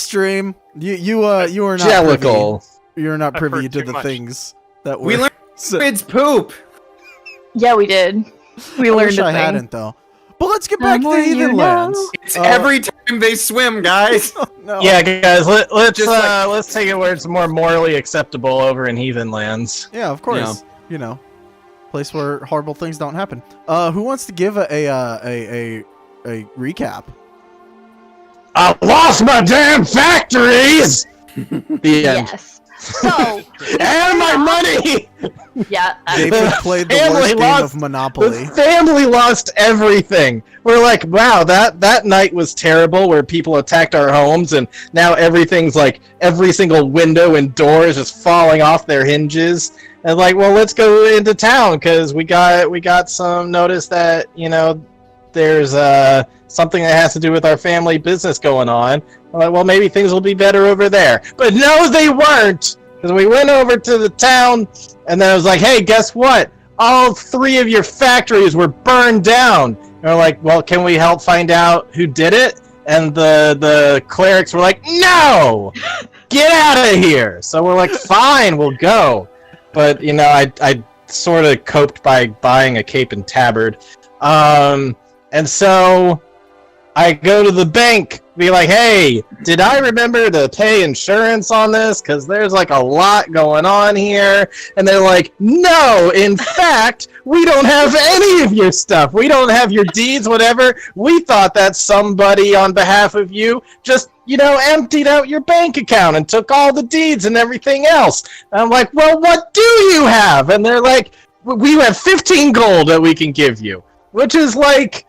stream. You are not Jellicle. privy. You're not I've privy heard to too the much. things that We were. learned it's poop. Yeah, we did. We I learned wish a I thing. hadn't though. But let's get back to the more you Heathenlands. know. It's every time they swim, guys. No. Yeah, guys, Just let's take it where it's more morally acceptable over in Heathenlands. Yeah, of course. You know, place where horrible things don't happen. Who wants to give a recap? I lost my damn factories! The end. Yes. So. And my money! Yeah. David played the worst game of Monopoly. The family lost everything. We're like, wow, that night was terrible where people attacked our homes and now everything's like, every single window and door is just falling off their hinges. And like, well, let's go into town because we got some notice that, you know, there's something that has to do with our family business going on. I'm like, well, maybe things will be better over there. But no, they weren't! Because we went over to the town, and then I was like, hey, guess what? All 3 of your factories were burned down. And we're like, well, can we help find out who did it? And the clerics were like, no! Get out of here! So we're like, fine, we'll go. But, you know, I sort of coped by buying a cape and tabard. And so I go to the bank, be like, hey, did I remember to pay insurance on this? Because there's like a lot going on here. And they're like, no, in fact, we don't have any of your stuff. We don't have your deeds, whatever. We thought that somebody on behalf of you just, you know, emptied out your bank account and took all the deeds and everything else. And I'm like, well, what do you have? And they're like, we have 15 gold that we can give you, which is like,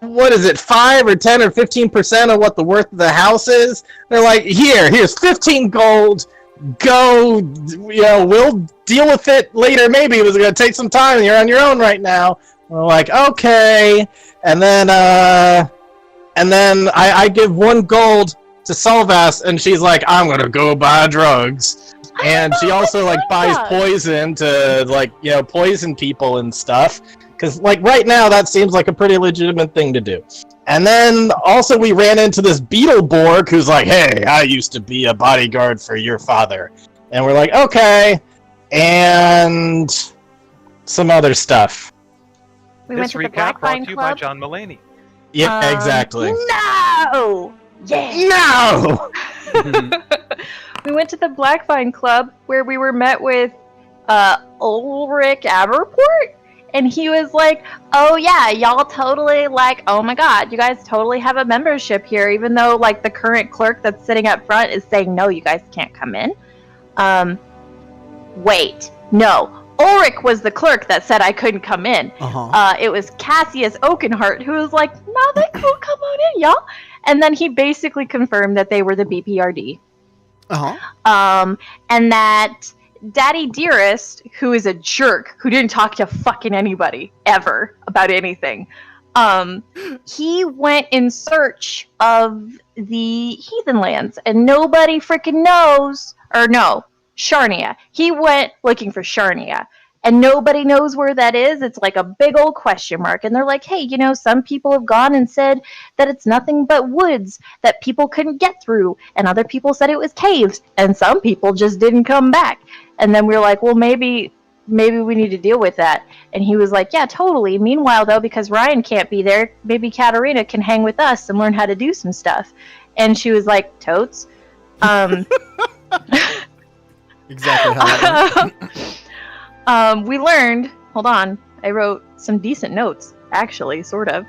what is it, 5 or 10 or 15% of what the worth of the house is? They're like, here's 15 gold. Go, you know, we'll deal with it later. Maybe it was going to take some time. You're on your own right now. We're like, okay. And then I give 1 gold to Salvas, and she's like, I'm going to go buy drugs. And she also like buys poison to like, you know, poison people and stuff. Because, like, right now, that seems like a pretty legitimate thing to do. And then, also, we ran into this Beetleborg who's like, hey, I used to be a bodyguard for your father. And we're like, okay. And some other stuff. We This went to the recap Black brought Vine to you by Club. John Mulaney. Yeah, exactly. No! Yeah! No! We went to the Black Vine Club where we were met with Ulrich Aberport. And he was like, oh yeah, y'all totally, like, oh my god, you guys totally have a membership here, even though, like, the current clerk that's sitting up front is saying, no, you guys can't come in. Wait, no. Ulrich was the clerk that said I couldn't come in. It was Cassius Oakenheart who was like, no, they could come on in, y'all. And then he basically confirmed that they were the BPRD. And that Daddy Dearest, who is a jerk, who didn't talk to fucking anybody ever about anything, he went in search of the Heathenlands, and nobody freaking knows, or no, Sharnia. He went looking for Sharnia, and nobody knows where that is. It's like a big old question mark, and they're like, hey, you know, some people have gone and said that it's nothing but woods that people couldn't get through, and other people said it was caves, and some people just didn't come back. And then we were like, well, maybe we need to deal with that. And he was like, yeah, totally. Meanwhile, though, because Ryan can't be there, maybe Katarina can hang with us and learn how to do some stuff. And she was like, totes. Exactly how that we learned, hold on, I wrote some decent notes, actually, sort of.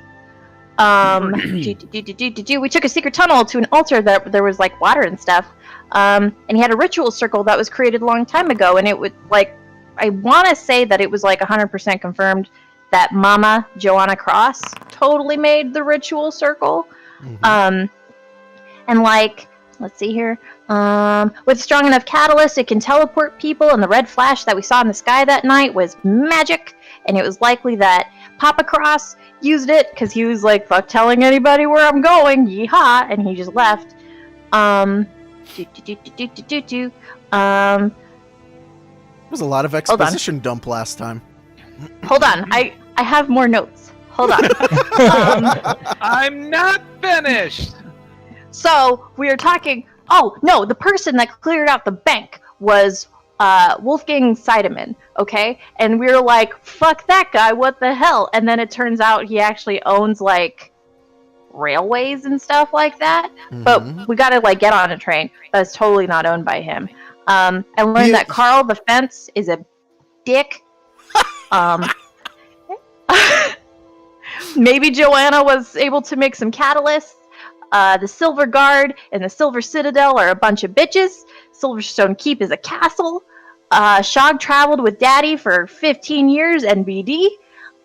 We took a secret tunnel to an altar that there was like water and stuff. And he had a ritual circle that was created a long time ago, and it would, like, I want to say that it was like 100% confirmed that Mama Joanna Cross totally made the ritual circle. And like, let's see here, with strong enough catalyst, it can teleport people, and the red flash that we saw in the sky that night was magic, and it was likely that Papa Cross used it, because he was like, fuck telling anybody where I'm going, yeehaw, and he just left. There was a lot of exposition dump last time. Hold on, I have more notes. Hold on. I'm not finished. So we were talking. Oh no, the person that cleared out the bank was Wolfgang Seidemann. Okay, and we were like, "Fuck that guy! What the hell?" And then it turns out he actually owns like railways and stuff like that. But we got to like get on a train. That's totally not owned by him. I learned that Carl the Fence is a dick. Maybe Joanna was able to make some catalysts. The Silver Guard and the Silver Citadel are a bunch of bitches. Silverstone Keep is a castle. Shog traveled with Daddy for 15 years, NBD.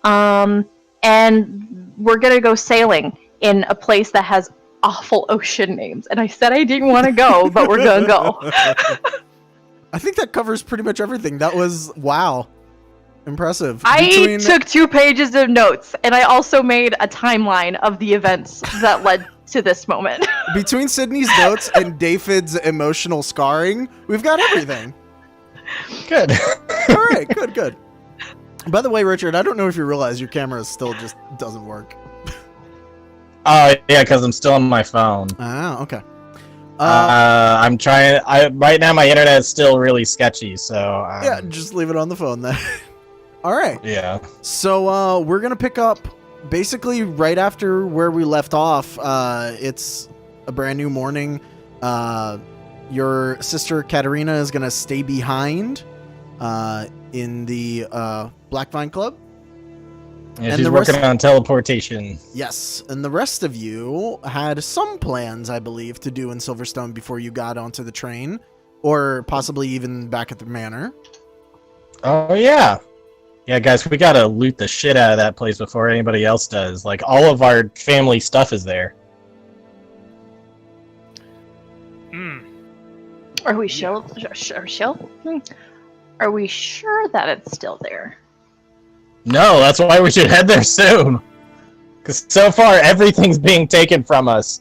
And we're gonna go sailing in a place that has awful ocean names. And I said I didn't want to go, but we're gonna go. I think that covers pretty much everything. That was, wow. Impressive. I took 2 pages of notes, and I also made a timeline of the events that led to this moment. Between Sydney's notes and David's emotional scarring, we've got everything. Good. All right, good. By the way, Richard, I don't know if you realize your camera still just doesn't work. Oh yeah, because I'm still on my phone. Ah, okay. I'm trying. Right now my internet is still really sketchy, so yeah, just leave it on the phone then. All right. Yeah. So we're gonna pick up basically right after where we left off. It's a brand new morning. Your sister Katerina is gonna stay behind in the Blackvine Club. Yeah, And she's the working rest- on teleportation. Yes, and the rest of you had some plans, I believe, to do in Silverstone before you got onto the train, or possibly even back at the manor. Oh yeah. Yeah, guys, we gotta loot the shit out of that place before anybody else does. Like, all of our family stuff is there. Are we sure? Are we sure that it's still there? No, that's why we should head there soon. Because so far, everything's being taken from us.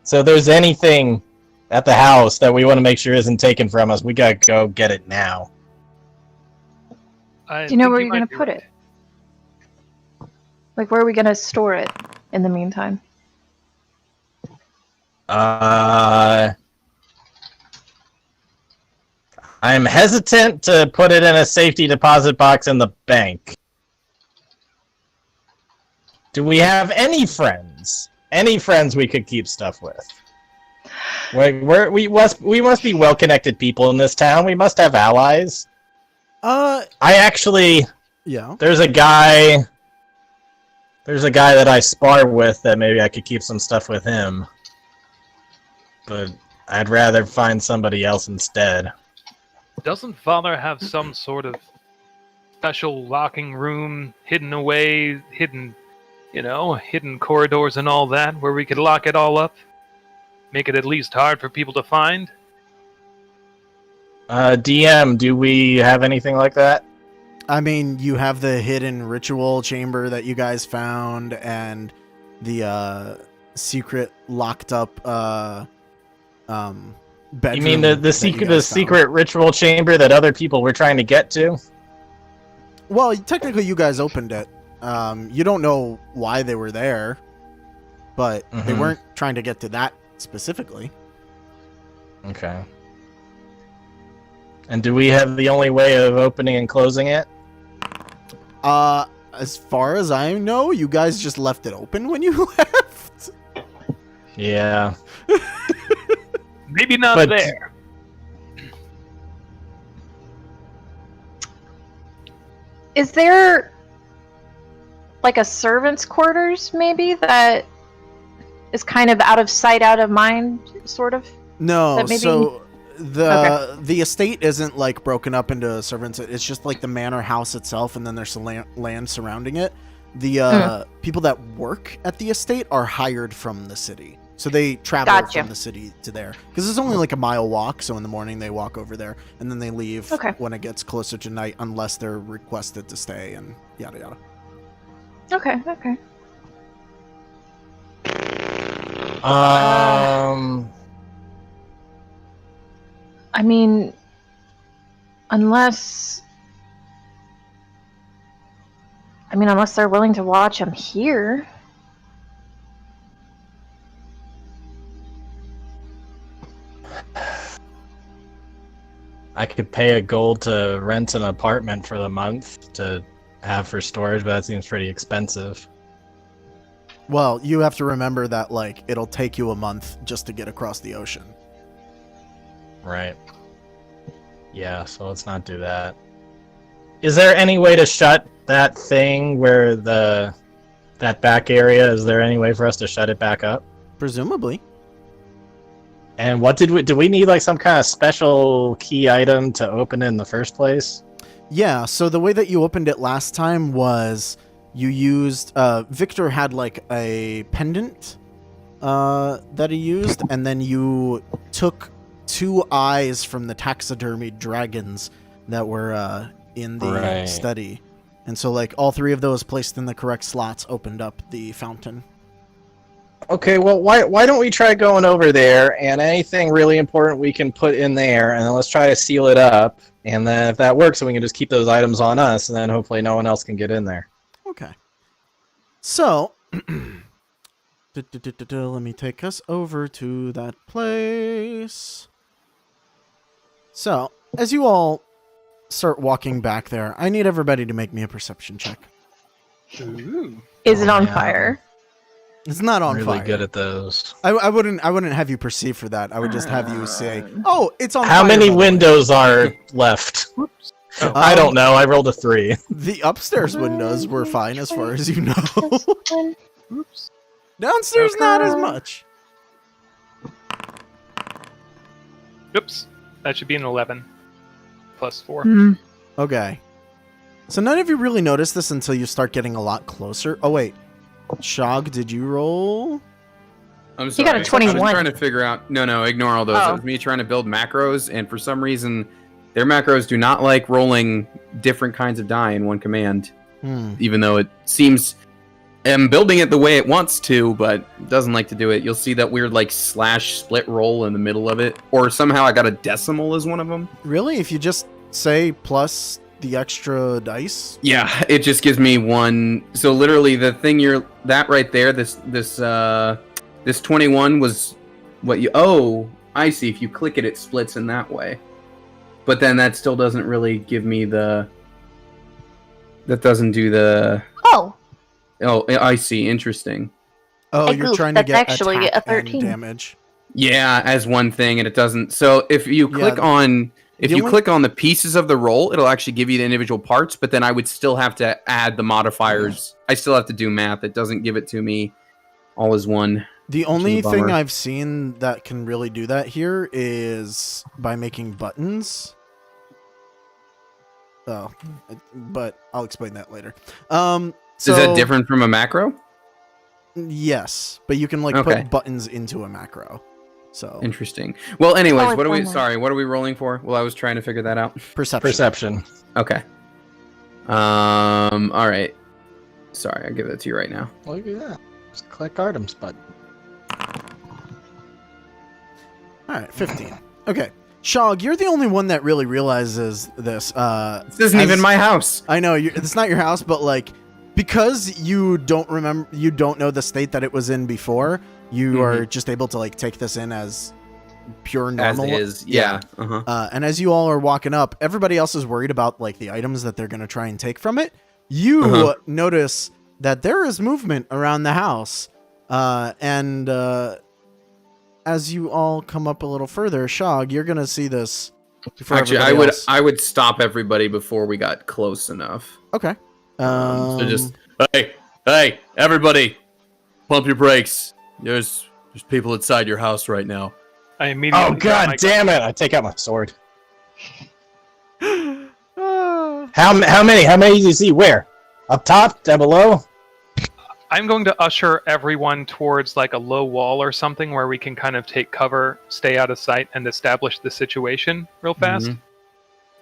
So if there's anything at the house that we want to make sure isn't taken from us, we gotta go get it now. Do you know where you're going to put it? Like, where are we going to store it in the meantime? I'm hesitant to put it in a safety deposit box in the bank. Do we have any friends? Any friends we could keep stuff with? We must be well-connected people in this town. We must have allies. Yeah. There's a guy that I spar with that maybe I could keep some stuff with him. But I'd rather find somebody else instead. Doesn't Father have some sort of special locking room hidden away, hidden corridors and all that, where we could lock it all up? Make it at least hard for people to find? DM, do we have anything like that? I mean, you have the hidden ritual chamber that you guys found, and the secret locked up bedroom. You mean the secret ritual chamber that other people were trying to get to? Well, technically, you guys opened it. You don't know why they were there, but they weren't trying to get to that specifically. Okay. And do we have the only way of opening and closing it? As far as I know, you guys just left it open when you left. Yeah. Maybe not there. Is there like a servant's quarters, maybe, that is kind of out of sight, out of mind, sort of? No, That maybe- so the estate isn't like broken up into servants. It's just like the manor house itself, and then there's some land surrounding it. The people that work at the estate are hired from the city, so they travel from the city to there because it's only like a mile walk. So in the morning they walk over there, and then they leave when it gets closer to night, unless they're requested to stay, and yada yada. Okay. I mean, unless they're willing to watch him here. I could pay a gold to rent an apartment for the month to have for storage, but that seems pretty expensive. Well, you have to remember that, like, it'll take you a month just to get across the ocean. Right. Yeah, so let's not do that. Is there any way to shut that thing where that back area? Is there any way for us to shut it back up? Presumably. And what did we need, like, some kind of special key item to open it in the first place? Yeah, so the way that you opened it last time was you used... Victor had, like, a pendant that he used, and then you took 2 eyes from the taxidermied dragons that were in the study. And so, like, all 3 of those placed in the correct slots opened up the fountain. Okay, well, why don't we try going over there, and anything really important we can put in there, and then let's try to seal it up, and then if that works, then we can just keep those items on us, and then hopefully no one else can get in there. Okay. So, let me take us over to that place. So, as you all start walking back there, I need everybody to make me a perception check. Ooh. Is it on yeah. fire? It's not on really fire. good at those. I wouldn't have you perceive for that. I would just have you say, "Oh, it's on fire." How many by the way." windows are left? I don't know. I rolled a 3. The upstairs windows were fine as far as you know. Oops. Downstairs, not as much. Oops. That should be an 11. Plus 4. Mm. Okay. So none of you really notice this until you start getting a lot closer. Oh, wait. Shog, did you roll? I'm You sorry. got a I was 21. trying to figure out. No, ignore all those. Oh. It was me trying to build macros, and for some reason, their macros do not like rolling different kinds of die in one command. Even though it seems I'm building it the way it wants to, but it doesn't like to do it. You'll see that weird like slash split roll in the middle of it, or somehow I got a decimal as one of them. Really? If you just say plus the extra dice? Yeah, it just gives me 1. So literally, the thing that right there, this 21 was what you. Oh, I see. If you click it, it splits in that way. But then that still doesn't really give me the. That doesn't do the. Oh, Oh, I see. Interesting. Oh, I you're goofed. trying to That's get actually attack a 13. and damage. Yeah, as one thing, and it doesn't. So if you click Yeah. on. If The you only- click on the pieces of the roll, it'll actually give you the individual parts, but then I would still have to add the modifiers. I still have to do math. It doesn't give it to me all as one. The only a thing bummer. I've seen that can really do that here is by making buttons. Oh, but I'll explain that later. So, Is that different from a macro? Yes, but you can like Okay. put buttons into a macro. So Interesting. Well, anyways, Oh, what are we? it's on Sorry, what are we rolling for? Well, I was trying to figure that out. perception. Okay. All right. Sorry, I'll give it to you right now. Look at that. Just click items button. All right, 15. Okay, Shog, you're the only one that really realizes this. This isn't as- even my house. I know it's not your house, but like because you don't know the state that it was in before. You are just able to like take this in as pure As normal. is. Yeah. Uh-huh. And as you all are walking up, everybody else is worried about like the items that they're going to try and take from it. You notice that there is movement around the house. And as you all come up a little further, Shog, you're going to see this before Actually, everybody else. I would stop everybody before we got close enough. Okay. So just hey, everybody, pump your brakes. There's people inside your house right now. I immediately. Oh, got god my- damn it! I take out my sword. Ah. How many do you see? Where? Up top? Down below? I'm going to usher everyone towards like a low wall or something where we can kind of take cover, stay out of sight, and establish the situation real fast.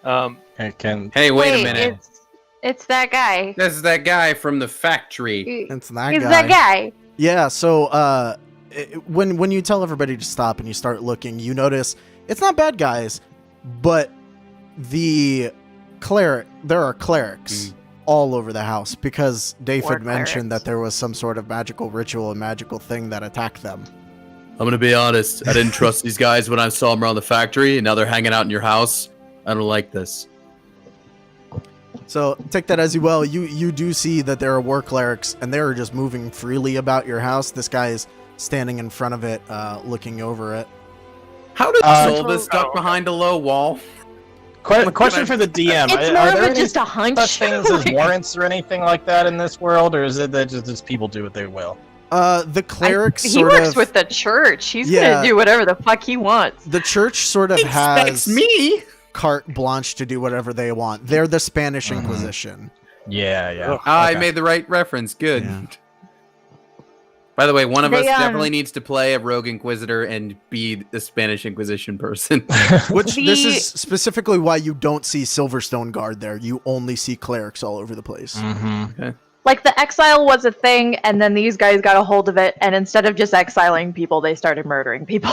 Hey, wait a minute. It's that guy. This is that guy from the factory. It's that It's guy. that guy. Yeah, so when you tell everybody to stop and you start looking, you notice it's not bad guys, but there are clerics all over the house because Dave War had mentioned clerics. that there was some sort of magical ritual and magical thing that attacked them. I'm gonna be honest. I didn't trust these guys when I saw them around the factory, and now they're hanging out in your house. I don't like this. So take that as you will. You do see that there are war clerics, and they're just moving freely about your house. This guy is standing in front of it, looking over it. How did Solvis duck behind a low wall? Question for the DM. It's Are more there of any just a hunch. such things as warrants or anything like that in this world, or is it that just people do what they will? The clerics he sort works of with the church. He's Yeah. gonna do whatever the fuck he wants. the church sort of has me. carte blanche to do whatever they want. They're the Spanish Mhm. Inquisition. Yeah. I Okay. made the right reference. Good. Yeah. By the way, one of us They, definitely needs to play a rogue inquisitor and be the Spanish Inquisition person. Which The- this is specifically why you don't see Silverstone Guard there. You only see clerics all over the place. Mm-hmm. Like the exile was a thing, and then these guys got a hold of it, and instead of just exiling people, they started murdering people.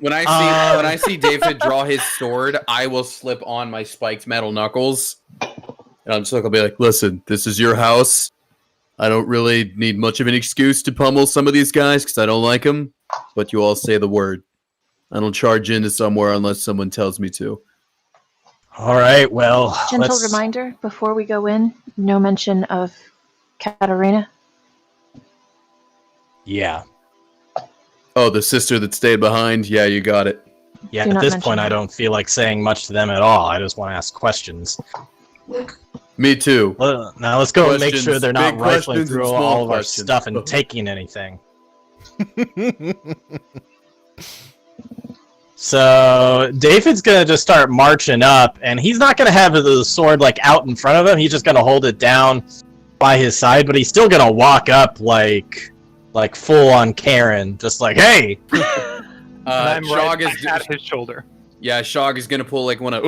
When I see David draw his sword, I will slip on my spiked metal knuckles, and I'll be like, "Listen, this is your house. I don't really need much of an excuse to pummel some of these guys because I don't like them. But you all say the word. I don't charge into somewhere unless someone tells me to." All right. Well, Gentle reminder before we go in: no mention of Katarina. Yeah. Oh, the sister that stayed behind. Yeah, you got it. Yeah. Do At not this mention point, I her. don't feel like saying much to them at all. I just want to ask questions. Me too. Now let's go and make Questions, sure they're not big rifling questions through and small all of our questions. stuff and taking anything. So David's gonna just start marching up, and he's not gonna have the sword like out in front of him. He's just gonna hold it down by his side, but he's still gonna walk up like full on Karen, just like, hey. And I'm Shog right is at his shoulder. Shog is gonna pull like one of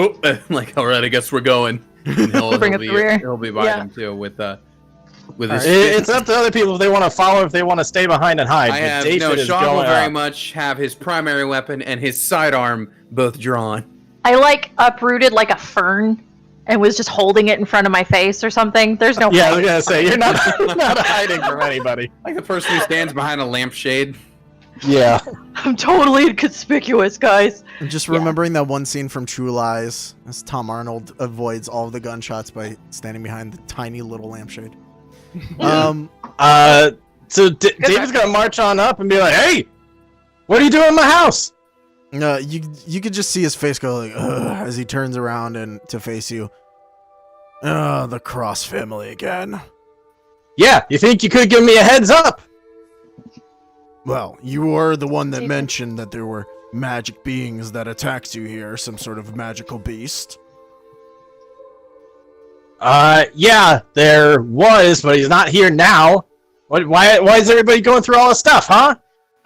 like, all right, I guess we're going. And Bring up the rear. He'll be by Yeah. them too with his. It's up to other people if they want to follow, if they want to stay behind and hide. I but have David is Shog will going very up. much have his primary weapon and his sidearm both drawn. I like uprooted like a fern and was just holding it in front of my face or something. There's no Yeah, I was hiding. gonna say you're not not hiding from anybody. Like the person who stands behind a lampshade. Yeah. I'm totally inconspicuous, guys. And just Yeah. remembering that one scene from True Lies, as Tom Arnold avoids all of the gunshots by standing behind the tiny little lampshade. So David's gonna march on up and be like, "Hey, what are you doing in my house?" You could just see his face go like, "Ugh," as he turns around and to face you. The Cross family again. Yeah, you think you could give me a heads up? Well, you were the one that mentioned that there were magic beings that attacked you here, some sort of magical beast. Yeah, there was, but he's not here now. Why is everybody going through all this stuff, huh?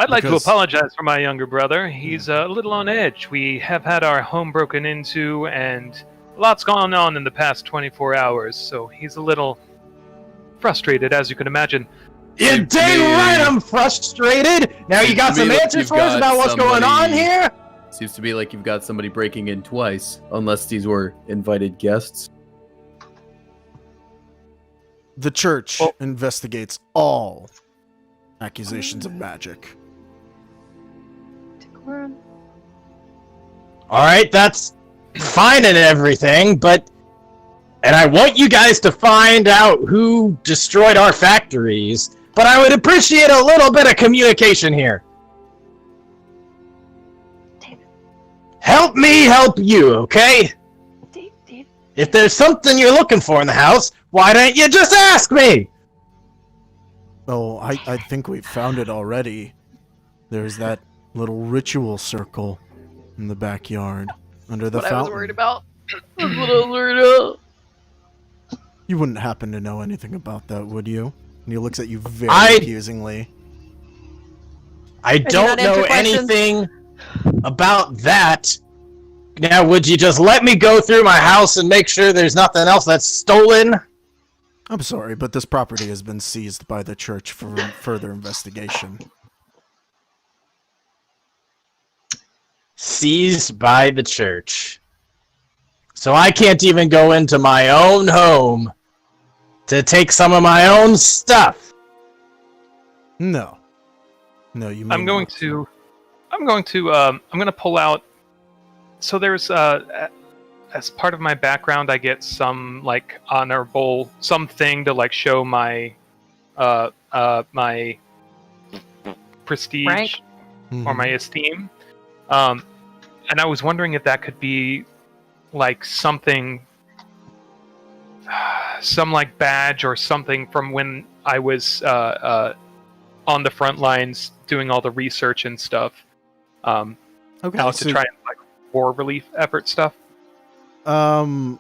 I'd like to Because- apologize for my younger brother. He's a little on edge. We have had our home broken into, and lots gone on in the past 24 hours, so he's a little frustrated, as you can imagine. You're Seems to dang me- right, I'm frustrated. Now you Seems got to me some like answers you've for us got about what's going on somebody- here? Seems to be like you've got somebody breaking in twice, unless these were invited guests. The church Well- investigates all accusations of magic. All right, that's fine and everything, and I want you guys to find out who destroyed our factories, but I would appreciate a little bit of communication here. Help me help you, okay? Dave, If there's something you're looking for in the house, why don't you just ask me? Oh, I think we found it already. There's that little ritual circle in the backyard under the what I fountain. was worried about. That's what I was worried about. You wouldn't happen to know anything about that, would you? And he looks at you very accusingly. I do don't not answer know questions. anything about that. Now, would you just let me go through my house and make sure there's nothing else that's stolen? I'm sorry, but this property has been seized by the church for further investigation. Seized by the church. So I can't even go into my own home to take some of my own stuff. No. No, you. May I'm going not. to. I'm going to pull out. So there's as part of my background, I get some like honorable something to like show my my prestige Rank? or my esteem. And I was wondering if that could be like something, some like badge or something from when I was on the front lines doing all the research and stuff. Okay. Out to try and like war relief effort stuff. So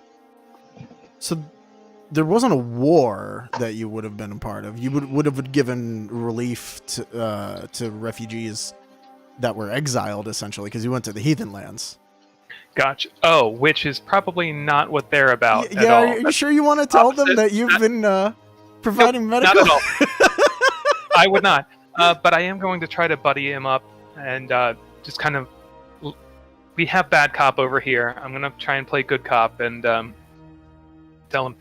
there wasn't a war that you would have been a part of. You would have given relief to refugees that were exiled, essentially, because you went to the Heathenlands. Gotcha. Oh, which is probably not what they're about at Yeah, all. are you sure you want to tell them that you've been providing medical? Not at all. I would not. But I am going to try to buddy him up and just kind of... We have bad cop over here. I'm going to try and play good cop and tell him,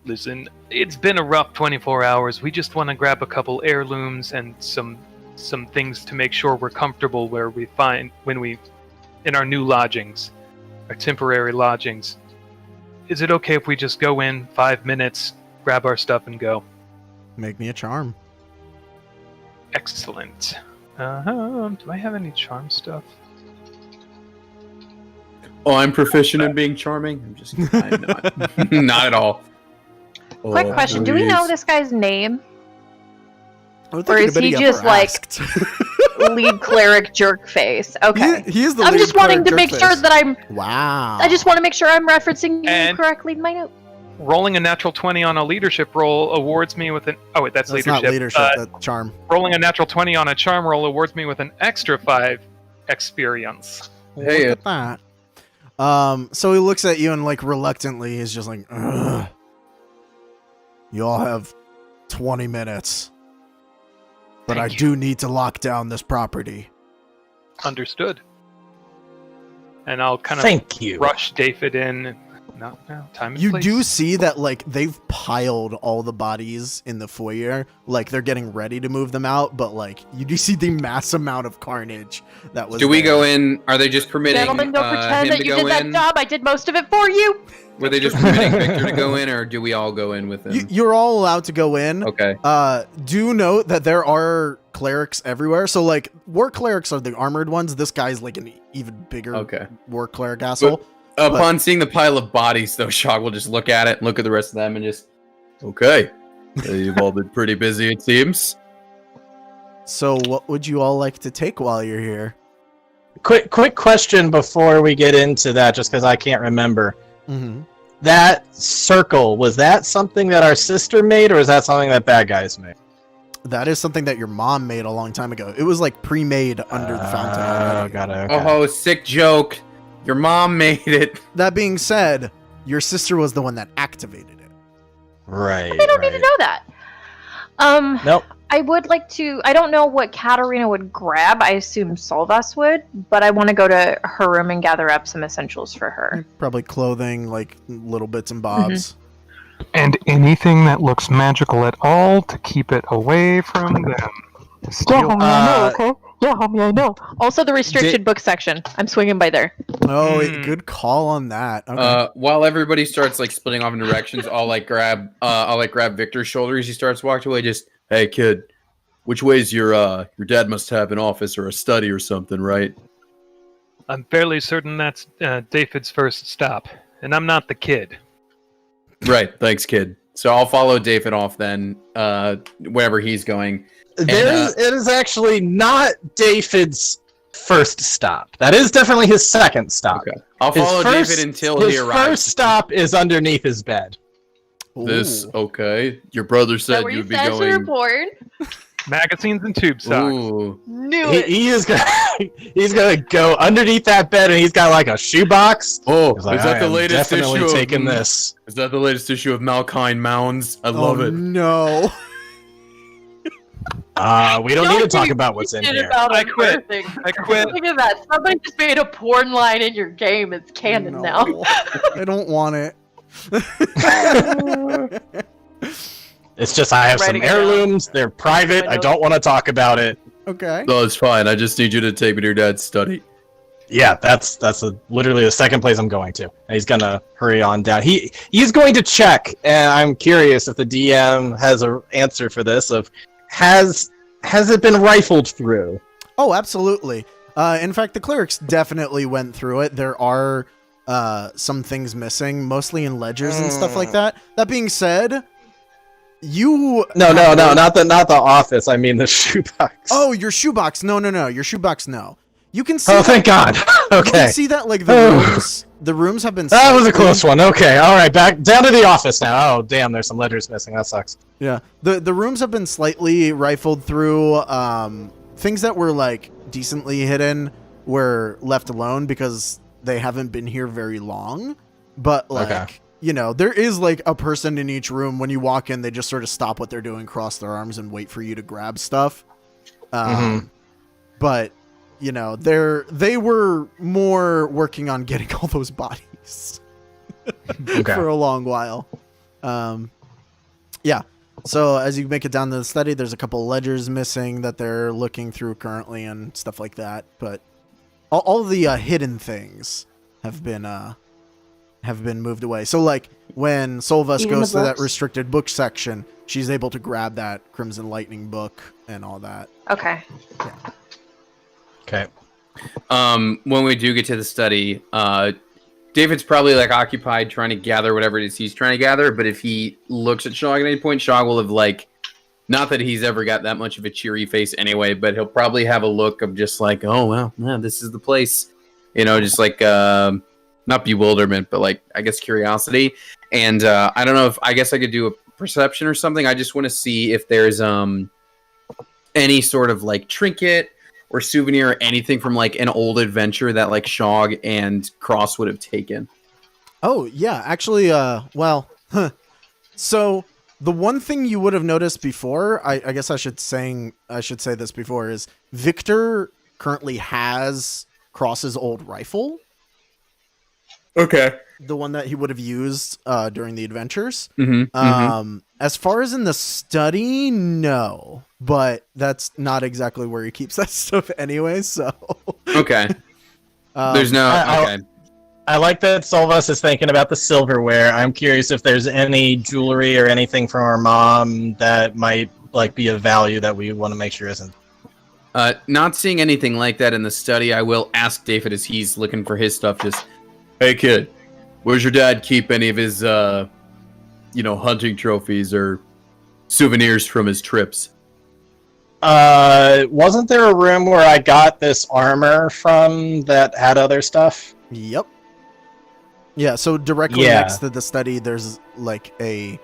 listen, it's been a rough 24 hours. We just want to grab a couple heirlooms and some things to make sure we're comfortable in our new lodgings, our temporary lodgings. Is it okay if we just go in 5 minutes, grab our stuff, and go? Make me a charm. Excellent. Do I have any charm stuff? Oh, I'm proficient in being charming. I'm not. Not at all. Quick Oh, question: do we know please. this guy's name? I don't Or think is he anybody just ever like asked. lead cleric jerk face? Okay. He is the I'm lead just wanting cleric to make jerk sure face. that I'm. Wow. I just want to make sure I'm referencing you And- correctly in my note. Rolling a natural 20 on a leadership roll awards me with an... Oh, wait, that's That's leadership. not leadership. That's charm. Rolling a natural 20 on a charm roll awards me with an extra 5 experience. Hey, Look at that. So he looks at you and like reluctantly, he's just like, ugh. You all have 20 minutes, but Thank I you. do need to lock down this property. Understood. And I'll kind of Thank you. rush David in. No, time and You place. do see that like they've piled all the bodies in the foyer, like they're getting ready to move them out, but like you do see the mass amount of carnage that was. Do we there. go in? Are they just permitting Gentlemen, don't pretend him that to you go did that in? job. I did most of it for you. Were they just permitting Victor to go in, or do we all go in with him? You're all allowed to go in. Okay. Do note that there are clerics everywhere. So like war clerics are the armored ones. This guy's like an even bigger Okay. war cleric asshole. Upon seeing the pile of bodies, though, Shog will just look at it, look at the rest of them, and just, okay. You've all been pretty busy, it seems. So what would you all like to take while you're here? Quick question before we get into that, just because I can't remember. Mm-hmm. That circle, was that something that our sister made, or is that something that bad guys made? That is something that your mom made a long time ago. It was like pre-made under the fountain already. Got it. Okay. Oh, sick joke. Your mom made it. That being said, your sister was the one that activated it. Right. They don't need to know that. Nope. I would like to. I don't know what Katarina would grab. I assume Solvas would, but I want to go to her room and gather up some essentials for her. Probably clothing, like little bits and bobs. And anything that looks magical at all to keep it away from them. Yeah, homie, I know. Okay. Yeah, homie, I know. Mm-hmm. Also, the restricted book section. I'm swinging by there. Oh, Hmm. good call on that. Okay. While everybody starts like splitting off in directions, I'll grab Victor's shoulders. He starts walking away. Just, hey kid, which way's your dad must have an office or a study or something, right? I'm fairly certain that's David's first stop, and I'm not the kid. Right. Thanks, kid. So I'll follow David off then, wherever he's going. It is actually not David's first stop. That is definitely his second stop. Okay. I'll follow David until he his arrives. first stop is underneath his bed. This Ooh. okay? Your brother said you'd be going. born? Magazines and tube socks. Ooh. Knew He is gonna he's gonna go underneath that bed, and he's got like a shoebox. Oh, He's like, is that "I the am latest definitely issue? taking of, this. Is that the latest issue of Malkine Mounds? I love it. No. We don't need to talk about what's in here. I quit. I quit. Look at that. Somebody just made a porn line in your game. It's canon now. No. I don't want it. It's just I have some Writing it down. heirlooms. They're private. I don't want to talk about it. Okay. No, it's fine. I just need you to take me to your dad's study. Yeah, that's literally the second place I'm going to. And he's gonna hurry on down. He's going to check, and I'm curious if the DM has an answer for this. Of has it been rifled through? Oh, absolutely. In fact, the clerics definitely went through it. There are some things missing, mostly in ledgers and stuff like that. That being said, you No, not the office. I mean the shoebox. Oh, your shoebox. No. Your shoebox, no. You can see Oh, thank God. You Okay. can see that like the rooms have been That was a slightly- close one. Okay, all right, back down to the office now. Oh, damn, there's some ledgers missing. That sucks. Yeah. The rooms have been slightly rifled through. Things that were like decently hidden were left alone because they haven't been here very long. But like, Okay. you know, there is like a person in each room. When you walk in, they just sort of stop what they're doing, cross their arms, and wait for you to grab stuff. But you know, they were more working on getting all those bodies Okay. for a long while. Yeah. So as you make it down to the study, there's a couple ledgers missing that they're looking through currently and stuff like that. But all the hidden things have been moved away. So like when Solvus Even goes the to that books? restricted book section, she's able to grab that Crimson Lightning book and all that. Okay. Okay. When we do get to the study, David's probably like occupied trying to gather whatever it is he's trying to gather, but if he looks at Shog at any point, Shog will have like, not that he's ever got that much of a cheery face anyway, but he'll probably have a look of just like, oh well, yeah, this is the place, you know, just like not bewilderment, but like I guess curiosity. And I don't know if I guess I could do a perception or something. I just want to see if there's any sort of like trinket or souvenir or anything from like an old adventure that like Shog and Cross would have taken. Oh yeah, actually, So the one thing you would have noticed before, I guess I should say this before, is Victor currently has Cross's old rifle, Okay. the one that he would have used during the adventures. Mm-hmm. As far as in the study, no, but that's not exactly where he keeps that stuff anyway. So Okay. There's no. I- Okay. I like that Solvus is thinking about the silverware. I'm curious if there's any jewelry or anything from our mom that might like be of value that we want to make sure isn't. Not seeing anything like that in the study, I will ask David as he's looking for his stuff. Just, hey kid, where's your dad keep any of his, hunting trophies or souvenirs from his trips? Wasn't there a room where I got this armor from that had other stuff? Yep. Yeah, so directly Yeah. next to the study, there's like a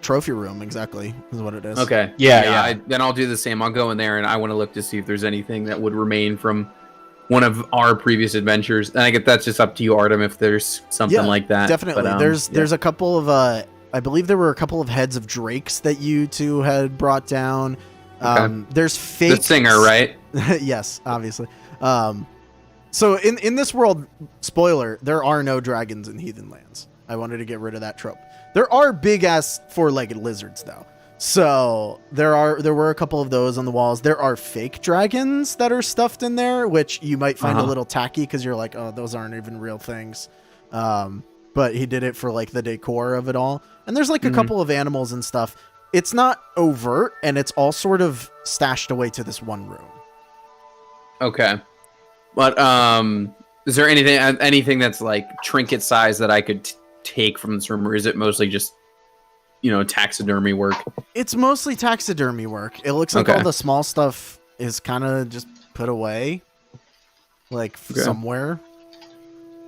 trophy room. Exactly is what it is. Okay. Yeah. Then I'll do the same. I'll go in there and I want to look to see if there's anything that would remain from one of our previous adventures. And I get that's just up to you, Artem, if there's something like that. Definitely. But, There's a couple of I believe there were a couple of heads of drakes that you two had brought down. Okay. There's fake the singer, right? Yes, obviously. So in this world, spoiler, there are no dragons in Heathenlands. I wanted to get rid of that trope. There are big ass four-legged lizards though. So there were a couple of those on the walls. There are fake dragons that are stuffed in there, which you might find a little tacky because you're like, oh, those aren't even real things. But he did it for like the decor of it all. And there's like a couple of animals and stuff. It's not overt, and it's all sort of stashed away to this one room. Okay. But is there anything that's like trinket size that I could take from this room, or is it mostly just taxidermy work? It's mostly taxidermy work. It looks like all the small stuff is kind of just put away, like somewhere.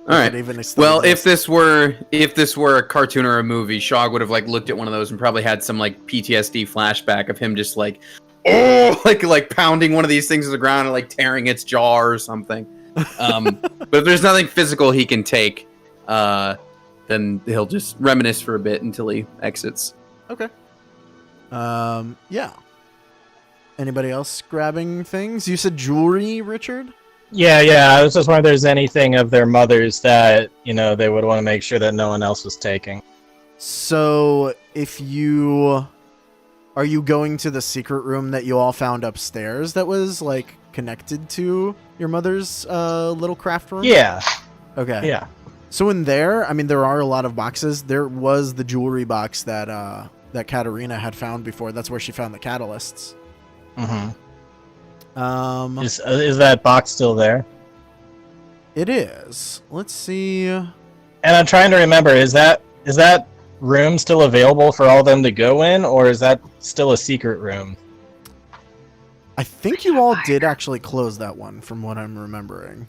All right. Well, if exists. this were a cartoon or a movie, Shog would have like looked at one of those and probably had some like PTSD flashback of him just like, like pounding one of these things to the ground and like tearing its jaw or something. But if there's nothing physical he can take, then he'll just reminisce for a bit until he exits. Okay. Yeah. Anybody else grabbing things? You said jewelry, Richard? Yeah. I was just wondering if there's anything of their mothers that, they would want to make sure that no one else was taking. So if you are you going to the secret room that you all found upstairs that was like connected to your mother's little craft room? Yeah. Okay. Yeah. So in there, I mean, there are a lot of boxes. There was the jewelry box that that Katarina had found before. That's where she found the catalysts. Mm-hmm. Um, Is that box still there? it is. Let's see. And I'm trying to remember, is that room still available for all of them to go in, or is that still a secret room? I think you all did actually close that one, from what I'm remembering.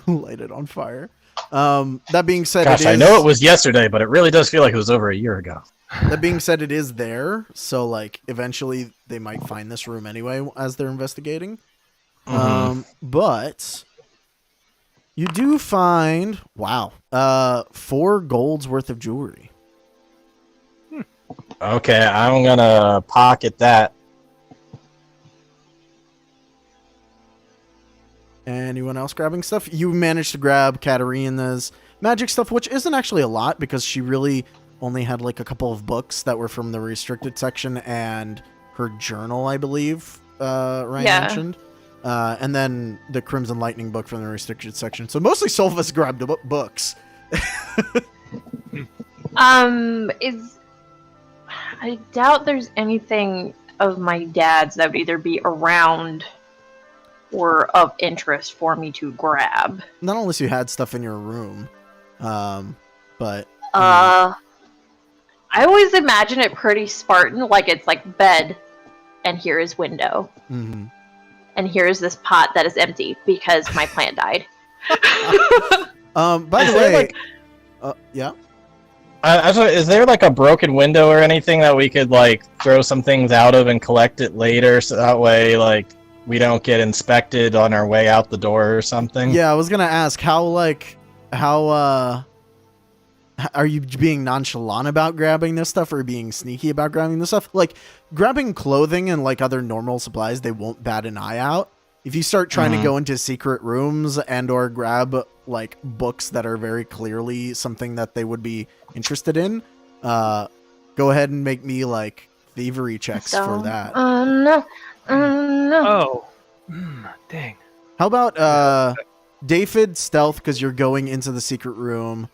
Light it on fire. That being said, Gosh, I know it was yesterday, but it really does feel like it was over a year ago. That being said, it is there. So, like, eventually they might find this room anyway as they're investigating. But you do find 4 gold's worth of jewelry. Okay, I'm gonna pocket that. Anyone else grabbing stuff? You managed to grab Katarina's magic stuff, which isn't actually a lot because she really only had like a couple of books that were from the restricted section and her journal, I believe, Ryan mentioned. And then the Crimson Lightning book from the restricted section. So mostly Solvus grabbed books. I doubt there's anything of my dad's that would either be around or of interest for me to grab. Not unless you had stuff in your room. But I always imagine it pretty Spartan, like it's like bed, and here is window. Mm-hmm. And here's this pot that is empty because my plant died. By the way, yeah. Is there like a broken window or anything that we could like throw some things out of and collect it later, so that way like we don't get inspected on our way out the door or something? Yeah, I was gonna ask how are you being nonchalant about grabbing this stuff or being sneaky about grabbing this stuff? Like grabbing clothing and like other normal supplies, they won't bat an eye out. If you start trying to go into secret rooms and or grab like books that are very clearly something that they would be interested in, go ahead and make me like thievery checks for that. No. Oh, dang. How about David stealth because you're going into the secret room.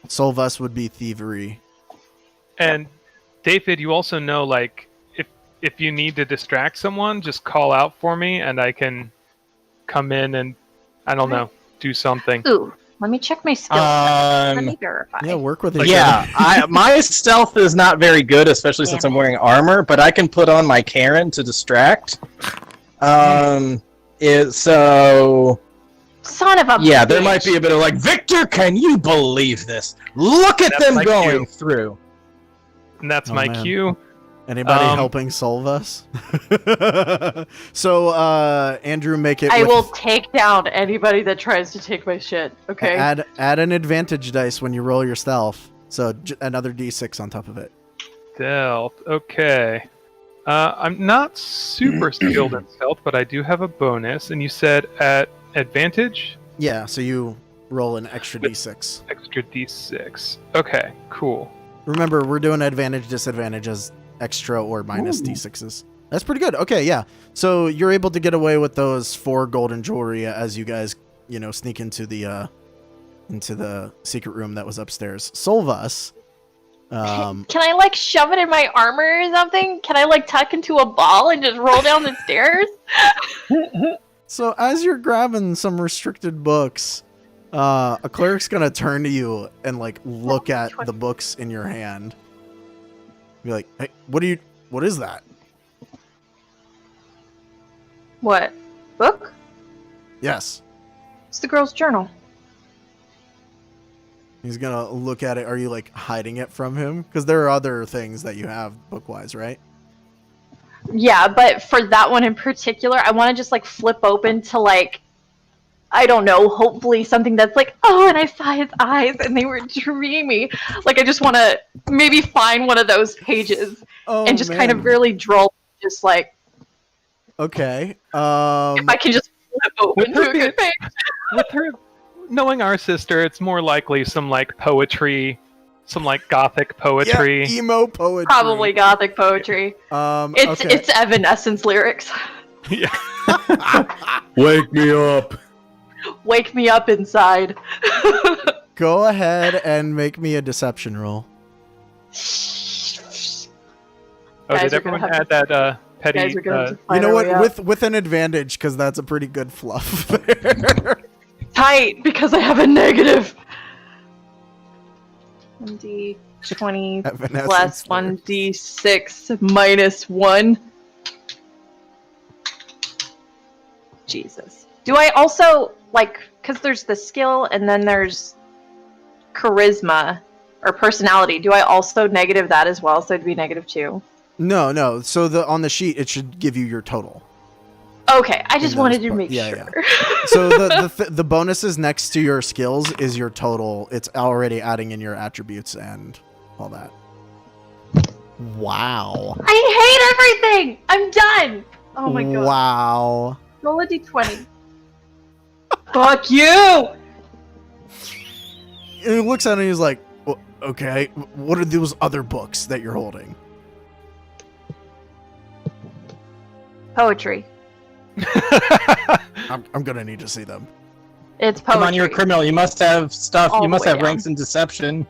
Solvus would be thievery. And David, you also know, like, if you need to distract someone, just call out for me, and I can come in and, I don't know, do something. Ooh, let me check my skills. Let me verify. Yeah, work with it. Yeah, my stealth is not very good, especially since I'm wearing armor, but I can put on my Karen to distract. So... Son of a Yeah, there bitch. might be a bit of like, Victor, can you believe this? Look at That's them my going cue. through. And that's Oh, my man. cue. Anybody helping Solvus? So, Andrew, make it. I with- will take down anybody that tries to take my shit. Okay. Add an advantage dice when you roll your stealth. So another d6 on top of it. Stealth. Okay. I'm not super skilled in stealth, but I do have a bonus. And you said at advantage? Yeah, so you roll an extra d6. Extra d6. Okay, cool. Remember, we're doing advantage, disadvantage as extra or minus d6s. That's pretty good. Okay, yeah. So you're able to get away with those 4 golden jewelry as you guys, sneak into the secret room that was upstairs. Solvus. Can I like shove it in my armor or something? Can I like tuck into a ball and just roll down the stairs? So as you're grabbing some restricted books, a cleric's gonna turn to you and like look at the books in your hand. Be like, "Hey, what is that?" What? Book? Yes. It's the girl's journal. He's gonna look at it. Are you like hiding it from him? Because there are other things that you have book-wise, right? Yeah, but for that one in particular, I want to just like flip open to like, I don't know, hopefully something that's like, oh, and I saw his eyes and they were dreamy. Like I just want to maybe find one of those pages and just kind of really droll, just like, Okay. if I can just flip open to a good page. With her knowing our sister, it's more likely some like poetry Some like gothic poetry. Yeah, emo poetry. Probably gothic poetry. It's okay. it's Evanescence lyrics. Yeah. Wake me up. Wake me up inside. Go ahead and make me a deception roll. Oh, Guys did are gonna everyone have add that petty? Guys are going to You find know our what? way out. With an advantage, because that's a pretty good fluff there. Tight because I have a negative. 1d20 Evanescence plus lyrics. 1d6 minus 1. Jesus. Do I also, like, because there's the skill and then there's charisma or personality, do I also negative that as well? So it'd be -2? No. So on the sheet, it should give you your total. Okay, I just those wanted to part- make yeah, sure. So the bonuses next to your skills is your total. It's already adding in your attributes and all that. Wow. I hate everything! I'm done! Oh my god. Wow. Roll a d20. Fuck you! And he looks at it and he's like, "Well, okay, what are those other books that you're holding?" Poetry. I'm gonna need to see them. It's poetry. Come on, you're a criminal. You must have stuff. All You the must way have down. ranks in deception.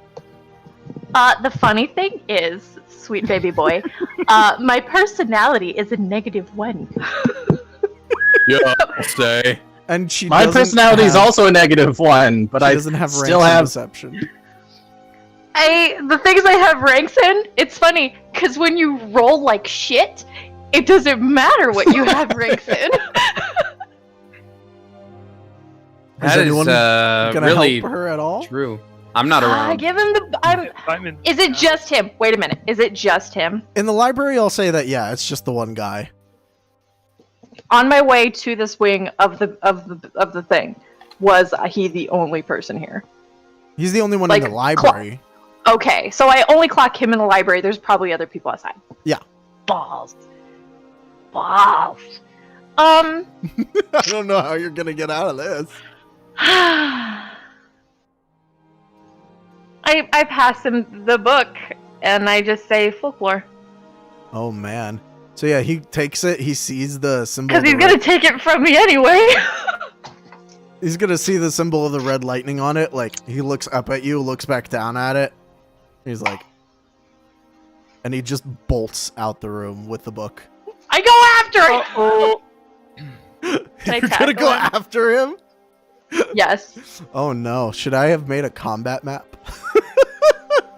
The funny thing is, sweet baby boy, my personality is a -1. Yeah, I'll say. And she My doesn't personality is have- also a -1, but she I doesn't have still ranks in have. deception. The things I have ranks in, it's funny, because when you roll like shit, it doesn't matter what you have ranks in. Is That anyone is gonna really help her at all? true. I'm not around. Give him the. I'm in, Is it just him? Wait a minute. Is it just him? In the library, I'll say that yeah, it's just the one guy. On my way to this wing of the thing, was he the only person here? He's the only one Like, in the library. Okay, so I only clock him in the library. There's probably other people outside. Yeah. Balls. I don't know how you're gonna get out of this. I pass him the book and I just say folklore Oh man. So yeah, he takes it. He sees the symbol. because of the he's gonna take it from me anyway. He's gonna see the symbol of the red lightning on it. Like he looks up at you, looks back down at it. He's like, and he just bolts out the room with the book. I go after it. oh, Can I You're gonna tackle go him? after him? Yes. Oh no! Should I have made a combat map?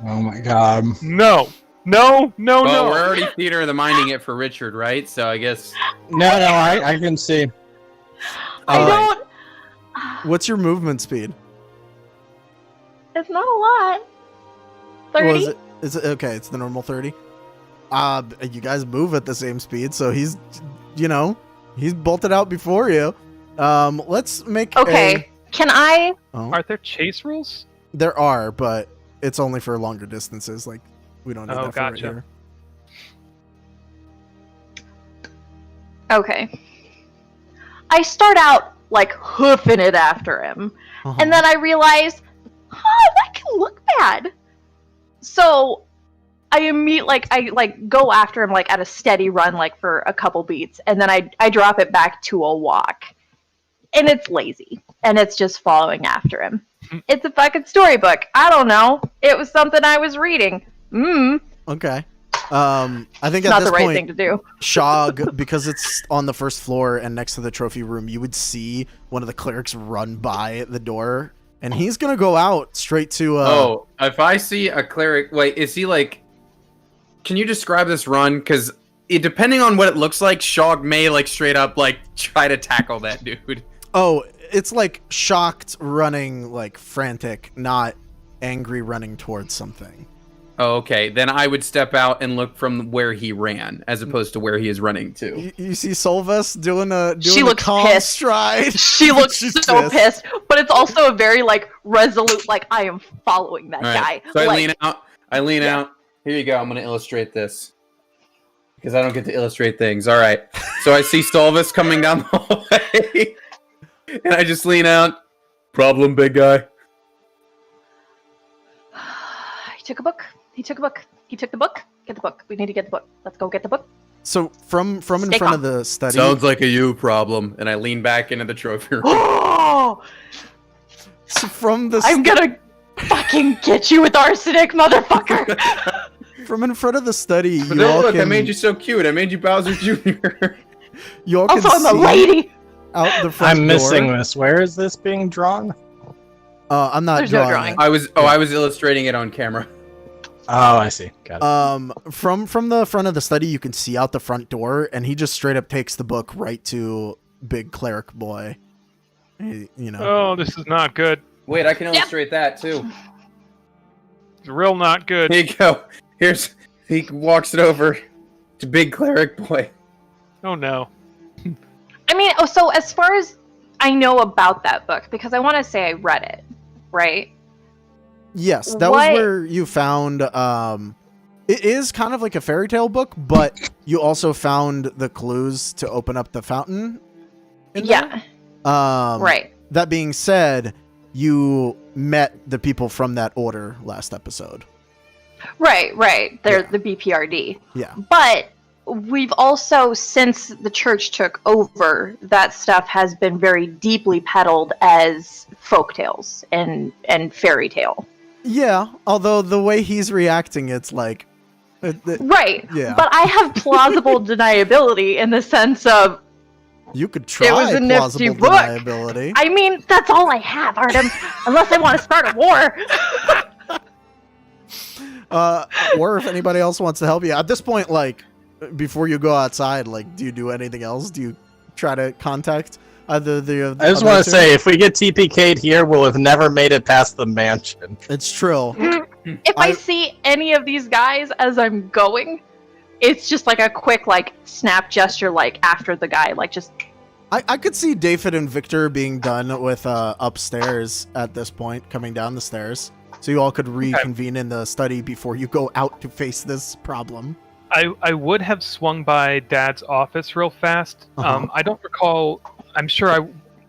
Oh my god. no, Well, no. we're already theater of the minding it for Richard, right? So I guess. No, I can see. I Uh, don't. What's your movement speed? It's not a lot. 30. Well, is it okay? It's the normal 30. You guys move at the same speed, so he's bolted out before you. Let's make Okay. Can I? Are there chase rules? There are, but it's only for longer distances. Like we don't need Oh, that for right gotcha. here. Okay. I start out like hoofing it after him. Uh-huh. And then I realize, that can look bad. So I go after him like at a steady run, like for a couple beats, and then I drop it back to a walk. And it's lazy. And it's just following after him. It's a fucking storybook. I don't know. It was something I was reading. Okay. I think at Not this the right point, thing to do. Shog, because it's on the first floor and next to the trophy room, you would see one of the clerics run by the door, and he's gonna go out straight to. If I see a cleric, wait, is he like? Can you describe this run? Because depending on what it looks like, Shog may like straight up like try to tackle that dude. Oh, it's like shocked running, like frantic, not angry running towards something. Oh, okay. Then I would step out and look from where he ran, as opposed to where he is running to. You see Solvus doing a She looks calm pissed. stride. She looks She's so pissed, but it's also a very like resolute, like I am following that All right. guy. So I Like, lean out. Out. Here you go. I'm going to illustrate this. Because I don't get to illustrate things. All right. So I see Solvus coming down the hallway. And I just lean out. Problem, big guy. He took a book. He took a book. He took the book. Get the book. We need to get the book. Let's go get the book. So from in Stay front calm. of the study. Sounds like a you problem. And I lean back into the trophy room. Oh! So from the I'm gonna fucking get you with arsenic, motherfucker! from in front of the study, But you all look, I can, made you so cute. I made you Bowser Jr. you all can Also, I'm a see lady! out the front I'm missing door. this. Where is this being drawn? I'm not There's no drawing drawing. it. I was illustrating it on camera. Oh, I see. Got it. From the front of the study, you can see out the front door, and he just straight up takes the book right to Big Cleric Boy. You know. Oh, this is not good. Wait, I can illustrate that too. It's real not good. Here you go. He walks it over to Big Cleric Boy. Oh no. I mean, so as far as I know about that book, because I want to say I read it, right? Yes, that was where you found. It is kind of like a fairy tale book, but you also found the clues to open up the fountain. Yeah. Right. That being said, you met the people from that order last episode. Right. They're Yeah. the BPRD. Yeah. But we've also, since the church took over, that stuff has been very deeply peddled as folktales and fairy tale. Yeah, although the way he's reacting, it's like. Right. Yeah. But I have plausible deniability in the sense of, You could try It was a nifty plausible book. deniability. I mean, that's all I have, Artem. Unless I want to start a war. Or if anybody else wants to help you. At this point, like, before you go outside, like, do you do anything else? Do you try to contact either the I just other want two? to say, if we get TPK'd here, we'll have never made it past the mansion. It's true. If I see any of these guys as I'm going, it's just like a quick, like, snap gesture, like, after the guy. Like, just... I could see David and Victor being done with upstairs at this point, coming down the stairs. So you all could reconvene in the study before you go out to face this problem. I would have swung by Dad's office real fast. Uh-huh. I don't recall. I'm sure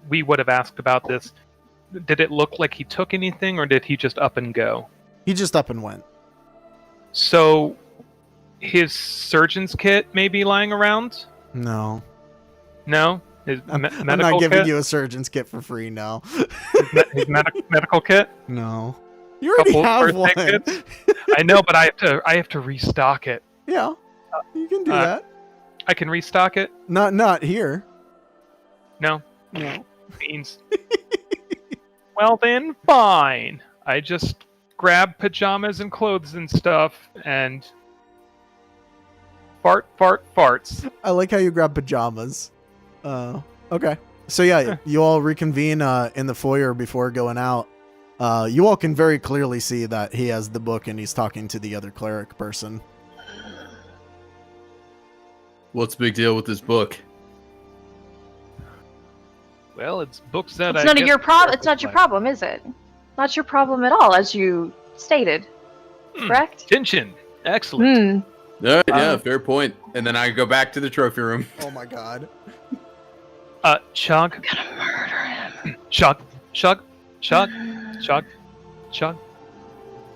we would have asked about this. Did it look like he took anything, or did he just up and go? He just up and went. So, his surgeon's kit may be lying around? No. No? His I'm medical not giving kit? you a surgeon's kit for free, no. His medical kit? No. You already Couple have first one. aid kits? I know, but I have to restock it. Yeah, you can do that. I can restock it? Not here. No. No. Beans. Well then, fine. I just grab pajamas and clothes and stuff and farts. I like how you grab pajamas. Okay. So yeah, you all reconvene in the foyer before going out. You all can very clearly see that he has the book and he's talking to the other cleric person. What's the big deal with this book? Well, it's books that It's I none of guess your are problem. It's not your like. problem, is it? Not your problem at all, as you stated. Correct? Tension. Excellent. Hmm. All right, yeah, fair point. And then I go back to the trophy room. Oh my god. Chug. Gonna murder him. Chug.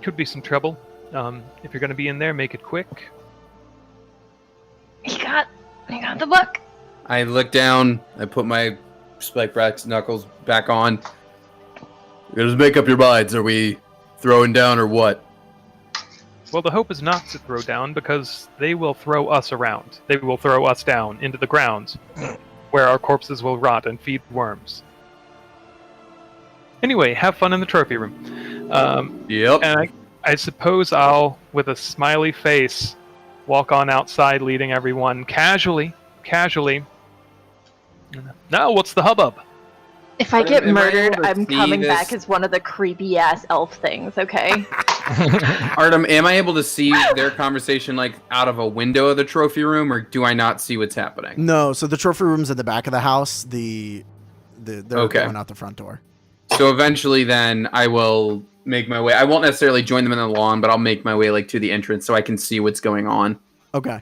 Could be some trouble. If you're gonna be in there, make it quick. He got the book. I look down. I put my spike brass knuckles back on. Just make up your minds. Are we throwing down or what? Well, the hope is not to throw down because they will throw us around. They will throw us down into the ground, where our corpses will rot and feed worms. Anyway, have fun in the trophy room. Yep. And I suppose I'll, with a smiley face, walk on outside, leading everyone casually. Now, what's the hubbub? If I get Am I able murdered, to I'm see coming this? back as one of the creepy ass elf things, okay? Artem, am I able to see their conversation like out of a window of the trophy room, or do I not see what's happening? No, so the trophy room's at the back of the house. They're Okay. going out the front door. So eventually, then I will make my way. I won't necessarily join them in the lawn, but I'll make my way like to the entrance so I can see what's going on. Okay.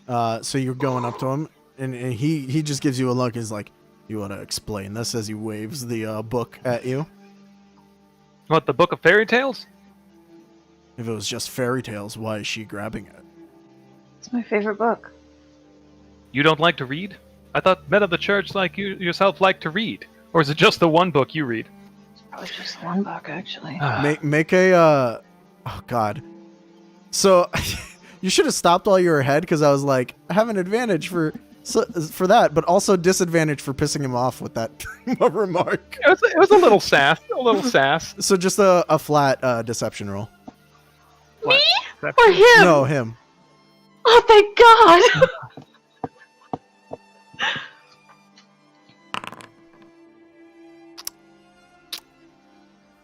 So you're going up to him, and he just gives you a look. He's like, "You want to explain this?" As he waves the book at you. What, the Book of Fairy Tales? If it was just fairy tales, why is she grabbing it? It's my favorite book. You don't like to read? I thought men of the church like you yourself like to read. Or is it just the one book you read? It's probably just one book, actually. Make a oh god. So you should have stopped while you were ahead, because I was like, I have an advantage for that, but also disadvantage for pissing him off with that remark. It was a little sass. A little sass. So just a flat deception roll. Me? What? Or him? No, him. Oh, thank God!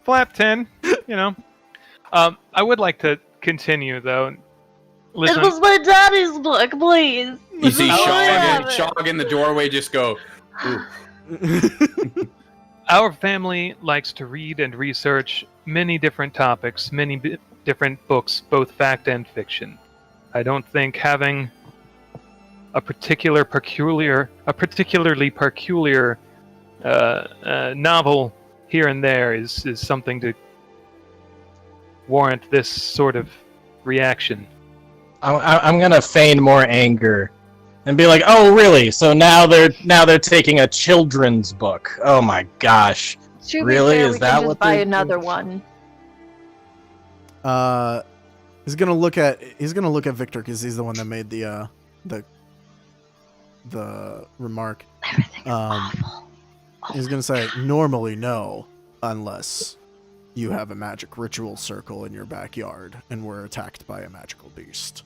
Flap 10, you know. I would like to continue, though. Listen, It was my daddy's book, please. You see yeah. Shog in the doorway just go, ooh. our family likes to read and research many different topics, many different books, both fact and fiction. I don't think having a particularly peculiar novel here and there is something to warrant this sort of reaction. I'm gonna feign more anger, and be like, "Oh, really? So now they're taking a children's book? Oh my gosh! To be Really? fair, Is we that can just what buy they- another one? He's gonna look at Victor, because he's the one that made the remark. Everything is awful. He's gonna say, normally no, unless you have a magic ritual circle in your backyard and were attacked by a magical beast.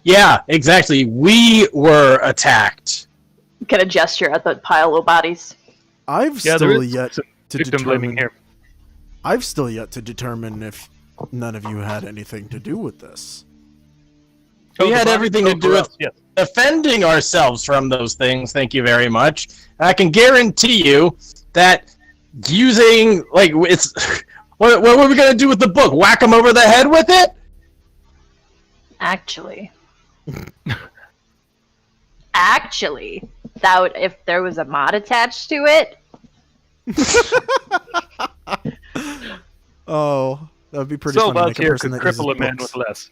Yeah, exactly. We were attacked. Get a gesture at the pile of bodies. I've Yeah, still there is yet some to victim blaming determine. here. I've still yet to determine if none of you had anything to do with this. We the had body everything to spoke do for with us, yes. defending ourselves from those things. Thank you very much. I can guarantee you that using it's what were we gonna do with the book? Whack them over the head with it? Actually, that would, if there was a mod attached to it. Oh, that would be pretty So funny. about Make a here person could that uses cripple a man books. with less.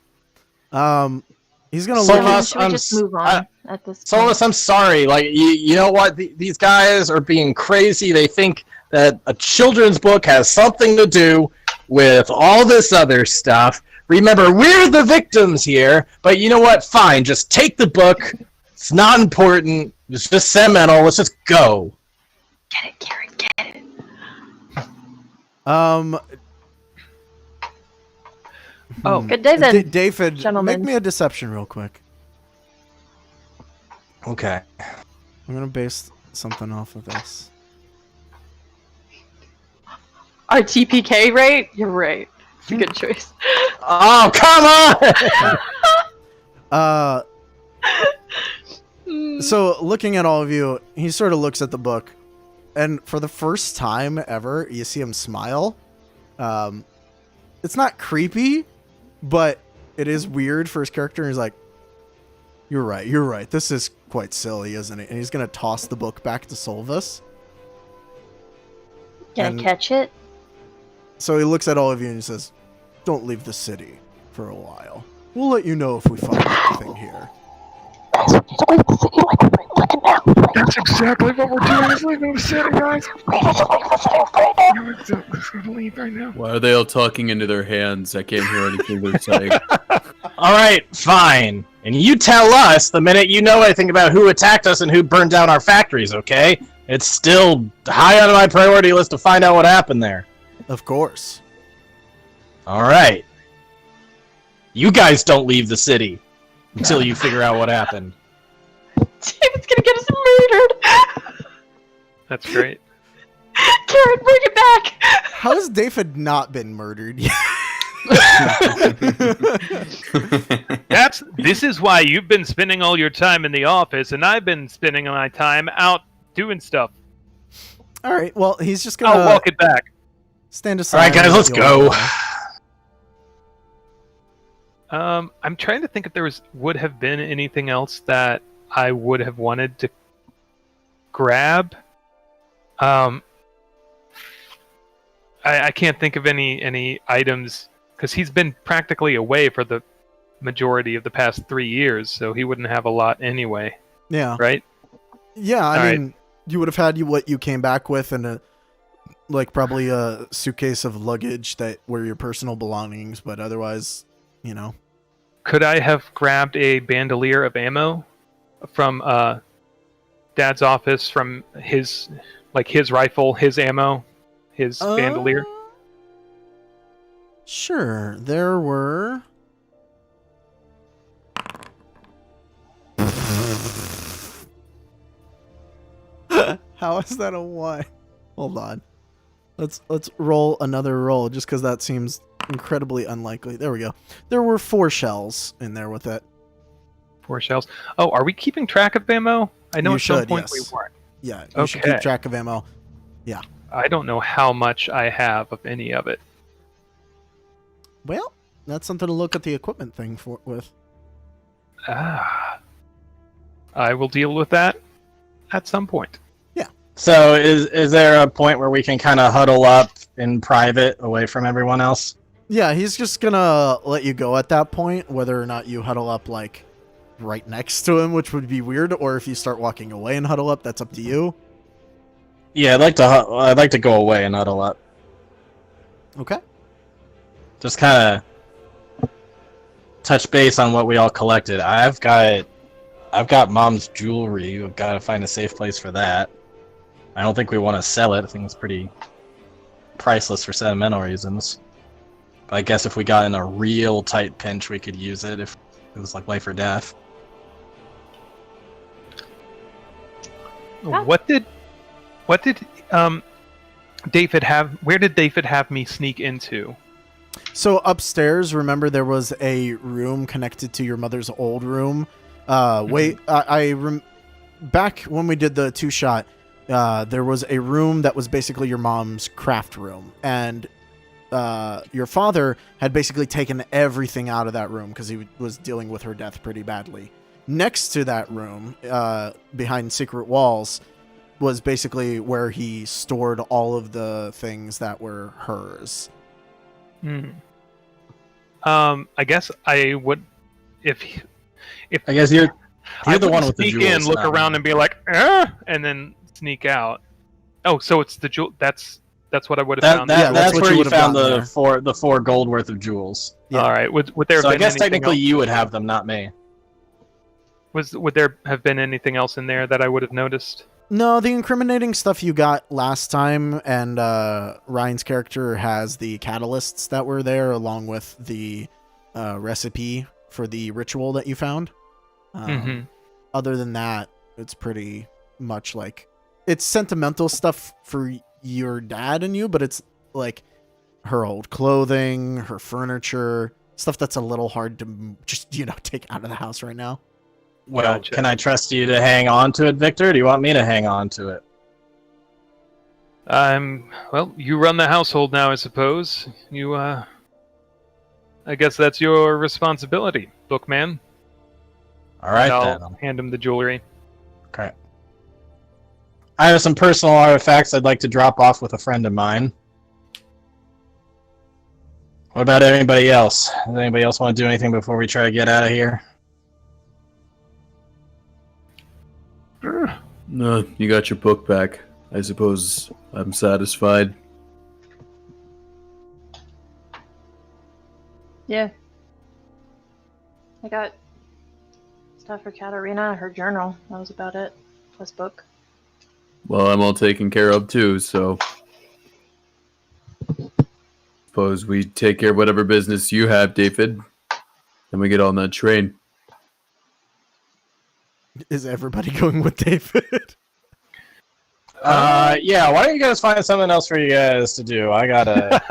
He's gonna So look. Solus, Should we just move on at this point? Solus, I'm sorry. You know what? These guys are being crazy. They think that a children's book has something to do with all this other stuff. Remember, we're the victims here, but you know what? Fine, just take the book. It's not important. It's just sentimental. Let's just go. Get it, Karen, get it. Oh, Good day then. David, gentlemen. make me a deception real quick. Okay. I'm gonna base something off of this. Our TPK rate? You're right. It's a good choice. Oh, come on! So, looking at all of you, he sort of looks at the book, and for the first time ever, you see him smile. It's not creepy, but it is weird for his character. He's like, you're right. This is quite silly, isn't it? And he's going to toss the book back to Solvus. Can And- I catch it? So he looks at all of you and he says, don't leave the city for a while. We'll let you know if we find anything here. That's exactly what we're doing. Is leaving the city, guys. We're gonna leave right now. Why are they all talking into their hands? I can't hear anything they're saying. All right, fine. And you tell us the minute you know anything about who attacked us and who burned down our factories, okay? It's still high on my priority list to find out what happened there. Of course. All right. You guys don't leave the city until you figure out what happened. David's gonna get us murdered! That's great. Karen, bring it back! How has David not been murdered yet? This is why you've been spending all your time in the office, and I've been spending my time out doing stuff. All right, well, he's just going I'll to walk it back. stand aside. All right, guys, and let's you'll- go. I'm trying to think if there would have been anything else that I would have wanted to grab. I can't think of any items because he's been practically away for the majority of the past 3 years, so he wouldn't have a lot anyway, Yeah. right? Yeah, I All mean, you would have had what you came back with, and probably a suitcase of luggage that were your personal belongings, but otherwise, Could I have grabbed a bandolier of ammo from Dad's office, from his rifle, his ammo, his bandolier? Sure, there were. How is that a 1? Hold on. Let's roll another roll, just because that seems incredibly unlikely. There we go. There were 4 shells in there with it. 4 shells. Oh, are we keeping track of ammo? I know You at some should, point yes. we weren't. Yeah, you should keep track of ammo. I don't know how much I have of any of it. Well, that's something to look at the equipment thing with. I will deal with that at some point. So is there a point where we can kind of huddle up in private away from everyone else? Yeah, he's just gonna let you go at that point, whether or not you huddle up right next to him, which would be weird, or if you start walking away and huddle up, that's up to you. Yeah, I'd like to go away and huddle up. Okay. Just kind of touch base on what we all collected. I've got Mom's jewelry. We've got to find a safe place for that. I don't think we want to sell it. I think it's pretty priceless for sentimental reasons. But I guess if we got in a real tight pinch, we could use it if it was like life or death. Yeah. What did David have? Where did David have me sneak into? So upstairs, remember there was a room connected to your mother's old room. Back when we did the 2-shot, there was a room that was basically your mom's craft room, and your father had basically taken everything out of that room because he was dealing with her death pretty badly. Next to that room, behind secret walls, was basically where he stored all of the things that were hers. I guess I would, if I guess you're I the would one with the sneak jewels. in, look around, and be like, and then sneak out. Oh, so it's the jewel. That's what I would have found. Yeah, That's what where you you would've found gotten the 4 gold worth of jewels. Yeah. All right. Would there So have I been guess anything technically else? you would have them, not me. Would there have been anything else in there that I would have noticed? No, the incriminating stuff you got last time, and Ryan's character has the catalysts that were there, along with the recipe for the ritual that you found. Other than that, it's pretty much it's sentimental stuff for your dad and you, but it's like her old clothing, her furniture, stuff that's a little hard to just, take out of the house right now. Well, Gotcha. Can I trust you to hang on to it, Victor? Or do you want me to hang on to it? Well, you run the household now, I suppose. I guess that's your responsibility, bookman. All right, And then. I'll hand him the jewelry. Okay. I have some personal artifacts I'd like to drop off with a friend of mine. What about anybody else? Does anybody else want to do anything before we try to get out of here? No, you got your book back. I suppose I'm satisfied. Yeah. I got stuff for Katarina, her journal. That was about it. Plus book. Well, I'm all taken care of too, so suppose we take care of whatever business you have, David. Then we get on that train. Is everybody going with David? Yeah, why don't you guys find something else for you guys to do? I gotta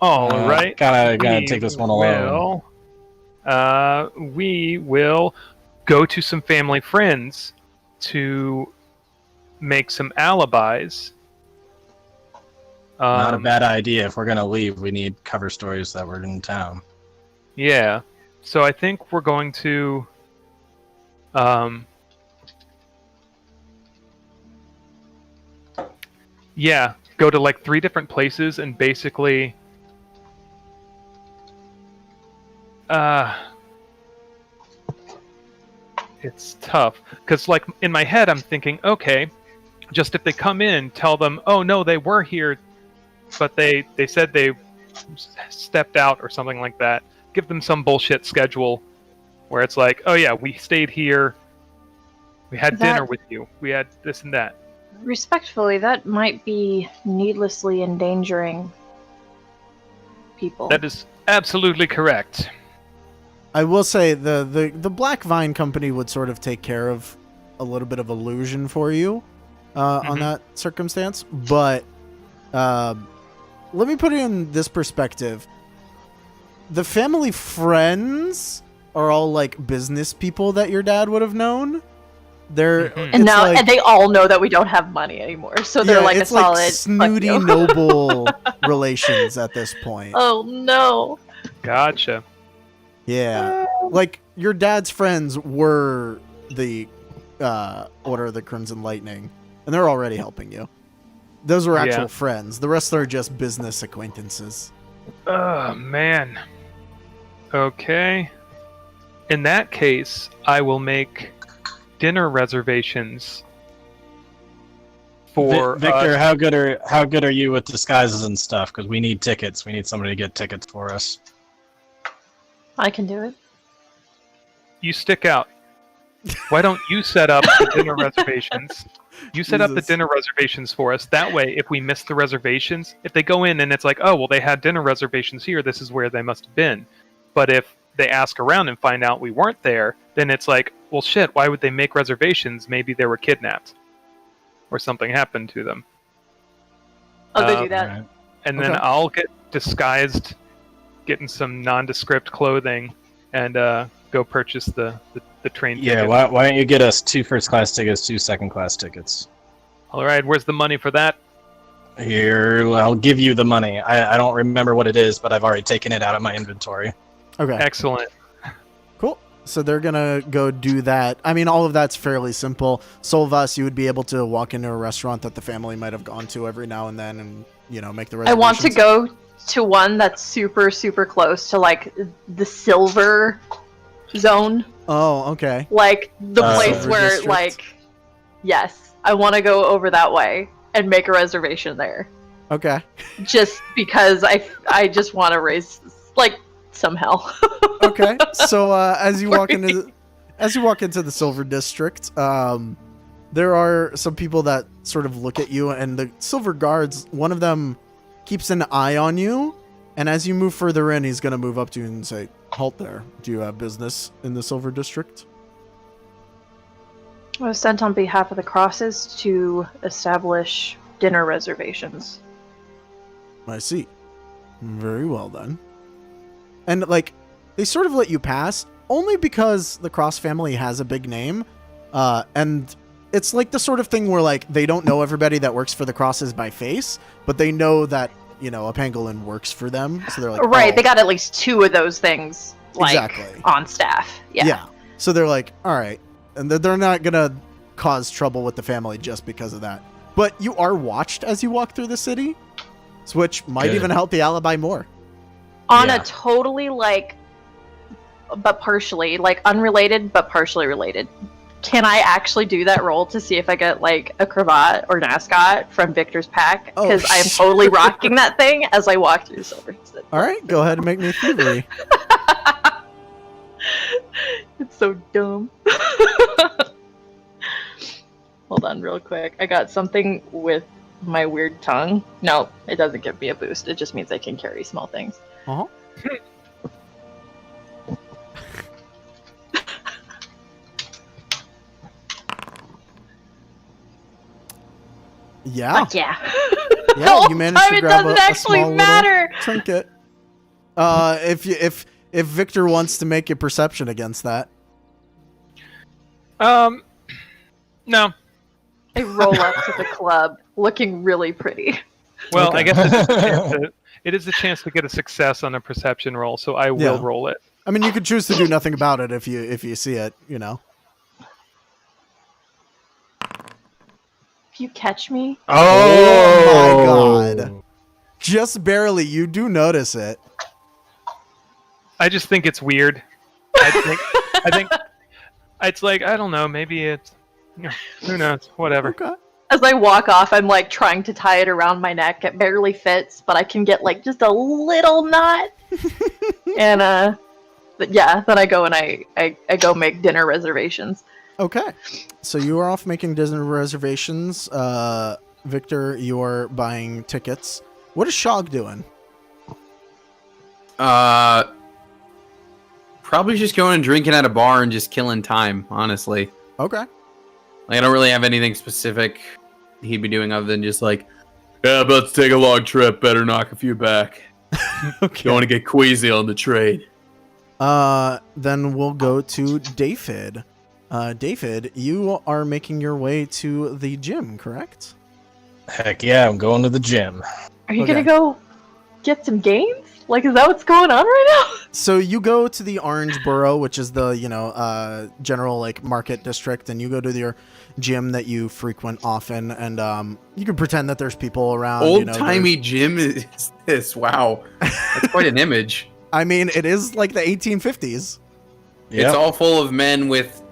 All right. gotta We take this one alone. We will go to some family friends to make some alibis. Not a bad idea. If we're gonna leave, we need cover stories that we're in town. Yeah. So I think we're going to go to like 3 different places and basically it's tough because like in my head I'm thinking, okay, just if they come in, tell them, oh no, they were here, but they said they stepped out or something like that. Give them some bullshit schedule where it's like, oh yeah, we stayed here, we had dinner with you, we had this and that. Respectfully, that might be needlessly endangering people. That is absolutely correct. I will say the Black Vine Company would sort of take care of a little bit of illusion for you on that circumstance, but let me put it in this perspective. The family friends are all like business people that your dad would have known. And now and they all know that we don't have money anymore, so they're like a solid like snooty noble relations at this point. Oh no. Gotcha. Yeah, like your dad's friends were the Order of the Crimson Lightning, and they're already helping you. Those were actual friends. The rest are just business acquaintances. Oh man. Okay. In that case, I will make dinner reservations for Victor. How good are you with disguises and stuff? Because we need tickets. We need somebody to get tickets for us. I can do it. You stick out. Why don't you set up the dinner reservations? You set up the dinner reservations for us. That way, if we miss the reservations, if they go in and it's like, oh, well, they had dinner reservations here, this is where they must have been. But if they ask around and find out we weren't there, then it's like, well, shit, why would they make reservations? Maybe they were kidnapped. Or something happened to them. Oh, they do that. Right. And then I'll get disguised, getting some nondescript clothing, and go purchase the train ticket. Yeah, why don't you get us 2 first-class tickets, 2 second-class tickets? All right, where's the money for that? Here, I'll give you the money. I don't remember what it is, but I've already taken it out of my inventory. Okay. Excellent. Cool. So they're going to go do that. I mean, all of that's fairly simple. Solvas, you would be able to walk into a restaurant that the family might have gone to every now and then and, make the reservations. I want to go to one that's super, super close to, like, the silver zone. Oh, okay. Like, the place Silver where, district. like... Yes. I want to go over that way and make a reservation there. Okay. Just because I just want to raise, like, somehow. Okay. So as you walk into the Silver District, there are some people that sort of look at you, and the Silver Guards, one of them keeps an eye on you, and as you move further in, he's going to move up to you and say, "Halt there. Do you have business in the Silver District?" I was sent on behalf of the Crosses to establish dinner reservations. I see. Very well then. And like, they sort of let you pass only because the Cross family has a big name, and it's like the sort of thing where like they don't know everybody that works for the Crosses by face, but they know that a pangolin works for them, so they're like, right. oh. They got at least 2 of those things like Exactly. on staff. Yeah. So they're like, all right, and they're not gonna cause trouble with the family just because of that. But you are watched as you walk through the city, which might Good. even help the alibi more. On Yeah. a totally but partially unrelated but partially related. Can I actually do that roll to see if I get like a cravat or an ascot from Victor's pack? Oh, Because I am sure. totally rocking that thing as I walk through Silver. All right, go ahead and make me a thievery. It's so dumb. Hold on real quick. I got something with my weird tongue. No, it doesn't give me a boost. It just means I can carry small things. Uh-huh. Yeah. Fuck yeah. Yeah, you managed to it grab doesn't a actually small matter. little trinket. If Victor wants to make a perception against that. No. I roll up to the club looking really pretty. Well, Okay. I guess it is a chance to get a success on a perception roll, so I will Yeah. roll it. I mean, you could choose to do nothing about it if you see it, If you catch me. Oh my god. Just barely, you do notice it. I just think it's weird. I think it's like, I don't know, maybe it's, who knows, whatever. Okay. As I walk off, I'm like trying to tie it around my neck. It barely fits, but I can get like just a little knot. And but yeah, then I go and I go make dinner reservations. Okay. So you are off making dinner reservations. Victor, you're buying tickets. What is Shog doing? Probably just going and drinking at a bar and just killing time, honestly. Okay. Like, I don't really have anything specific he'd be doing other than just like, yeah, about to take a long trip, better knock a few back. Okay. Don't want to get queasy on the trade. Then we'll go to David. David, you are making your way to the gym, correct? Heck yeah, I'm going to the gym. Are you Okay. gonna go get some games? Like, is that what's going on right now? So you go to the Orange Borough, which is the, general, like, market district, and you go to your gym that you frequent often, and, you can pretend that there's people around. Old-timey gym is this. Wow. That's quite an image. I mean, it is like the 1850s. It's all full of men with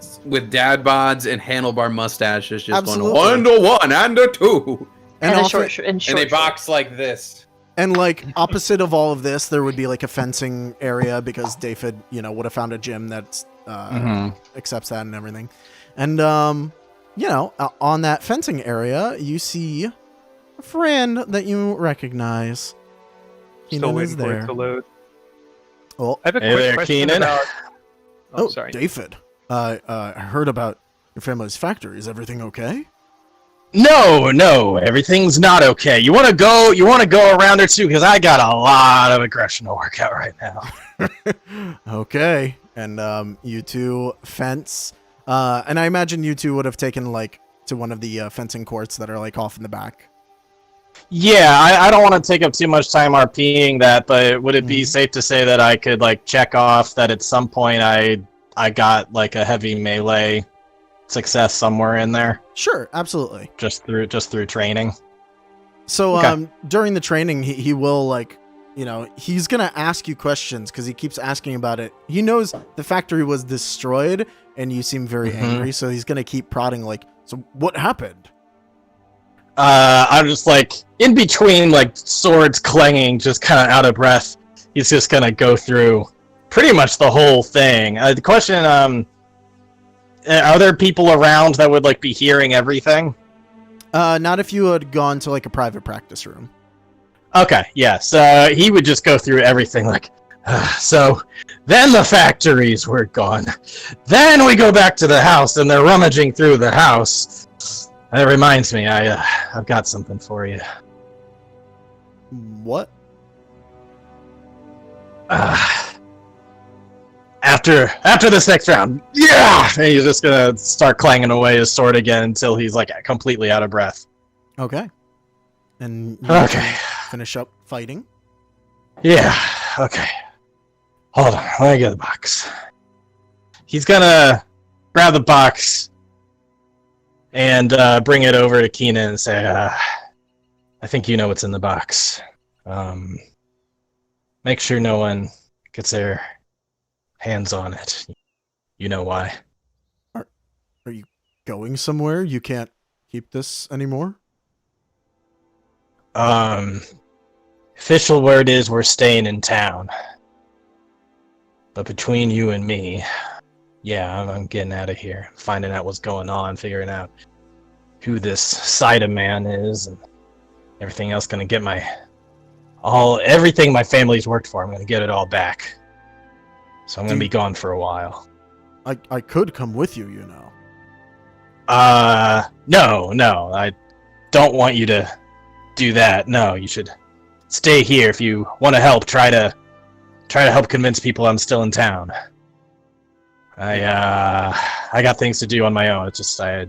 dad bods and handlebar mustaches just Absolutely. going 1 to 1 and a 2. And, often- a short, and And short, they box like this. And like opposite of all of this, there would be like a fencing area because David, would have found a gym that accepts that and everything. And on that fencing area, you see a friend that you recognize. Still Keenan is waiting for it there. to load. Well, I have a Hey quick there, question Keenan. about... oh, sorry. David. I heard about your family's factory. Is everything okay? No, everything's not okay. You want to go around or two? Because I got a lot of aggression to work out right now. Okay. And you two fence. And I imagine you two would have taken like to one of the fencing courts that are like off in the back. Yeah, I don't want to take up too much time RPing that, but would it be safe to say that I could like check off that at some point I got like a heavy melee success somewhere in there? Sure, absolutely. Just through training. So Okay. during the training, he will like, he's gonna ask you questions because he keeps asking about it. He knows the factory was destroyed, and you seem very angry, so he's gonna keep prodding. Like, so what happened? I'm just like in between like swords clanging, just kind of out of breath. He's just gonna go through pretty much the whole thing. The question, are there people around that would like be hearing everything? Not if you had gone to like a private practice room. Okay, yes. He would just go through everything like, so then the factories were gone. Then we go back to the house and they're rummaging through the house. That reminds me, I've got something for you. What? After this next round, yeah! And he's just gonna start clanging away his sword again until he's like completely out of breath. Okay. And you Okay. finish up fighting. Yeah, okay. Hold on, let me get the box. He's gonna grab the box and bring it over to Keenan and say, I think you know what's in the box. Make sure no one gets their hands on it. You know why. Are you going somewhere? You can't keep this anymore? Official word is we're staying in town. But between you and me, yeah, I'm getting out of here. Finding out what's going on, figuring out who this Sida man is, and everything else. Gonna get everything my family's worked for. I'm gonna get it all back. So I'm gonna be gone for a while. I could come with you, No, I don't want you to do that. No, you should stay here if you want to help. Try to help convince people I'm still in town. I got things to do on my own. It's just I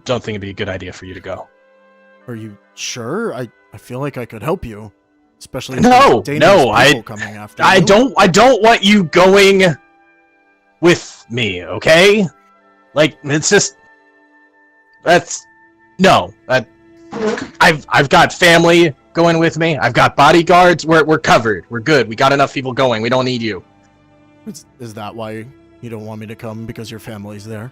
don't think it'd be a good idea for you to go. Are you sure? I feel like I could help you, especially if No, there's no, dangerous people coming after you. I don't want you going with me, okay? Like, it's just... No. I've got family going with me. I've got bodyguards. We're covered. We're good. We got enough people going. We don't need you. Is that why you don't want me to come, because your family's there?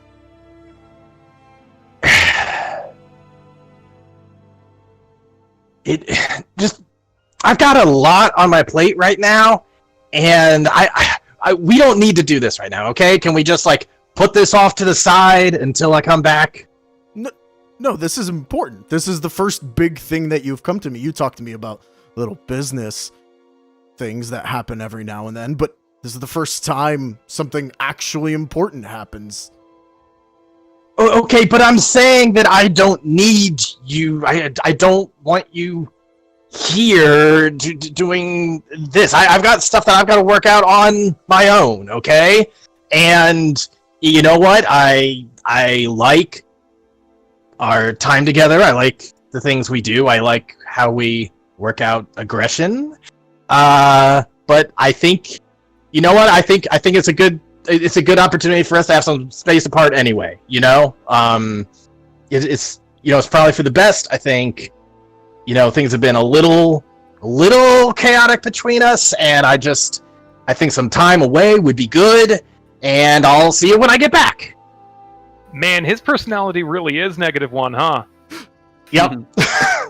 I've got a lot on my plate right now, and we don't need to do this right now, okay? Can we just, like, put this off to the side until I come back? No, this is important. This is the first big thing that you've come to me. You talk to me about little business things that happen every now and then, but this is the first time something actually important happens. Okay, but I'm saying that I don't need you. I don't want you here doing this. I've got stuff that I've got to work out on my own, okay? And you know what? I like our time together. I like the things we do. I like how we work out aggression. But I think, you know what? I think it's a good opportunity for us to have some space apart anyway. You know, it's probably for the best. I think, things have been a little chaotic between us, and I think some time away would be good. And I'll see you when I get back. Man, his personality really is -1, huh? Yep.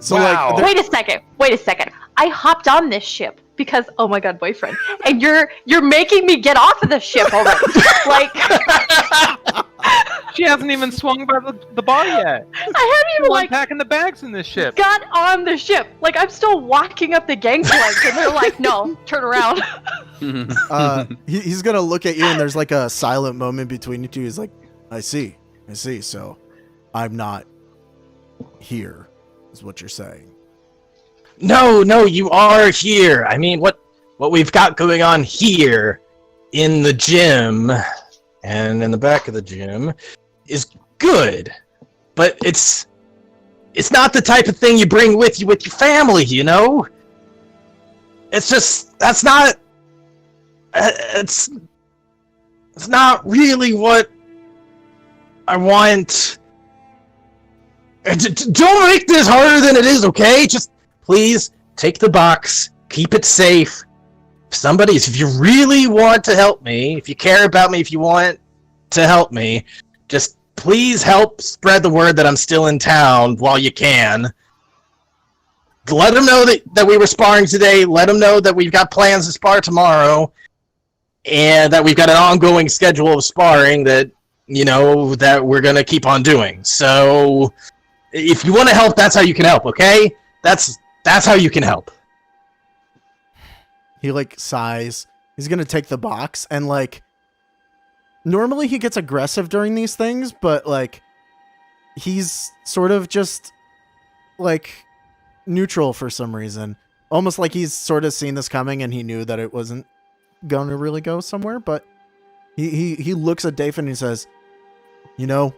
So wow. like, Wait a second. I hopped on this ship because, oh my god, boyfriend. And you're making me get off of the ship already. Like, She hasn't even swung by the bar yet. I haven't even, like, packing the bags in this ship. got on the ship. Like, I'm still walking up the gangplank, and they're like, no, turn around. he's gonna look at you, and there's like a silent moment between you two. He's like, I see. So I'm not here, is what you're saying. No, you are here. I mean, what we've got going on here in the gym and in the back of the gym is good, but it's not the type of thing you bring with you with your family, you know? It's just, that's not, it's not really what I want. Don't make this harder than it is, okay? Just please take the box, keep it safe. If you really want to help me, if you care about me, if you want to help me, just please help spread the word that I'm still in town while you can. Let them know that we were sparring today. Let them know that we've got plans to spar tomorrow, and that we've got an ongoing schedule of sparring that, that we're going to keep on doing. So if you want to help, that's how you can help, okay? That's how you can help. He like sighs. He's gonna take the box, and like normally he gets aggressive during these things, but like he's sort of just like neutral for some reason. Almost like he's sort of seen this coming, and he knew that it wasn't going to really go somewhere, but he looks at Dave and he says, you're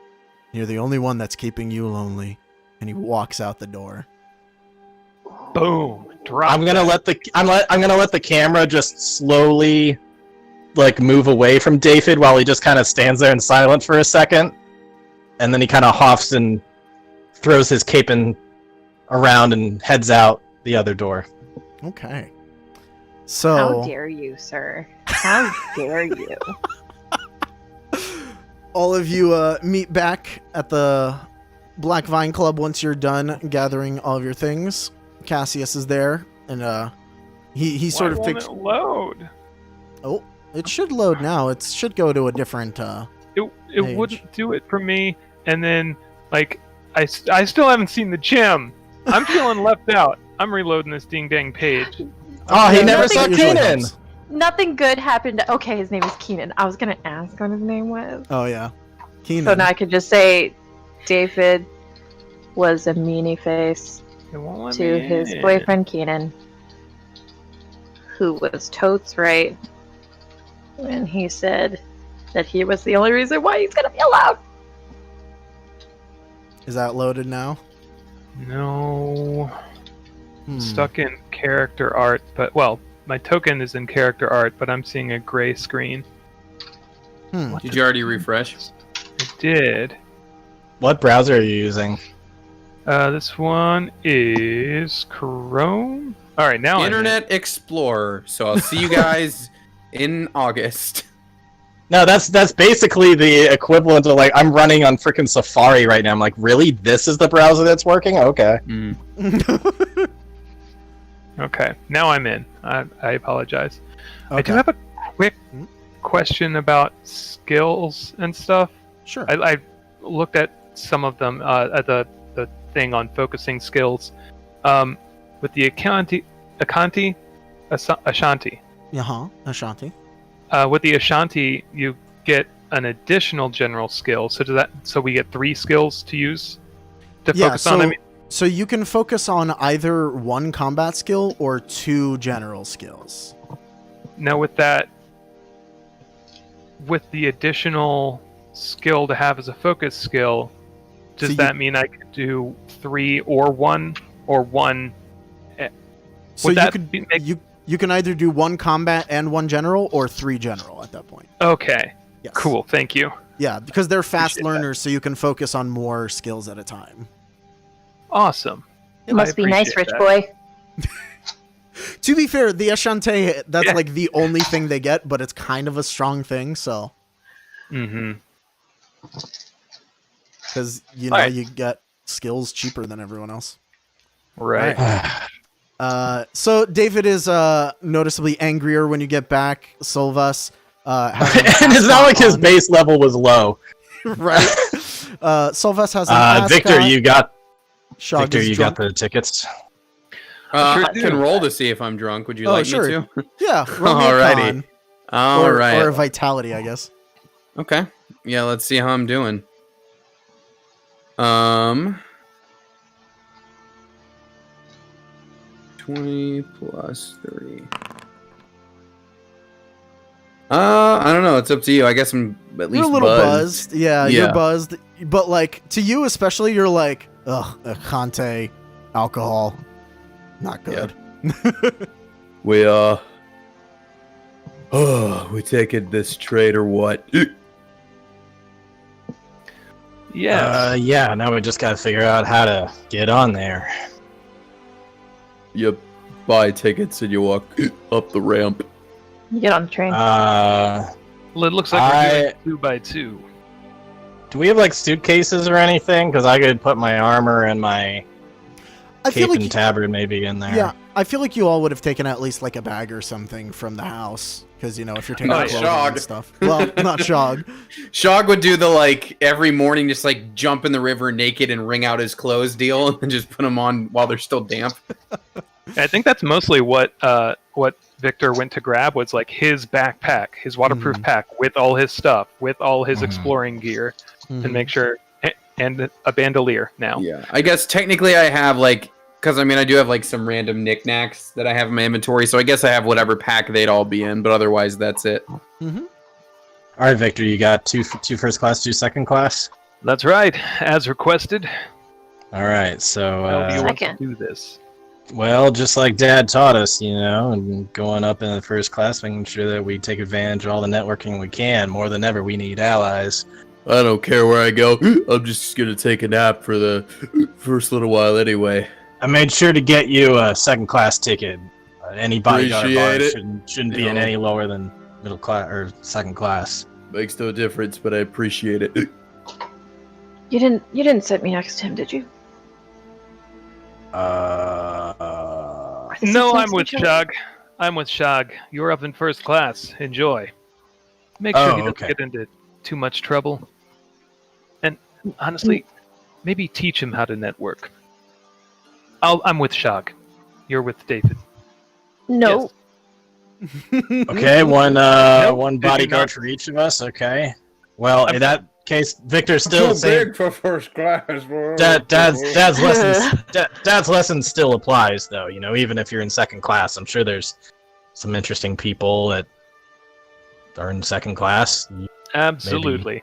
the only one that's keeping you lonely. And he walks out the door. Boom. Drop I'm gonna let the camera just slowly like move away from David while he just kind of stands there in silence for a second, and then he kind of huffs and throws his cape around and heads out the other door. Okay. So How dare you, sir? How dare you? all of you meet back at the Black Vine Club once you're done gathering all of your things. Cassius is there, and he sort of picks. Why won't it load? Oh, it should load now. It should go to a different. It page. wouldn't do it for me, and then like I still haven't seen the gym. I'm feeling left out. I'm reloading this ding dang page. Oh, he Yeah, never that saw usually Keenan. helps. Nothing good happened. Okay, his name is Keenan. I was gonna ask what his name was. Oh yeah, Keenan. So now I could just say David was a meanie face It won't let to me his in. boyfriend Keenan, who was totes right when he said that he was the only reason why he's gonna be allowed. Is that loaded now? No. Stuck in character art, but my token is in character art, but I'm seeing a gray screen. Did you already refresh? I did. What browser are you using? This one is Chrome. All right, now Internet Explorer. So I'll see you guys in August. No, that's basically the equivalent of like I'm running on freaking Safari right now. I'm like, really? This is the browser that's working? Okay. I'm in. Okay, now I'm in. I apologize. Okay. I do have a quick question about skills and stuff. Sure. I looked at some of them at the thing on focusing skills. With the Ashanti. Ashanti. With the Ashanti, you get an additional general skill. So we get 3 skills to use to focus on. I mean, so you can focus on either 1 combat skill or 2 general skills. now with the additional skill to have as a focus skill, does that mean I could do 3 or 1 or 1? So you can either do 1 combat and 1 general or 3 general at that point. Okay. Yes. Cool. Thank you. Yeah, because they're fast Appreciate learners, so you can focus on more skills at a time. Awesome. It must be nice, appreciate rich that. boy. To be fair, the Ashanti, that's like the only thing they get, but it's kind of a strong thing, so. Mm-hmm. Because, you know, Alright. you get skills cheaper than everyone else. Right. So David is noticeably angrier when you get back. Silvas And it's not like his base level was low. right. Silvas has an Victor, ascot. you got Shog Victor, is you drunk. got the tickets. Sure I can roll to see if I'm drunk. Would you Oh, like sure. me to? Yeah, roll me a Alrighty. con. All right. Or a vitality, I guess. Okay. Yeah, let's see how I'm doing. 20 plus 3. I don't know. It's up to you. I guess I'm at least You're a little buzzed. buzzed. Yeah, Yeah. you're buzzed. But, like, to you especially, you're like, ugh, a Conte, alcohol. Not good. We we taking this trade or what? Yes. Yeah, now we just gotta figure out how to get on there. You buy tickets and you walk up the ramp. You get on the train. Well, it looks like we're doing 2 by 2. Do we have like suitcases or anything? Because I could put my armor and my I feel cape like and tabard maybe in there. yeah, I feel like you all would have taken at least like a bag or something from the house, because you know if you're taking Not clothing Shog. and stuff. Well, not Shog. Shog would do the like every morning, just like jump in the river naked and wring out his clothes deal, and just put them on while they're still damp. I think that's mostly what Victor went to grab was like his backpack, his waterproof pack with all his stuff, with all his exploring gear, and make sure, and a bandolier now. Yeah, I guess technically I have like, because I mean I do have like some random knickknacks that I have in my inventory, so I guess I have whatever pack they'd all be in, but otherwise that's it. All right, Victor, you got two first class, 2 second class. That's right, as requested. All right, so How do you want to Second. do this? well, just like Dad taught us, you know, and going up in the first class, making sure that we take advantage of all the networking we can. More than ever, we need allies. I don't care where I go. I'm just gonna take a nap for the first little while anyway. I made sure to get you a second class ticket. Any bodyguard of Appreciate ours it. shouldn't be in any lower than middle class or second class. Makes no difference, but I appreciate it. You didn't sit me next to him, did you? Are the No, seats I'm next to with each other? Shog. I'm with Shog. You're up in first class. Enjoy. Make sure Oh, he doesn't okay. get into too much trouble. And honestly, maybe teach him how to network. I'm with Shog. You're with David. No. Okay, one Nope, one did you bodyguard not? for each of us. Okay. Well, in that case, Victor's still saying for first class. Dad's lesson still applies, though. You know, even if you're in second class, I'm sure there's some interesting people that are in second class. Absolutely.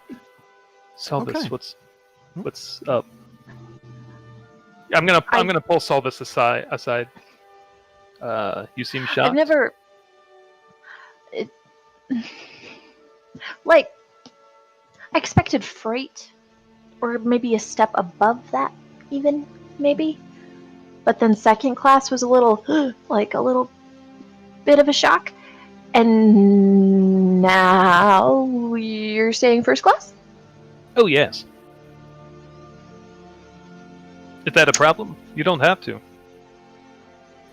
Solvis, Okay. what's up? I'm gonna pull Solvis aside. You seem I've shocked. never. Like, I expected freight, or maybe a step above that, even. maybe. But then second class was a little, like a little bit of a shock. And now you're saying first class? Oh, yes. Is that a problem? You don't have to.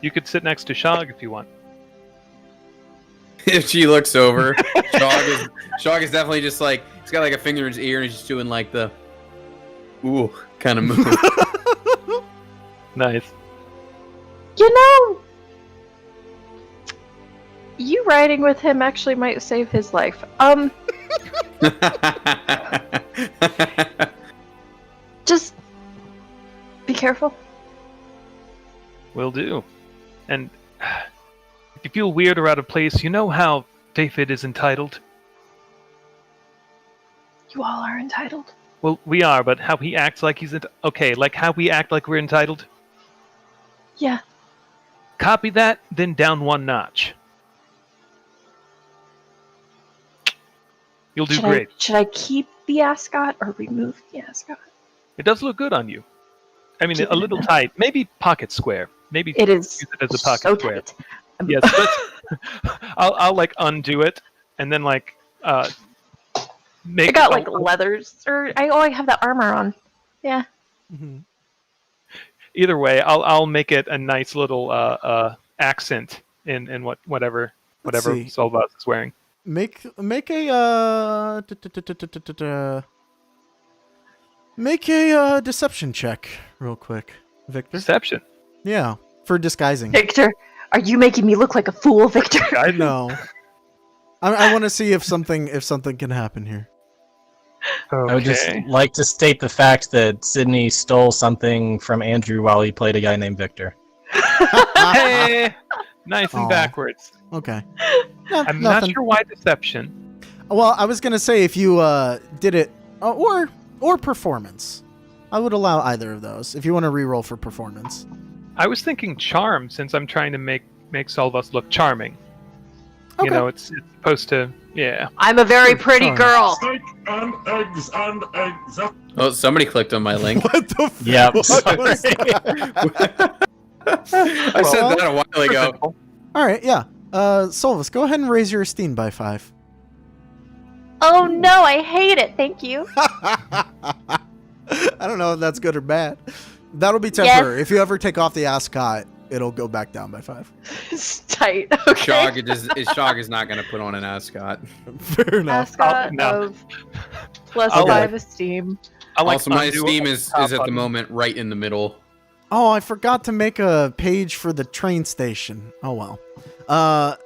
You could sit next to Shog if you want. If she looks over, Shog is definitely just like, he's got like a finger in his ear and he's just doing like the ooh kind of move. Nice. You know, you riding with him actually might save his life. Just be careful. Will do. And if you feel weird or out of place, you know how David is entitled? You all are entitled. Well, we are, but how he acts like he's... Okay, like how we act like we're entitled? Yeah. Copy that, then down one notch. You'll do great. Should I keep the ascot or remove the ascot? It does look good on you. I mean, Keep a it little in. tight. Maybe pocket square. Maybe It is use it as a pocket so square. tight. Yes, I'll like undo it and then like make. I got like leathers, or I have that armor on. Yeah. Mm-hmm. Either way, I'll make it a nice little accent in whatever see. Solvaz is wearing. Make a deception check real quick, Victor. Deception. Yeah, for disguising. Victor, are you making me look like a fool, Victor? I No. I want to see if something can happen here. Okay. I would just like to state the fact that Sydney stole something from Andrew while he played a guy named Victor. Hey, nice and Aw. backwards. Okay. I'm not sure why deception. Well, I was gonna say if you did it or performance, I would allow either of those if you want to reroll for performance. I was thinking charm since I'm trying to make Solvaz look charming. Okay. You know, it's supposed to. Yeah. I'm a very pretty Sorry. girl. Steak and eggs and eggs. Oh, somebody clicked on my link. What the Yep. fuck was that? I said that a while ago. All right, yeah. Solvus, go ahead and raise your esteem by 5. Oh no, I hate it. Thank you. I don't know if that's good or bad. That'll be temporary. If you ever take off the ascot, it'll go back down by 5. It's tight. Okay. Shog is not going to put on an ascot. Fair enough. Ascot No. of plus Okay. 5 esteem. I like Also, my undo esteem on is top at the button. moment right in the middle. Oh, I forgot to make a page for the train station. Oh well.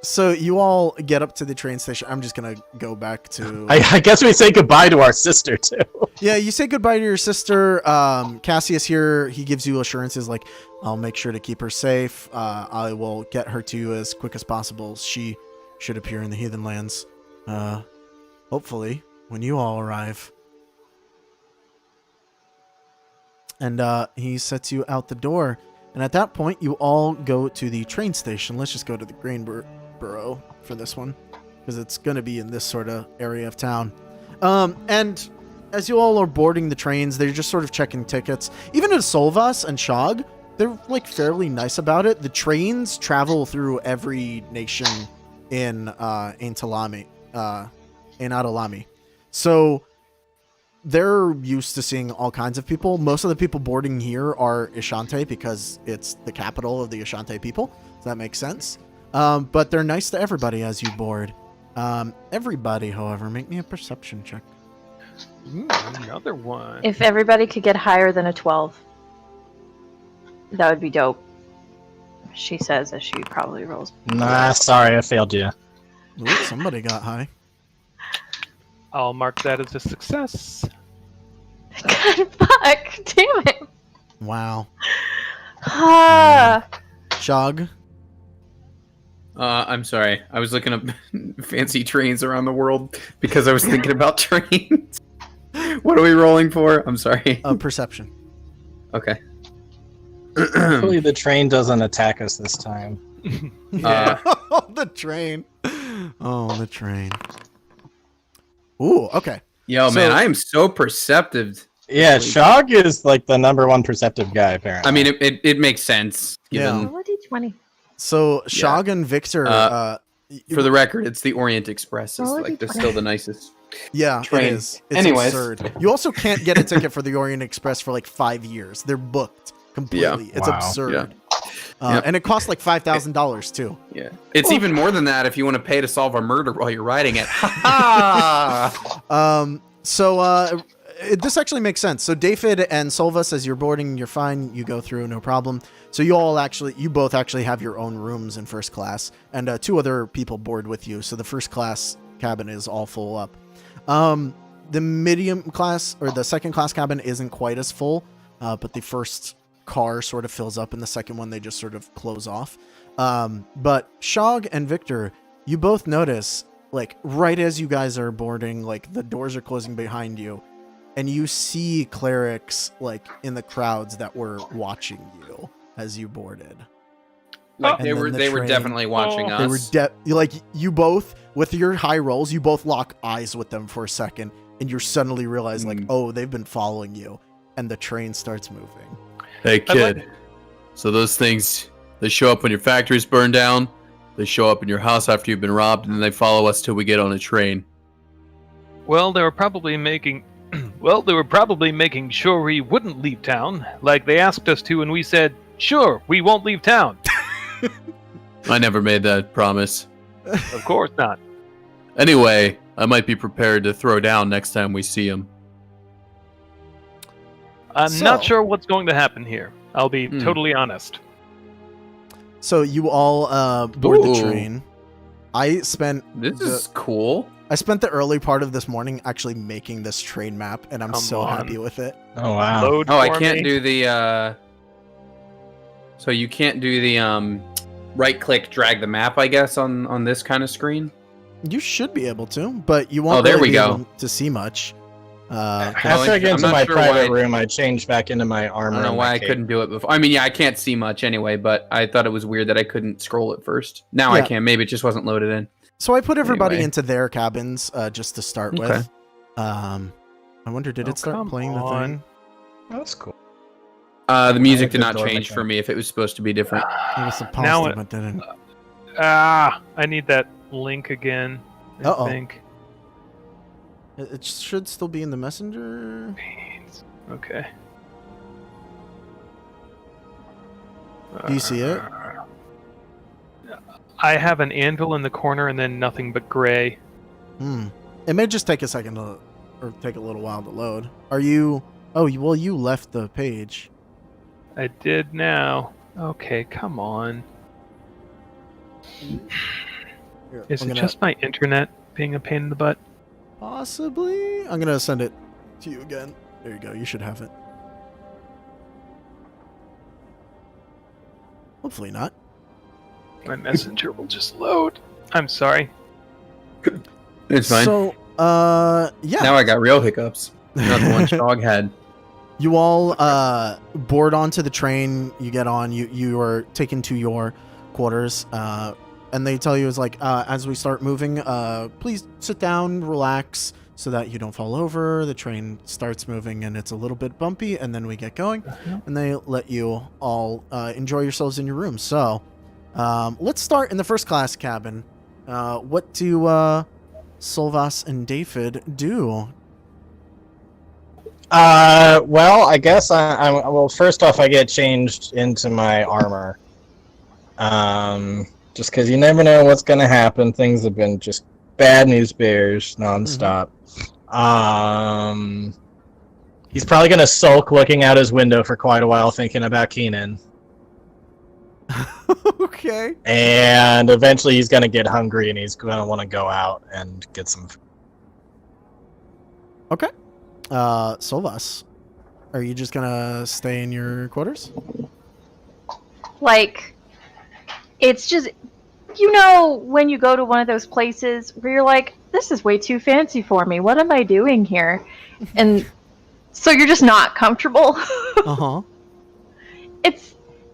So you all get up to the train station. I'm just gonna go back to. I guess we say goodbye to our sister too. Yeah, you say goodbye to your sister. Cassius here. He gives you assurances like, I'll make sure to keep her safe. I will get her to you as quick as possible. She should appear in the Heathenlands. Hopefully when you all arrive. And he sets you out the door. And at that point, you all go to the train station. Let's just go to the Greenboro for this one, because it's going to be in this sort of area of town. And as you all are boarding the trains, they're just sort of checking tickets. Even at Solvas and Shog, they're like fairly nice about it. The trains travel through every nation in Talami, in Adalami. So they're used to seeing all kinds of people. Most of the people boarding here are Ishante because it's the capital of the Ishante people. So that makes sense. But they're nice to everybody as you board. Everybody, however, make me a perception check. Ooh, another one. If everybody could get higher than a 12, that would be dope. She says as she probably rolls. Nah, sorry, I failed you. Ooh, somebody got high. I'll mark that as a success. God, fuck. Damn it. Wow. Ah. Shog. I'm sorry. I was looking up fancy trains around the world because I was thinking about trains. What are we rolling for? I'm sorry. Perception. Okay. Hopefully the train doesn't attack us this time. Oh, the train. Oh, the train. Ooh, okay. Yo, So- man, I am so perceptive Yeah, Shog is like the #1 perceptive guy, apparently. I mean, it makes sense. Yeah. Given, Roll a d20. So Shog and Victor, for the record, it's the Orient Express. It's Roll a like d20. still the nicest. yeah, train. it is. It's Anyways. absurd. You also can't get a ticket for the Orient Express for like 5 years. They're booked completely. Yeah. It's Wow. absurd. Yep. And it costs like $5,000 too. Yeah, it's even more than that if you want to pay to solve a murder while you're riding it. Ha So this actually makes sense. So David and Solvas, as you're boarding, you're fine. You go through, no problem. So you both actually have your own rooms in first class, and 2 other people board with you. So the first class cabin is all full up. The medium class or the second class cabin isn't quite as full, but the first car sort of fills up, and the second one they just sort of close off. But Shog and Victor, you both notice, like right as you guys are boarding, like the doors are closing behind you, and you see clerics like in the crowds that were watching you as you boarded. Like And they then were the they were train- definitely watching They were us. like you both with your high rolls, you both lock eyes with them for a second, and you suddenly realize like, oh, they've been following you, and the train starts moving. Hey kid, so those things, they show up when your factories burn down, they show up in your house after you've been robbed, and then they follow us till we get on a train. Well, they were probably making sure we wouldn't leave town, like they asked us to, and we said, "Sure, we won't leave town." I never made that promise. Of course not. Anyway, I might be prepared to throw down next time we see him. I'm So- not sure what's going to happen here. I'll be Hmm. totally honest. So you all board the Ooh. train. I spent This is cool. the early part of this morning actually making this train map, and I'm Come so on. happy with it. Oh, wow. Load Oh, I for can't me. do the so you can't do the right click drag the map, I guess, on this kind of screen. You should be able to, but you won't Oh, there really we be go. able to see much. After I get I'm into not my sure private why- room, I change back into my I armor. don't know and why my I cape. couldn't do it before. I mean, yeah, I can't see much anyway, but I thought it was weird that I couldn't scroll it first. Now I Yeah. can. Maybe it just wasn't loaded in. So I put everybody Anyway. into their cabins just to start Okay. with. I wonder, did Oh, it start come playing the on. thing? That's cool. The music I did not adore change my for me if it was supposed to be different. It was supposed Now to, it- but didn't. I need that link again. Uh-oh. I think. It should still be in the messenger. Okay. Do you see it? I have an anvil in the corner and then nothing but gray. It may just take a second to, or take a little while to load. Are you? Oh, well, you left the page. I did now. Okay, come on. Here, Is I'm it gonna- just my internet being a pain in the butt? Possibly. I'm gonna send it to you again. There you go. You should have it. Hopefully not. My messenger will just load. I'm sorry. It's fine. So, yeah. Now I got real hiccups. Not the one Shog had. You all board onto the train. You get on. You are taken to your quarters. And they tell you is like, as we start moving, please sit down, relax, so that you don't fall over. The train starts moving, and it's a little bit bumpy, and then we get going. And they let you all enjoy yourselves in your room. So, let's start in the first class cabin. What do Solvas and David do? Well, I guess well, first off, I get changed into my armor. Just because you never know what's going to happen. Things have been just bad news bears nonstop. He's probably going to sulk looking out his window for quite a while thinking about Keenan. Okay. And eventually he's going to get hungry and he's going to want to go out and get some food. Okay. Solvas, are you just gonna stay in your quarters? Like, it's just, you know, when you go to one of those places where you're like, this is way too fancy for me. What am I doing here? And so you're just not comfortable. Uh-huh.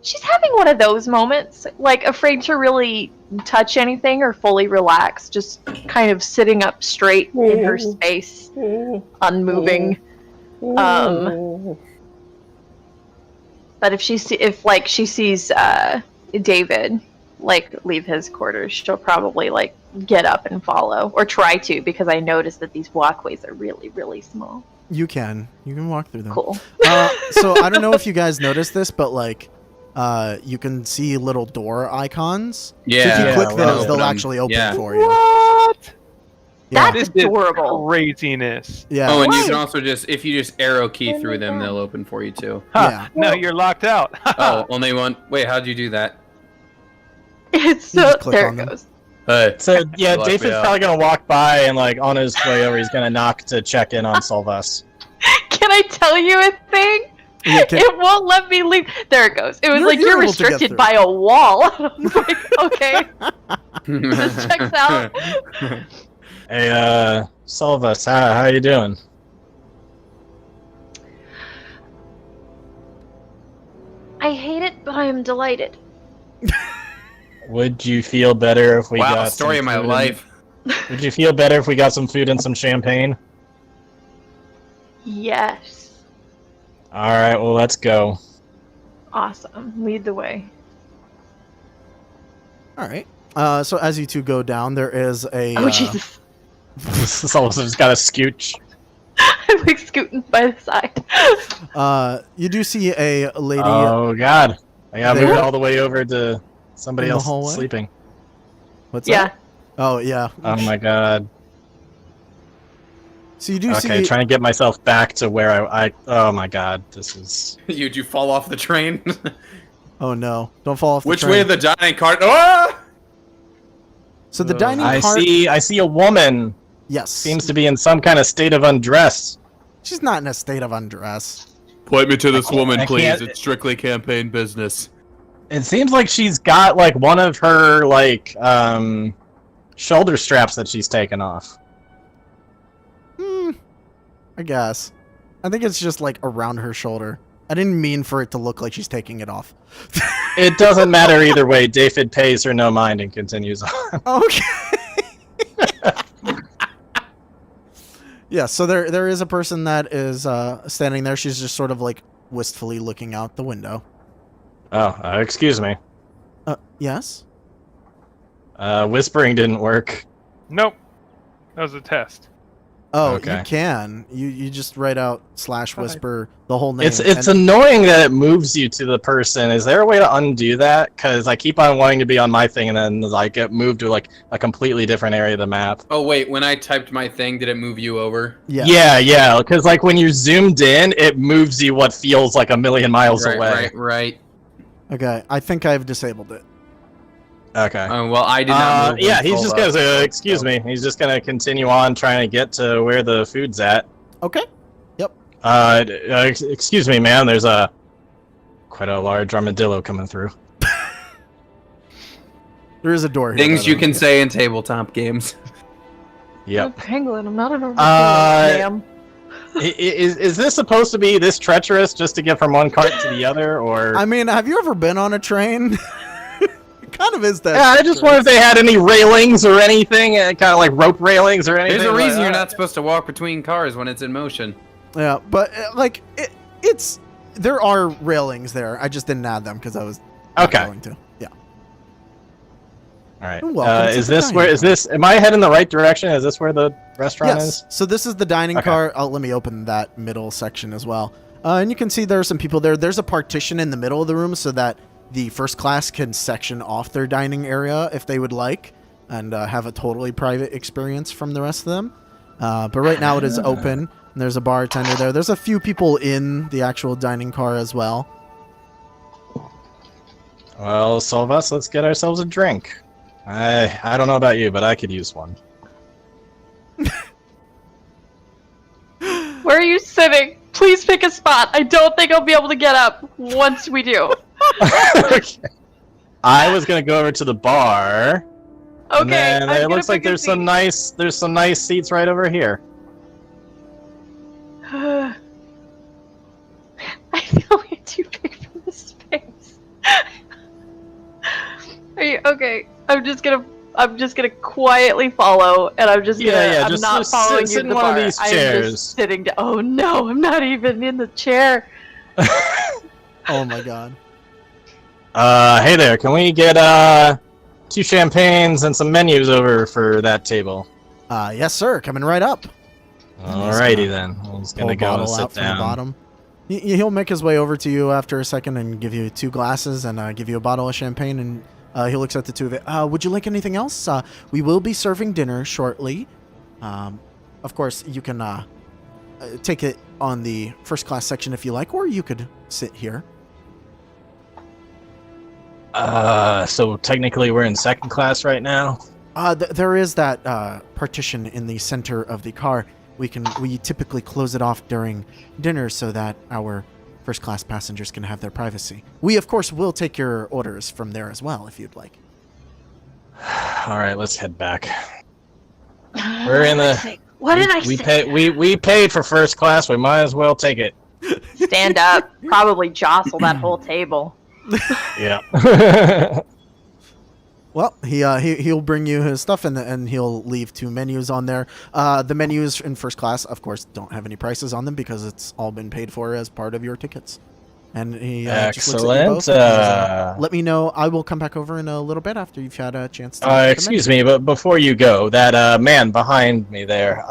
She's having one of those moments, like afraid to really touch anything or fully relax, just kind of sitting up straight in her space, unmoving. But if she sees David leave his quarters, she'll probably get up and follow, or try to, because I noticed that these walkways are really, really small. You can walk through them. Cool. So I don't know if you guys noticed this, but you can see little door icons. Yeah. So if you Yeah, click right. those, they'll actually open for you. What? Yeah. That's This is adorable. craziness. Yeah. Oh, and you Why? can also if you just arrow key through them, they'll open for you too. Huh, Yeah. now you're locked out. Oh, only one. Wait, how'd you do that? It's You so just click there on it them. goes. So yeah, Lock me David's out. probably gonna walk by and on his way over, he's gonna knock to check in on Sylvester. Can I tell you a thing? Yeah, can- It won't let me leave. There it goes. It was You're you're able to get restricted through. by a wall. I was like, okay, this checks out. Hey, Sylvester, how you doing? I hate it, but I am delighted. Would you feel better if we Wow, got story some of my food and- life. Would you feel better if we got some food and some champagne? Yes. All right, well, let's go. Awesome. Lead the way. All right. So as you two go down, there is a. Oh, Jesus. Sylvester's got a scooch. I'm scooting by the side. You do see a lady. Oh God, I gotta There? move it all the way over to somebody In the else hallway? sleeping. What's Yeah. that? Oh yeah. Oh my God. So you do Okay, see. trying to get myself back to where I. Oh my God, this is. You fall off the train? Oh no! Don't fall off. The Which train. way the dining cart? Oh! So the dining I cart. see a woman. Yes. Seems to be in some kind of state of undress. She's not in a state of undress. Point me to this can't- woman, I please. can't- It's strictly campaign business. It seems like she's got one of her shoulder straps that she's taken off. I guess. I think it's just around her shoulder. I didn't mean for it to look like she's taking it off. It doesn't matter either way. David pays her no mind and continues on. Okay. Yeah, so there is a person that is standing there. She's just sort of wistfully looking out the window. Oh, excuse me. Yes? Whispering didn't work. Nope. That was a test. Oh, Okay. you can. You just write out /whisper the whole name. It's and- annoying that it moves you to the person. Is there a way to undo that? Because I keep on wanting to be on my thing, and then get moved to a completely different area of the map. Oh, wait. When I typed my thing, did it move you over? yeah. Yeah. Because when you're zoomed in, it moves you what feels like a million miles away. Right. Okay, I think I've disabled it. Okay. Well, I did not move. Yeah, when he's Sol just left, gonna so- excuse me. He's just gonna continue on trying to get to where the food's at. Okay. Excuse me, man. There's quite a large armadillo coming through. There is a door here. Things by the you way. can say in tabletop games. Yep. Pangolin, I'm not an Uh, Is this supposed to be this treacherous just to get from one cart to the other, or? I mean, have you ever been on a train? It kind of is that. Yeah, I just wonder if they had any railings or anything, kind of like rope railings or anything. There's a reason like you're that. not supposed to walk between cars when it's in motion. Yeah, but it's there are railings there. I just didn't add them because I was not Okay. going to. Yeah. All right. Welcome to Is the this dining where? Is car. this? Am I heading the right direction? Is this where the restaurant Yes. is? So this is the dining Okay. car. Let me open that middle section as well. And you can see there are some people there. There's a partition in the middle of the room so that the first class can section off their dining area if they would like and have a totally private experience from the rest of them. But right now it is open. And there's a bartender there. There's a few people in the actual dining car as well. Well, Sylvester, let's get ourselves a drink. I don't know about you, but I could use one. Where are you sitting? Please pick a spot. I don't think I'll be able to get up once we do. Okay. I was gonna go over to the bar. Okay. And then I'm it gonna looks like pick a there's some nice seats right over here. seat. I feel way too big for this space. Are you okay? I'm just gonna. I'm just gonna quietly follow, and I'm just gonna. I'm just not following sit you in to the one of bar. these I am chairs. just sitting down. Oh no, I'm not even in the chair. Oh my god. Hey there, can we get 2 champagnes and some menus over for that table? Yes, sir. Coming right up. Alrighty then. I'm just Pull gonna a go and bottle sit out from the down. bottom. He'll make his way over to you after a second and give you 2 glasses and give you a bottle of champagne. And he looks at the 2 of it. Would you like anything else? We will be serving dinner shortly. Of course, you can take it on the first class section if you like, or you could sit here. So technically we're in second class right now? There is that partition in the center of the car. We typically close it off during dinner so that our first class passengers can have their privacy. We of course will take your orders from there as well if you'd like. Alright, let's head back. We're in the... What did I say? We paid for first class, we might as well take it. Stand up. Probably jostle that whole table. Yeah. Well, he'll bring you his stuff and he'll leave 2 menus on there. The menus in first class, of course, don't have any prices on them because it's all been paid for as part of your tickets. And he just looks at you both and goes, let me know. I will come back over in a little bit after you've had a chance to. Excuse me, but before you go, that man behind me there,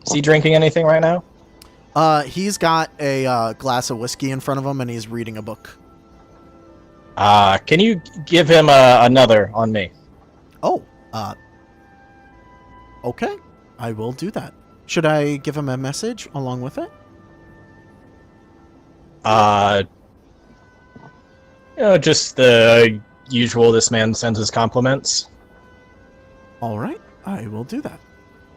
is he drinking anything right now? He's got a glass of whiskey in front of him and he's reading a book. Can you give him another on me? Oh, okay. I will do that. Should I give him a message along with it? Just the usual, this man sends his compliments. All right, I will do that.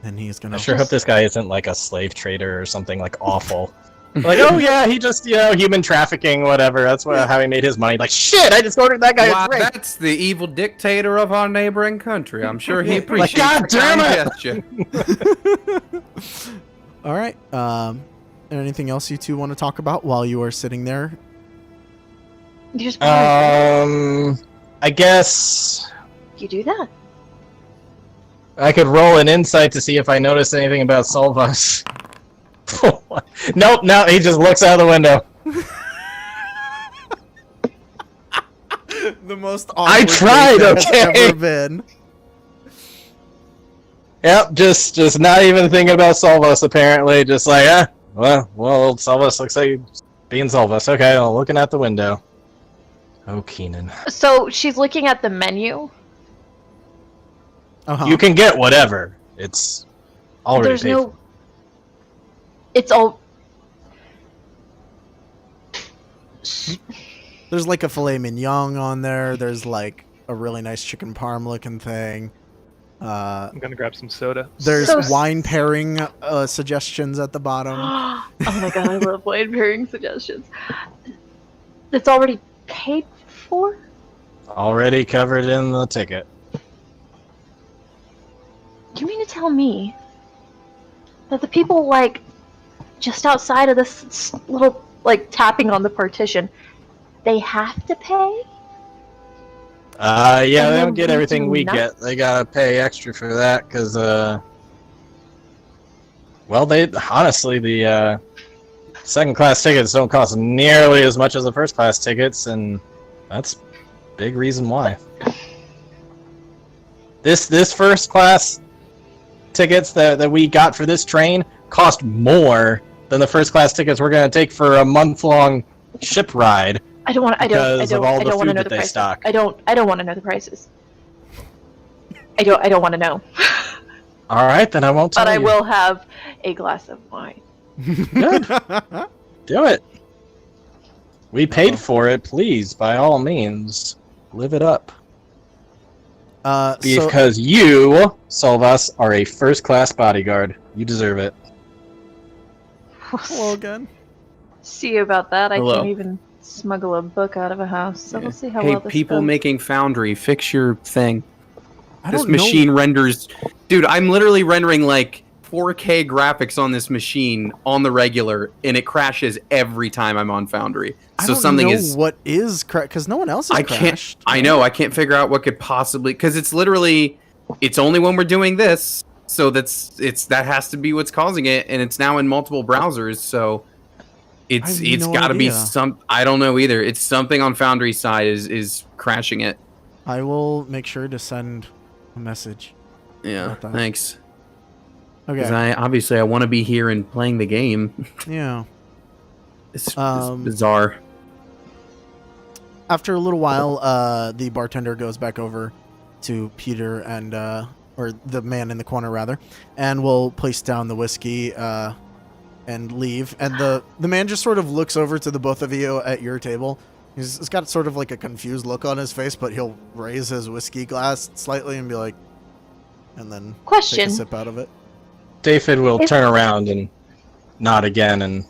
And he's gonna... I sure hope this guy isn't like a slave trader or something like awful. Like, oh yeah, he just, human trafficking, whatever. That's how he made his money. Like, shit, I just ordered that guy a drink. That's the evil dictator of our neighboring country. I'm sure he appreciates God damn it! All right. Anything else you 2 want to talk about while you are sitting there? You just I guess you do that. I could roll an insight to see if I notice anything about Solvas. Nope, no, he just looks out of the window. The most I awkward tried, date that's okay? ever been. Yep, just not even thinking about Solvas, apparently. Just like, well, Solvas looks like he's being Solvas. Okay, well, looking out the window. Oh, Keenan. So she's looking at the menu. Uh-huh. You can get whatever. It's already There's paid no. for. It's all. There's like a filet mignon on there. There's like a really nice chicken parm looking thing. I'm gonna grab some soda. There's So wine pairing suggestions at the bottom. Oh my god, I love wine pairing suggestions. It's already paid for? Already covered in the ticket. You mean to tell me that the people, like, just outside of this little, like, tapping on the partition, they have to pay? Yeah, they And don't get then everything we nuts? get. They gotta pay extra for that, because, well, honestly, the, second-class tickets don't cost nearly as much as the first-class tickets, and that's a big reason why. This first-class tickets that we got for this train cost more than the first-class tickets we're gonna take for a month-long ship ride. I don't want to know the they prices. stock. I don't want to know the prices. I don't want to know. All right, then I won't tell But I you. will have a glass of wine. Good. Do it. We paid for it. Please, by all means, live it up. Because you, Solvas, are a first-class bodyguard. You deserve it. Hello again. See about that. Hello. I can't even smuggle a book out of a house. So we'll see how Hey, well this people goes. making Foundry, fix your thing. I This don't know. machine renders... Dude, I'm literally rendering, like, 4K graphics on this machine on the regular, and it crashes every time I'm on Foundry. So I don't something know is. what is because no one else has crashed. I know. I can't figure out what could possibly, because it's literally, it's only when we're doing this. So that has to be what's causing it, and it's now in multiple browsers. So it's no got to be idea. I don't know either. It's something on Foundry's side is crashing it. I will make sure to send a message. Yeah. about that. Thanks. Because Okay. I want to be here and playing the game. Yeah. It's bizarre. After a little while, the bartender goes back over to Peter and or the man in the corner rather, and will place down the whiskey and leave. And the man just sort of looks over to the both of you at your table. He's got sort of like a confused look on his face, but he'll raise his whiskey glass slightly and be like, and then take Question. a sip out of it. David will turn around and nod again, and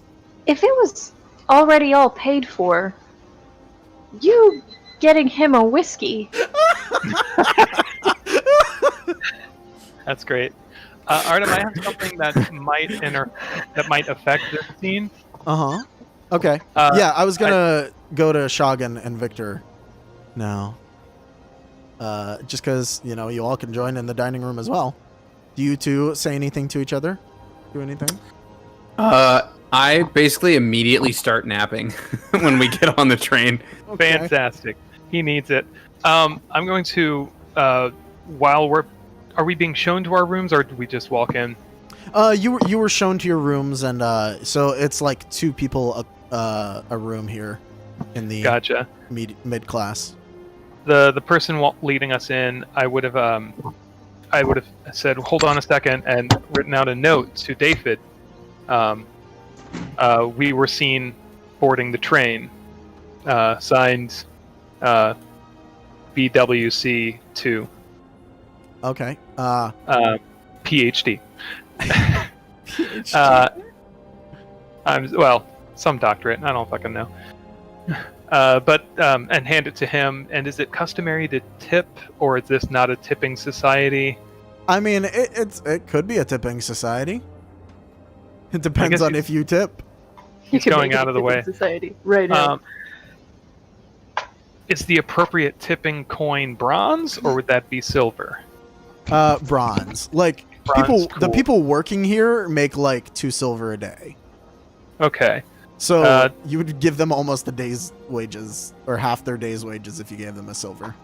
If it was already all paid for, you getting him a whiskey. That's great. Artem, I have something that might affect this scene. Uh-huh. Okay. Yeah, I was gonna go to Shogun and Victor now. Just because, you all can join in the dining room as well. Do you two say anything to each other? Do anything? I basically immediately start napping when we get on the train. Okay. Fantastic. He needs it. I'm going to, are we being shown to our rooms, or do we just walk in? You were shown to your rooms, and so it's like two people a room here in the Gotcha. mid class. The person leading us in, I would have said, hold on a second, and written out a note to David. We were seen boarding the train. Signed BWC 2. Okay. PhD. Some doctorate. I don't fucking know. And hand it to him. And is it customary to tip, or is this not a tipping society? I mean, it could be a tipping society. It depends on if you tip. He's going out of the way. Society right now. Is the appropriate tipping coin bronze, or would that be silver? Bronze. Like Bronze, the cool. people working here make like 2 silver a day. Okay. So you would give them almost a day's wages, or half their day's wages if you gave them a silver.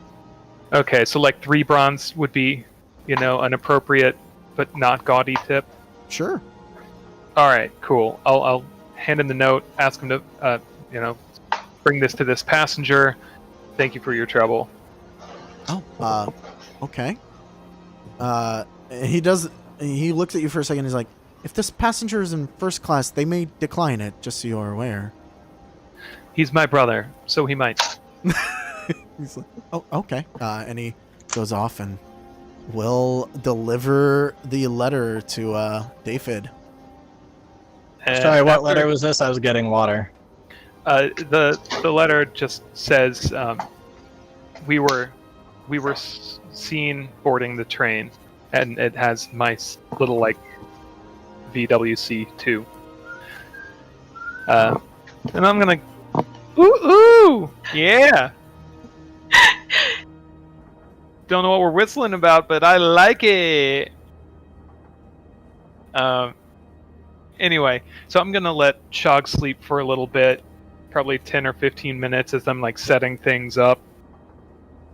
Okay, so like 3 bronze would be, an appropriate but not gaudy tip. Sure. All right, cool. I'll hand him the note, ask him to, bring this to this passenger. Thank you for your trouble. Oh, okay. He looks at you for a second. He's like, if this passenger is in first class, they may decline it, just so you're aware. He's my brother, so he might. He's like, oh, okay. And he goes off and will deliver the letter to David. And sorry, what after- letter was this? I was getting water. The letter just says we were seen boarding the train, and it has my little VWC 2. And I'm gonna ooh yeah. Don't know what we're whistling about, but I like it. Anyway, so I'm gonna let Shog sleep for a little bit, probably 10 or 15 minutes as I'm setting things up,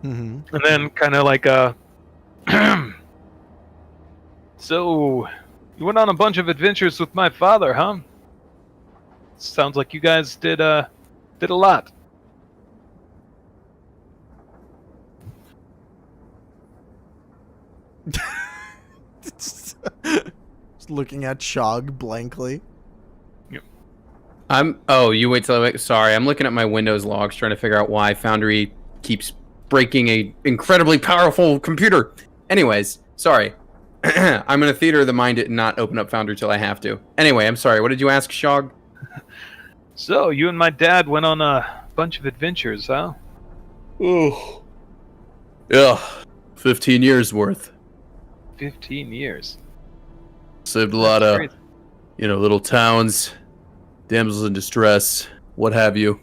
Mm-hmm. and then kind of so you went on a bunch of adventures with my father, huh? Sounds like you guys did a lot. Just looking at Shog blankly. You wait till sorry, I'm looking at my Windows logs trying to figure out why Foundry keeps breaking a incredibly powerful computer. Anyways, sorry. I'm in a theater of the mind and not open up Foundry till I have to. Anyway, I'm sorry. What did you ask, Shog? So you and my dad went on a bunch of adventures, huh? Oh. Yeah. 15 years worth. 15 years. Saved a lot of, Crazy. little towns, damsels in distress, what have you.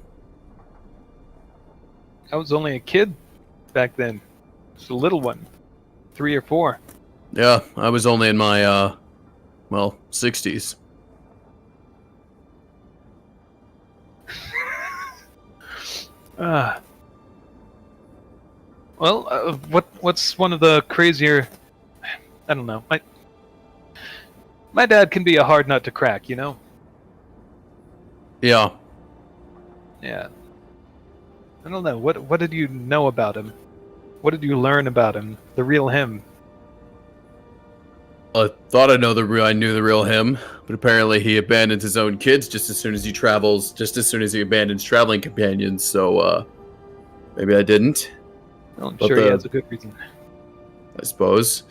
I was only a kid back then. Just a little one. 3 or 4. Yeah, I was only in my, 60s. What's one of the crazier... I don't know. My dad can be a hard nut to crack, you know? Yeah. Yeah. I don't know. What did you know about him? What did you learn about him? The real him? I thought I knew the real him, but apparently he abandons his own kids just as soon as he abandons traveling companions, so, maybe I didn't. Well, I'm But sure he has a good reason. I suppose.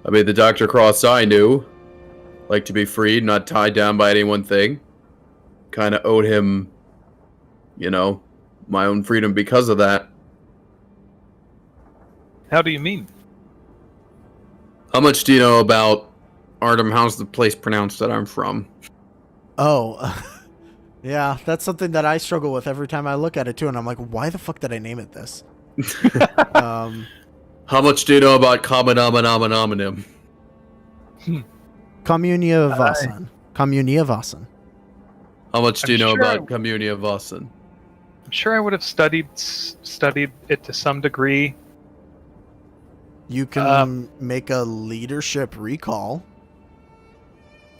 I mean, the Dr. Cross I knew liked to be freed, not tied down by any one thing. Kind of owed him, my own freedom because of that. How do you mean? How much do you know about Artem? How's the place pronounced that I'm from? Oh, yeah, that's something that I struggle with every time I look at it too, and I'm like, why the fuck did I name it this? How much do you know about Kamanamanamanamanim? Communia Vasan. Communia Vasan. How much do you know sure about Communia Vossen? I'm sure I would have studied it to some degree. You can make a leadership recall.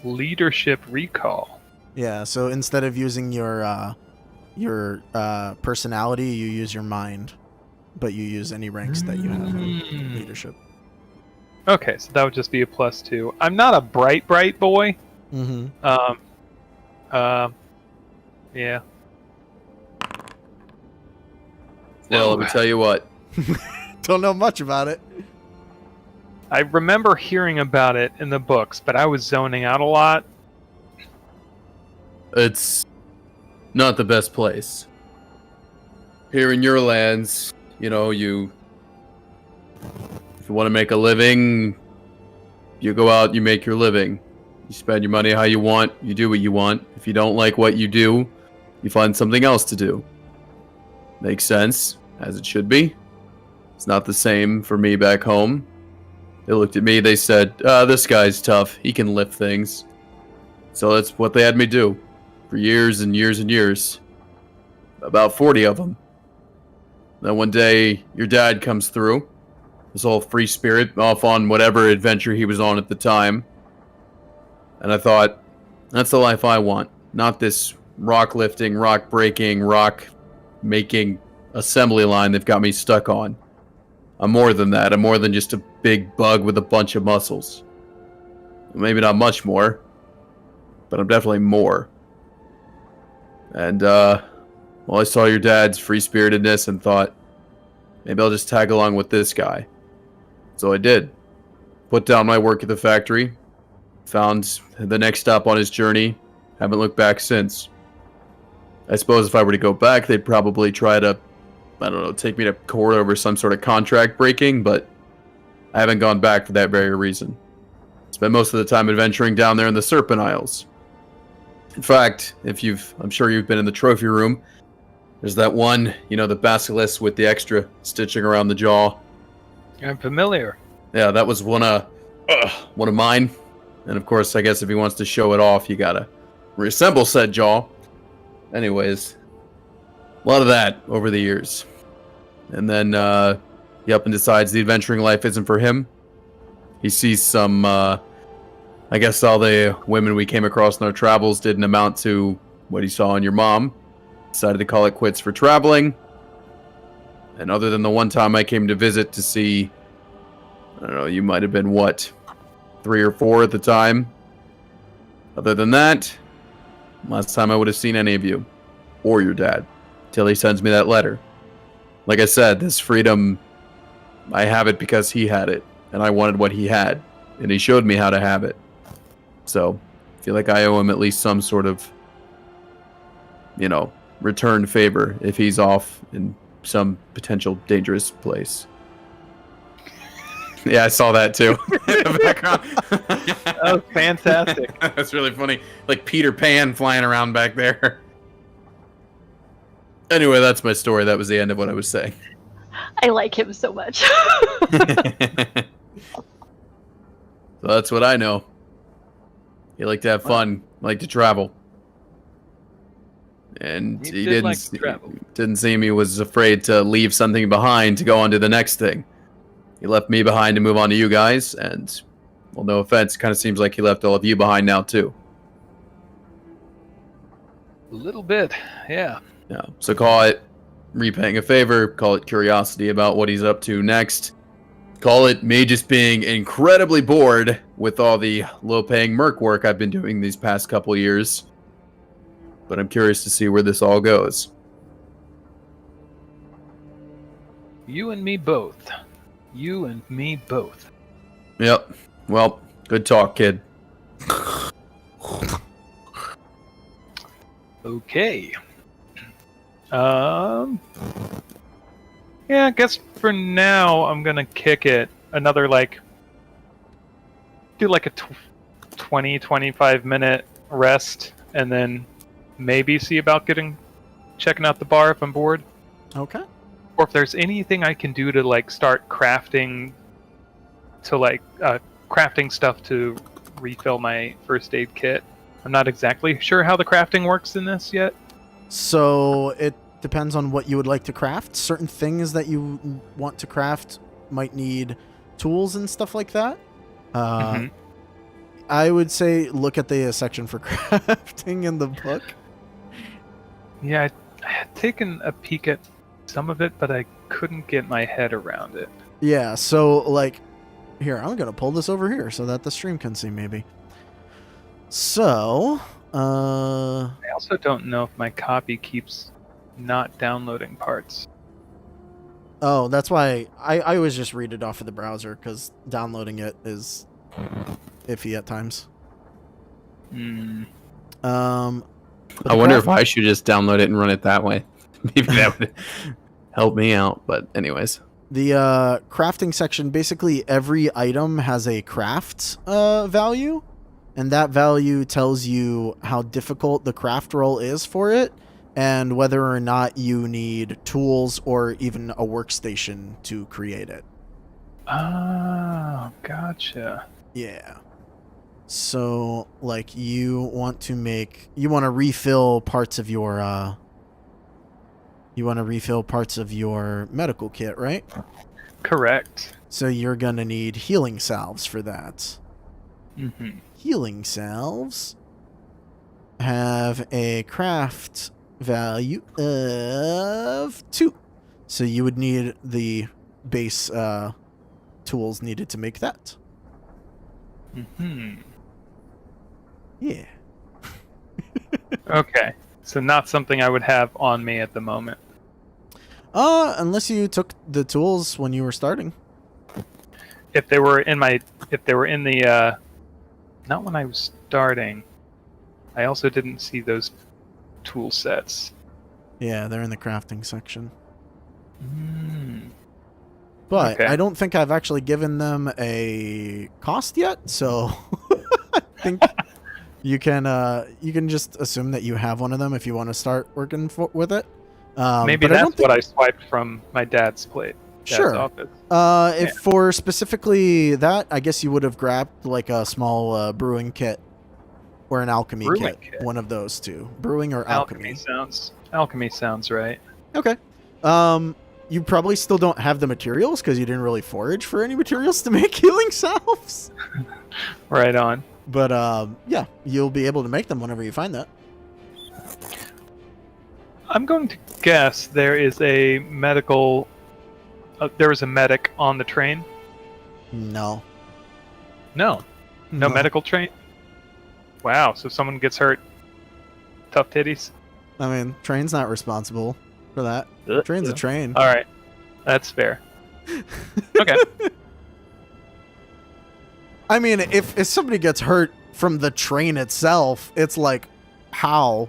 Leadership recall. Yeah, so instead of using your personality, you use your mind, but you use any ranks that you have in leadership. Okay, so that would just be a +2. I'm not a bright boy. Mm-hmm. Yeah. Well, let me tell you what. Don't know much about it. I remember hearing about it in the books, but I was zoning out a lot. It's not the best place. Here in your lands, if you want to make a living, you go out, you make your living. You spend your money how you want, you do what you want. If you don't like what you do, you find something else to do. Makes sense, as it should be. It's not the same for me back home. They looked at me, they said, this guy's tough, he can lift things. So that's what they had me do. For years and years and years. About 40 of them. Then one day, your dad comes through. This whole free spirit, off on whatever adventure he was on at the time. And I thought, that's the life I want. Not this rock lifting, rock breaking, rock making assembly line they've got me stuck on. I'm more than that. I'm more than just a big bug with a bunch of muscles. Maybe not much more, but I'm definitely more. And, I saw your dad's free-spiritedness and thought, maybe I'll just tag along with this guy. So I did. Put down my work at the factory. Found the next stop on his journey. Haven't looked back since. I suppose if I were to go back, they'd probably try to, take me to court over some sort of contract breaking, but I haven't gone back for that very reason. Spent most of the time adventuring down there in the Serpent Isles. In fact, I'm sure you've been in the trophy room. There's that one, the basilisk with the extra stitching around the jaw. I'm familiar. Yeah, that was one of mine. And of course, I guess if he wants to show it off, you gotta reassemble said jaw. Anyways, a lot of that over the years. And then he up and decides the adventuring life isn't for him. He sees some, I guess all the women we came across in our travels didn't amount to what he saw in your mom. Decided to call it quits for traveling. And other than the one time I came to visit to see, I don't know, you might have been, 3 or 4 at the time. Other than that, last time I would have seen any of you. Or your dad. Till he sends me that letter. Like I said, this freedom, I have it because he had it. And I wanted what he had. And he showed me how to have it. So, I feel like I owe him at least some sort of, return favor if he's off in some potential dangerous place. Yeah, I saw that too. In the background. Oh, fantastic. That's really funny. Like Peter Pan flying around back there. Anyway, that's my story. That was the end of what I was saying. I like him so much. So that's what I know. You like to have fun, like to travel. And He he did didn't like to travel. didn't seem he was afraid to leave something behind to go on to the next thing. He left me behind to move on to you guys, and well, no offense, it kind of seems like he left all of you behind now too. A little bit, yeah. Yeah. So call it repaying a favor, call it curiosity about what he's up to next. Call it me just being incredibly bored with all the low-paying merc work I've been doing these past couple years. But I'm curious to see where this all goes. You and me both. You and me both. Yep. Well, good talk, kid. Okay. Yeah, I guess for now I'm gonna kick it another do like a 20-25 minute rest, and then maybe see about checking out the bar if I'm bored, Okay. or if there's anything I can do to start crafting stuff to refill my first aid kit. I'm not exactly sure how the crafting works in this yet. So it depends on what you would like to craft. Certain things that you want to craft might need tools and stuff like that. I would say look at the section for crafting in the book. Yeah, I had taken a peek at some of it, but I couldn't get my head around it. Yeah, so here, I'm going to pull this over here so that the stream can see maybe. So, I also don't know if my copy keeps not downloading parts. oh, that's why I always just read it off of the browser because downloading it is iffy at times. Hmm. I wonder if I should just download it and run it that way. Maybe that would help me out. But anyways. The crafting section, basically every item has a craft value, and that value tells you how difficult the craft roll is for it, and whether or not you need tools or even a workstation to create it. Oh, gotcha. Yeah. So, you want to refill parts of your medical kit, right? Correct. So you're gonna need healing salves for that. Mm-hmm. Healing salves have a craft value of 2. So you would need the base tools needed to make that. Mm-hmm. Yeah. Okay. So not something I would have on me at the moment. Unless you took the tools when you were starting. If they were in the not when I was starting. I also didn't see those tool sets. Yeah, they're in the crafting section. Mm. But Okay. I don't think I've actually given them a cost yet, so I think you can just assume that you have one of them if you want to start working with it. Maybe but I don't that's what I swiped from my dad's plate. Sure. Office. If for specifically that, I guess you would have grabbed a small brewing kit or an alchemy kit. One of those two, brewing or alchemy. Alchemy sounds right. Okay. You probably still don't have the materials because you didn't really forage for any materials to make healing salves. Right on. But yeah, you'll be able to make them whenever you find that. I'm going to guess there is a medical. There was a medic on the train. No. No medical train. Wow. So if someone gets hurt, tough titties. I mean, train's not responsible for that. Train's a train. All right, that's fair. Okay. I mean, if somebody gets hurt from the train itself, it's how?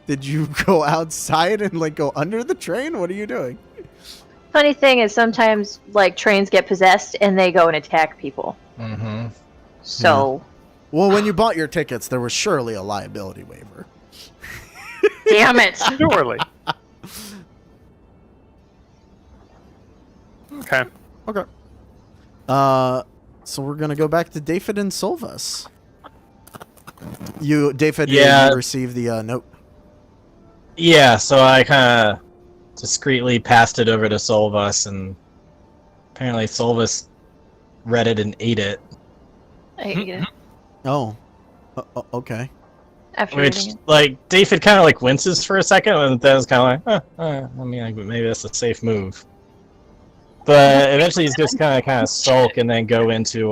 Did you go outside and go under the train? What are you doing? Funny thing is, sometimes like trains get possessed and they go and attack people. Mm-hmm. So, Well, when you bought your tickets, there was surely a liability waiver. damn it! Surely. Okay. Okay. So we're gonna go back to David and Solvas. David, Yeah. you received the note. Yeah, so I kind of discreetly passed it over to Solvas, and apparently Solvas read it and ate it. I ate it Oh. Okay. after Which, reading it. like, David kind of like winces for a second, and then it's kind of like, I mean, like, maybe that's a safe move. But eventually he's just kind of sulk and then go into,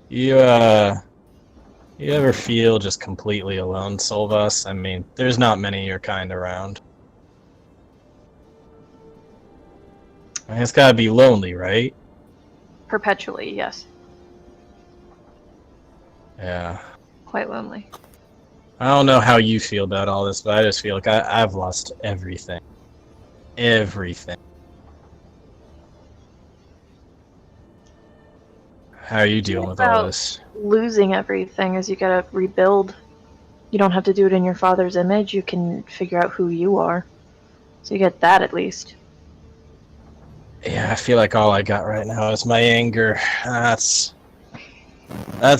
you ever feel just completely alone, Solvas? I mean, there's not many of your kind around. I mean, it's gotta be lonely, right? Perpetually, yes. Yeah. Quite lonely. I don't know how you feel about all this, but I just feel like I've lost everything. Everything. How are you dealing with all About- this? Losing everything is you gotta rebuild. You don't have to do it in your father's image. You can figure out who you are. So you get that at least. Yeah, I feel like all I got right now is my anger. That's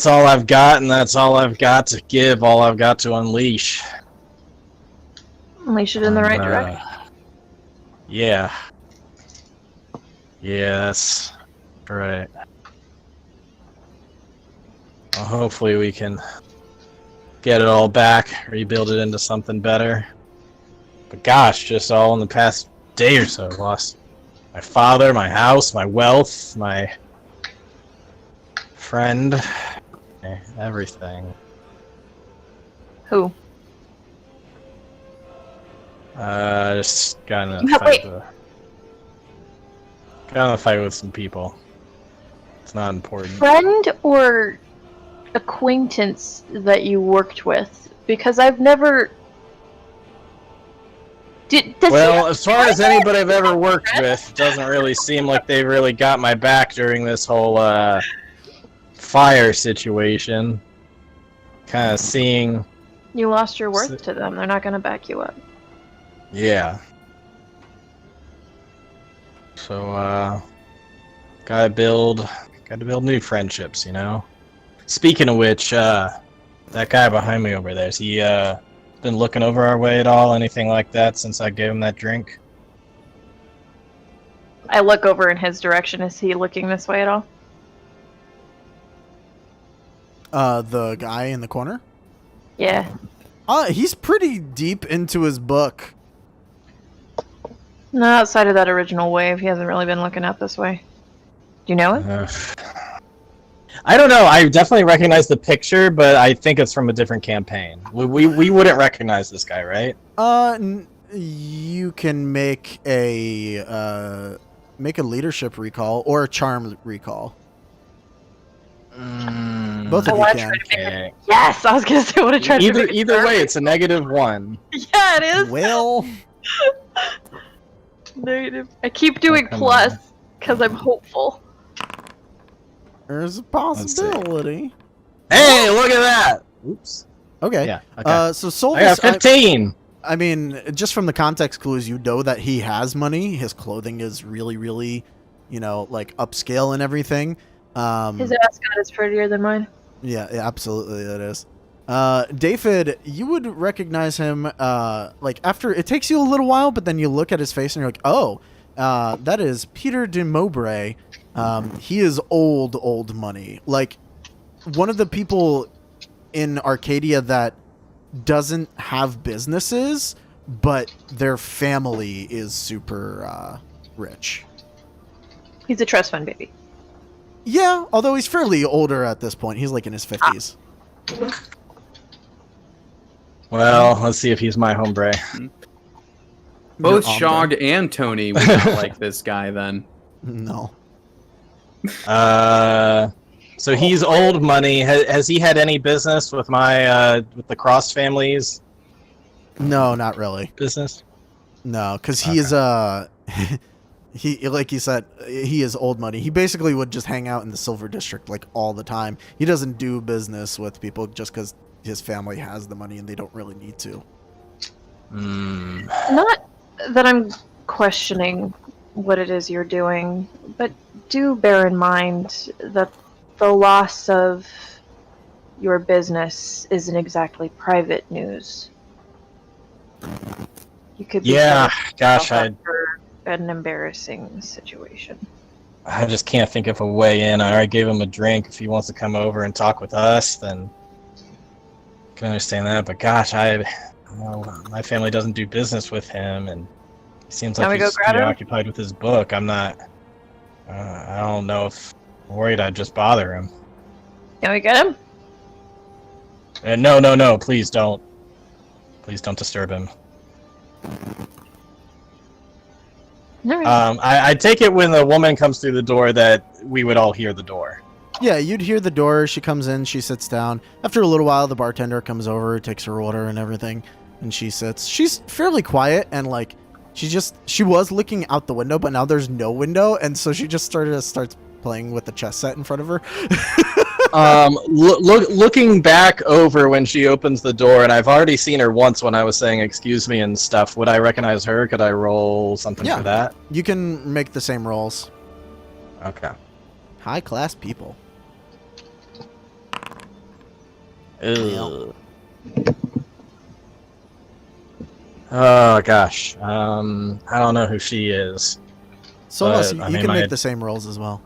all I've got, and that's all I've got to give, all I've got to unleash. Unleash it in the right direction. Yeah. Yeah, that's right. Well, hopefully we can get it all back, rebuild it into something better. But gosh, just all in the past day or so, I've lost my father, my house, my wealth, my friend, everything. Who? Just got in a No, fight wait. with some people. It's not important. Friend or acquaintance that you worked with? Because I've never. Well, as far as anybody I've ever worked with, it doesn't really seem like they really got my back during this whole fire situation. Kind of seeing, You lost your worth to them. They're not going to back you up. yeah. So, gotta build new friendships, you know. Speaking of which, that guy behind me over there, has he been looking over our way at all? Anything like that since I gave him that drink? I look over in his direction. Is he looking this way at all? The guy in the corner? Yeah. He's pretty deep into his book. No, outside of that original wave, he hasn't really been looking up this way. Do you know him? I don't know. I definitely recognize the picture, but I think it's from a different campaign. We wouldn't recognize this guy, right? You can make a leadership recall or a charm recall. Both of you wanna can. Okay. Yes, I was gonna say I want to try to make it Either work. way, it's a -1. Yeah, it is. Well, Negative. I keep doing come plus because I'm hopeful. there's a see. possibility. Hey, look at that! Oops. Okay. Yeah. Okay. So I got Solvus, 15. I mean, just from the context clues, you know that he has money. His clothing is really, really, like upscale and everything. His ascot is prettier than mine. Yeah, absolutely, that is. David, you would recognize him, like, after, it takes you a little while, but then you look at his face and you're like, oh, that is Peter de Mowbray. He is old money. Like, one of the people in Arcadia that doesn't have businesses, but their family is super, rich. He's a trust fund baby. Yeah, although he's fairly older at this point. He's like in his 50s. Well, let's see if he's my hombre. Both Your Shog and Tony would not like this guy then. No. So he's old money. Has he had any business with my with the Cross family's No, not really. business? No, because he is he like you said, he is old money. He basically would just hang out in the Silver District like all the time. He doesn't do business with people just because his family has the money and they don't really need to. Not that I'm questioning what it is you're doing, but do bear in mind that the loss of your business isn't exactly private news. You could be Yeah, setting gosh, yourself up for an embarrassing situation. I just can't think of a way in. I already gave him a drink. If he wants to come over and talk with us, then I can understand that. But gosh, my family doesn't do business with him, and it seems Can we like go he's grab him? preoccupied with his book. I'm not. I don't know if I'm worried I'd just bother him. Can we get him? No, please don't. Please don't disturb him. Alright. I take it when the woman comes through the door that we would all hear the door. Yeah, you'd hear the door. She comes in. She sits down. After a little while, the bartender comes over, takes her order and everything, and she sits. She's fairly quiet and like she was looking out the window, but now there's no window, and so she just starts playing with the chess set in front of her. Looking back over when she opens the door, and I've already seen her once when I was saying excuse me and stuff. Would I recognize her? Could I roll something for that? You can make the same rolls. Okay. High class people. Ugh. Oh gosh. I don't know who she is. So unless you I can mean, make the same rolls as well.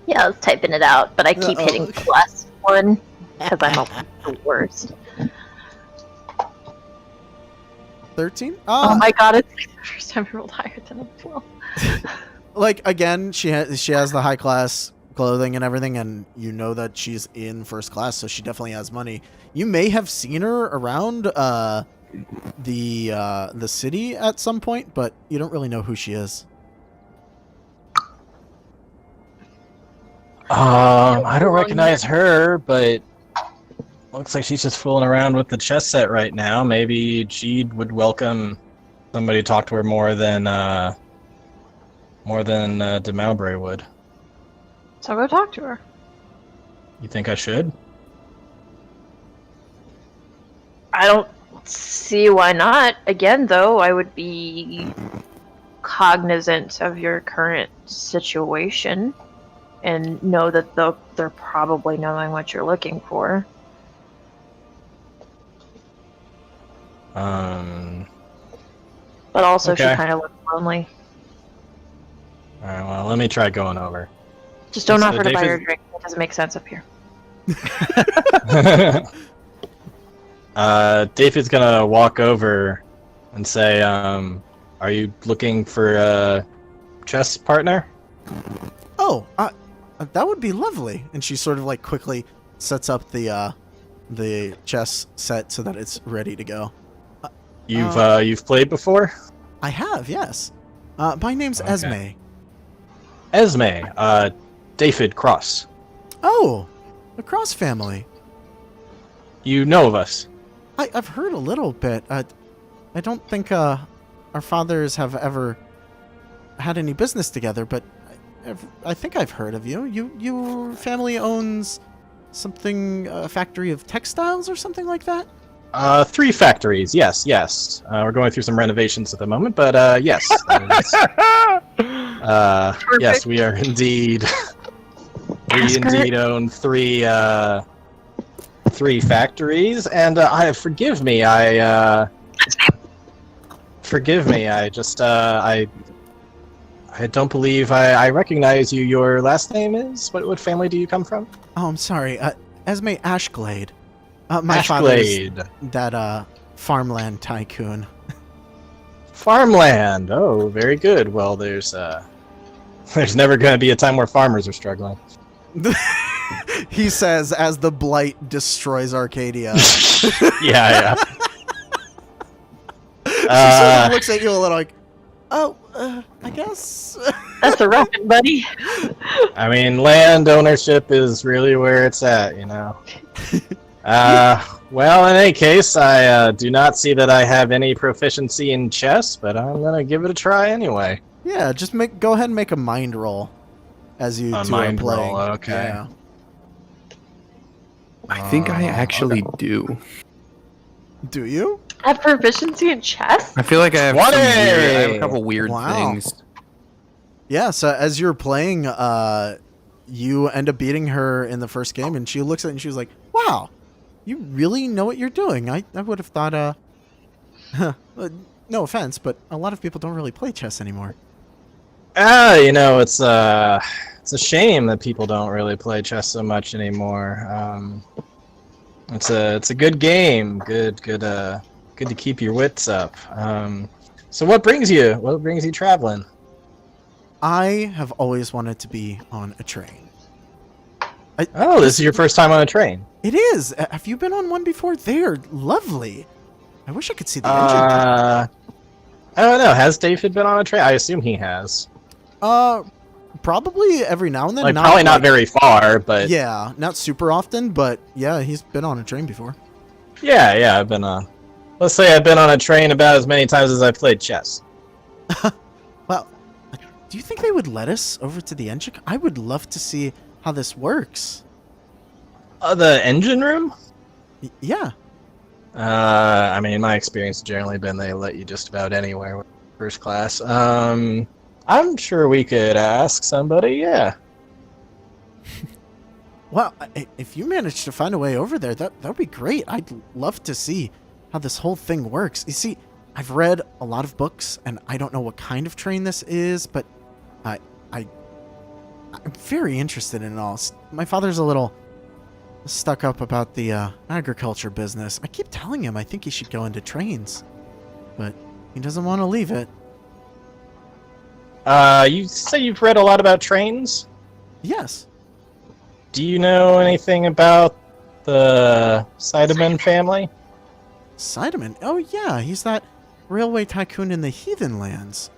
Yeah, I was typing it out, but I keep hitting plus one because I'm the worst. 13? Oh my god, it's like the first time I rolled higher than a 12. Like again, she has the high class clothing and everything, and you know that she's in first class, so she definitely has money. You may have seen her around the city at some point, but you don't really know who she is. I don't recognize her, but looks like she's just fooling around with the chess set right now. Maybe she would welcome somebody to talk to her more than De Mowbray would. So go talk to her. You think I should? I don't see why not. Again, though, I would be cognizant of your current situation and know that they're probably knowing what you're looking for. But also, okay. she kind of looks lonely. Alright, well, let me try going over. Just don't So offer to buy her a David- drink. That doesn't make sense up here. David's gonna walk over and say, are you looking for a chess partner? Oh, that would be lovely. And she sort of like quickly sets up the chess set so that it's ready to go. You've played before? I have, yes. My name's Okay. Esme. Esme, David Cross. Oh, the Cross family. You know of us. I've heard a little bit. I don't think our fathers have ever had any business together, but I think I've heard of you. Your family owns something, a factory of textiles or something like that? 3 factories, yes. We're going through some renovations at the moment, but yes. Yes, we are indeed. We indeed own 3 factories, and forgive me. I just I don't believe I recognize you. Your last name is what family do you come from? Oh, I'm sorry. Esme Ashglade. My father's that farmland tycoon. Farmland. Oh, very good. Well, there's never going to be a time where farmers are struggling. He says as the blight destroys Arcadia. Yeah. She sort of looks at you a little like, oh, I guess. That's a rough one, buddy. I mean, land ownership is really where it's at, you know. Well, in any case, I do not see that I have any proficiency in chess, but I'm gonna give it a try anyway. Yeah, just go ahead and make a mind roll as you A two mind are playing. roll, okay. Yeah. I think I actually do. Do you? Have proficiency in chess? I feel like I have, 20! I have a couple weird Wow. things. Yeah, so as you're playing, you end up beating her in the first game, and she looks at it and she was like, wow, you really know what you're doing. I would have thought, no offense, but a lot of people don't really play chess anymore. It's a shame that people don't really play chess so much anymore. It's a good game. Good to keep your wits up. So what brings you traveling? I have always wanted to be on a train. This is your first time on a train. It is. Have you been on one before? They're lovely. I wish I could see the engine. I don't know. Has David been on a train? I assume he has. Probably every now and then. Probably not very far, but yeah, not super often, but yeah, he's been on a train before. yeah. I've been let's say I've been on a train about as many times as I've played chess. Well, do you think they would let us over to the engine? I would love to see how this works. The engine room? Yeah. I mean, in my experience, generally been they let you just about anywhere with first class. I'm sure we could ask somebody. Yeah. Well, if you manage to find a way over there, that would be great. I'd love to see how this whole thing works. You see, I've read a lot of books, and I don't know what kind of train this is, but I'm very interested in it all. My father's a little stuck up about the agriculture business. I keep telling him I think he should go into trains, but he doesn't want to leave it. You say you've read a lot about trains? Yes. Do you know anything about the Sideman family? Sideman? Oh, yeah. He's that railway tycoon in the Heathenlands.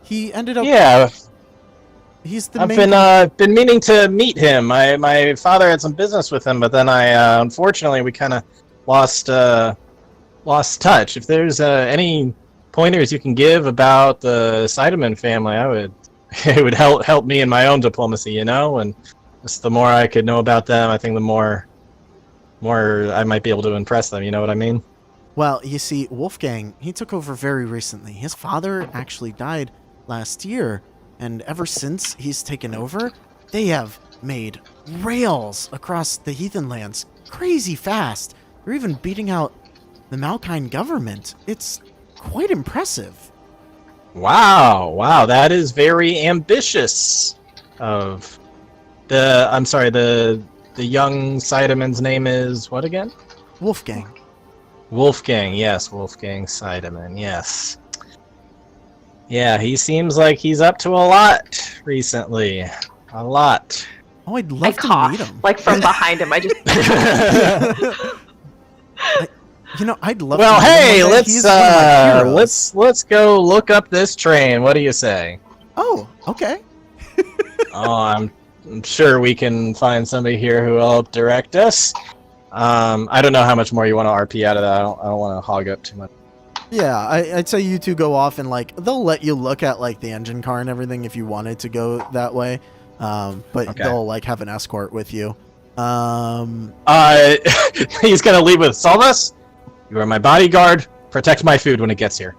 He ended up... Yeah. He's the I've main... been meaning to meet him. My father had some business with him, but then unfortunately we kind of lost touch. If there's any pointers you can give about the Sideman family, it would help me in my own diplomacy, and just the more I could know about them, I think the more I might be able to impress them, you know what I mean? Well, you see, Wolfgang, he took over very recently. His father actually died last year, and ever since he's taken over, they have made rails across the Heathenlands crazy fast. They're even beating out the Malkine government. It's quite impressive. Wow, that is very ambitious of the young Sideman's name is what again? Wolfgang. Wolfgang Sideman, yes. Yeah, he seems like he's up to a lot recently. A lot. Oh, I'd I love to cough, meet him. like from behind him. I just I'd love Well, to meet him hey, one day. He's one of my heroes. let's go look up this train. What do you say? Oh, okay. I'm sure we can find somebody here who will help direct us. I don't know how much more you want to RP out of that. I don't want to hog up too much. Yeah, I'd say you two go off and they'll let you look at the engine car and everything if you wanted to go that way. But Okay. they'll have an escort with you. He's gonna leave with Solvus. You are my bodyguard. Protect my food when it gets here.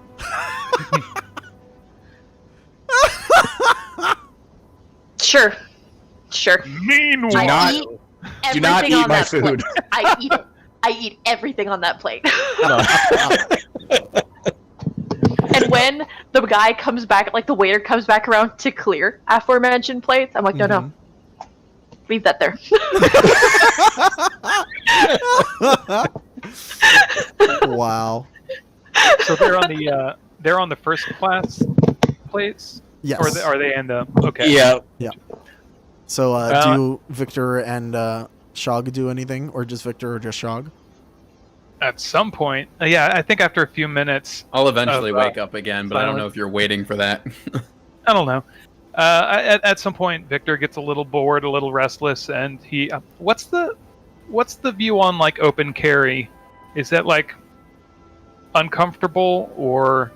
sure. Meanwhile, Do not Everything eat on my that plate. food. I eat it. I eat everything on that plate. And when the guy comes back, the waiter comes back around to clear aforementioned plates, I'm like, no, leave that there. Wow. So they're on the first class plates, Yes. or are they in the? Okay. Yeah. So, do Victor and Shog do anything, or just Victor or just Shog? At some point, yeah, I think after a few minutes, I'll eventually Of, wake up again, but I don't know if you're waiting for that. I don't know. At some point, Victor gets a little bored, a little restless, and he. What's the what's the view on like open carry? Is that like uncomfortable or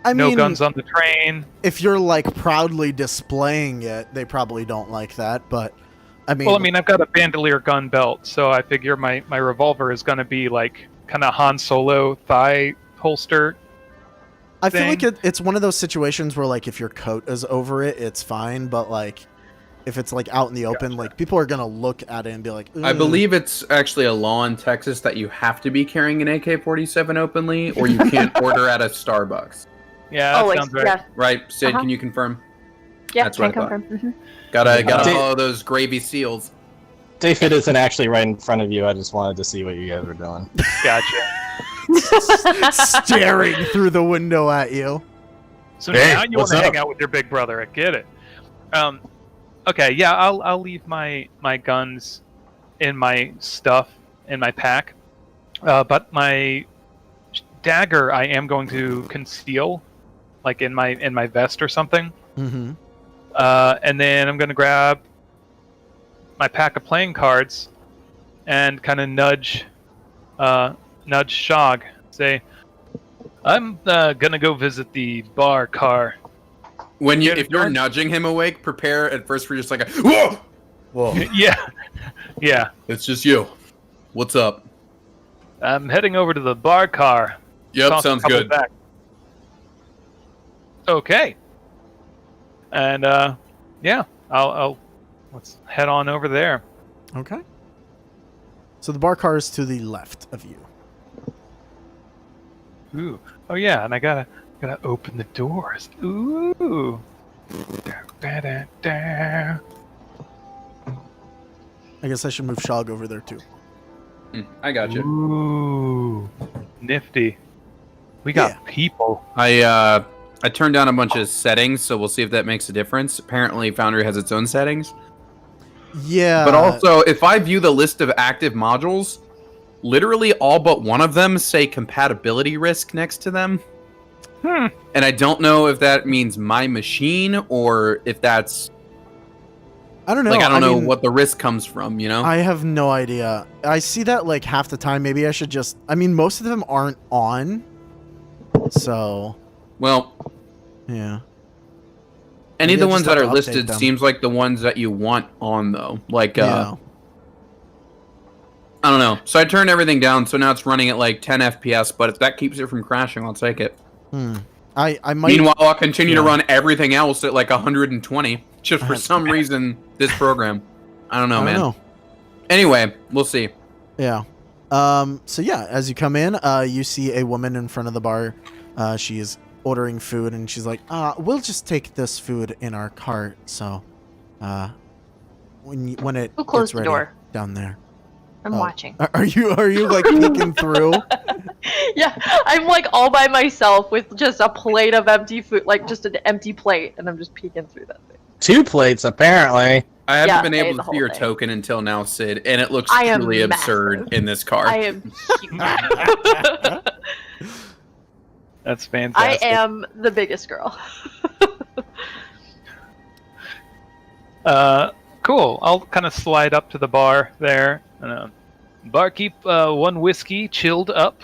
I no mean, guns on the train? if you're like proudly displaying it, they probably don't like that. But I mean, Well, I mean, I've got a bandolier gun belt, so I figure my revolver is going to be like kind of Han Solo thigh holster. I feel like thing. it's one of those situations where like if your coat is over it, it's fine. But like if it's like out in the open, like people are gonna look at it and be like, I "Ugh." believe it's actually a law in Texas that you have to be carrying an AK-47 openly, or you can't order at a Starbucks. Yeah, that sounds right. yeah, Right, Sid? Uh-huh. Can you confirm? yeah, That's can what I thought. confirm. Gotta Dave- follow those gravy seals. David isn't actually right in front of you. I just wanted to see what you guys were doing. Gotcha. staring through the window at you. So Hey, now you want what's to up? hang out with your big brother. I get it. Okay, yeah, I'll leave my guns in my stuff in my pack, but my dagger I am going to conceal, like in my vest or something. Mm-hmm. And then I'm gonna grab my pack of playing cards and kind of nudge Shog. Say, I'm gonna go visit the bar car. When you, Yeah, if you're George. nudging him awake, prepare at first for just like a whoa. Whoa. Yeah. It's just you. What's up? I'm heading over to the bar car. Yep, Toss a sounds couple good. back. Okay. And yeah, I'll let's head on over there. Okay. So the bar car is to the left of you. Ooh. Oh yeah, and I gotta open the doors. Ooh. Da-da-da. I guess I should move Shog over there too. I got you. Ooh. Nifty. We got Yeah. people. I turned down a bunch of settings, so we'll see if that makes a difference. Apparently, Foundry has its own settings. Yeah. But also, if I view the list of active modules, literally all but one of them say compatibility risk next to them. And I don't know if that means my machine or if that's I don't know. like I don't know mean, what the risk comes from, you know? I have no idea. I see that like half the time. Maybe I should just. I mean, most of them aren't on. So Well, yeah. any Maybe of the I ones just that have are to update listed them. seems like the ones that you want on though. Like Yeah. I don't know. So I turned everything down, so now it's running at like 10 FPS, but if that keeps it from crashing, I'll take it. I might. Meanwhile, I'll continue to Yeah. run everything else at like 120, just for some reason, this program. I don't know, I man. don't know. Anyway, we'll see. Yeah. So yeah, as you come in, you see a woman in front of the bar. She is ordering food, and she's like, "We'll just take this food in our cart." So, when it Who closed gets the ready door? down there. I'm Oh. watching. Are you like peeking through? Yeah, I'm like all by myself with just a plate of empty food, like just an empty plate, and I'm just peeking through that thing. 2 plates, apparently. I haven't Yeah, been hey, able the to whole see your thing. token until now, Sid, and it looks I am truly absurd massive. in this car. I am huge. That's I fantastic. am the biggest girl. Cool. I'll kind of slide up to the bar there. Barkeep, 1 whiskey, chilled up.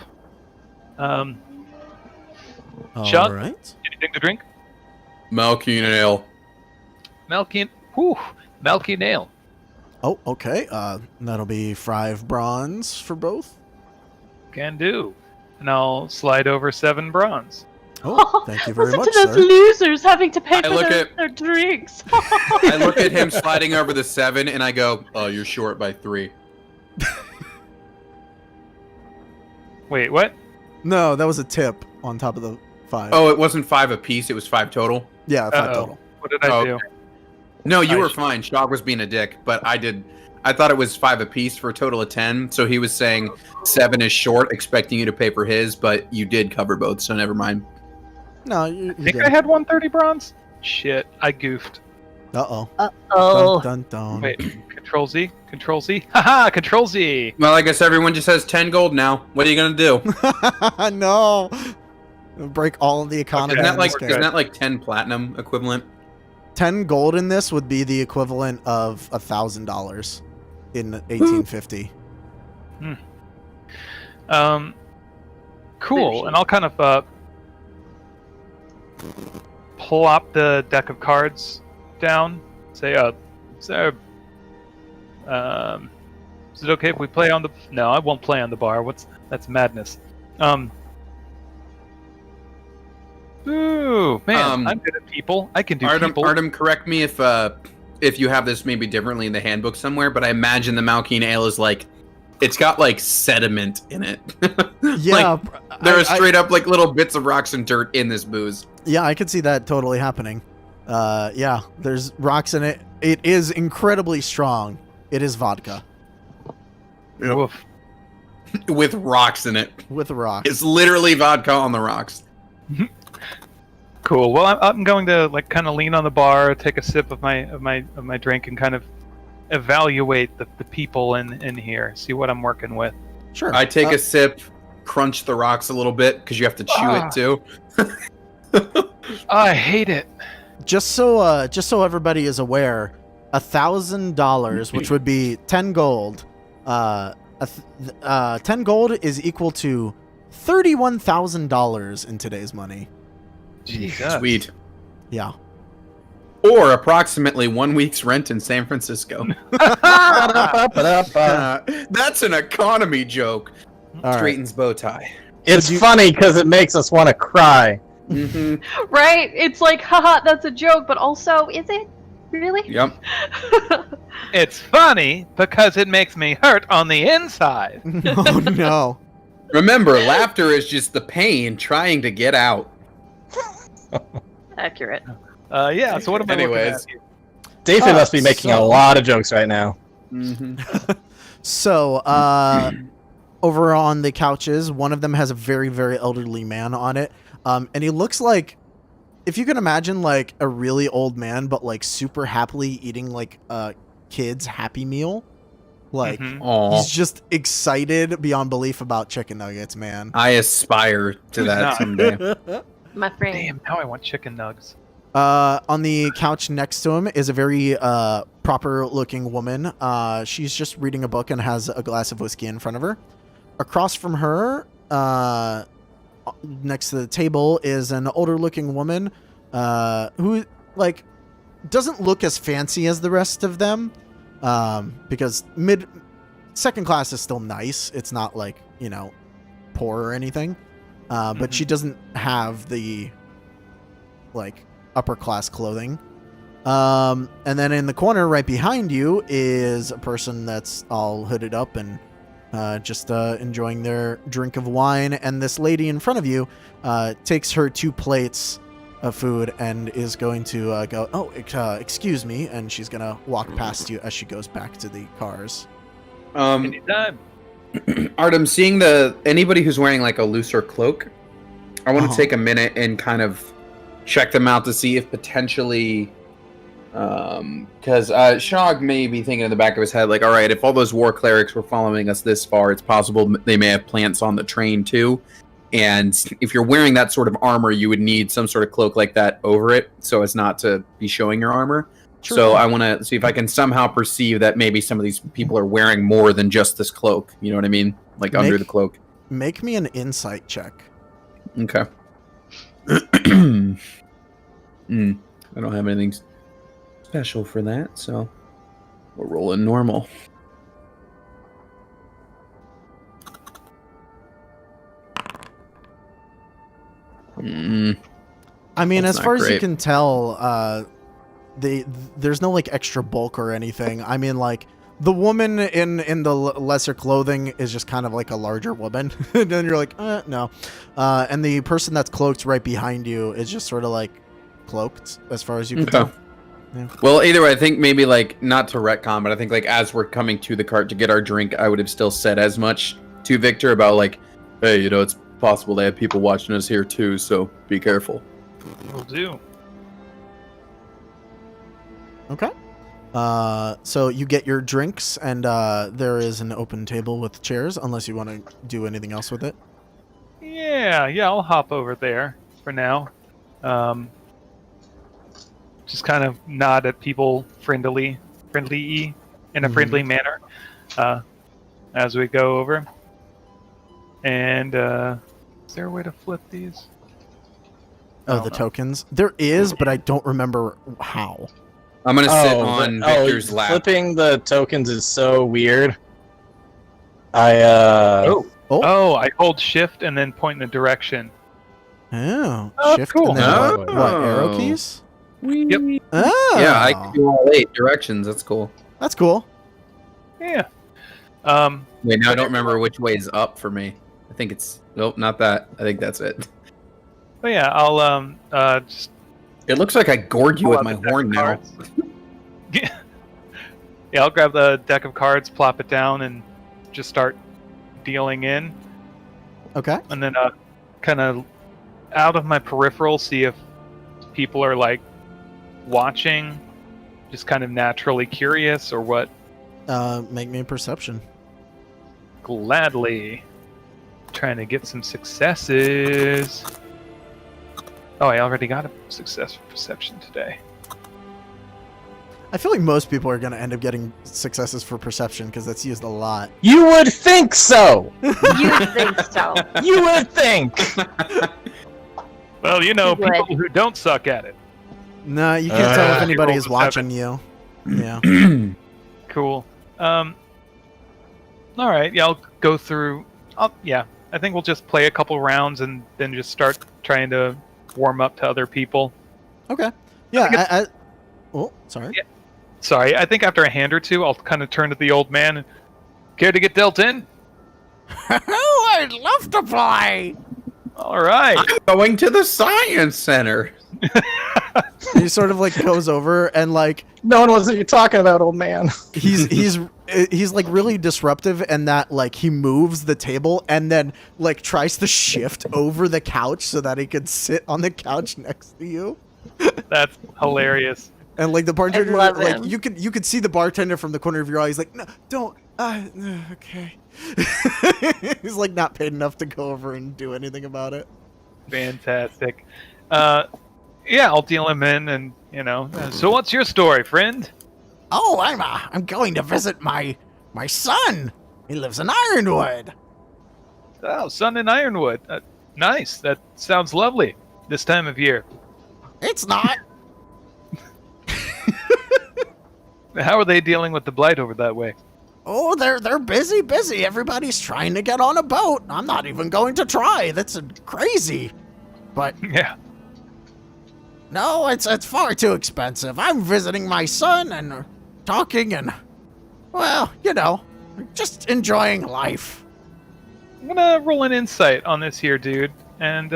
All Shot? right. Anything to drink? Malkine Ale. Malky nail. Oh, okay. That'll be 5 bronze for both. Can do. And I'll slide over 7 bronze. Oh, thank you very Listen much, to those sir. losers having to pay I for look their, at- their drinks. I look at him sliding over the 7, and I go, "Oh, you're short by 3." Wait, what? No, that was a tip on top of the 5. Oh, it wasn't 5 apiece; it was 5 total. yeah, 5 Uh-oh. total. What did I Oh, do? No, you I were sh- fine. Shog was being a dick, but I thought it was 5 apiece for a total of 10. So he was saying 7 is short, expecting you to pay for his, but you did cover both, so never mind. No, you I think good. I had 130 bronze? Shit, I goofed. Uh-oh. Oh, Dun, dun, dun. Wait, Control Z? Control Z? Haha, Control Z! Well, I guess everyone just has 10 gold now. What are you gonna do? No. It'll break all of the economy. Isn't that in like this game. isn't that like 10 platinum equivalent? 10 gold in this would be the equivalent of $1,000 in 1850. Cool. And I'll kind of plop the deck of cards down. Say, is there, is it okay if we play on the? No, I won't play on the bar. That's madness. Ooh, man, I'm good at people. I can do people. Artem, correct me if you have this maybe differently in the handbook somewhere, but I imagine the Malkine Ale is like, it's got like sediment in it. Yeah, like, there are straight up like little bits of rocks and dirt in this booze. Yeah, I could see that totally happening. Yeah, there's rocks in it. It is incredibly strong. It is vodka. Yep. With rocks in it. With rocks. It's literally vodka on the rocks. Cool. Well, I'm going to like kind of lean on the bar, take a sip of my drink, and kind of evaluate the people in here, see what I'm working with. Sure. I take a sip, crunch the rocks a little bit because you have to chew it too. I hate it. Just so everybody is aware, $1,000, which would be 10 gold, 10 gold is equal to $31,000 in today's money. Jesus. Sweet. Yeah. Or approximately 1 week's rent in San Francisco. That's an economy joke. All right. Straightens bow tie. It's funny because it makes us want to cry. Mm-hmm. Right? It's like, haha, that's a joke, but also, is it really? Yep. It's funny because it makes me hurt on the inside. Oh no. Remember, laughter is just the pain trying to get out. Accurate. Yeah. So what am I looking Anyways. at here? David must be making a lot of jokes right now. Mm-hmm. So, over on the couches, one of them has a very, very elderly man on it. And he looks like, if you can imagine, like a really old man, but like super happily eating like a kid's Happy Meal. Like, he's just excited beyond belief about chicken nuggets, man. I aspire to Who's that not? someday. My friend. Damn. Now I want chicken nugs. On the couch next to him is a very proper-looking woman. She's just reading a book and has a glass of whiskey in front of her. Across from her, next to the table, is an older-looking woman who, like, doesn't look as fancy as the rest of them, because second class is still nice. It's not like, you know, poor or anything, but she doesn't have the, like, upper class clothing. And then in the corner right behind you is a person that's all hooded up and just enjoying their drink of wine. And this lady in front of you takes her 2 plates of food and is going to go, oh, excuse me. And she's going to walk past you as she goes back to the cars. Anytime. Artem, seeing anybody who's wearing like a looser cloak, I want to take a minute and kind of check them out to see if potentially, because Shog may be thinking in the back of his head, like, all right, if all those war clerics were following us this far, it's possible they may have plants on the train too. And if you're wearing that sort of armor, you would need some sort of cloak like that over it, so as not to be showing your armor. True. So I want to see if I can somehow perceive that maybe some of these people are wearing more than just this cloak. You know what I mean? Like under the cloak. Make me an insight check. Okay. I don't have anything special for that, so we'll roll in normal. I mean, as far as you can tell, there's no like extra bulk or anything. I mean, like the woman in the lesser clothing is just kind of like a larger woman. And then you're like, no. And the person that's cloaked right behind you is just sort of like cloaked as far as you can tell. Yeah. Well, either way, I think maybe like not to retcon, but I think like as we're coming to the cart to get our drink, I would have still said as much to Victor about like, hey, you know, it's possible they have people watching us here too, so be careful. Will do. Okay. So you get your drinks, and there is an open table with chairs, unless you want to do anything else with it. Yeah, I'll hop over there for now. Just kind of nod at people friendly in a friendly manner. as we go over. And is there a way to flip these? Oh, the tokens. There is, but I don't remember how. I'm gonna sit on Victor's lap. Flipping the tokens is so weird. I I hold shift and then point in the direction. Oh, shift cool. and then what, arrow keys? Yep. Oh. Yeah, I can do all 8 directions. That's cool. That's cool. Yeah. Wait, now I don't remember which way is up for me. I think it's nope, not that. I think that's it. But yeah, I'll just. It looks like I gored you pull with out my the deck horn of now. cards. Yeah, I'll grab the deck of cards, plop it down, and just start dealing in. Okay. And then kind of out of my peripheral, see if people are like watching, just kind of naturally curious or what. Make me a perception. Gladly. Trying to get some successes. Oh, I already got a success for perception today. I feel like most people are going to end up getting successes for perception because that's used a lot. You would think so. You think so? You would think. Well, you know, You would. people who don't suck at it. No, you can't tell if anybody roll is a watching you. Yeah. Cool. All right. Yeah, I'll go through. I think we'll just play a couple rounds and then just start trying to warm up to other people. Okay. Yeah. Oh, sorry. Yeah. Sorry, I think after a hand or two, I'll kind of turn to the old man. Care to get dealt in? Oh, I'd love to play. All right. I'm going to the science center. He sort of like goes over and like No one knows what you're talking about, old man. he's like really disruptive and that like he moves the table and then like tries to shift over the couch so that he could sit on the couch next to you. That's hilarious. And like the bartender, love like him. you could see the bartender from the corner of your eye. He's like, no, don't. Okay. He's like not paid enough to go over and do anything about it. Fantastic. Yeah, I'll deal him in, and So, what's your story, friend? Oh, I'm going to visit my son. He lives in Ironwood. Oh, son in Ironwood. Nice. That sounds lovely. This time of year. It's not. How are they dealing with the blight over that way? Oh, they're busy. Everybody's trying to get on a boat. I'm not even going to try. That's crazy. But Yeah. no, it's far too expensive. I'm visiting my son and talking and, well, just enjoying life. I'm gonna roll an insight on this here, dude, and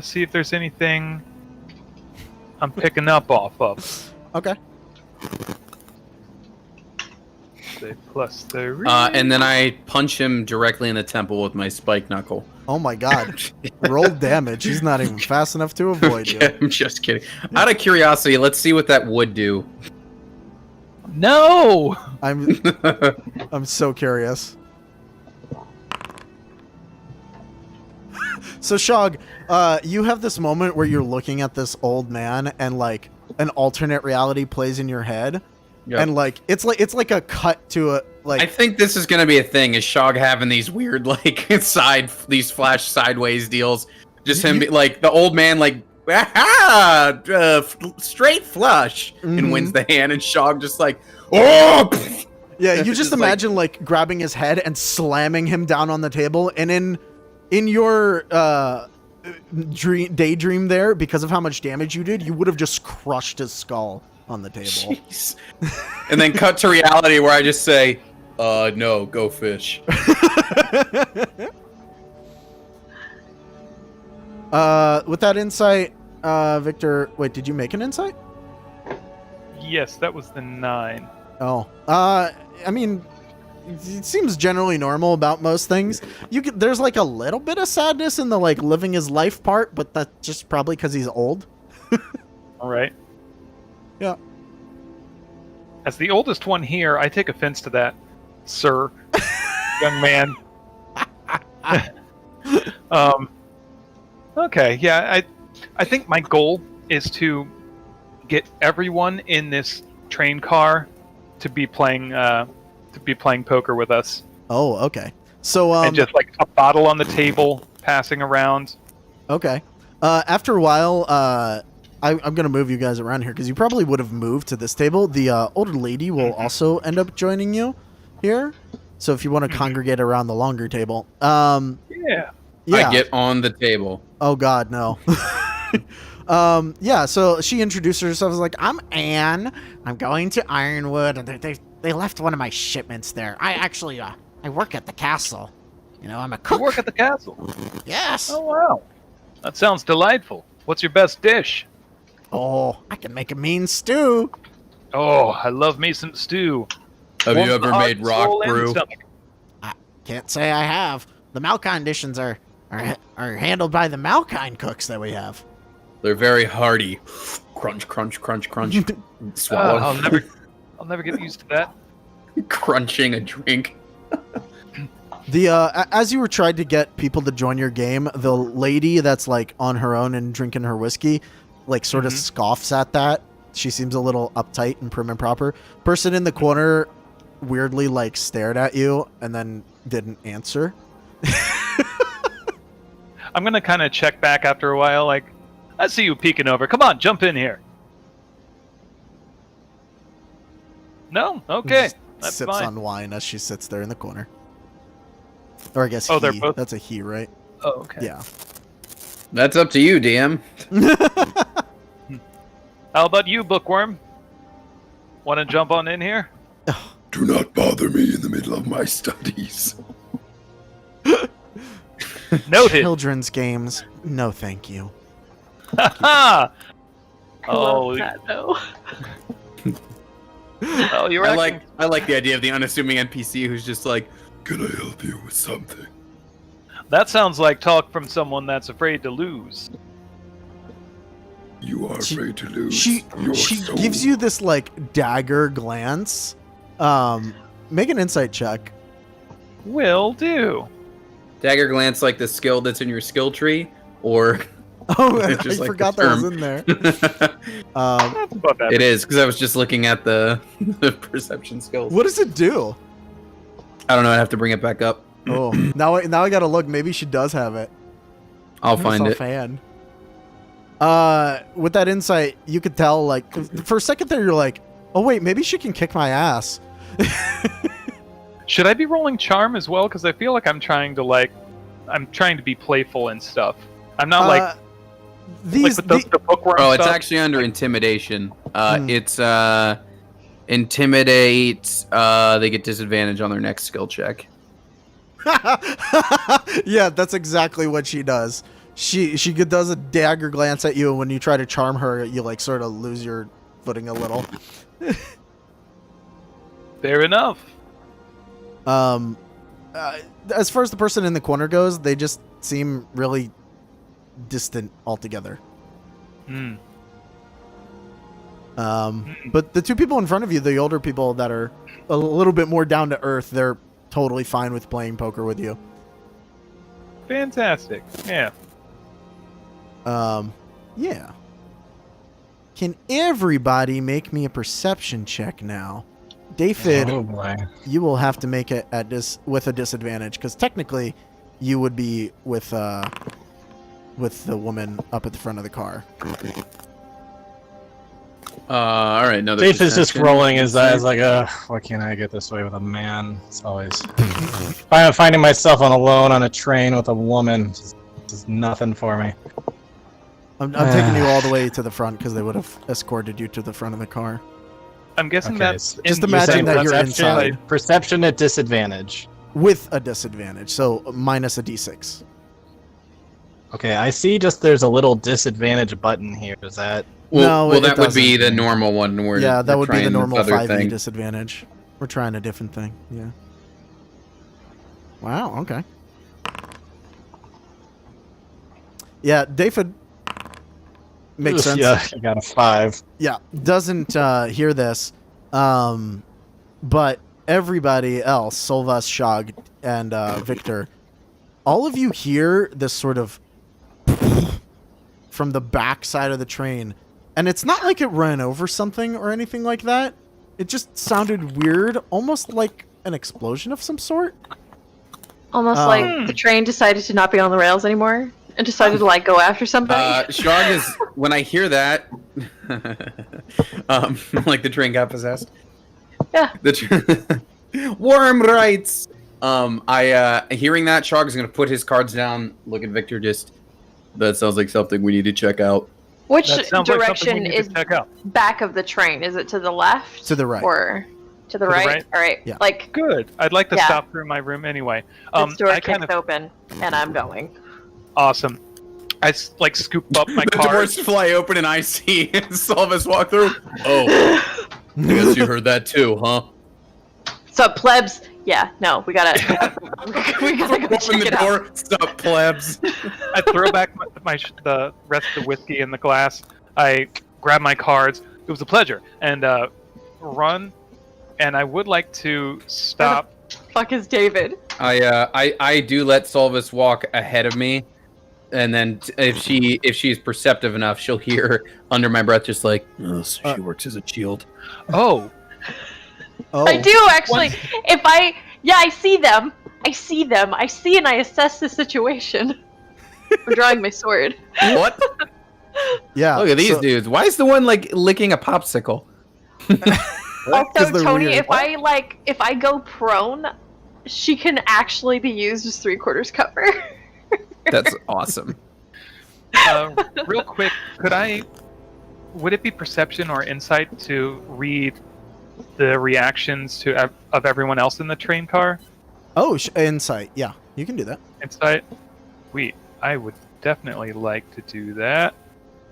see if there's anything I'm picking up off of. Okay. Say +3. And then I punch him directly in the temple with my spike knuckle. Oh my god. Roll damage. He's not even fast enough to avoid you. I'm just kidding. Out of curiosity, let's see what that would do. No! I'm so curious. So Shog, you have this moment where you're looking at this old man and like an alternate reality plays in your head. Yep. And like it's like a cut to a like I think this is gonna be a thing. Is Shog having these weird like these flash sideways deals? Just him be, like the old man like straight flush and wins the hand, and Shog just like oh. Yeah, you just Just imagine like grabbing his head and slamming him down on the table, and in your daydream there, because of how much damage you did, you would have just crushed his skull on the table. Jeez. And then cut to reality where I just say, no, go fish. With that insight, Victor, wait, did you make an insight? Yes, that was the 9. Oh, I mean, it seems generally normal about most things. There's like a little bit of sadness in the like living his life part, but that's just probably because he's old. All right. Yeah. As the oldest one here, I take offense to that, sir, young man. Okay, yeah, I think my goal is to get everyone in this train car to be playing poker with us. Oh, okay. So and just like a bottle on the table passing around. okay. After a while, I'm gonna move you guys around here because you probably would have moved to this table. The older lady will also end up joining you here. So if you want to congregate around the longer table, Yeah. yeah. I get on the table. Oh God, no. Yeah. So she introduced herself as like, I'm Anne. I'm going to Ironwood, and they left one of my shipments there. I actually I work at the castle. You know, I'm a cook. You work at the castle. Yes. Oh wow. That sounds delightful. What's your best dish? Oh, I can make a mean stew. Oh, I love me some stew. Have Warms you ever the heart, made rock soul, and brew? stomach. Can't say I have. The Malkine dishes are handled by the Malkine cooks that we have. They're very hearty. Crunch, crunch, crunch, crunch. Swallow. I'll never get used to that. Crunching a drink. The as you were trying to get people to join your game, the lady that's like on her own and drinking her whiskey, like sort of scoffs at that. She seems a little uptight and prim and proper. Person in the corner weirdly like stared at you and then didn't answer. I'm gonna kind of check back after a while, like, I see you peeking over. Come on, jump in here. No? Okay. Just That's sips fine. on wine as she sits there in the corner. Or I guess Oh, he. they're both- That's a he, right? Oh, okay. Yeah. That's up to you, DM. How about you, Bookworm? Want to jump on in here? Do not bother me in the middle of my studies. Noted. Children's games. No, thank you. Ha I Oh, love that though. oh, you're I like the idea of the unassuming NPC who's just like, Can I help you with something? That sounds like talk from someone that's afraid to lose. You are She- afraid to lose She your she soul. gives you this like dagger glance. Make an insight check. Will do. dagger glance like the skill that's in your skill tree, or Oh, I It's just like forgot the that was term. in there. That's about that. it is because I was just looking at the, the perception skills. What does it do? I don't know. I'd have to bring it back up. Oh, now I gotta look. Maybe she does have it. I'll find I'm a it. fan. With that insight, you could tell. Like for a second there, you're like, oh wait, maybe she can kick my ass. Should I be rolling charm as well? Because I feel like I'm trying to be playful and stuff. I'm not like These. with the bookworm Oh, it's stuff. actually under intimidation. Hmm. It's intimidate. They get disadvantage on their next skill check. Yeah, that's exactly what she does. She does a dagger glance at you, and when you try to charm her, you like sort of lose your footing a little. Fair enough. As far as the person in the corner goes, they just seem really distant altogether. Hmm. But the two people in front of you, the older people that are a little bit more down to earth, they're totally fine with playing poker with you. Fantastic. Yeah. Yeah. Can everybody make me a perception check now? David, Oh boy. you will have to make it at with a disadvantage because technically you would be with the woman up at the front of the car. All right. Another. Dave is just perception. rolling his eyes like, why can't I get this way with a man? It's always finding myself alone on a train with a woman. Just nothing for me. I'm taking you all the way to the front because they would have escorted you to the front of the car. I'm guessing Okay, that's so just in- imagine saying that you're perception- inside. Perception at disadvantage. With a disadvantage, so minus a d6. Okay, I see. Just there's a little disadvantage button here. Is that? No, Well, it that would be doesn't. the normal one. Where Yeah, that we're would be the trying this normal other 5e thing. disadvantage. We're trying a different thing. Yeah. Wow. Okay. Yeah, David makes sense. Yeah, I got a 5. Yeah, doesn't hear this, but everybody else, Solvas, Shog, and Victor, all of you hear this sort of from the back side of the train, and it's not like it ran over something or anything like that. It just sounded weird, almost like an explosion of some sort. Almost like the train decided to not be on the rails anymore and decided to like go after somebody. Shog is when I hear that, like the train got possessed. Yeah. Worm rights. I hearing that, Shog is gonna put his cards down, look at Victor. Just that sounds like something we need to check out. Which That sounds like something direction we need is to check out. back of the train? Is it to the left? To the right. Or to the the right? right? All right. Yeah. Like Good. I'd like to Yeah. stop through my room anyway. this door I kicks open, and I'm going. Awesome. I scoop up my The cards. doors fly open and I see Solvis walk through. Oh, I guess you heard that too, huh? So plebs, yeah, no, we gotta we gotta go Open check the it out. door. Stop, plebs. I throw back the rest of the whiskey in the glass. I grab my cards. It was a pleasure. And run. And I would like to stop. Fuck is David? I do let Solvis walk ahead of me, and then if she's perceptive enough, she'll hear under my breath just like, Oh, so she works as a shield. Oh, Oh, I do actually. If I see them. I see and I assess the situation. I'm drawing my sword. what? yeah. Look at these so- dudes. Why is the one like licking a popsicle? 'Cause Also, they're Tony, weird. if I go prone, she can actually be used as 3/4 cover. That's awesome. real quick, would it be perception or insight to read the reactions of everyone else in the train car? Oh, insight. Yeah, you can do that. Insight? Sweet. I would definitely like to do that.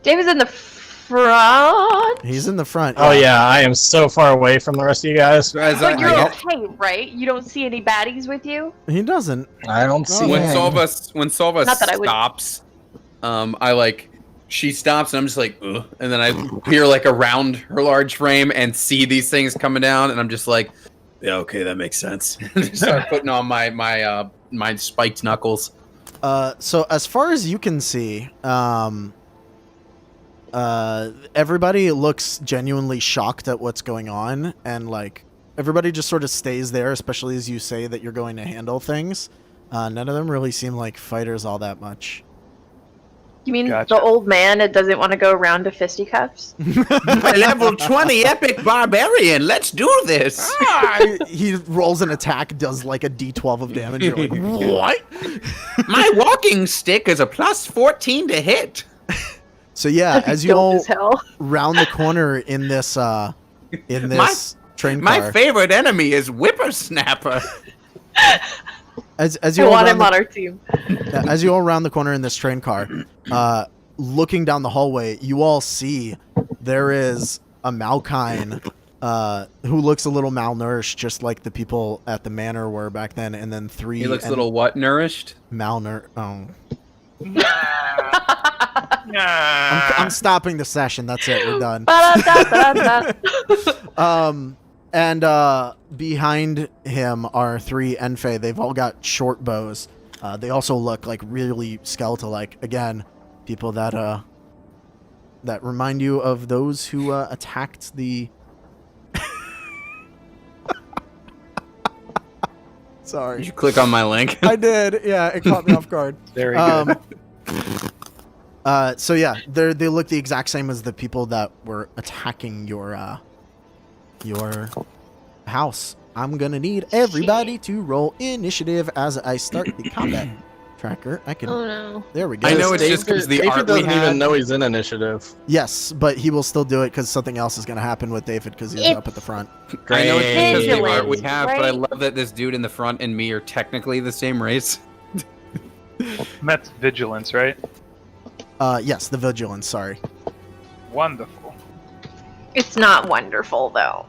David's in the front. He's in the front. Oh yeah, I am so far away from the rest of you guys. As But you're I, okay, right? You don't see any baddies with you? He doesn't. I don't see when him. Solva Not that I would- stops, she stops and I'm just like, ugh. And then I peer like around her large frame and see these things coming down, and I'm just like, yeah, okay, that makes sense. Just start putting on my spiked knuckles. So as far as you can see, everybody looks genuinely shocked at what's going on, and like everybody just sort of stays there, especially as you say that you're going to handle things. None of them really seem like fighters all that much. You mean Gotcha. the old man that doesn't want to go around to fisticuffs? Level 20 epic barbarian. Let's do this. He rolls an attack, does like a d12 of damage. You're like, What? My walking stick is a plus 14 to hit. so yeah, as you Dope all as hell. round the corner in this train My car, favorite enemy is Whippersnapper. as I you all want round him the on our team. As you all round the corner in this train car, looking down the hallway, you all see there is a Malkine who looks a little malnourished, just like the people at the manor were back then, and then three. He looks a little what nourished? malnourished. Oh, Nah. I'm stopping the session. That's it. We're done. Ba-da-da-da-da. And behind him are three Enfei. They've all got short bows. They also look like really skeletal-like. Again, people that remind you of those who attacked the. Sorry, Did you click on my link? I did. Yeah, it caught me off guard. Very good. So yeah, they look the exact same as the people that were attacking your house. I'm gonna need everybody to roll initiative as I start the combat tracker. I can. Oh no. There we go. I know it's just because the David art we doesn't had. even know he's in initiative. Yes, but he will still do it because something else is gonna happen with David because he's up at the front. I know it's because the art we Vigilance, have, but I right? love that this dude in the front and me are technically the same race. That's vigilance, right? Yes, the vigilance. Sorry. Wonderful. It's not wonderful though.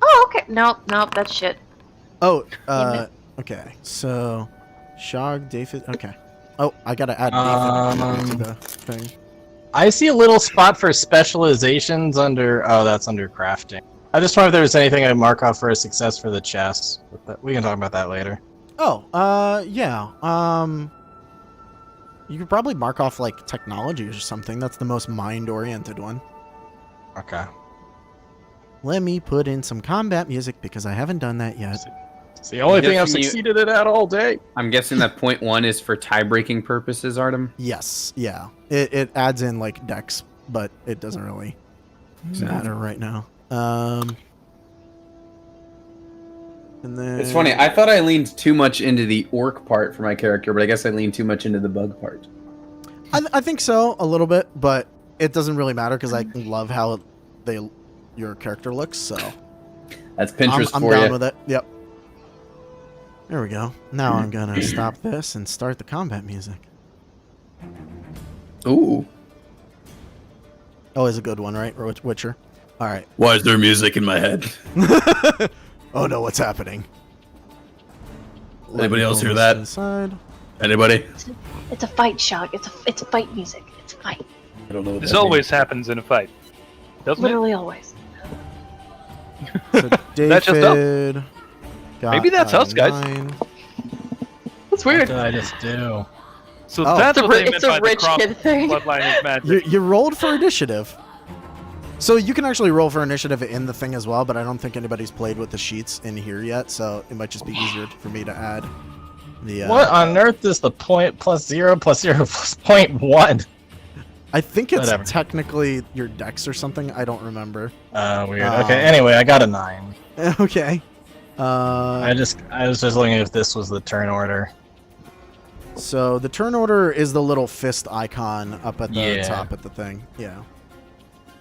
Oh, okay. Nope, that's shit. Oh, Damn it. okay. So, Shog, David. Okay. Oh, I gotta add David to the thing. I see a little spot for specializations under. Oh, that's under crafting. I just wonder if there's anything I mark off for a success for the chest. But we can talk about that later. Oh, yeah. You could probably mark off like technology or something. That's the most mind-oriented one. Okay. Let me put in some combat music because I haven't done that yet. It's the only I'm thing I've guessing succeeded at all day. I'm guessing that point 1 is for tie-breaking purposes, Artem. Yes, yeah. It adds in like dex, but it doesn't really matter right now. And then It's funny. I thought I leaned too much into the orc part for my character, but I guess I leaned too much into the bug part. I think so a little bit, but it doesn't really matter because I love how your character looks. So That's Pinterest I'm for down you. with it. Yep. There we go. Now I'm gonna stop this and start the combat music. Ooh. Always a good one, right? Witcher. All right. Why is there music in my head? Oh no, what's happening? Anybody else hear Let me that? pull this Inside. Anybody? It's a fight, Shog. It's a fight music. It's a fight. I don't know what This that always happens in a fight, doesn't Literally always. So That's just up. David got Maybe that's a us, guys. 9. That's What weird. did I just do? it? So Oh. that's what they meant It's a by the rich cross kid thing. bloodline is magic. You rolled for initiative. So you can actually roll for initiative in the thing as well, but I don't think anybody's played with the sheets in here yet, so it might just be easier for me to add the. What on earth is the point plus 0 plus 0 plus 0.1? I think it's Whatever. technically your dex or something. I don't remember. Weird. Okay, anyway, I got a 9. Okay. I was just looking if this was the turn order. So the turn order is the little fist icon up at the Yeah. top of the thing. Yeah.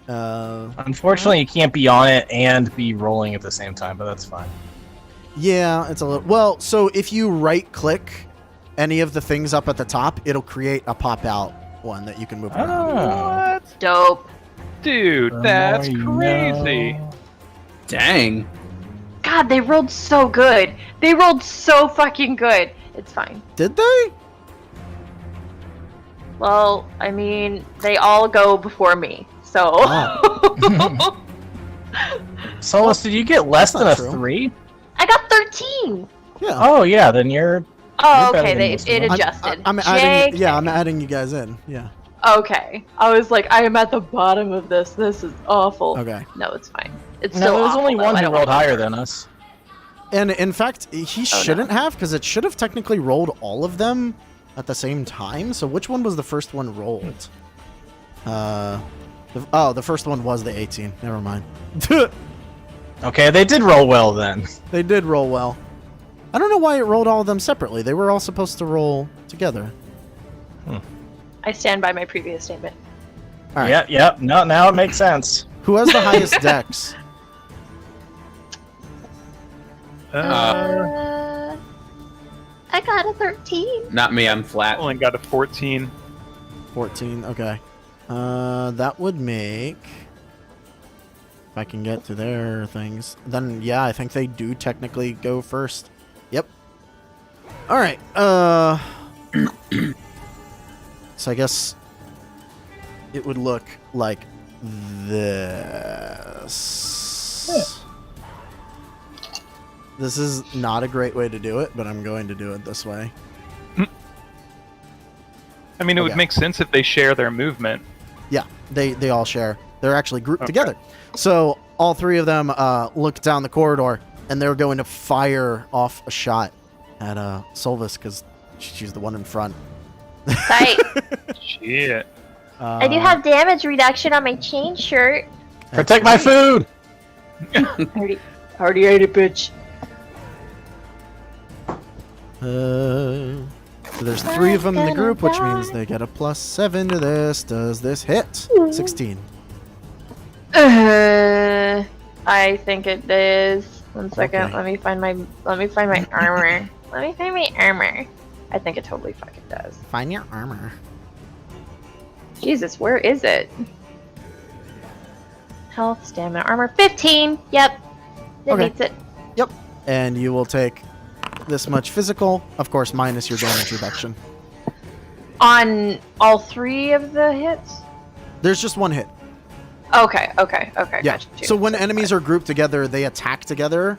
Unfortunately, you can't be on it and be rolling at the same time, but that's fine. Yeah, it's a little. Well, so if you right click any of the things up at the top, it'll create a pop out one that you can move around. Oh. What? Dope. Dude, that's crazy. Dang. God, they rolled so good. They rolled so fucking good. It's fine. Did they? Well, I mean, they all go before me, so. Oh. Solus, did you get less than a That's not true. 3? I got 13. Yeah. Oh yeah, then you're. Oh, You're better okay. than most of It them. adjusted. I'm adding. JK. Yeah, I'm adding you guys in. Yeah. Okay. I was like, I am at the bottom of this. This is awful. Okay. No, it's fine. It's No, still there was awful, only though. one I who don't rolled wanna- higher than us. And in fact, he no. shouldn't have, because it should have technically rolled all of them at the same time. So which one was the first one rolled? The first one was the 18. Never mind. Okay, they did roll well then. They did roll well. I don't know why it rolled all of them separately. They were all supposed to roll together. I stand by my previous statement. All right. Yep. No, now it makes sense. Who has the highest dex? I got a 13. Not me, I'm flat. Only got a 14. 14. Okay. That would make. If I can get to their things, then yeah, I think they do technically go first. Yep. All right. So I guess it would look like this. This is not a great way to do it, but I'm going to do it this way. I mean, it would Okay. make sense if they share their movement. Yeah, they all share. They're actually grouped Okay. together. So all three of them look down the corridor, and they're going to fire off a shot at Solvis because she's the one in front. Tight. Shit. I do have damage reduction on my chain shirt. Protect my food. Already ate it, bitch. So there's three of them in the group, which means they get a +7 to this. Does this hit? 16. I think it is. One second. Okay. Let me find my armor. Let me find my armor. I think it totally fucking does. Find your armor. Jesus, where is it? Health, stamina, armor. 15. Yep. That Okay. beats it. And you will take this much physical, of course, minus your damage reduction. On all three of the hits? There's just one hit. Okay. Yeah. Gotcha. So when enemies are grouped together, they attack together.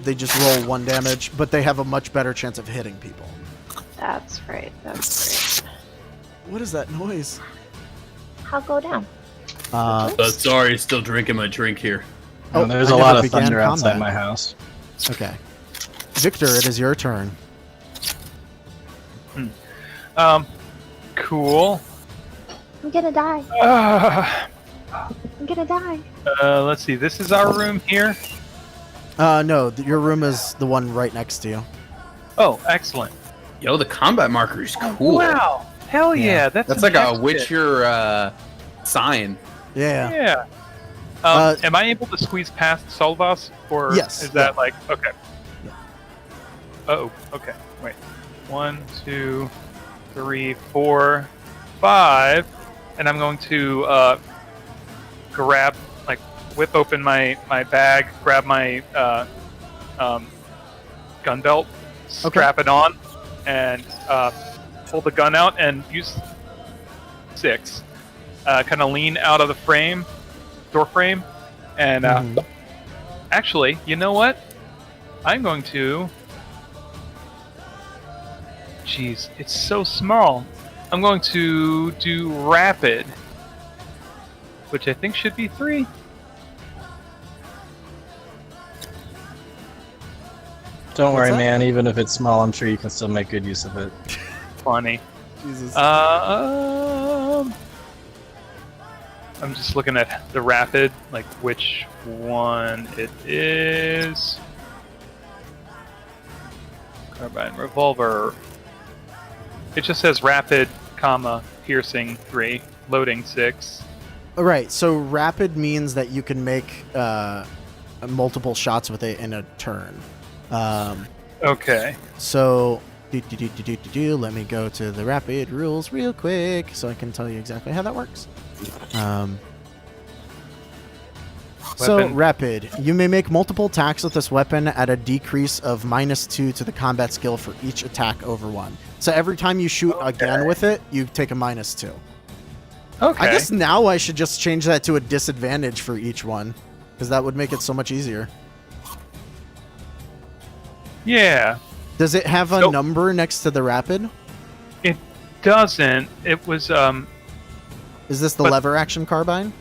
They just roll 1 damage, but they have a much better chance of hitting people. That's right. That's right. What is that noise? I'll go down. Sorry, still drinking my drink here. Oh, there's I a never lot of began thunder outside combat. my house. Okay. Victor, it is your turn. Cool. I'm gonna die. Uh, I'm gonna die. let's see. This is our room here. No, your room is the one right next to you. Oh, excellent. Yo, the combat marker is cool. Wow. Hell yeah. Yeah. That's That's like a fantastic. Witcher sign. Yeah. Yeah. Am I able to squeeze past Solvas, or Yes, is that yeah. like okay? Yeah. Oh, okay. Wait. 1, 2, 3, 4, 5, and I'm going to grab, like, whip open my bag, grab my gun belt, strap it on, and pull the gun out and use 6. Kind of lean out of the door frame, and actually, you know what? I'm going to. Jeez, it's so small. I'm going to do rapid, which I think should be 3. Don't What's worry, that? man. Even if it's small, I'm sure you can still make good use of it. Funny. Jesus. I'm just looking at the rapid, like which one it is. Carbine revolver. It just says rapid, comma, piercing 3, loading 6. All right, so rapid means that you can make multiple shots with it in a turn. Okay. So, let me go to the rapid rules real quick so I can tell you exactly how that works. So, Weapon. rapid. You may make multiple attacks with this weapon at a decrease of -2 to the combat skill for each attack over 1. So every time you shoot again with it, you take a -2. Okay. I guess now I should just change that to a disadvantage for each one, because that would make it so much easier. Yeah. Does it have a Nope. number next to the rapid? It doesn't. It was Is this the But- lever action carbine?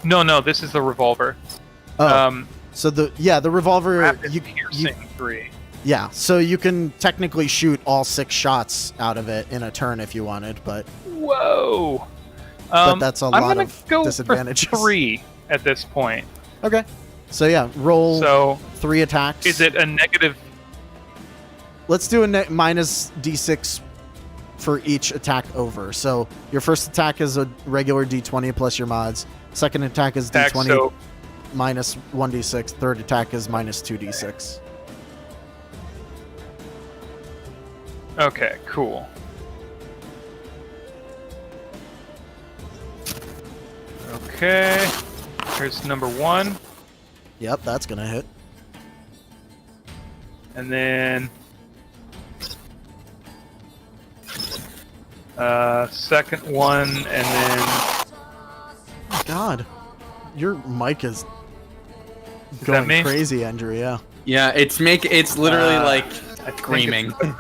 no, this is the revolver. Oh, so the revolver. Rapid You, piercing 3. yeah, so you can technically shoot all 6 shots out of it in a turn if you wanted, but Whoa. But that's a I'm lot gonna of go disadvantages. For 3 at this point. okay. So yeah, roll So 3 attacks. is it a negative? Let's do a minus d6 for each attack over. So your first attack is a regular d20 plus your mods. Second attack is Attack, d20 so minus 1d6. Third attack is minus 2d6. okay, cool. Okay, here's number 1, Yep, that's gonna hit. and then second one, and then God, your mic is that going me? crazy, Andrew. Yeah. Yeah, it's literally like I think screaming. it's-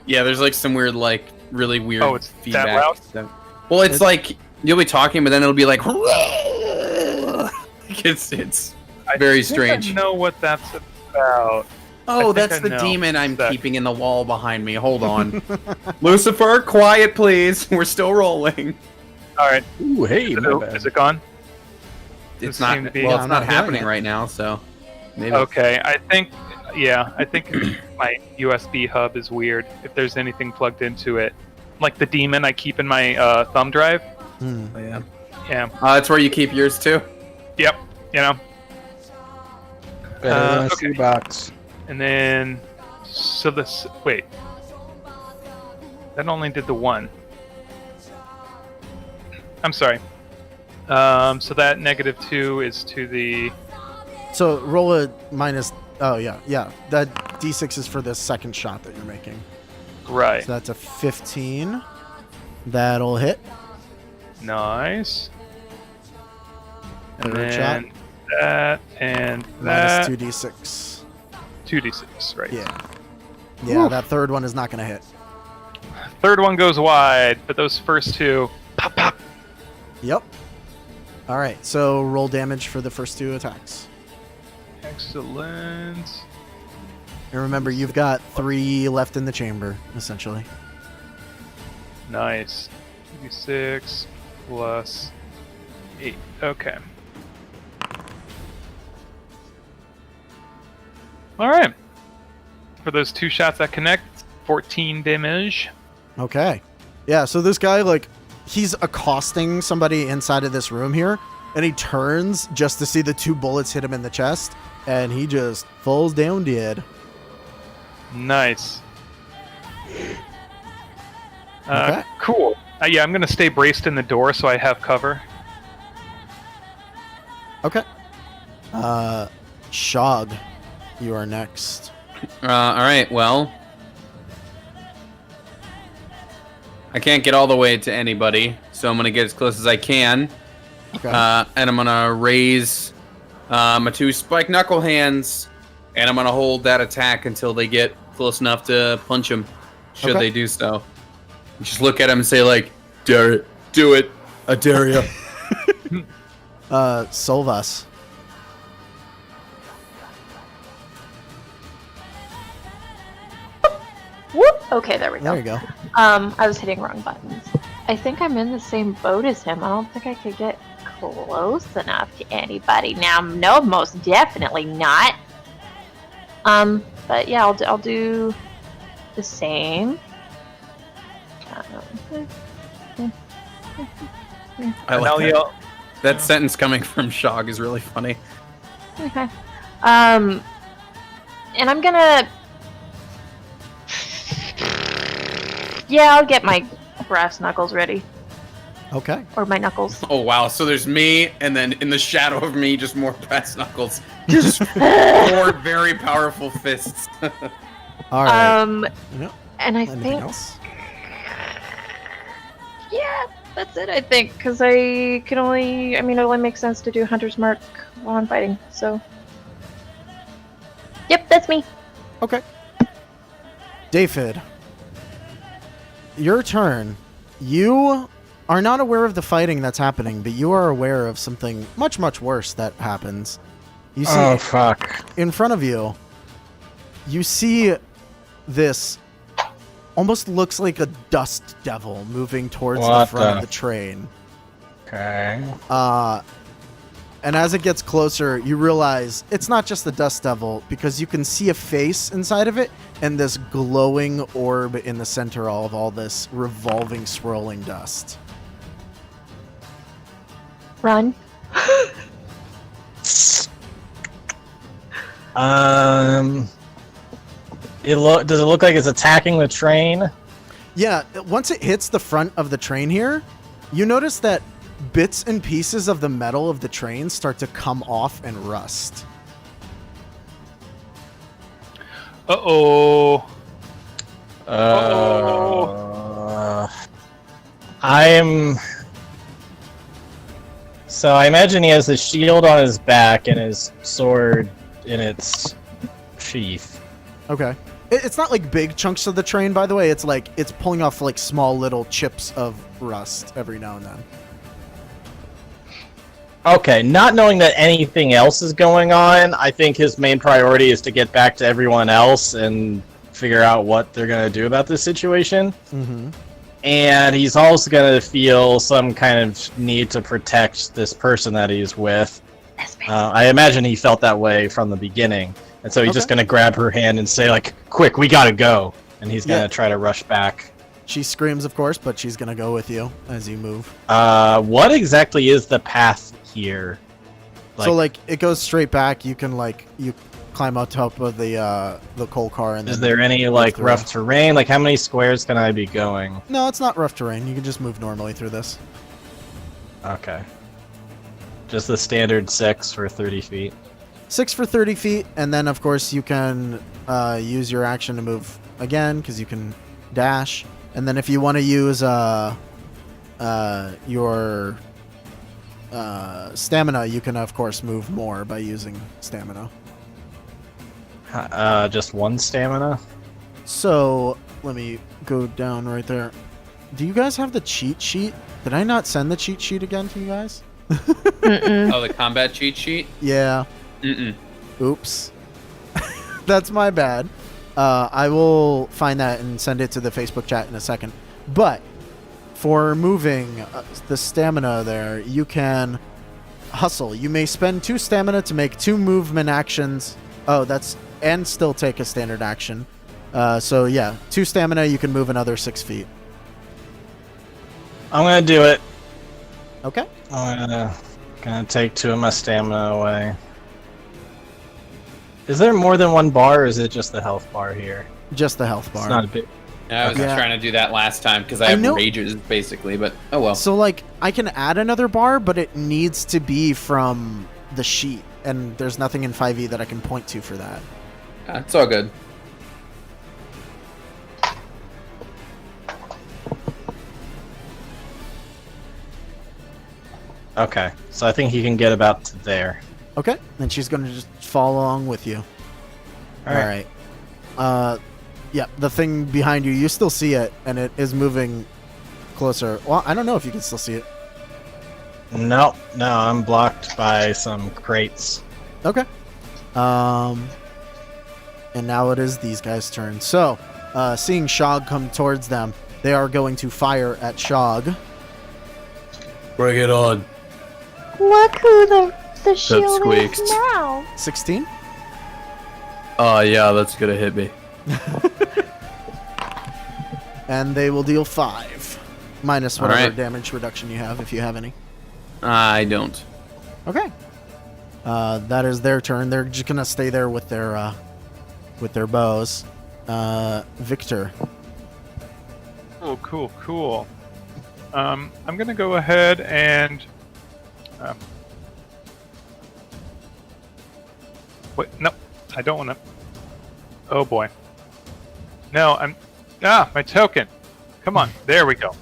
Yeah, there's like some weird, like really weird Oh, it's that feedback. loud? stuff. Well, it's like you'll be talking, but then it'll be like, it's I very think strange. I know what that's about. Oh, think that's I the know. demon I'm That- keeping in the wall behind me. Hold on, Lucifer, quiet, please. We're still rolling. All right, Ooh, hey, is my it, bad. is it gone? It's Does not. seem to be- Well, Yeah, it's I'm not not hearing happening it. right now. So maybe. Okay, I think my USB hub is weird. If there's anything plugged into it, like the demon I keep in my thumb drive. Hmm. Oh, yeah. Yeah. That's where you keep yours too. Yep. You know. Better than a okay. shoebox. And then, so this. Wait. That only did the 1. I'm sorry. So that -2 is to the. So roll a minus. Oh yeah. That d6 is for the second shot that you're making. Right. So that's a 15. That'll hit. Nice. And Third then shot. that and Minus that. 2d6. 2d6, right. Yeah. Yeah, that third one is not going to hit. Third one goes wide, but those first 2, pop, pop. Yep. All right, so roll damage for the first 2 attacks. Excellent. And remember, you've got 3 left in the chamber, essentially. Nice. 6 plus 8. Okay. All right. For those 2 shots that connect, 14 damage. Okay. Yeah, so this guy, like, he's accosting somebody inside of this room here, and he turns just to see the 2 bullets hit him in the chest, and he just falls down dead. Nice. Okay. Cool. Yeah, I'm gonna stay braced in the door so I have cover. Okay. Shog, you are next. All right. Well, I can't get all the way to anybody, so I'm gonna get as close as I can. Okay. And I'm gonna raise my 2 spike knuckle hands, and I'm gonna hold that attack until they get close enough to punch him. Should Okay. they do so? Just look at him and say like, "Dare it, do it, I dare you." Solvas. Whoop. Okay, there we go. There you go. I was hitting wrong buttons. I think I'm in the same boat as him. I don't think I could get close enough to anybody now. No, most definitely not. But yeah, I'll do the same. I like that. That sentence coming from Shog is really funny. Okay. And I'm gonna. Yeah, I'll get my brass knuckles ready. Okay. Or my knuckles. Oh wow! So there's me, and then in the shadow of me, just more brass knuckles. Just 4 very powerful fists. All right. Yep. And I Anything think. else? Yeah, that's it, I think. Because I can only. I mean, it only makes sense to do Hunter's Mark while I'm fighting, so. Yep, that's me. Okay. David, your turn. You are not aware of the fighting that's happening, but you are aware of something much, much worse that happens. You see, Oh, fuck. in front of you, you see this almost looks like a dust devil moving towards the What front the- of the train. Okay. And as it gets closer, you realize it's not just the dust devil, because you can see a face inside of it and this glowing orb in the center of all this revolving, swirling dust. Run. Does it look like it's attacking the train? Yeah, once it hits the front of the train here, you notice that bits and pieces of the metal of the train start to come off and rust. Uh-oh. So I imagine he has his shield on his back and his sword in its sheath. Okay. It's not like big chunks of the train, by the way. It's like it's pulling off like small little chips of rust every now and then. Okay, not knowing that anything else is going on, I think his main priority is to get back to everyone else and figure out what they're going to do about this situation. Mm-hmm. And he's also going to feel some kind of need to protect this person that he's with. I imagine he felt that way from the beginning. And so he's just going to grab her hand and say, like, quick, we got to go. And he's going to try to rush back. She screams, of course, but she's going to go with you as you move. What exactly is the path here? So, like, it goes straight back. You can, like, you climb on top of the coal car. And is then there any, like, through. rough terrain? Like, how many squares can I be going? No, it's not rough terrain. You can just move normally through this. Okay. Just the standard 6 for 30 feet. 6 for 30 feet, and then, of course, you can use your action to move again, because you can dash. And then if you want to use your stamina, you can, of course, move more by using stamina. Just 1 stamina? So, let me go down right there. Do you guys have the cheat sheet? Did I not send the cheat sheet again to you guys? Mm-mm. Oh, the combat cheat sheet? Yeah. Mm-mm. Oops. That's my bad. I will find that and send it to the Facebook chat in a second. But for moving the stamina there, you can hustle. You may spend 2 stamina to make 2 movement actions. Oh, and still take a standard action. So yeah, 2 stamina, you can move another 6 feet. I'm gonna do it. Okay. I'm gonna take 2 of my stamina away. Is there more than one bar, or is it just the health bar here? Just the health bar. It's not a big. I was Yeah. trying to do that last time because I I have know- rages, basically, but oh well. So like, I can add another bar, but it needs to be from the sheet, and there's nothing in 5e that I can point to for that. It's all good. Okay, so I think he can get about to there. Okay. And she's going to just follow along with you. All right. Yeah, the thing behind you, you still see it, and it is moving closer. Well, I don't know if you can still see it. No, I'm blocked by some crates. Okay. And now it is these guys' turn. So, seeing Shog come towards them, they are going to fire at Shog. Bring it on. Look who the shield squeaked. is now. 16? Yeah, that's gonna hit me. And they will deal 5. Minus All whatever right. damage reduction you have, if you have any. I don't. Okay. That is their turn. They're just gonna stay there with their bows. Victor. Oh, cool. I'm gonna go ahead and. Wait, no, I don't want to. Oh boy. No, my token. Come on, there we go.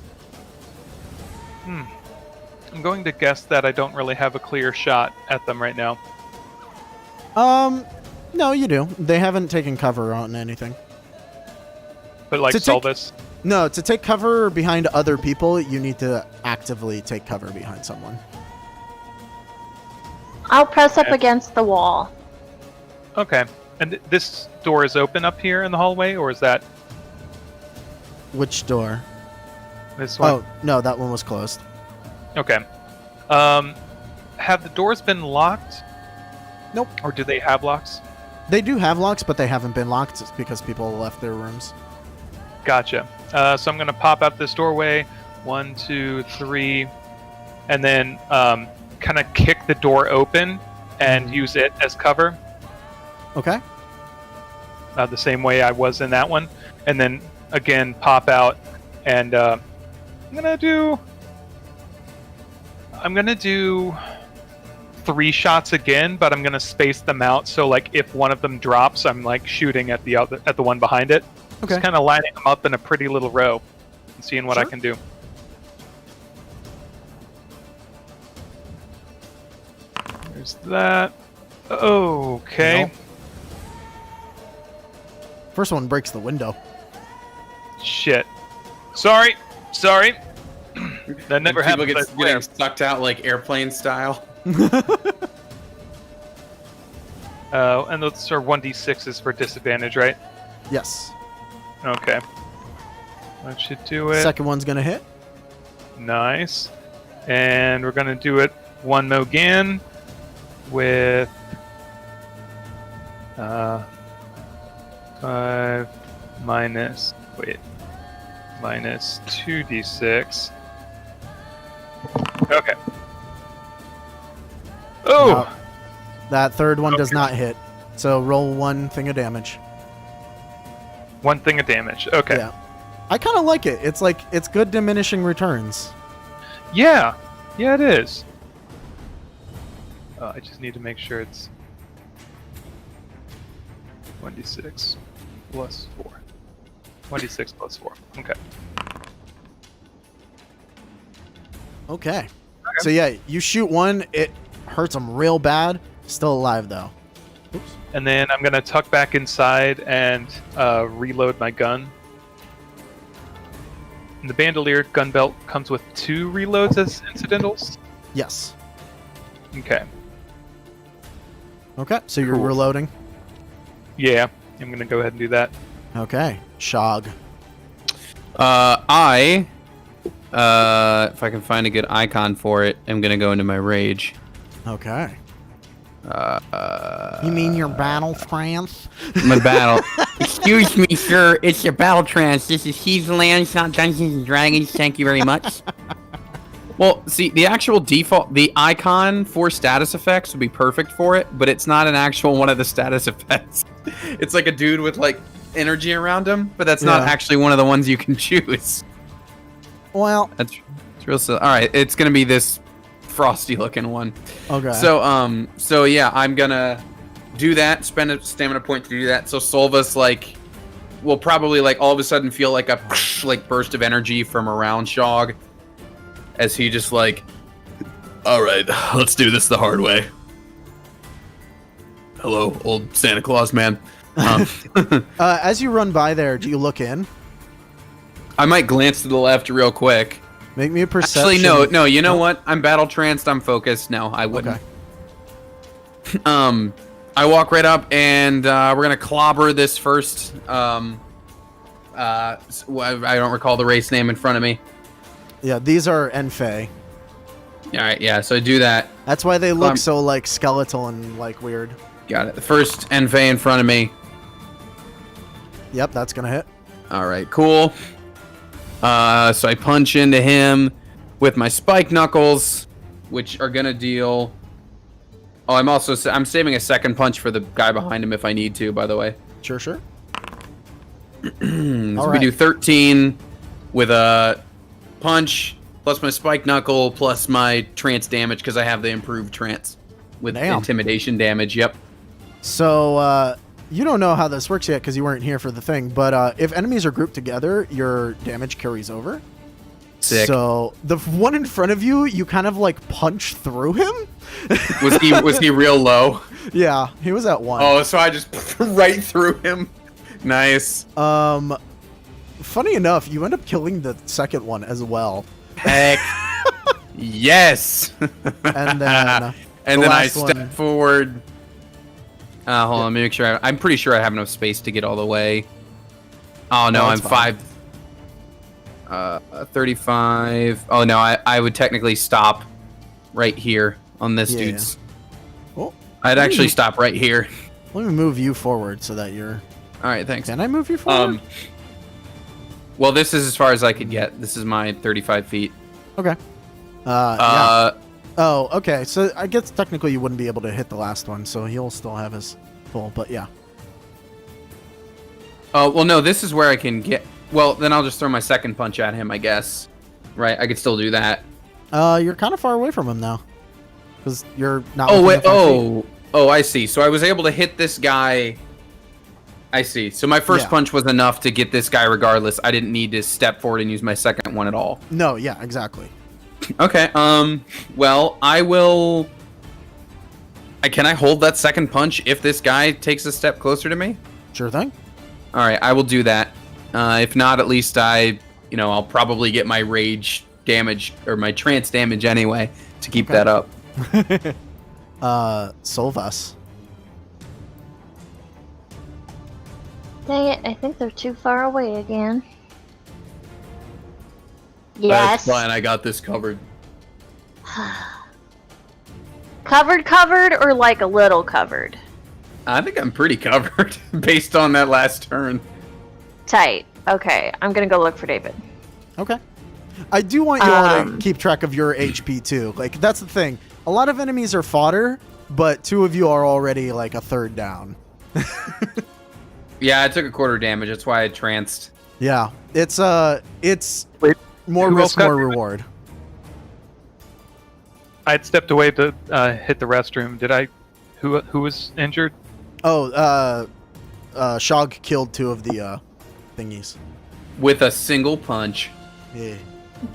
I'm going to guess that I don't really have a clear shot at them right now. No, you do. They haven't taken cover on anything. But like To take- Solvis. No, to take cover behind other people, you need to actively take cover behind someone. I'll press up Yeah. against the wall. Okay. And this door is open up here in the hallway, or is that Which door? this one? Oh, no, that one was closed. Okay. Have the doors been locked? Nope. Or do they have locks? They do have locks, but they haven't been locked it's because people left their rooms. Gotcha. So I'm going to pop out this doorway. 1, 2, 3. And then kind of kick the door open and use it as cover. Okay. The same way I was in that one. And then again, pop out. And I'm going to do 3 shots again, but I'm going to space them out. So like if one of them drops, I'm like shooting at the one behind it. Okay. Just kind of lining them up in a pretty little row and seeing what I Sure. can do. There's that. Okay. Nope. First one breaks the window. Shit. Sorry. That never People happened. getting sucked out like airplane style. And those are 1d6s for disadvantage, right? Yes. Okay. That should do it. Second one's gonna hit. Nice. And we're going to do it one more again with 5 minus 2d6. Okay. Oh! No. That third one does not hit. So roll 1 thing of damage. One thing of damage. Okay. Yeah. I kind of like it. It's like, it's good diminishing returns. Yeah, it is. I just need to make sure it's 1d6 plus 4. 1d6 plus 4. Okay. Okay. So yeah, you shoot one, it hurts them real bad. Still alive though. Oops. And then I'm going to tuck back inside and reload my gun. And the bandolier gun belt comes with 2 reloads as incidentals. Yes. Okay. Okay, so you're Cool. reloading. Yeah, I'm gonna go ahead and do that. Okay, Shog. If I can find a good icon for it, I'm gonna go into my rage. Okay. You mean your battle trance? My battle. Excuse me, sir. It's your battle trance. This is Heathenlands, not Dungeons and Dragons. Thank you very much. Well, see, the actual default, the icon for status effects would be perfect for it, but it's not an actual one of the status effects. It's like a dude with like energy around him, but that's not actually one of the ones you can choose. Well, It's real silly. All right, it's gonna be this frosty looking one. okay. So yeah, I'm gonna do that. Spend a stamina point to do that. So Solvus will probably all of a sudden feel like a burst of energy from around Shog, as he just all right, let's do this the hard way. Hello, old Santa Claus man. As you run by there, do you look in? I might glance to the left real quick. Make me a perception. Actually, no. You know what? I'm battle tranced. I'm focused. No, I wouldn't. Okay. I walk right up, and we're gonna clobber this first. I don't recall the race name in front of me. Yeah, these are Enfei. All right, yeah. So I do that. That's why they look so skeletal and weird. Got it. The first Enfei in front of me. Yep, that's gonna hit. All right, cool. So I punch into him with my spike knuckles, which are gonna deal. Oh, I'm saving a second punch for the guy behind him if I need to. By the way. Sure. So All we do right. 13 with a punch plus my spike knuckle plus my trance damage because I have the improved trance with Damn. intimidation damage. Yep. So, you don't know how this works yet because you weren't here for the thing, but if enemies are grouped together, your damage carries over. Sick. So the one in front of you, you kind of punch through him. Was he real low? Yeah, he was at 1. Oh, so I just right through him. Nice. Funny enough, you end up killing the second one as well. Heck. Yes. And then and then I last step one. forward. Hold on, let me make sure. I'm pretty sure I have enough space to get all the way. Oh no, No, I'm it's fine. 35. Oh no, I would technically stop right here on this Yeah. dude's. Oh, I'd actually stop right here. let me move you forward so that you're. All right, thanks. Can I move you forward? Well, this is as far as I could get. This is my 35 feet. Okay. Yeah. Oh, okay. So I guess technically you wouldn't be able to hit the last one, so he'll still have his full. But yeah. Oh, well, no, this is where I can get... Well, then I'll just throw my second punch at him, I guess. Right, I could still do that. You're kind of far away from him now, because you're not. Oh, within wait, the 5 feet. oh, I see. So I was able to hit this guy... I see. So my first Yeah. punch was enough to get this guy regardless. I didn't need to step forward and use my second one at all. No, yeah, exactly. Okay, well, I will... Can I hold that second punch if this guy takes a step closer to me? Sure thing. Alright, I will do that. If not, at least I'll probably get my rage damage, or my trance damage anyway, to keep Okay. that up. Solvas. Dang it, I think they're too far away again. Yes. That's fine, I got this covered. Covered, or a little covered? I think I'm pretty covered, based on that last turn. Tight. Okay, I'm gonna go look for David. Okay. I do want you all to keep track of your HP too. That's the thing. A lot of enemies are fodder, but 2 of you are already a third down. Yeah, I took a quarter damage, that's why I tranced. Yeah, it's Wait, more who risk, else got more damage? reward. I had stepped away to hit the restroom. Did I? Who was injured? Oh, Shog killed 2 of the thingies. With a single punch. Yeah.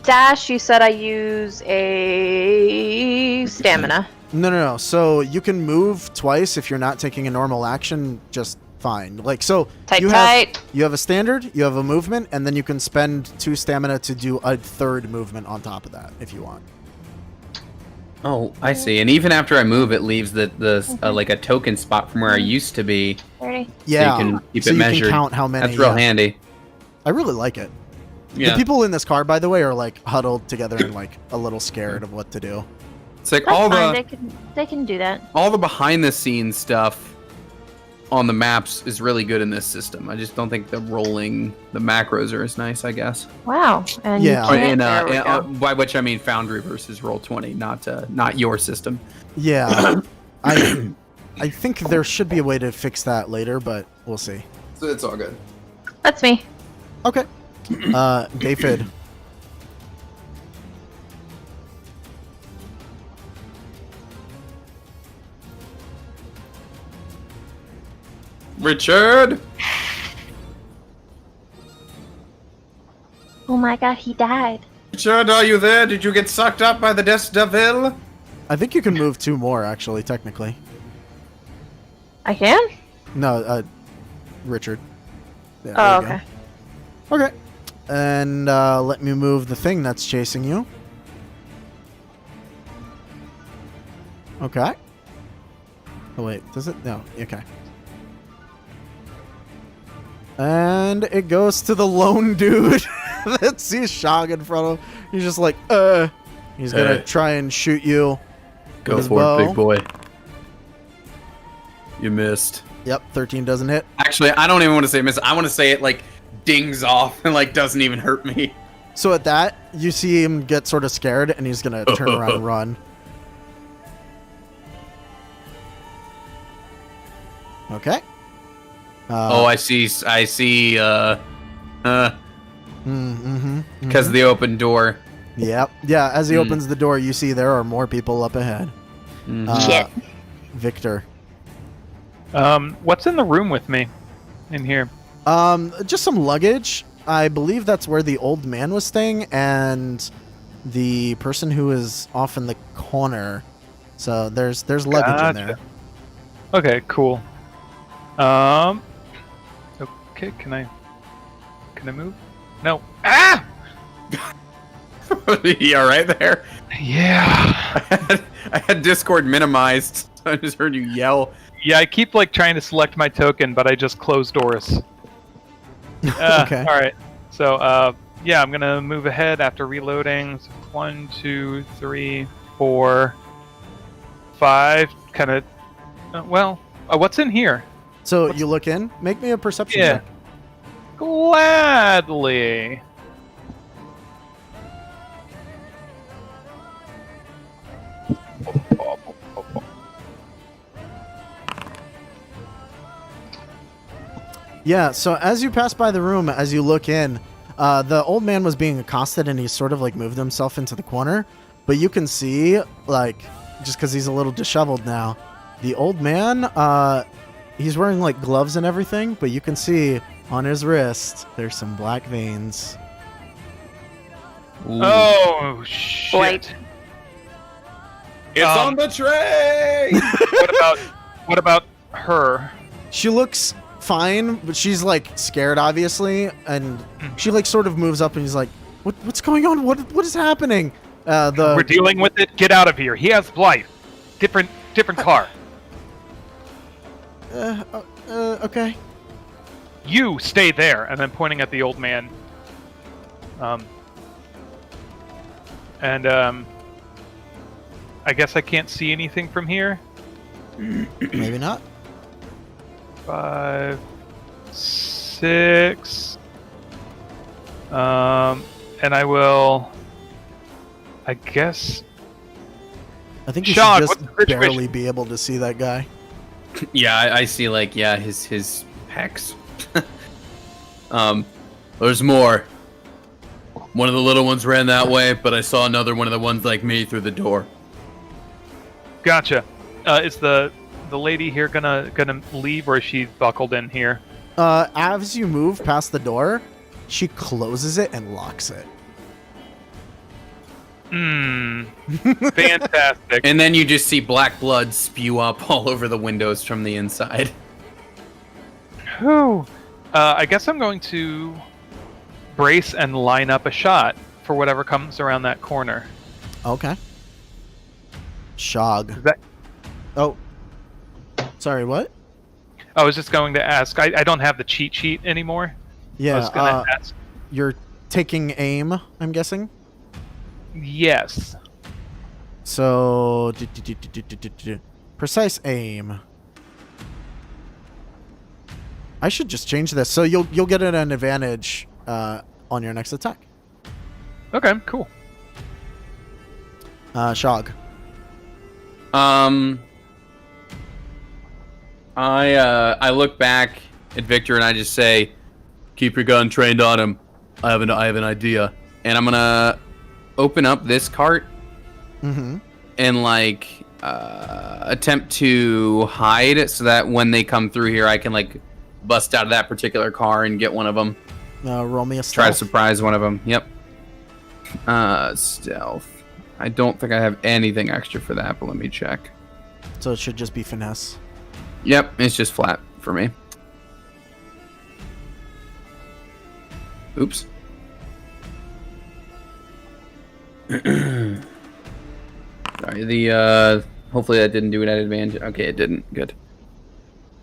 Dash, you said I use a stamina. No. So you can move twice if you're not taking a normal action. Just fine. Tight, you tight. you have a standard, you have a movement, and then you can spend 2 stamina to do a third movement on top of that if you want. Oh, I see. And even after I move, it leaves the like a token spot from where I used to be. 30. Yeah, So you can keep so it you measured. can count how many. That's real yeah. handy. I really like it. Yeah. The people in this car, by the way, are like huddled together and like a little scared of what to do. It's like That's all fine. the They can do that. all the behind the scenes stuff on the maps is really good in this system. I just don't think the macros are as nice, I guess. Wow. And Yeah. you can't, there we In, go. by which I mean Foundry versus Roll20, not your system. Yeah, I think there should be a way to fix that later, but we'll see. So it's all good. That's me. Okay. David. Richard. Oh my god, he died. Richard, are you there? Did you get sucked up by the Des Devil? I think you can move 2 more, actually, technically. I can? No, Richard. Yeah, Oh, there you okay. go. Okay. And let me move the thing that's chasing you. Okay. Oh, wait. Does it? No. Okay. And it goes to the lone dude that sees Shog in front of him. He's just like, He's going to try and shoot you. Go with his for bow. it, big boy. You missed. Yep, 13 doesn't hit. Actually, I don't even want to say miss. I want to say it like dings off and like doesn't even hurt me. So at that, you see him get sort of scared, and he's going to turn around and run. Okay. I see. Because of the open door. Yep. Yeah, as he opens the door, you see there are more people up ahead. Shit. Victor. What's in the room with me in here? Just some luggage. I believe that's where the old man was staying, and the person who is off in the corner. So there's luggage in there. Okay, cool. Okay, can I move? No. Ah! You all right there? Yeah. I had Discord minimized. So I just heard you yell. Yeah, I keep like trying to select my token, but I just close doors. Okay. All right. So, yeah, I'm gonna move ahead after reloading. So 1, 2, 3, 4, 5. Kind of. What's in here? So you look in. Make me a perception Yeah. check. Gladly. Yeah, so as you pass by the room, as you look in, the old man was being accosted, and he's sort of like moved himself into the corner. But you can see, like, just because he's a little disheveled now, the old man, he's wearing like gloves and everything, but you can see on his wrist there's some black veins. Ooh. Oh shit! Wait. It's on the tray. What about her? She looks fine, but she's like scared, obviously, and she like sort of moves up, and he's like, "What's going on? What is happening?" We're dealing with it. Get out of here. He has blight. Different car. Okay. You stay there, and then pointing at the old man. I guess I can't see anything from here. Maybe not. 5, 6. And I will. I guess. I think you Sean, should what's just the situation? barely be able to see that guy. Yeah, I see. Like, yeah, his pecs. There's more. One of the little ones ran that way, but I saw another one of the ones like me through the door. Gotcha. Is the lady here gonna leave, or is she buckled in here? As you move past the door, she closes it and locks it. Fantastic. And then you just see black blood spew up all over the windows from the inside. Whew. I guess I'm going to brace and line up a shot for whatever comes around that corner. Okay. Shog. Is that- Oh. Sorry, what? I was just going to ask. I don't have the cheat sheet anymore. I was Yeah, going to ask. you're taking aim, I'm guessing? Yes. So, precise aim. I should just change this. So you'll get an advantage on your next attack. Okay, cool. Shog. I look back at Victor and I just say, "Keep your gun trained on him. I have an idea." And I'm gonna open up this cart and like attempt to hide so that when they come through here, I can like bust out of that particular car and get one of them. Roll me a stealth. Try to surprise one of them. Yep. Stealth. I don't think I have anything extra for that, but let me check. So it should just be finesse. Yep, it's just flat for me. Oops. Sorry, hopefully that didn't do it at advantage. Okay, it didn't. Good.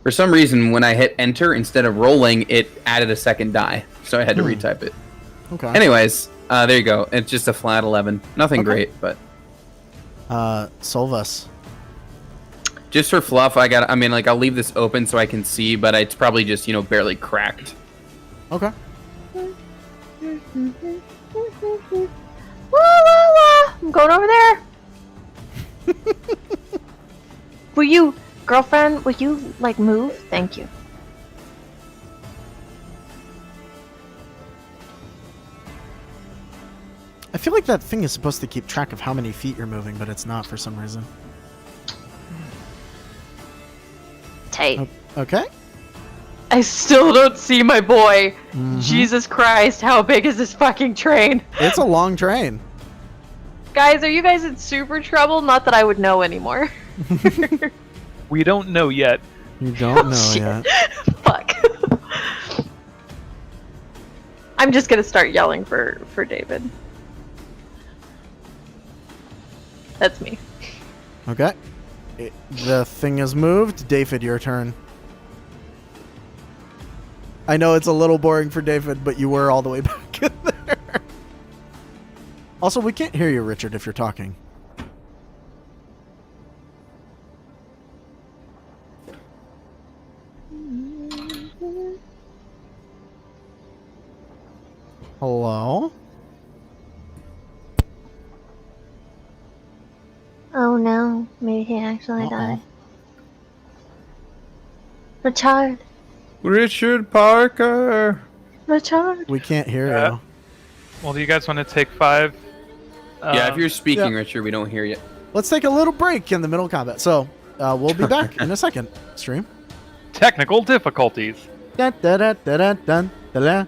For some reason, when I hit enter, instead of rolling, it added a second die. So I had to retype it. Okay. Anyways, there you go. It's just a flat 11. Nothing great, but... Solvus. Just for fluff, I'll leave this open so I can see, but it's probably just, barely cracked. Okay. Woo, woo, woo. I'm going over there. Will you, girlfriend, will you, like, move? Thank you. I feel like that thing is supposed to keep track of how many feet you're moving, but it's not for some reason. Tight. Okay. I still don't see my boy. Mhm. Jesus Christ, how big is this fucking train? It's a long train. Guys, are you guys in super trouble? Not that I would know anymore. We don't know yet. You don't know shit. yet. Fuck. I'm just gonna start yelling for David. That's me. Okay. The thing has moved. David, your turn. I know it's a little boring for David, but you were all the way back in there. Also, we can't hear you, Richard, if you're talking. Hello? Oh no, maybe he actually Uh-oh. died. Richard. Richard Parker! Richard. We can't hear Yeah. you. Well, do you guys want to take 5? Yeah, if you're speaking, yeah. Richard, we don't hear you. Let's take a little break in the middle of combat. So, we'll be back in a second. Stream. Technical difficulties. Dun, dun, dun, dun, dun, dun, dun, dun.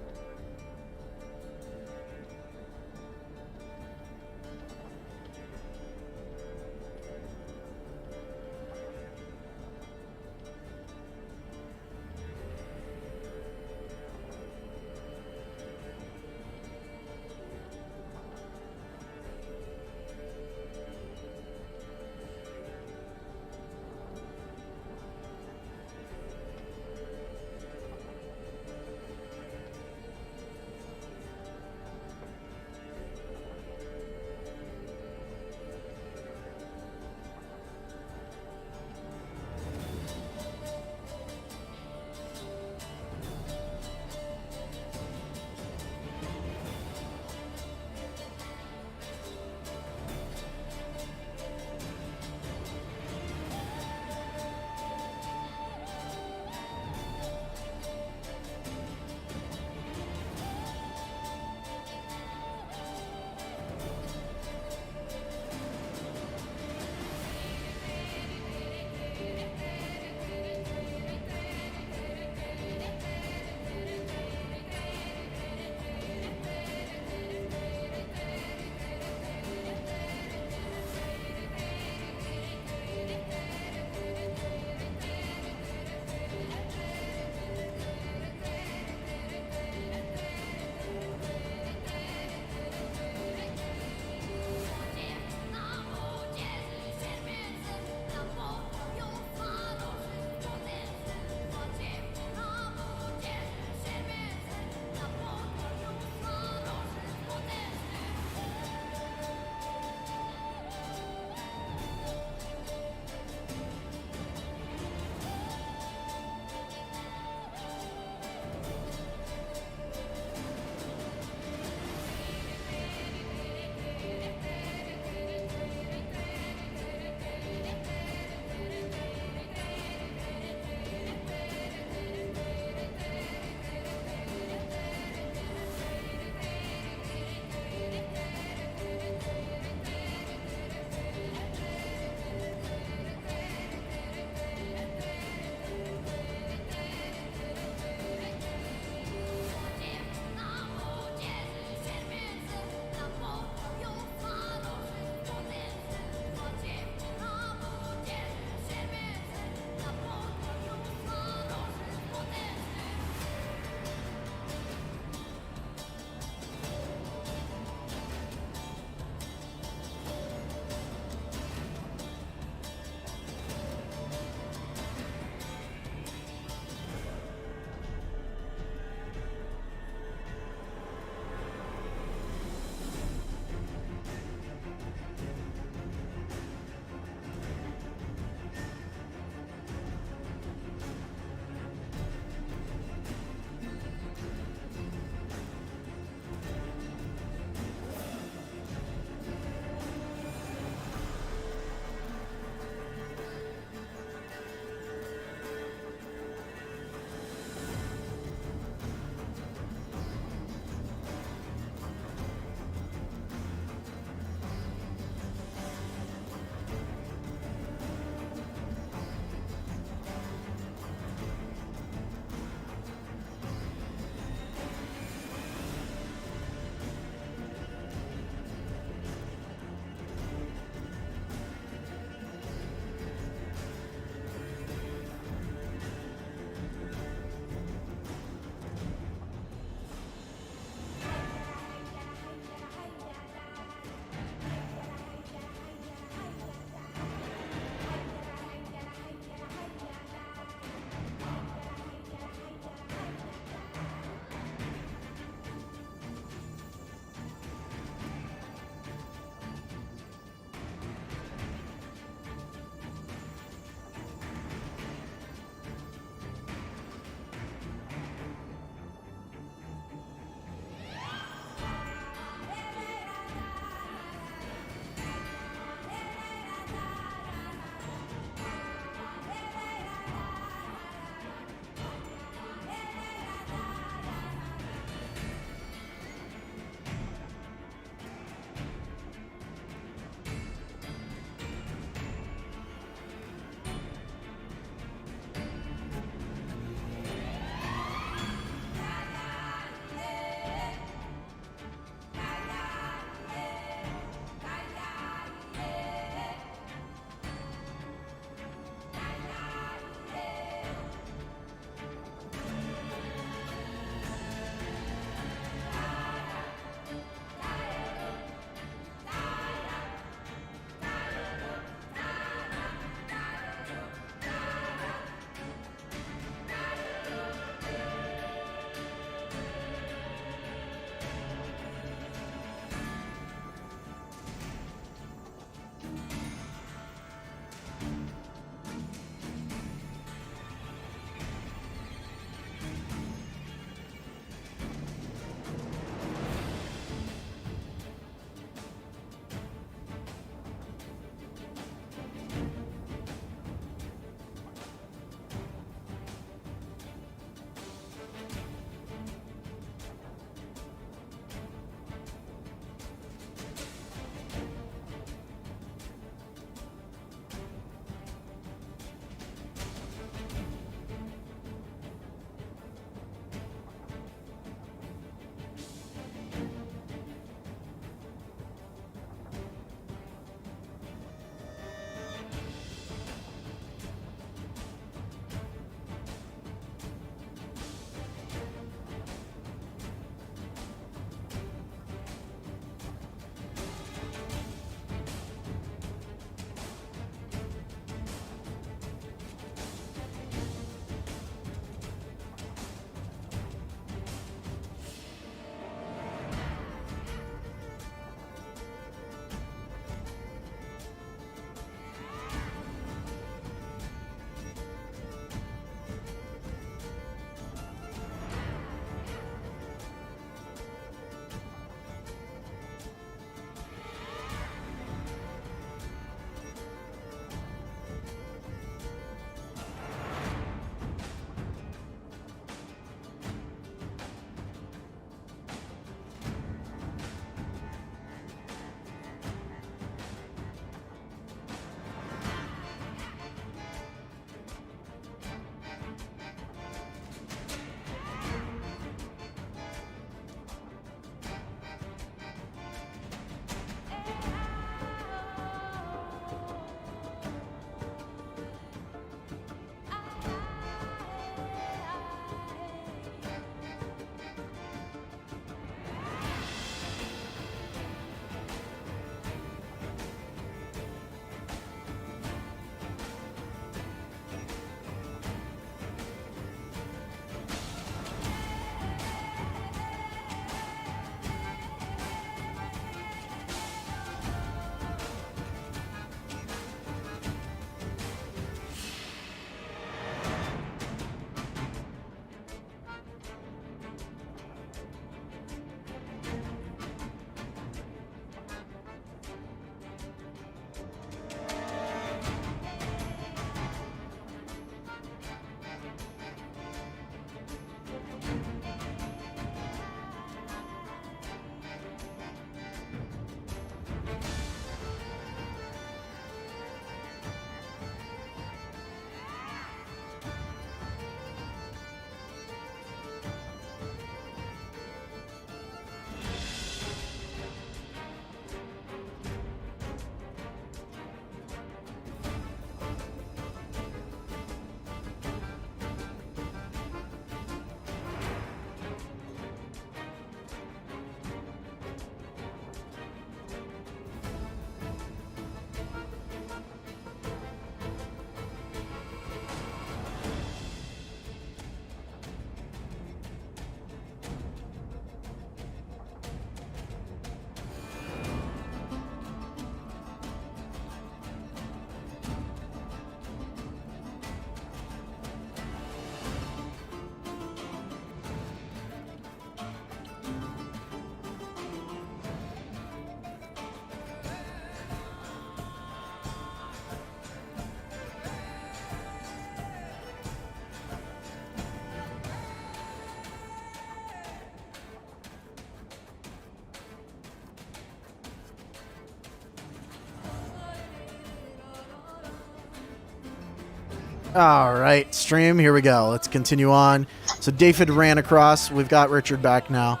All right, stream. Here we go. Let's continue on. So David ran across. We've got Richard back now.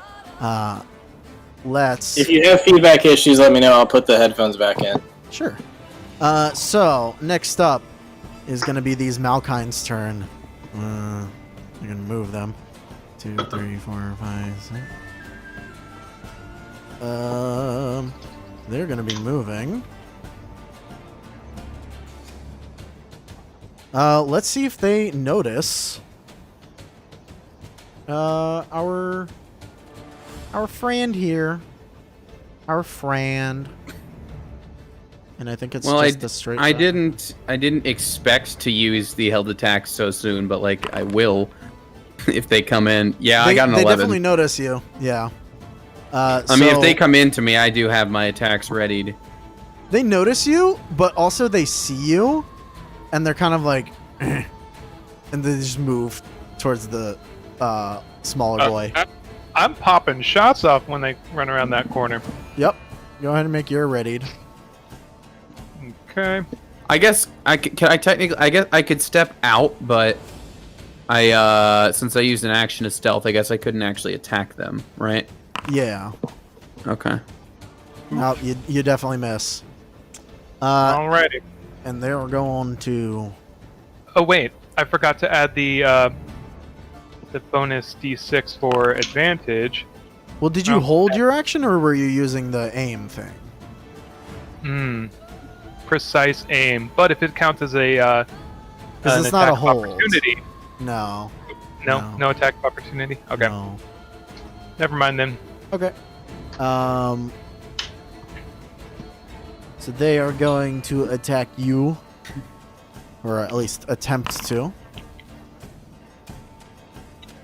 Let's. If you have feedback issues, let me know. I'll put the headphones back in. Sure. So next up is going to be these Malkine's turn. You're going to move them. 2, 3, 4, 5, 6. They're going to be moving. Let's see if they notice our friend here. Our friend. And I think it's just a straight I didn't expect to use the held attack so soon, but like I will if they come in. Yeah, I got an 11. They definitely notice you. Yeah. I mean, if they come in to me, I do have my attacks readied. They notice you, but also they see you, and they're kind of like, and they just move towards the smaller boy. I'm popping shots off when they run around that corner. Yep. Go ahead and make your readied. Okay. I guess I could step out, but I since I used an action of stealth, I guess I couldn't actually attack them, right? Yeah. Okay. No, you definitely miss. Alrighty. And they're going to. Oh wait, I forgot to add the bonus D6 for advantage. Well, did you hold your action, or were you using the aim thing? Precise aim, but if it counts as a Because an it's not a attack of hold. opportunity. No. No attack of opportunity. Okay, No. never mind then. Okay. So they are going to attack you, or at least attempt to.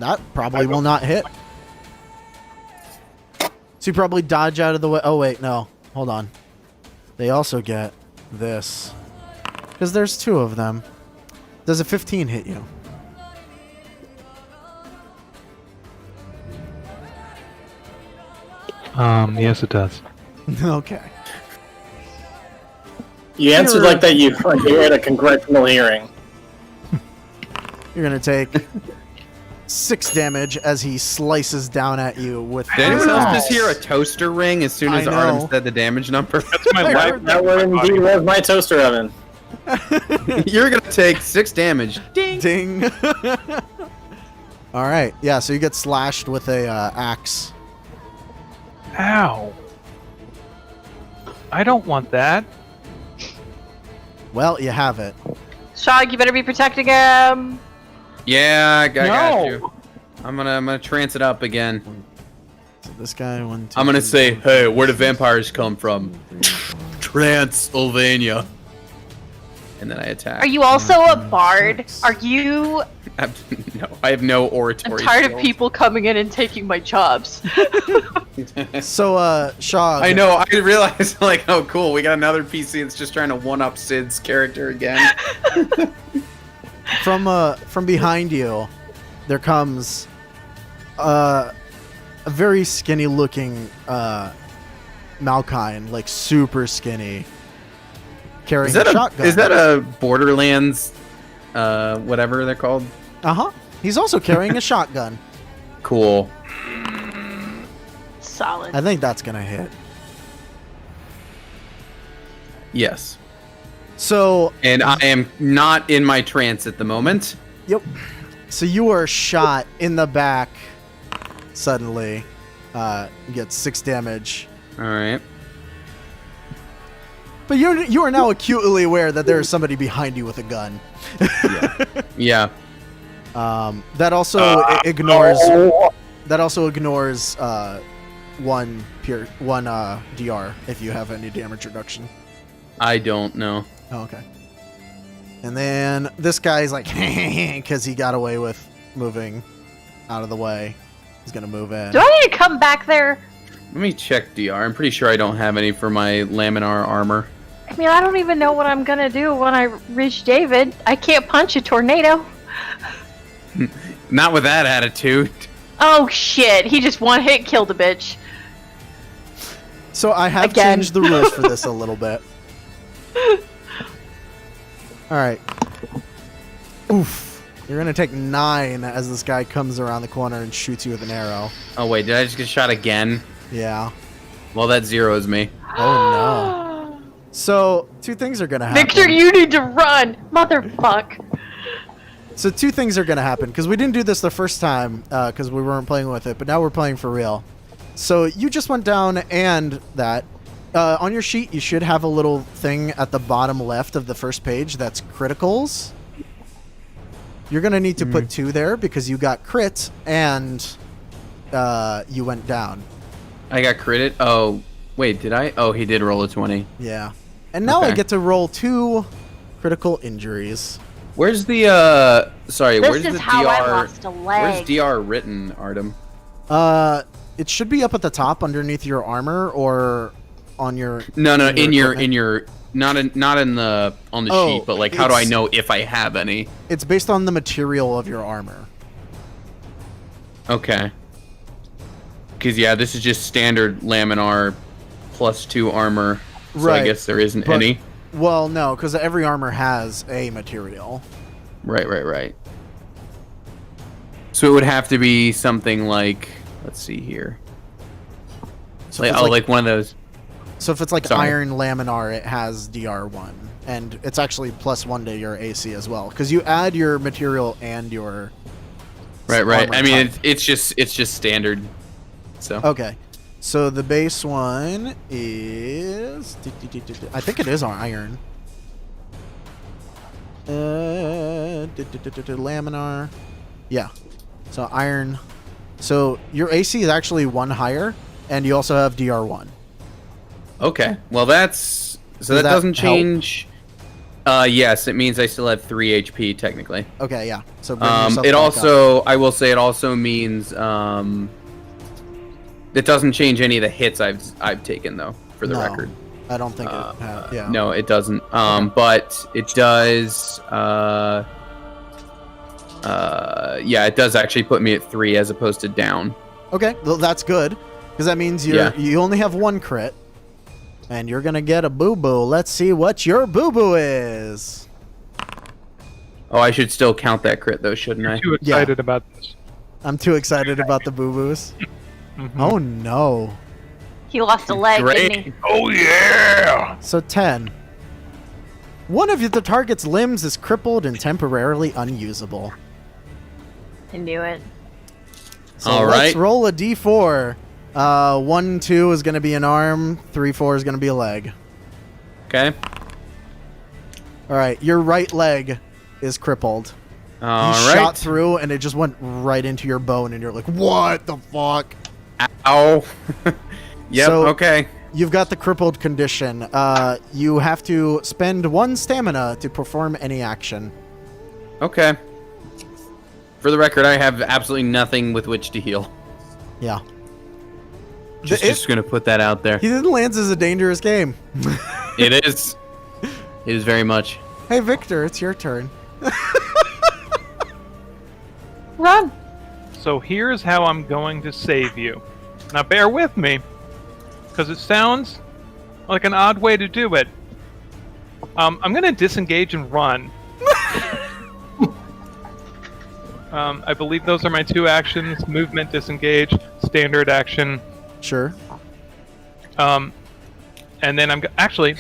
That probably will not hit. So you probably dodge out of the way. Oh wait, no. Hold on. They also get this. Because there's 2 of them. Does a 15 hit you? Yes, it does. Okay. You answered like that you were at a congressional hearing. You're going to take 6 damage as he slices down at you with. Did anyone else just hear a toaster ring as soon as I know. Artem said the damage number? That's my life. That one indeed was my toaster oven. You're gonna take 6 damage. Ding. All right. Yeah. So you get slashed with a axe. Ow. I don't want that. Well, you have it. Shog, you better be protecting him. Yeah, I got No. you. I'm gonna trance it up again. So this guy, 1, 2. I'm gonna 3, say, 4, hey, where do vampires come from? Transylvania. And then I attack. Are you also a bard? Are you? No, I have no oratory. I'm tired of skills. people coming in and taking my jobs. So, Shog. I know. I realized, like, oh, cool. We got another PC that's just trying to one-up Sid's character again. From behind you, there comes a very skinny-looking Malkine, like super skinny, carrying a shotgun. Is that a Borderlands, whatever they're called? Uh-huh. He's also carrying a shotgun. Cool. Solid. I think that's gonna hit. Yes. So, And I am not in my trance at the moment. yep. So you are shot in the back suddenly. You get 6 damage. All right. But you are now acutely aware that there is somebody behind you with a gun. Yeah. That also ignores. That also ignores one DR if you have any damage reduction. I don't know. Oh, okay. And then this guy's like, because he got away with moving out of the way. He's gonna move in. Do I need to come back there? Let me check DR. I'm pretty sure I don't have any for my laminar armor. I mean, I don't even know what I'm gonna do when I reach David. I can't punch a tornado. Not with that attitude. Oh shit! He just one hit killed a bitch. So I have Again. changed the rules for this a little bit. All right. Oof. You're going to take 9 as this guy comes around the corner and shoots you with an arrow. Oh wait, did I just get shot again? Yeah. Well, that zeroes me. Oh, no. So, 2 things are going to happen. Victor, you need to run, motherfuck. So 2 things are going to happen, because we didn't do this the first time, because we weren't playing with it, but now we're playing for real. So you just went down, and that. On your sheet, you should have a little thing at the bottom left of the first page that's criticals. You're going to need to put 2 there, because you got crit, and you went down. I got critted? Oh, wait, did I? Oh, he did roll a 20. Yeah. And now I Okay. get to roll 2 critical injuries. Where's the, sorry, This where's is the how DR? I lost a Where's leg. DR written, Artem? It should be up at the top underneath your armor, or on your... No, in equipment. your, not in the, on the Oh, sheet, but like, how do I it's- know if I have any? It's based on the material of your armor. Okay. Because, yeah, this is just standard laminar +2 armor, so Right, I guess there isn't but- any. Well, no, because every armor has a material. Right. So it would have to be something like, let's see here. So Like, if it's like one of those. So if it's like Sorry. iron laminar, it has DR1, and it's actually +1 to your AC as well, because you add your material and your Right. armor I mean, type. it's just standard. So Okay, so the base one is... I think it is iron. Laminar. Yeah. So iron. So your AC is actually 1 higher, and you also have DR1. okay. Well, that's so Does that that doesn't help? change. Yes, it means I still have 3 HP technically. Okay, yeah. So bring yourself It back up. also, I will say, it also means it doesn't change any of the hits I've taken though, for the No. record. I don't think yeah. No, it doesn't. But it does. Yeah, it does actually put me at 3 as opposed to down. Okay, well, that's good, because that means you only have 1 crit, and you're gonna get a boo boo. Let's see what your boo boo is. Oh, I should still count that crit though, shouldn't I? Too excited about this. I'm too excited about the boo boos. Oh no! He lost a leg, didn't he? Great. Oh yeah! So 10. One of the target's limbs is crippled and temporarily unusable. I knew it. So All let's right. roll a d4. 1, 2 is gonna be an arm. 3, 4 is gonna be a leg. Okay. All right, your right leg is crippled. All You right. shot through, and it just went right into your bone, and you're like, "What the fuck?" Ow. Yep. So- Okay. You've got the crippled condition. You have to spend 1 stamina to perform any action. Okay. For the record, I have absolutely nothing with which to heal. Yeah. Just gonna put that out there. Heathenlands is a dangerous game. It is. It is very much. Hey, Victor, it's your turn. Run. So here's how I'm going to save you. Now bear with me, because it sounds like an odd way to do it. I'm going to disengage and run. I believe those are my 2 actions: movement, disengage, standard action. Sure. And then I'm actually,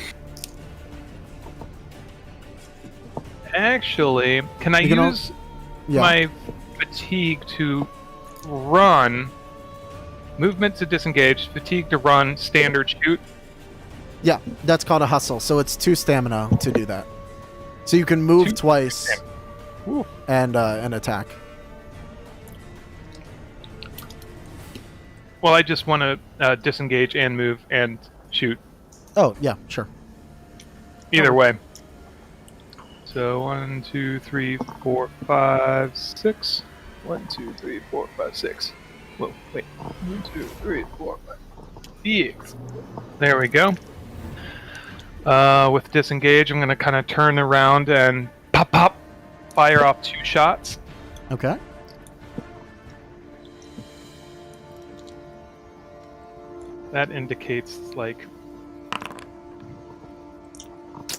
can I You can al- use Yeah. my fatigue to run? Movement to disengage, fatigue to run, standard shoot. Yeah, that's called a hustle. So it's 2 stamina to do that. So you can move 2 twice Ooh. and attack. Well, I just want to disengage and move and shoot. Oh, yeah, sure. Either way. So 1, 2, 3, 4, 5, 6. 1, 2, 3, 4, 5, 6. Whoa, wait. 1, 2, 3, 4, 5, 6. There we go. With disengage, I'm going to kind of turn around and pop, fire off 2 shots. Okay. That indicates, like...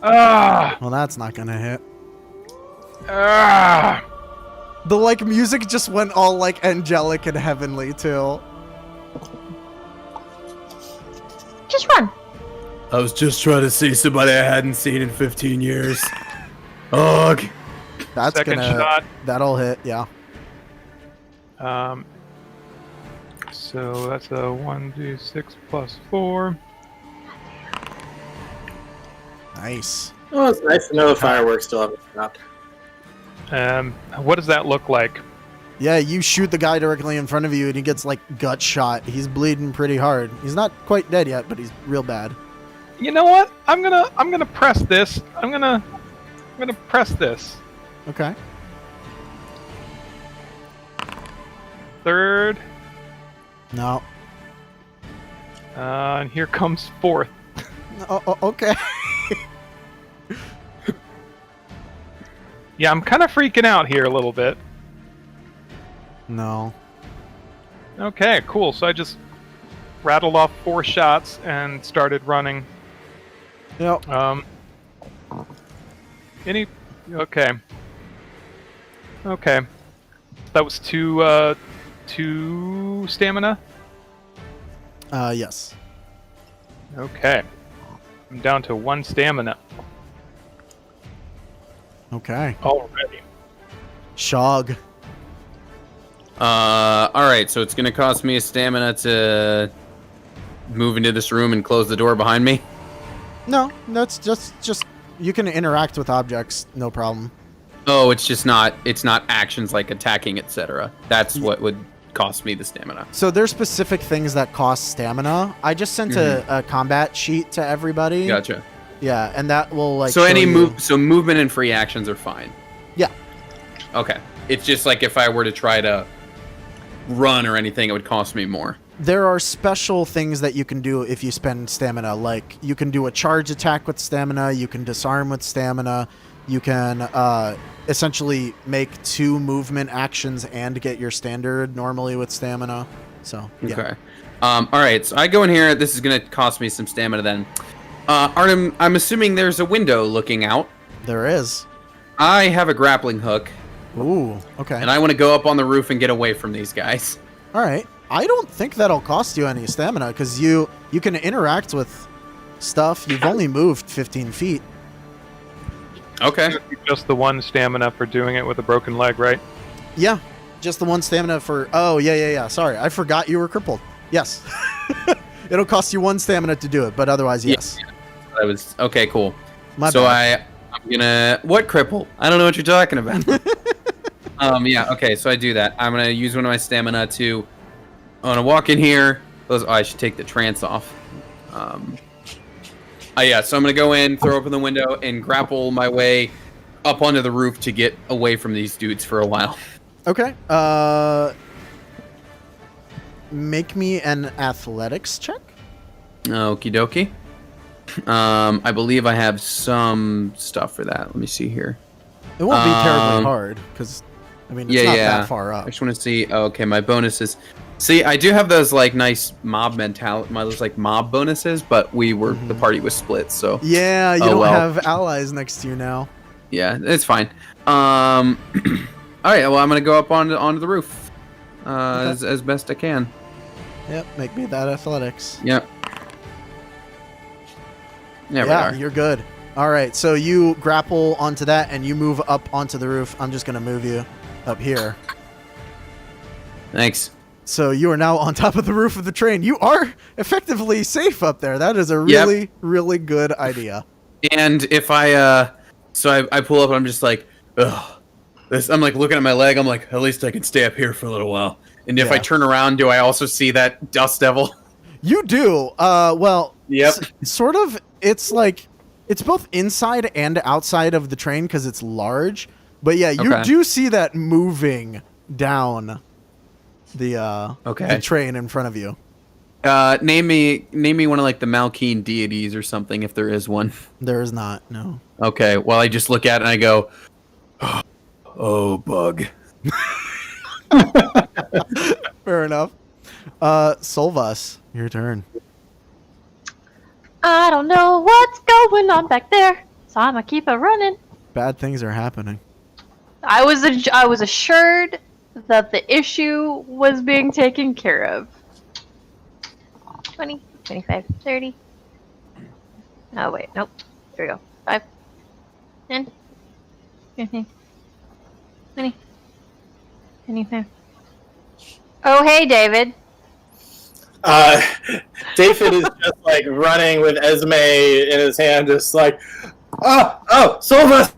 Ah! Well, that's not gonna hit. Ah! The like music just went all like angelic and heavenly too. Just run. I was just trying to see somebody I hadn't seen in 15 years. Ugh. That's Second gonna shot. that'll hit, yeah. So that's a 1d6 plus 4. Nice. Oh, it's nice to know the fireworks still haven't stopped. What does that look like? Yeah, you shoot the guy directly in front of you and he gets like gut shot. He's bleeding pretty hard. He's not quite dead yet, but he's real bad. You know what? I'm gonna press this. I'm gonna press this. Okay. Third. No. And here comes fourth. Okay. Yeah, I'm kind of freaking out here a little bit. No. Okay, cool. So I just rattled off 4 shots and started running. Yep. Okay. Okay. That was 2 stamina. Yes. Okay. I'm down to 1 stamina Okay. already. Shog. Alright, so it's gonna cost me a stamina to move into this room and close the door behind me? No, that's just you can interact with objects, no problem. Oh, it's not actions like attacking, etc. That's what would cost me the stamina. So there's specific things that cost stamina. I just sent a combat sheet to everybody. Gotcha. Yeah, and that will like So show any you- movement and free actions are fine. Yeah. Okay. It's just like if I were to try to run or anything, it would cost me more. There are special things that you can do if you spend stamina. Like you can do a charge attack with stamina, you can disarm with stamina, you can essentially make 2 movement actions and get your standard normally with stamina. So yeah. Okay. All right. So I go in here. This is gonna cost me some stamina then. Artem, I'm assuming there's a window looking out. There is. I have a grappling hook, Ooh, okay. and I want to go up on the roof and get away from these guys. All right. I don't think that'll cost you any stamina because you can interact with stuff. You've only moved 15 feet. Okay. Just the 1 stamina for doing it with a broken leg, right? Yeah, just the 1 stamina for... Oh, yeah. Sorry, I forgot you were crippled. Yes. It'll cost you 1 stamina to do it, but otherwise, yes. Yeah. That was... Okay, cool. My So bad. I'm gonna... What cripple? I don't know what you're talking about. Yeah, okay, so I do that. I'm gonna use one of my stamina to... I'm gonna walk in here. Oh, I should take the trance off. Yeah, so I'm gonna go in, throw open the window, and grapple my way up onto the roof to get away from these dudes for a while. Okay. Make me an athletics check. Okie dokie. I believe I have some stuff for that. Let me see here. It won't be terribly hard because, I mean, it's not that far I up. just want to see. Okay, my bonuses. See, I do have those like nice mob mentality, those like mob bonuses, but the party was split, so Yeah, you Oh, don't well. have allies next to you now. yeah, it's fine. All right, well, I'm gonna go up onto the roof as best I can. Yep, make me that athletics. Yep. There we Yeah, are. you're good. All right, so you grapple onto that and you move up onto the roof. I'm just going to move you up here. Thanks. So you are now on top of the roof of the train. You are effectively safe up there. That is a really, really good idea. And if I pull up and I'm just like, ugh. I'm like looking at my leg. I'm like, at least I can stay up here for a little while. And if I turn around, do I also see that dust devil? You do. Well, Yep. Sort of. It's like it's both inside and outside of the train because it's large. But yeah, you do see that moving down the train in front of you. Name me one of like the Malkine deities or something if there is one. There is not. No. Okay. Well, I just look at it and I go, oh, bug. Fair enough. Solvas, your turn. I don't know what's going on back there, so I'm gonna keep it running. Bad things are happening. I was assured that the issue was being taken care of. 20, 25, 30. Oh, wait. Nope. Here we go. 5, 10, 15, 20, 25. Oh, hey, David. David is just like running with Esme in his hand, just like, oh, Solvus,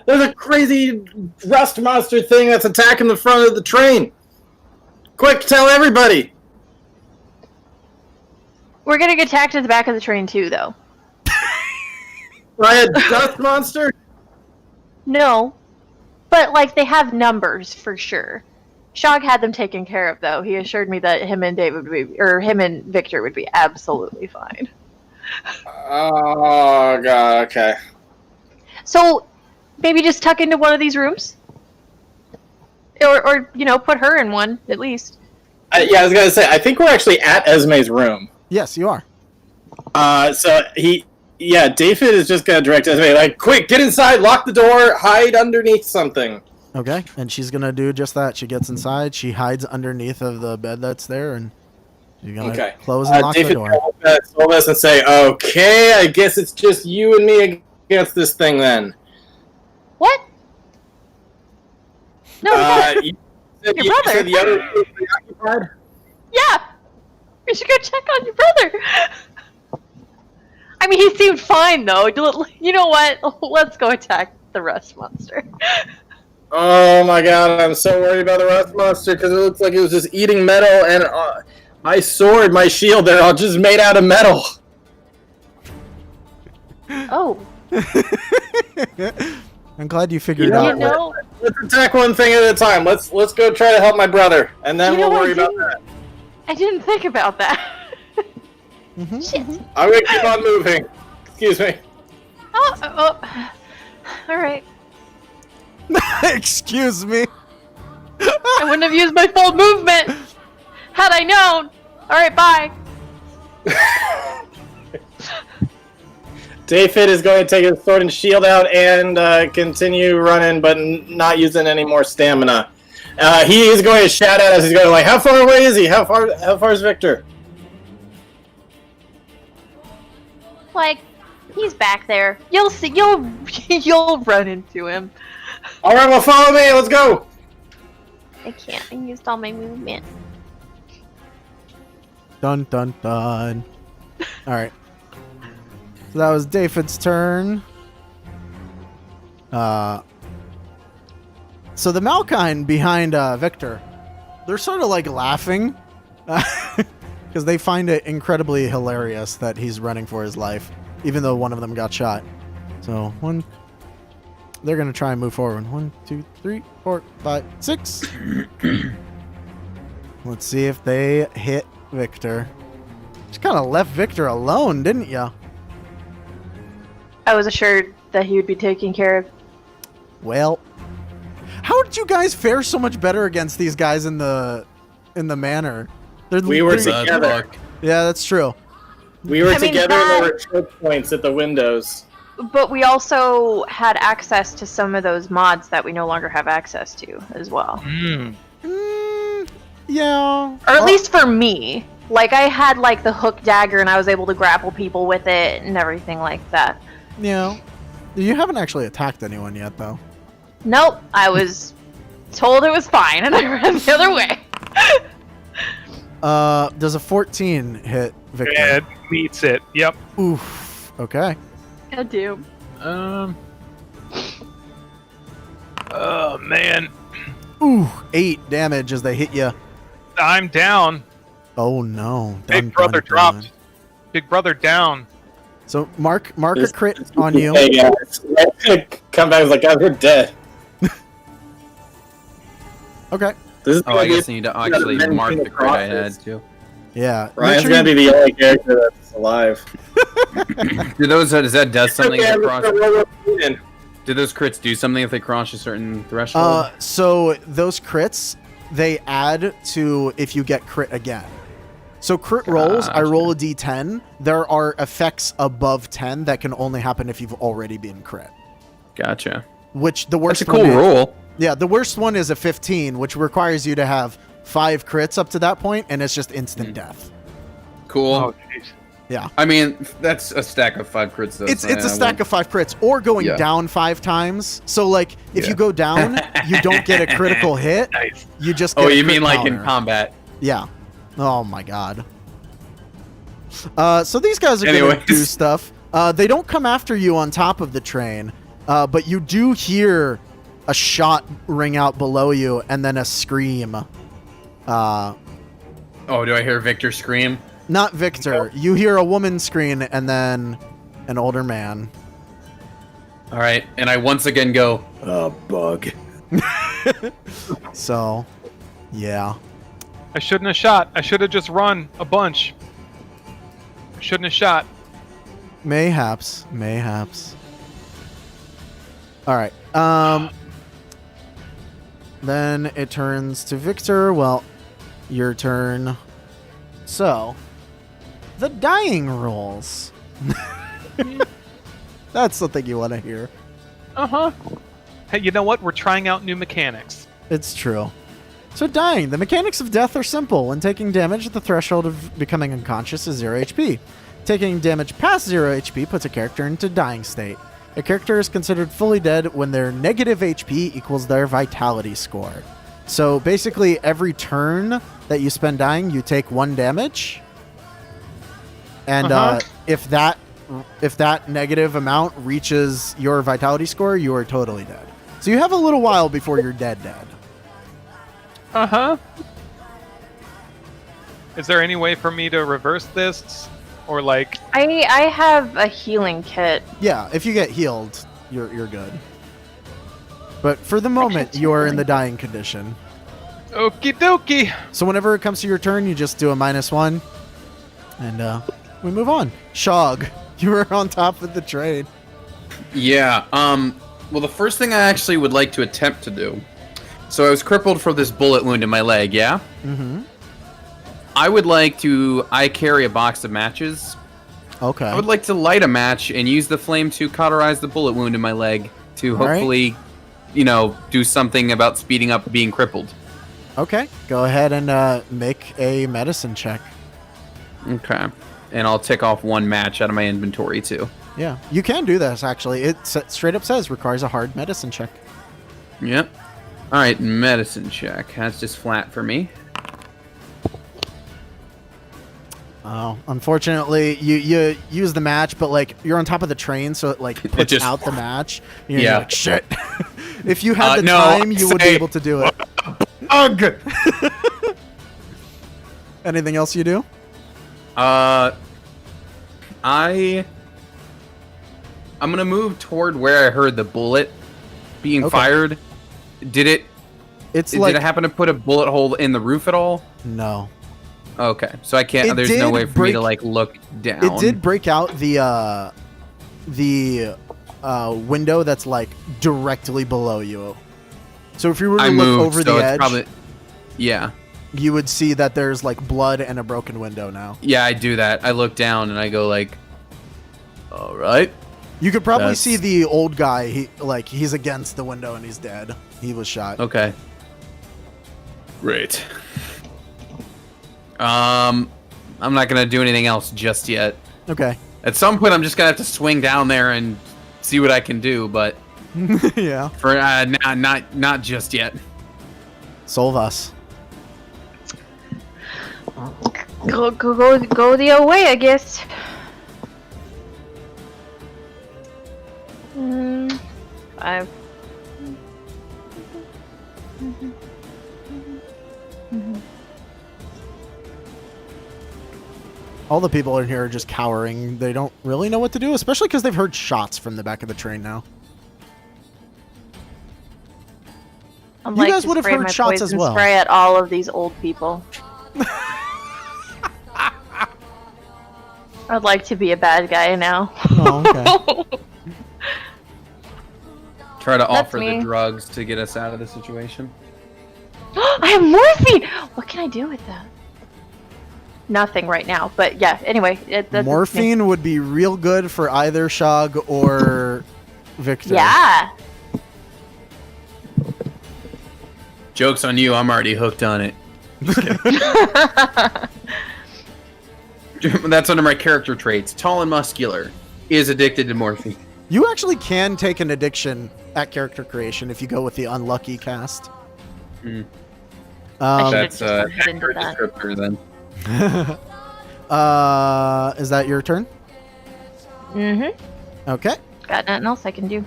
there's a crazy rust monster thing that's attacking the front of the train. Quick, tell everybody. We're getting attacked at the back of the train, too, though. By a dust monster? No. But, like, they have numbers, for sure. Shog had them taken care of, though. He assured me that him and Victor would be absolutely fine. Oh, God, okay. So, maybe just tuck into one of these rooms? Or put her in one, at least. Yeah, I was going to say, I think we're actually at Esme's room. Yes, you are. So David is just going to direct Esme, like, quick, get inside, lock the door, hide underneath something. Okay, and she's gonna do just that. She gets inside, she hides underneath of the bed that's there, and she's gonna close and lock David the door. Solvus and say, okay, I guess it's just you and me against this thing then. What? No, you your brother. said the other room was preoccupied? Yeah! We should go check on your brother! I mean, he seemed fine, though. You know what? Let's go attack the rust monster. Oh my god, I'm so worried about the rust monster because it looks like it was just eating metal, and my sword, my shield, they're all just made out of metal. Oh. I'm glad you figured out. Let's attack one thing at a time. Let's go try to help my brother, and then we'll worry about that. I didn't think about that. Mm-hmm. Shit. I'm gonna keep on moving. Excuse me. Oh. All right. Excuse me. I wouldn't have used my full movement had I known. All right, bye. David is going to take his sword and shield out and continue running, but not using any more stamina. He is going to shout at us. He's going like, "How far away is he? How far is Victor?" Like, he's back there. You'll see. You'll run into him. All right, well, follow me. Let's go. I can't. I used all my movement. Dun dun dun. All right. So that was David's turn. So the Malkine behind Victor, they're sort of like laughing because they find it incredibly hilarious that he's running for his life, even though one of them got shot. So they're gonna try and move forward. 1, 2, 3, 4, 5, 6. Let's see if they hit Victor. Just kind of left Victor alone, didn't ya? I was assured that he would be taken care of. Well, how did you guys fare so much better against these guys in the manor? We were together. Yeah, that's true. We were together and there were choke points at the windows. But we also had access to some of those mods that we no longer have access to as well. Yeah. Or at least for me. Like, I had, like, the hook dagger and I was able to grapple people with it and everything like that. Yeah. You haven't actually attacked anyone yet, though. Nope. I was told it was fine and I ran the other way. Does a 14 hit Victor? It meets it. Yep. Oof. Okay. I do. Oh, man. Ooh, 8 damage as they hit you. I'm down. Oh, no. Big brother dropped. Big brother down. So, mark a crit on you. Hey, guys. Come back and like, guys, we're dead. Okay. I guess I need to actually mark the crit I had, too. Yeah. Ryan's gonna be the only character that's alive. Does that does something if they cross? Okay, Do those crits do something if they cross a certain threshold? So those crits, they add to if you get crit again. So crit rolls, I roll a d10. There are effects above 10 that can only happen if you've already been crit. Gotcha. which the worst That's a cool one is, rule. Yeah, the worst one is a 15, which requires you to have 5 crits up to that point, and it's just instant death. Cool. Oh, jeez. Yeah. I mean, that's a stack of 5 crits, though. It's a stack of 5 crits, or going down 5 times. So, like, if you go down, you don't get a critical hit. Nice. You just get you mean counter. like in combat? Yeah. Oh, my God. So these guys are going to do stuff. They don't come after you on top of the train, but you do hear a shot ring out below you, and then a scream. Do I hear Victor scream? Not Victor. You hear a woman scream, and then an older man. All right, and I once again go, Bug. So, yeah. I shouldn't have shot. I should have just run a bunch. I shouldn't have shot. Mayhaps. All right. Then it turns to Victor. Well, your turn. So, the dying rolls. That's the thing you want to hear. Uh-huh. Hey, you know what? We're trying out new mechanics. It's true. So dying. The mechanics of death are simple. When taking damage, the threshold of becoming unconscious is 0 HP. Taking damage past 0 HP puts a character into dying state. A character is considered fully dead when their negative HP equals their vitality score. So basically, every turn that you spend dying, you take 1 damage. And if that negative amount reaches your vitality score, you are totally dead. So you have a little while before you're dead. Uh-huh. Is there any way for me to reverse this? Or like... I have a healing kit. Yeah, if you get healed, you're good. But for the moment, you are in the dying condition. Okie dokie. So whenever it comes to your turn, you just do a -1. And we move on. Shog, you were on top of the train. Yeah, well, the first thing I actually would like to attempt to do... So I was crippled for this bullet wound in my leg, yeah? Mm-hmm. I would like to... I carry a box of matches. Okay. I would like to light a match and use the flame to cauterize the bullet wound in my leg to hopefully, do something about speeding up being crippled. Okay. Go ahead and make a medicine check. Okay. And I'll tick off 1 match out of my inventory, too. Yeah. You can do this, actually. It straight up says requires a hard medicine check. Yep. All right, medicine check. That's just flat for me. Oh, unfortunately, you use the match, but like you're on top of the train, so it like puts just- out the match. You're Yeah. like, shit. If you had the no, time, you would be say- able to do it. Ugh! Anything else you do? I'm gonna move toward where I heard the bullet being Okay. fired. Did it It's happen to put a bullet hole in the roof at all? no. Okay, so I can't. It There's no did way for me to break- like look down. It did break out the window that's like directly below you. So if you were to I look moved, over so the it's edge, probably. Yeah, you would see that there's like blood and a broken window now. yeah, I do that. I look down and I go like, all right. You could probably That's- see the old guy. He's against the window and he's dead. He was shot. Okay. Great. I'm not gonna do anything else just yet. Okay. At some point, I'm just gonna have to swing down there and see what I can do, but Yeah. for not just yet. Solvas. Go the other way, I guess. Five. All the people in here are just cowering. They don't really know what to do, especially because they've heard shots from the back of the train now. I'm You like guys to would have spray heard my shots as poison well. Spray at all of these old people. I'd like to be a bad guy now. Oh, okay. Try to That's offer me. the drugs to get us out of the situation. I have morphine! What can I do with that? Nothing right now, but yeah, anyway. That's me. Morphine would be real good for either Shog or Victor. Yeah. Joke's on you, I'm already hooked on it. That's one of my character traits. Tall and muscular. Is addicted to morphine. You actually can take an addiction at character creation if you go with the unlucky cast. I should've That's just looked into that. descriptor then. Is that your turn? Mm-hmm. Okay. Got nothing else I can do.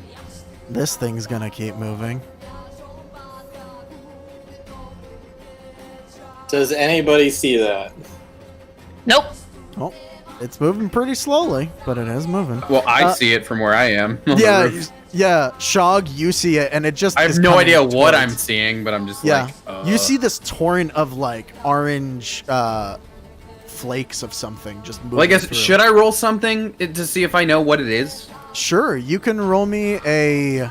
This thing's gonna keep moving. Does anybody see that? Nope. Oh, it's moving pretty slowly, but it is moving. Well, I see it from where I am. on the Yeah, roof. yeah. Shog, you see it, and it just I have is no coming idea what towards- I'm seeing, but I'm just Yeah, like... you see this torrent of like orange flakes of something just moving. Well, I guess, through. should I roll something to see if I know what it is? Sure, you can roll me a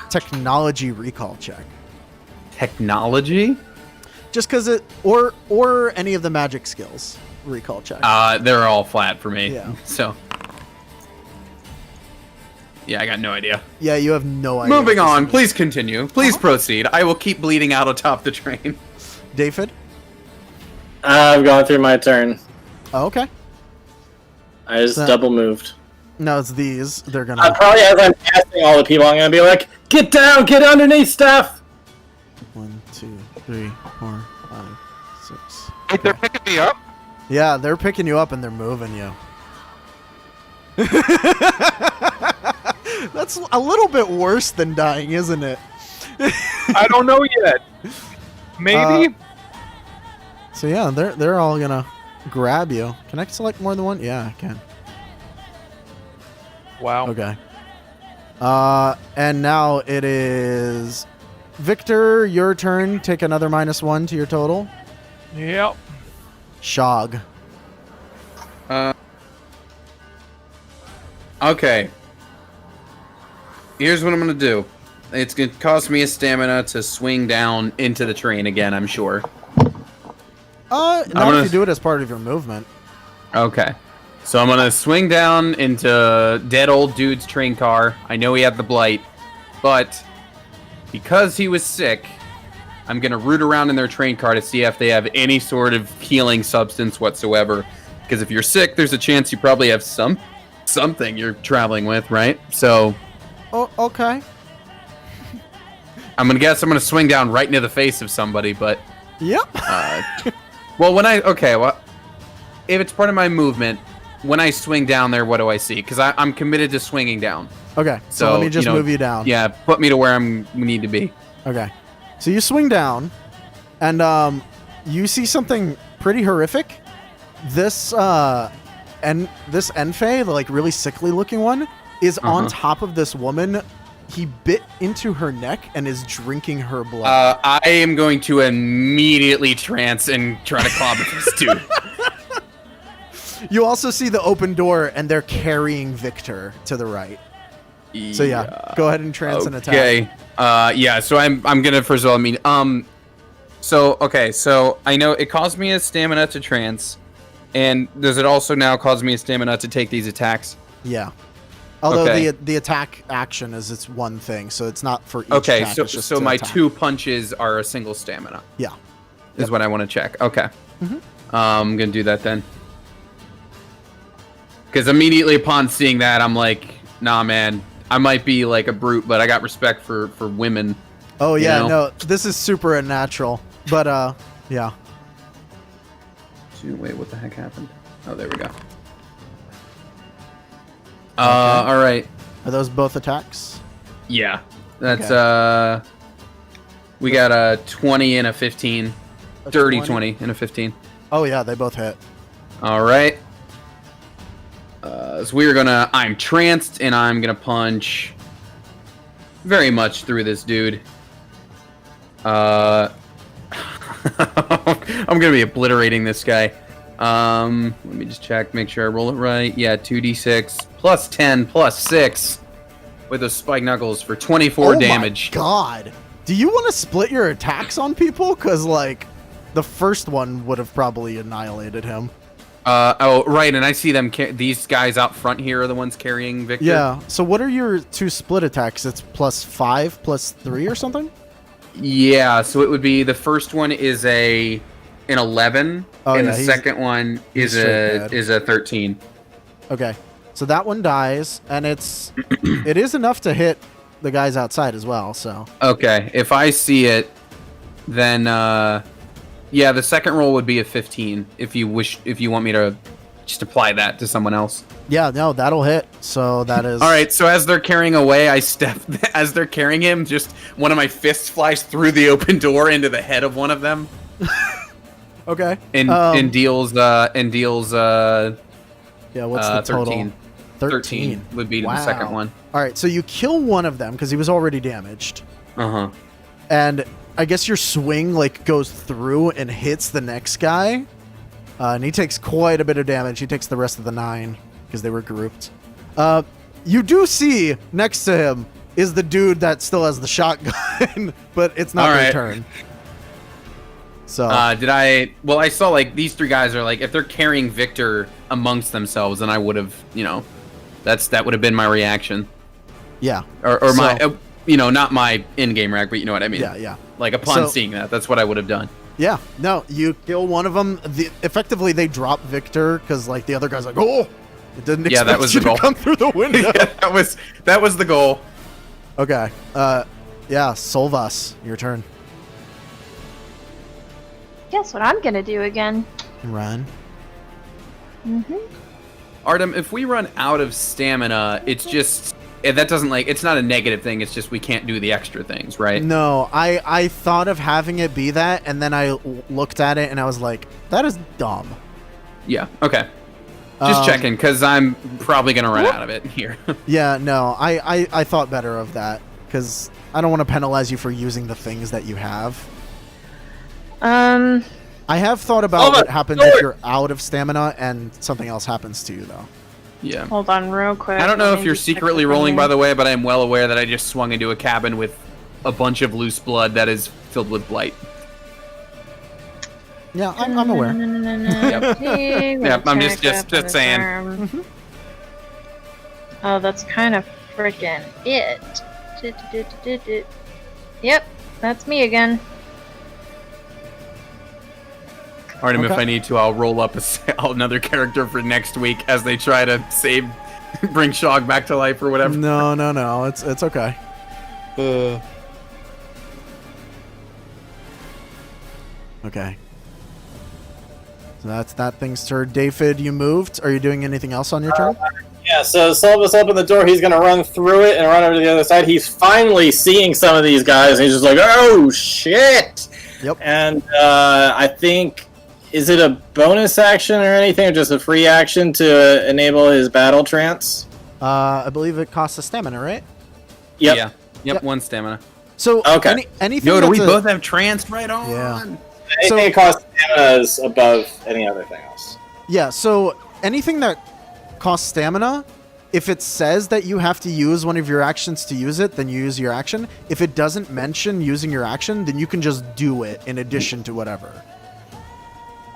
technology recall check. Technology? Just because it, or any of the magic skills recall check. They're all flat for me. Yeah. So... Yeah, I got no idea. Yeah, you have no idea. Moving what this on, is. please continue. Please proceed. I will keep bleeding out atop the train. David? I've gone through my turn. Oh, okay. I just So- double moved. No, it's these. They're gonna. Probably as I'm passing all the people, I'm gonna be like, "Get down, get underneath stuff." 1, 2, 3, 4, 5, 6. Wait, they're picking me up? Yeah, they're picking you up and they're moving you. That's a little bit worse than dying, isn't it? I don't know yet. Maybe? So yeah, they're all gonna grab you. Can I select more than one? Yeah, I can. Wow. Okay. And now it is Victor, your turn. Take another -1 to your total. Yep. Shog. Okay. Here's what I'm gonna do. It's gonna cost me a stamina to swing down into the train again, I'm sure. Not gonna- if you do it as part of your movement. Okay. So I'm gonna swing down into dead old dude's train car. I know he had the blight, but because he was sick, I'm gonna root around in their train car to see if they have any sort of healing substance whatsoever. Because if you're sick, there's a chance you probably have something you're traveling with, right? So Oh, okay. I'm gonna swing down right into the face of somebody, but Yep. well, if it's part of my movement, when I swing down there, what do I see? Because I'm committed to swinging down. Okay. So let me just move you down. Yeah, put me to where we need to be. Okay. So you swing down, and you see something pretty horrific. This this Enfei, the like really sickly looking one, is on top of this woman. He bit into her neck and is drinking her blood. I am going to immediately trance and try to clobber this dude. You also see the open door, and they're carrying Victor to the right. So yeah, go ahead and trance and attack. Okay. Yeah. So I'm gonna first of all. So I know it caused me a stamina to trance, and does it also now cause me a stamina to take these attacks? Yeah. Although Okay. the attack action is its one thing, so it's not for each Okay. attack. It's just So to my attack. 2 punches are a single stamina. Yeah. Is what I want to check. Okay. Mhm. I'm gonna do that then. Because immediately upon seeing that, I'm like, nah, man. I might be like a brute, but I got respect for women. Oh You yeah, know? no, this is super unnatural. But yeah. Wait, what the heck happened? Oh, there we go. All right. Are those both attacks? Yeah. That's we got a 20 and a 15. A Dirty 20 and a 15. Oh yeah, they both hit. All right. So I'm tranced and I'm gonna punch very much through this dude. I'm gonna be obliterating this guy. Let me just check, make sure I roll it right. Yeah, 2d6 plus 10 plus 6 with those spike knuckles for 24 damage. Oh my god. Do you want to split your attacks on people? Because, like, the first one would have probably annihilated him. Oh, right, and I see them. These guys out front here are the ones carrying Victor. Yeah. So what are your 2 split attacks? It's +5, +3, or something? Yeah. So it would be the first one is an 11, and yeah, the second one is a 13. Okay. So that one dies, and it is enough to hit the guys outside as well. So. Okay. If I see it, then yeah, the second roll would be a 15. If you want me to just apply that to someone else. Yeah, no, that'll hit. So that is. All right. So as they're carrying away, as they're carrying him, just one of my fists flies through the open door into the head of one of them. Okay. And deals. Yeah. What's the total? 13. 13 would be the second one. All right. So you kill one of them because he was already damaged. And I guess your swing goes through and hits the next guy, and he takes quite a bit of damage. He takes the rest of the 9 because they were grouped. You do see next to him is the dude that still has the shotgun, but it's not their turn. So I saw these 3 guys are if they're carrying Victor amongst themselves, then I would have that would have been my reaction. Yeah. Or my not my in-game react, but you know what I mean. Yeah. Upon seeing that's what I would have done. Yeah, no, you kill one of them. Effectively, they drop Victor because the other guy's oh, it didn't expect that was you the goal. to come through the window. Yeah, that was the goal. Okay, yeah, Solvas, your turn. Guess what I'm gonna do again? Run. Artem, if we run out of stamina, it's just that doesn't it's not a negative thing. It's just we can't do the extra things, right? No, I thought of having it be that, and then I looked at it and I was like, that is dumb. Yeah. Okay. Just checking because I'm probably gonna run out of it here. Yeah. No, I thought better of that because I don't want to penalize you for using the things that you have. I have thought about what happens if you're out of stamina and something else happens to you, though. Yeah. Hold on real quick. I don't know if you're secretly rolling, by the way, but I'm well aware that I just swung into a cabin with a bunch of loose blood that is filled with blight. Yeah, I'm aware. Yep. Yep, I'm just saying. Mm-hmm. Oh, that's kind of freaking it. Yep, that's me again. Artem, if I need to, I'll roll up another character for next week as they try to bring Shog back to life or whatever. No, it's okay. Okay. So that's that thing's turn. David, you moved. Are you doing anything else on your turn? Yeah, so Solvus opened the door. He's going to run through it and run over to the other side. He's finally seeing some of these guys, and he's just like, oh, shit! Yep. And I think... Is it a bonus action or anything, or just a free action to enable his battle trance? I believe it costs a stamina, right? Yep. Yeah. Yep, 1 stamina. So, okay. Anything Yo, do we that's both have trance right on? Yeah. Anything that costs stamina is above any other thing else. Yeah, so anything that costs stamina, if it says that you have to use one of your actions to use it, then you use your action. If it doesn't mention using your action, then you can just do it in addition to whatever.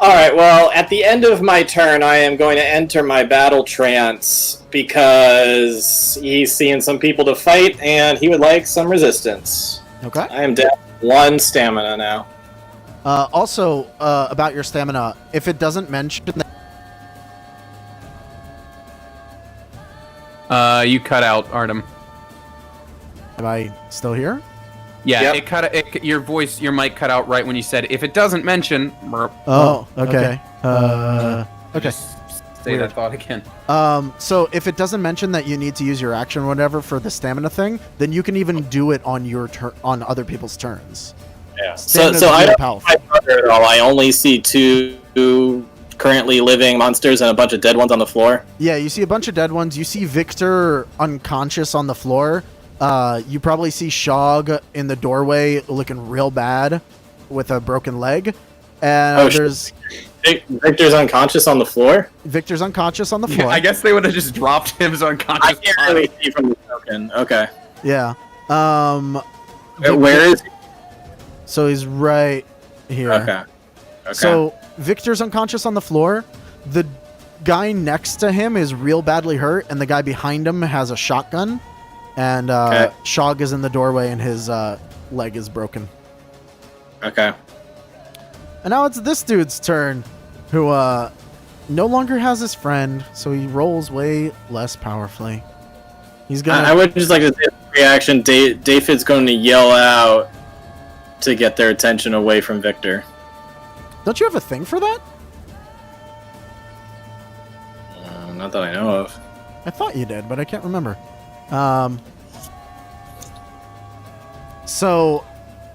Alright, well, at the end of my turn, I am going to enter my battle trance because he's seeing some people to fight and he would like some resistance. Okay. I am down 1 stamina now. Also, about your stamina, if it doesn't mention that... You cut out, Artem. Am I still here? Yeah, Yep. your mic cut out right when you said, if it doesn't mention... Oh, okay. Okay. Just say that thought again. So if it doesn't mention that you need to use your action or whatever for the stamina thing, then you can even do it on your on other people's turns. Yeah. Stamina's So I really don't powerful. see my brother at all. I only see 2 currently living monsters and a bunch of dead ones on the floor. Yeah, you see a bunch of dead ones. You see Victor unconscious on the floor. You probably see Shog in the doorway looking real bad with a broken leg. And there's... Victor's unconscious on the floor? Victor's unconscious on the floor. I guess they would have just dropped him as unconscious. I can't really see from the token. Okay. Yeah. Where is he? So he's right here. Okay. So Victor's unconscious on the floor. The guy next to him is real badly hurt, and the guy behind him has a shotgun. And Shog is in the doorway, and his leg is broken. Okay. And now it's this dude's turn, who no longer has his friend, so he rolls way less powerfully. He's gonna. I would just like to see a reaction. David's going to yell out to get their attention away from Victor. Don't you have a thing for that? Not that I know of. I thought you did, but I can't remember. So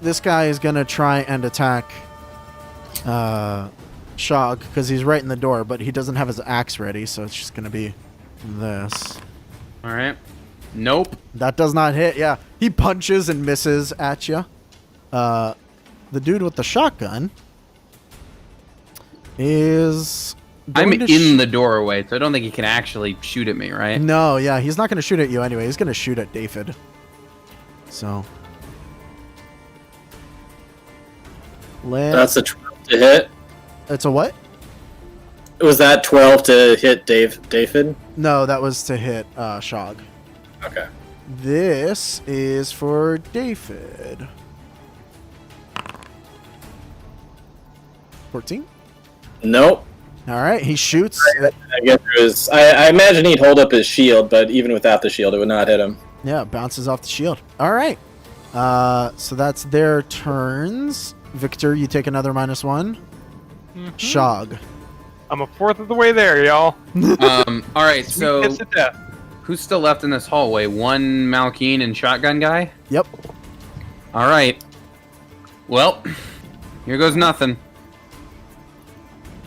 this guy is gonna try and attack Shog because he's right in the door, but he doesn't have his axe ready, so it's just gonna be this. All right. Nope. That does not hit. Yeah, he punches and misses at you. The dude with the shotgun is. I'm in the doorway, so I don't think he can actually shoot at me, right? No, yeah, he's not going to shoot at you anyway. He's going to shoot at David. So. That's a 12 to hit? It's a what? Was that 12 to hit David? No, that was to hit Shog. Okay. This is for David. 14? Nope. All right, he shoots. I guess it was. I imagine he'd hold up his shield, but even without the shield, it would not hit him. Yeah, it bounces off the shield. All right. So that's their turns. Victor, you take another -1. Shog. I'm a fourth of the way there, y'all. All right, so Kiss to death. who's still left in this hallway? One Malkeen and shotgun guy? Yep. All right. Well, here goes nothing.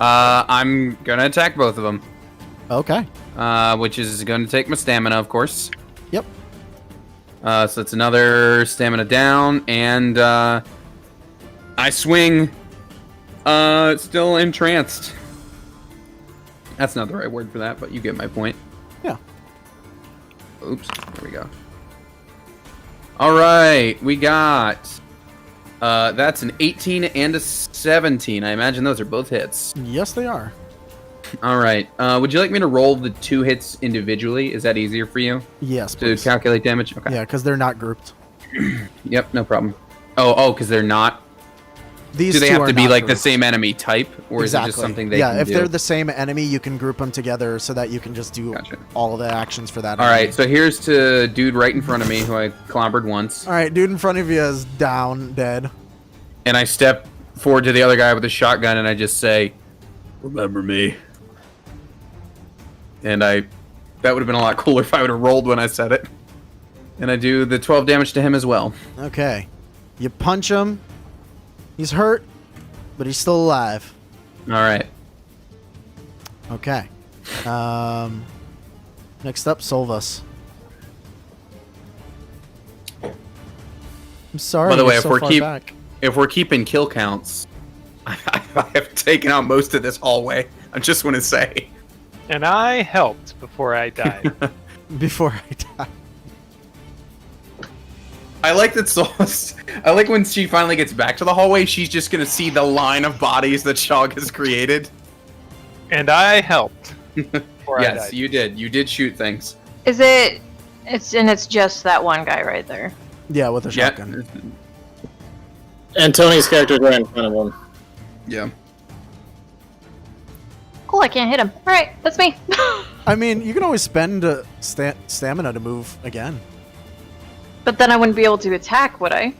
I'm gonna attack both of them. Okay. Which is gonna take my stamina, of course. Yep. So it's another stamina down, and I swing. Still entranced. That's not the right word for that, but you get my point. Yeah. Oops. There we go. All right, we got. That's an 18 and a 17. I imagine those are both hits. Yes, they are. All right. Would you like me to roll the 2 hits individually? Is that easier for you Yes, to please. calculate damage? Okay. Yeah, because they're not grouped. Yep, no problem. Oh, because they're not. These Do they two have are to be not like the grouped. same enemy type, or is it just something they can if do? they're the same enemy, you can group them together so that you can just do Gotcha. all of the actions for that. All enemy. right. So here's to dude right in front of me who I clobbered once, All right, dude in front of you is down, dead. and I step forward to the other guy with the shotgun, and I just say, "Remember me." And that would have been a lot cooler if I would have rolled when I said it. And I do the 12 damage to him as well. Okay. You punch him. He's hurt, but he's still alive. All right. Okay. Next up, Solvus. I'm sorry. By the way, you're if so we're far back. if we're keeping kill counts, I have taken out most of this hallway. I just want to say. And I helped before I died. Before I die. I like that Solus. I like when she finally gets back to the hallway, she's just gonna see the line of bodies that Shog has created. And I helped before I Yes, died. you did. You did shoot things. Is it? It's just that one guy right there. Yeah, with a shotgun. And Tony's character's right in front of him. Yeah. Cool, I can't hit him. All right, that's me. I mean, you can always spend stamina to move again. But then I wouldn't be able to attack, would I?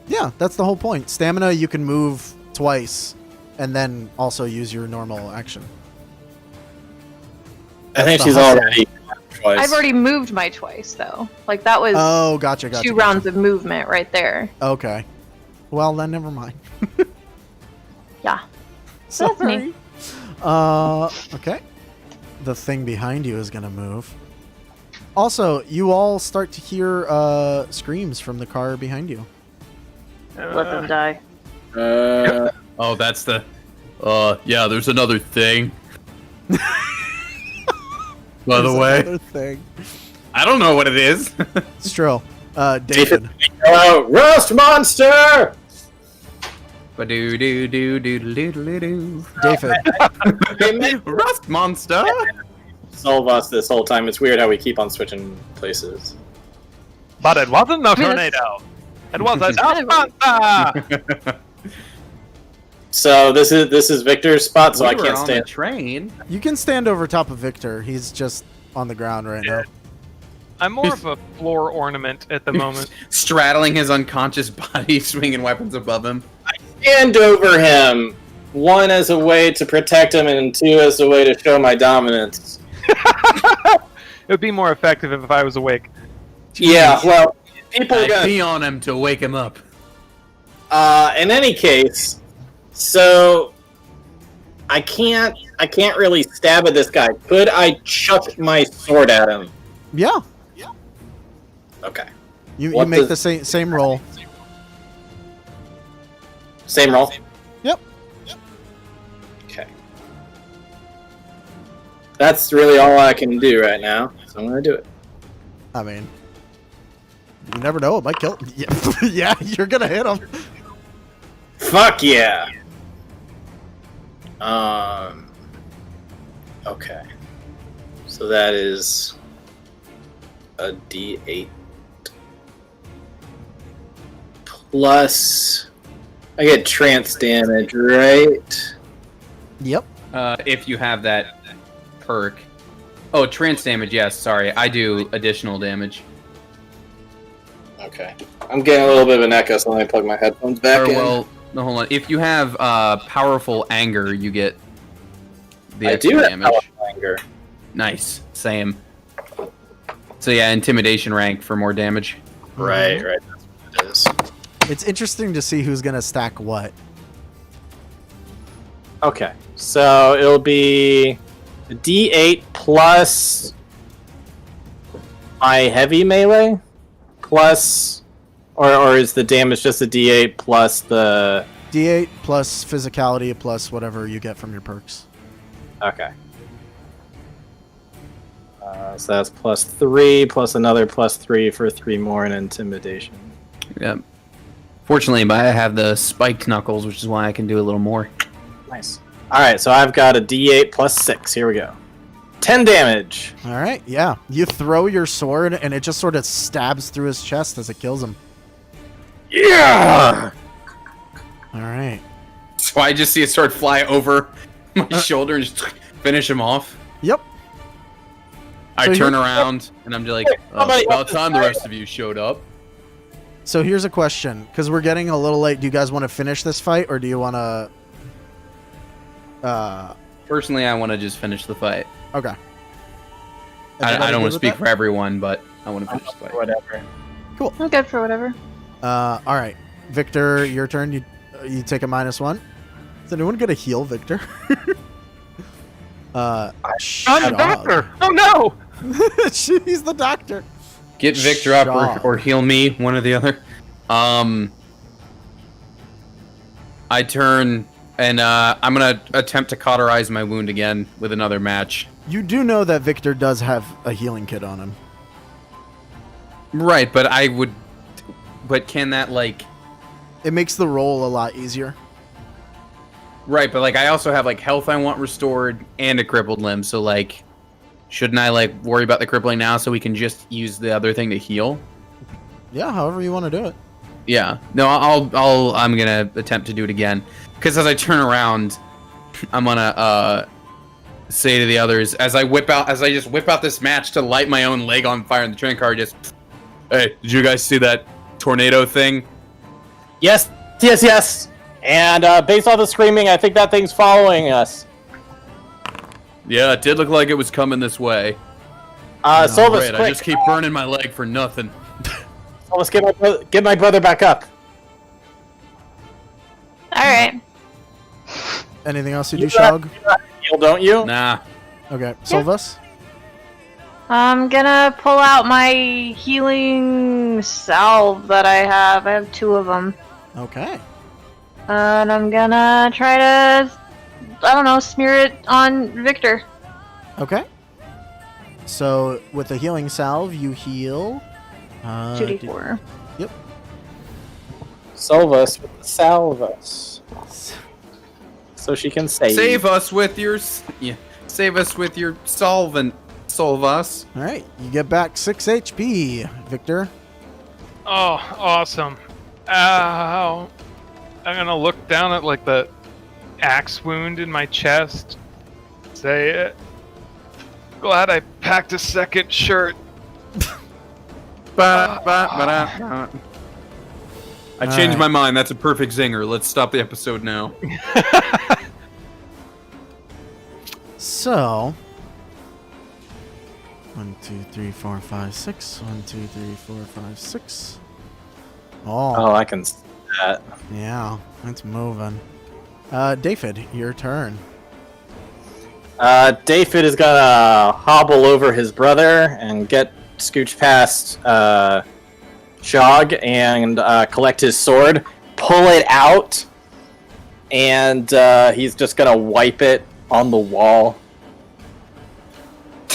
Yeah, that's the whole point. Stamina, you can move twice, and then also use your normal action. I think the she's hustle. already twice. I've already moved my twice though. Like that was Oh, gotcha. 2 rounds of movement right there. Okay. Well, then never mind. Yeah. So that's me. Okay. The thing behind you is gonna move. Also, you all start to hear screams from the car behind you. Let them die. Oh, that's the. Yeah. There's another thing. By the There's way, another thing. I don't know what it is. Strill. David. Hello, Rust Monster! Ba-doo doo doo doo doo doo doo. David. Rust monster. Solve us this whole time. It's weird how we keep on switching places. But it wasn't a I mean, tornado. It was a dust monster. So this is Victor's spot, so I We were can't on stand. the train. You can stand over top of Victor. He's just on the ground right now. I'm more of a floor ornament at the moment. Straddling his unconscious body, swinging weapons above him. Stand over him. One as a way to protect him, and two as a way to show my dominance. It would be more effective if I was awake. Yeah, well, people are I gonna. pee on him to wake him up. In any case, so I can't really stab at this guy. Could I chuck my sword at him? Yeah. Okay. You What make does- the same roll. Same roll? Yep. Okay. That's really all I can do right now, so I'm gonna do it. I mean, you never know. It might kill. Yeah, yeah, you're gonna hit him. Fuck yeah! Okay. So that is a D8 plus. I get trance damage, right? Yep. If you have that perk. Oh, trance damage, yes, sorry. I do additional damage. Okay. I'm getting a little bit of an echo, so let me plug my headphones back Or, in. well, no, hold on. If you have powerful anger, you get the I extra do have damage. powerful anger. Nice. Same. So yeah, intimidation rank for more damage. Right, right. That's what it is. It's interesting to see who's gonna stack what. Okay, so it'll be a D8 plus my heavy melee plus, or is the damage just a D8 plus the? D8 plus physicality plus whatever you get from your perks. Okay. So that's +3 plus another +3 for 3 more in intimidation. Yep. Fortunately, but I have the spiked knuckles, which is why I can do a little more. Nice. All right, so I've got a D8 plus 6. Here we go. 10 damage. All right, yeah. You throw your sword and it just sort of stabs through his chest as it kills him. Yeah. All right. So I just see a sword fly over my shoulder and just finish him off. Yep. I So turn here- around and I'm just like, somebody about else is time the right. rest of you showed up. So here's a question, because we're getting a little late. Do you guys want to finish this fight, or do you want to? Personally, I want to just finish the fight. Okay. I don't want to want speak for everyone, but I want to finish the fight. Whatever. I'm good for whatever. All right, Victor, your turn. You take a -1. Is anyone gonna heal Victor? I'm the Shog. doctor! Oh no! He's the doctor. Get Victor up Shog. or heal me, one or the other. I turn and I'm gonna attempt to cauterize my wound again with another match. You do know that Victor does have a healing kit on him. Right, but but can that like? It makes the roll a lot easier. Right, but like I also have like health I want restored and a crippled limb, so like, shouldn't I like worry about the crippling now so we can just use the other thing to heal? Yeah, however you want to do it. Yeah. No, I'm gonna attempt to do it again. Because as I turn around, I'm gonna say to the others as I just whip out this match to light my own leg on fire in the train car. Just, hey, did you guys see that tornado thing? Yes, yes, yes. And based on the screaming, I think that thing's following us. Yeah, it did look like it was coming this way. Solvus, Great, I quick. just keep burning my leg for nothing. Solvus, get my brother back up. All right. Anything else you do, You got- Shog? Heal, don't you? Nah. Okay, Solvus? I'm gonna pull out my healing salve that I have. I have 2 of them. Okay. And I'm gonna try to, I don't know, smear it on Victor. Okay. So, with the healing salve, you heal... 2d4. Solvus with the salvus. So she can save. Save us with your solvent, Solvus. All right, you get back 6 HP, Victor. Oh, awesome. Ow. I'm gonna look down at like the axe wound in my chest. Say, glad I packed a second shirt. I changed my mind. That's a perfect zinger. Let's stop the episode now. So, 1, 2, 3, 4, 5, 6. 1, 2, 3, 4, 5, 6. Oh, I can see that. Yeah, it's moving. David, your turn. David is gonna hobble over his brother and scooch past Shog and collect his sword, pull it out, and he's just gonna wipe it on the wall.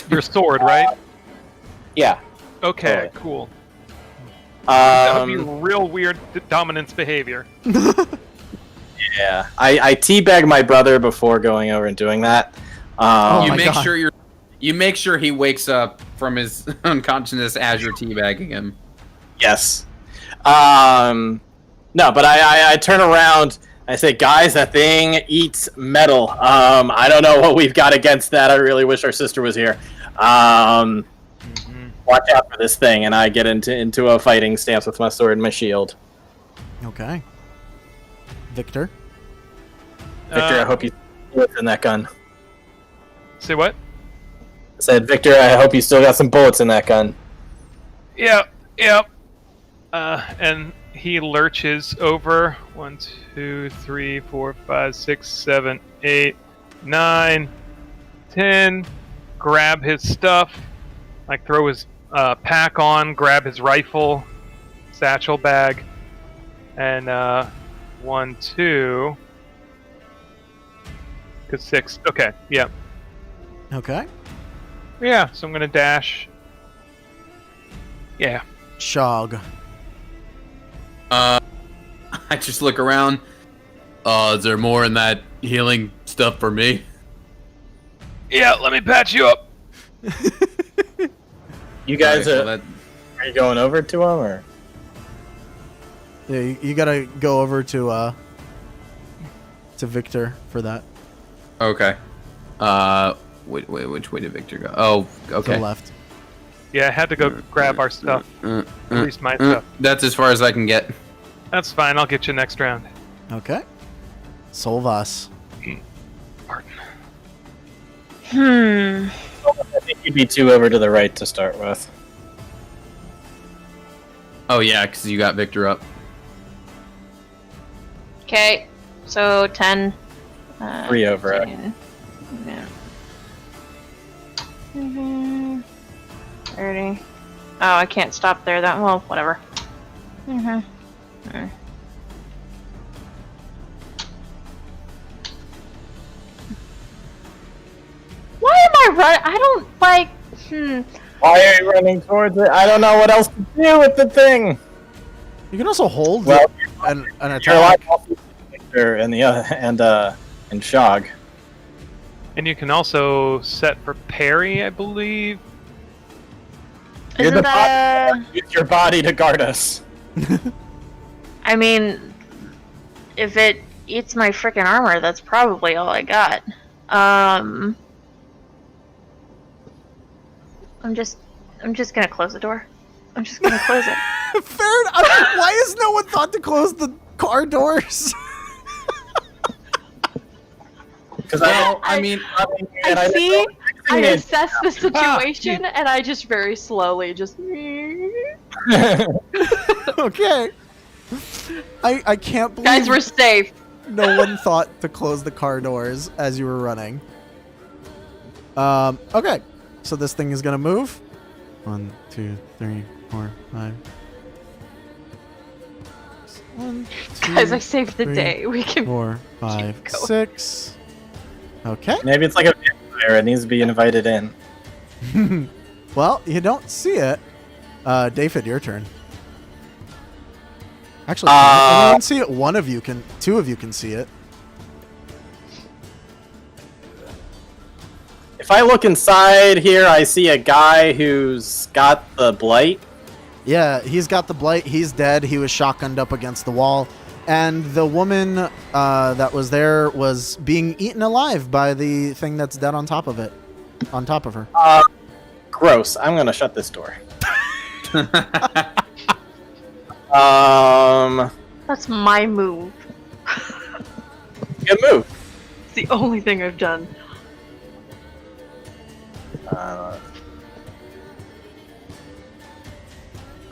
Your sword, right? Yeah. Okay, cool. That would be real weird dominance behavior. Yeah. I teabag my brother before going over and doing that. You make sure he wakes up from his unconsciousness as you're teabagging him. Yes. No, but I turn around. I say, guys, that thing eats metal. I don't know what we've got against that. I really wish our sister was here. Watch out for this thing, and I get into a fighting stance with my sword and my shield. Okay. Victor? Victor, I hope you still in that gun. Say what? I said, Victor, I hope you still got some bullets in that gun. Yep. And he lurches over 1, 2, 3, 4, 5, 6, 7, 8, 9, 10. Grab his stuff, like throw his pack on, grab his rifle, satchel bag, and 1, 2, 'cause 6. Okay, yeah. Okay. Yeah, so I'm gonna dash. Yeah. Shog. I just look around. Is there more in that healing stuff for me? Yeah, let me patch you up. You guys, Alright, are you going over to him, or? Yeah, you gotta go over to Victor for that. Okay. Wait, which way did Victor go? Oh, To okay. the left. Yeah, I had to go grab our stuff. At least my stuff. That's as far as I can get. That's fine, I'll get you next round. Okay. Solvas. Pardon. Hmm. I think you'd be 2 over to the right to start with. Oh yeah, because you got Victor up. Okay, so 10. 3 over. 10, yeah. 30. Oh, I can't stop there. Well, whatever. Why am I running? I don't like. Why are you running towards it? I don't know what else to do with the thing. You can also hold Well, an Your attack. life also Victor and and Shog. And you can also set for parry, I believe. You're Isn't the that Use your body to guard us. I mean, if it eats my freaking armor, that's probably all I got. I'm just gonna close the door. I'm just gonna close it. Fair. Why has no one thought to close the car doors? Because I see. I assess the situation, and I just very slowly just. Okay. I can't believe Guys, we're safe. no one thought to close the car doors as you were running. Okay. So this thing is gonna move. 1, 2, 3, 4, 5. 1, 2, Guys, I saved the 3, day. We can. 4, 5, going. 6. Okay. Maybe it's like a vampire. It needs to be invited in. Well, you don't see it. David, your turn. Actually, can anyone see it? Two of you can see it. If I look inside here, I see a guy who's got the blight. Yeah, he's got the blight. He's dead. He was shotgunned up against the wall. And the woman that was there was being eaten alive by the thing that's dead on top of it. On top of her. Gross. I'm going to shut this door. That's my move. Good move. It's the only thing I've done.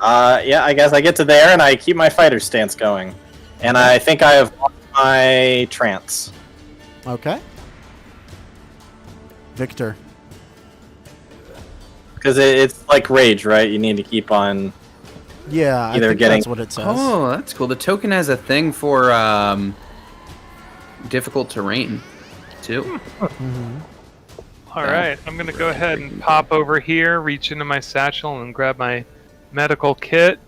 Yeah, I guess I get to there and I keep my fighter stance going. And I think I have lost my trance. Okay. Victor. Because it's like rage, right? You need to keep on... Yeah, I Either think getting- that's what it says. Oh, that's cool. The token has a thing for difficult terrain, too. Mhm. All right, I'm gonna go ahead and pop over here, reach into my satchel, and grab my medical kit,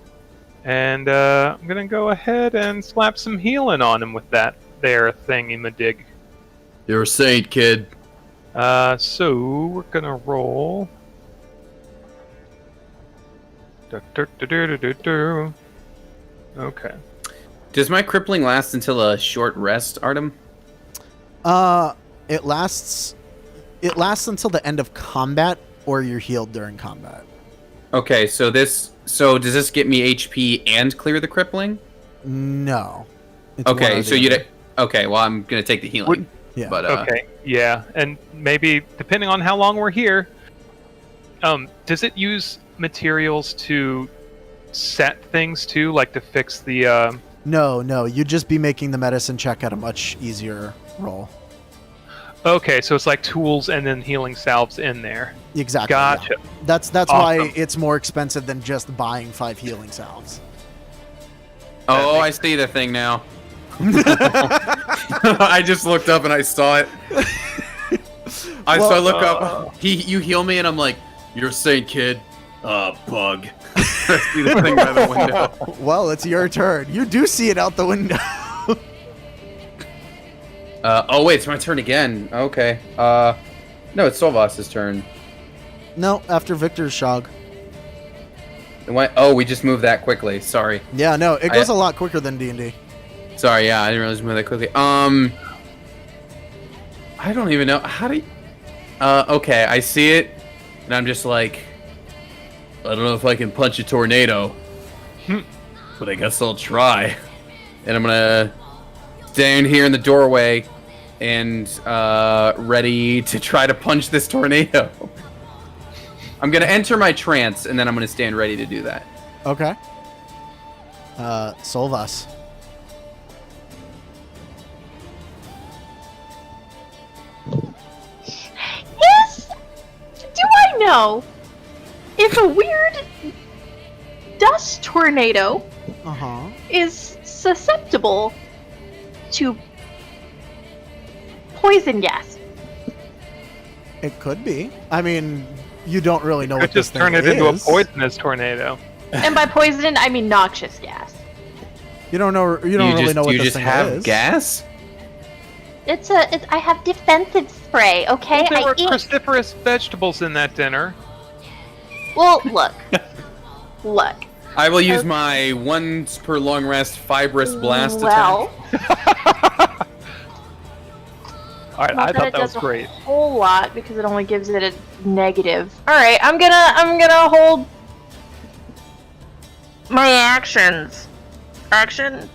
and I'm gonna go ahead and slap some healing on him with that there thingy-ma-dig. You're a saint, kid. So we're gonna roll. Okay. Does my crippling last until a short rest, Artem? It lasts until the end of combat, or you're healed during combat. Okay, so does this get me HP and clear the crippling? No. It's one Okay, or so the you other. okay, well I'm gonna take the healing. Yeah. But Okay. Yeah, and maybe depending on how long we're here, does it use materials to set things too, like to fix the? No, you'd just be making the medicine check at a much easier roll. Okay, so it's like tools and then healing salves in there. Exactly. Gotcha. Yeah. That's Awesome. why it's more expensive than just buying 5 healing salves. oh, I see the thing now. I just looked up and I saw it. I look up. You heal me, and I'm like, "You're a saint, kid." Bug. I see the thing by the window. Well, it's your turn. You do see it out the window. Oh wait, it's my turn again. Okay. No, it's Solvas's turn. No, after Victor's shog. And why? Oh, we just moved that quickly. Sorry. Yeah, no, it goes a lot quicker than D&D. Sorry. Yeah, I didn't realize we moved that quickly. I don't even know how do. Okay, I see it, and I'm just like, I don't know if I can punch a tornado, but I guess I'll try. And I'm gonna stand here in the doorway and ready to try to punch this tornado. I'm gonna enter my trance, and then I'm gonna stand ready to do that. Okay. Solvas. Do I know if a weird dust tornado Uh-huh. is susceptible to poison gas? It could be. I mean, you don't really know Could what this just thing turn is. it into a poisonous tornado. And by poison, I mean noxious gas. You don't know. You don't really know what you this just thing have is. gas? I have defensive spray, okay? There I were eat. cruciferous vegetables in that dinner. Well, look. I will use my once per long rest fibrous blast Well, All right, I not thought it that was does great. a whole lot because it only gives it a negative. All right, I'm gonna hold my actions. Action.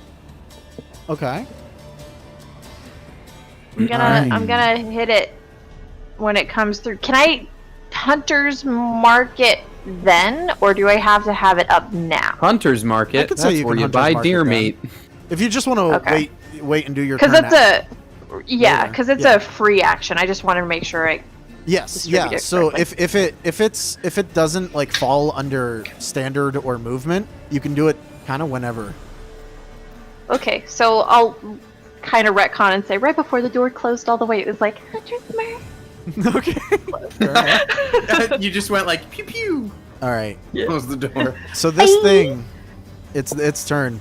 Okay. I'm gonna hit it when it comes through. Can I Hunter's Mark it then, or do I have to have it up now? Hunter's I Market. could say That's you where can you Hunter's buy Market deer then. meat. If you just want to Okay. wait and do your Because turn. it's Later. because it's Yeah. a free action. I just wanted to make sure I. Yes, distribute yeah. it So correctly. if it doesn't like fall under standard or movement, you can do it kind of whenever. Okay, so I'll kind of retcon and say right before the door closed all the way, it was like Hunter's Mark. Okay. Fair enough. You just went like pew pew. All right. Close the door. So this Bye. thing, it's turn.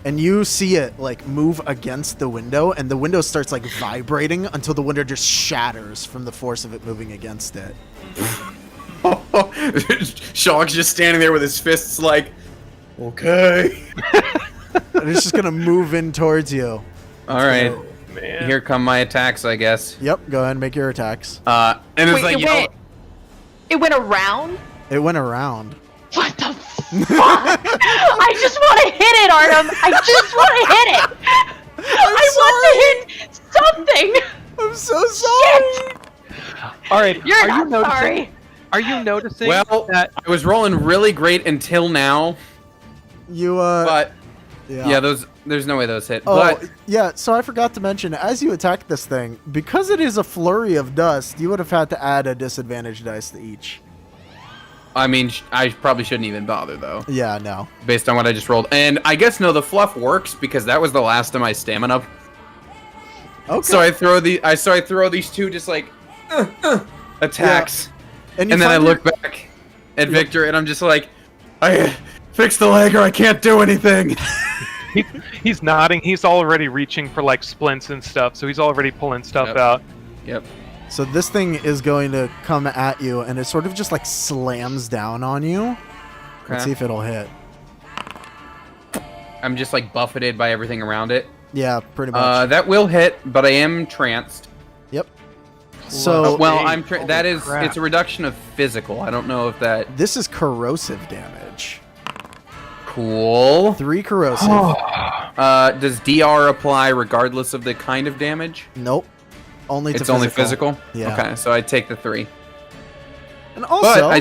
And you see it like move against the window, and the window starts like vibrating until the window just shatters from the force of it moving against it. Shog's just standing there with his fists like, okay. And it's just gonna move in towards you. All right. So, Man. Here come my attacks, I guess. yep, go ahead and make your attacks. And it's Wait, like, it went around? It went around. What the fuck? I just want to hit it, Artem. I just want to hit it. I want to hit something. I'm so sorry. All right. You're are not you noticing? sorry. Are you noticing well, that? I was rolling really great until now, You but yeah, there's no way those hit. Oh, But yeah, so I forgot to mention, as you attack this thing, because it is a flurry of dust, you would have had to add a disadvantage dice to each. I mean, I probably shouldn't even bother though, Yeah, no. based on what I just rolled. And I guess no, the fluff works because that was the last of my stamina. Okay. So I throw these two just like attacks, and and then I look back at Victor, and I'm just like, I fix the leg or I can't do anything. He's nodding. He's already reaching for like splints and stuff, so he's already pulling stuff Yep. out. Yep. So this thing is going to come at you, and it sort of just like slams down on you. Let's Okay. see if it'll hit. I'm just like buffeted by everything around it. Yeah, pretty much. That will hit, but I am tranced. Yep. So Well, Dang, I'm holy that is crap. it's a reduction of physical. I don't know if that this is corrosive damage. cool. 3 corrosive. Does DR apply regardless of the kind of damage? Nope. Only to It's only physical. Yeah. Okay, so I take the 3. And also,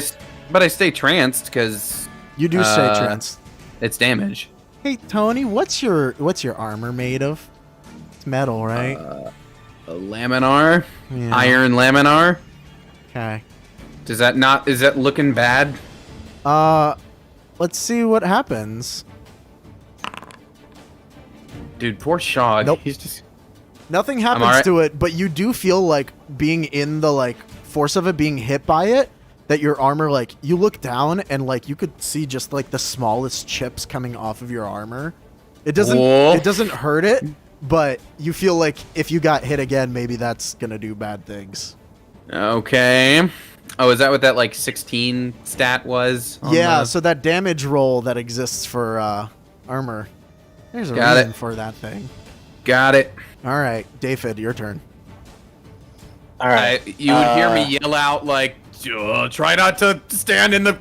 But I stay tranced because you do stay trans. it's damage. Hey Tony, what's your armor made of? It's metal, right? A laminar, Yeah. iron laminar. Okay. Is that looking bad? Let's see what happens. Dude, poor Shog. Nope. He's just Nothing happens alright. to it, but you do feel like being in the like force of it being hit by it, that your armor, like, you look down and like you could see just like the smallest chips coming off of your armor. It doesn't Whoa. it doesn't hurt it, but you feel like if you got hit again, maybe that's gonna do bad things. okay. Oh, is that what that like 16 stat was? on Yeah, the- so that damage roll that exists for armor. There's a Got reason it. for that thing. Got it. All right, David, your turn. All right. You would hear me yell out like, "Try not to stand in the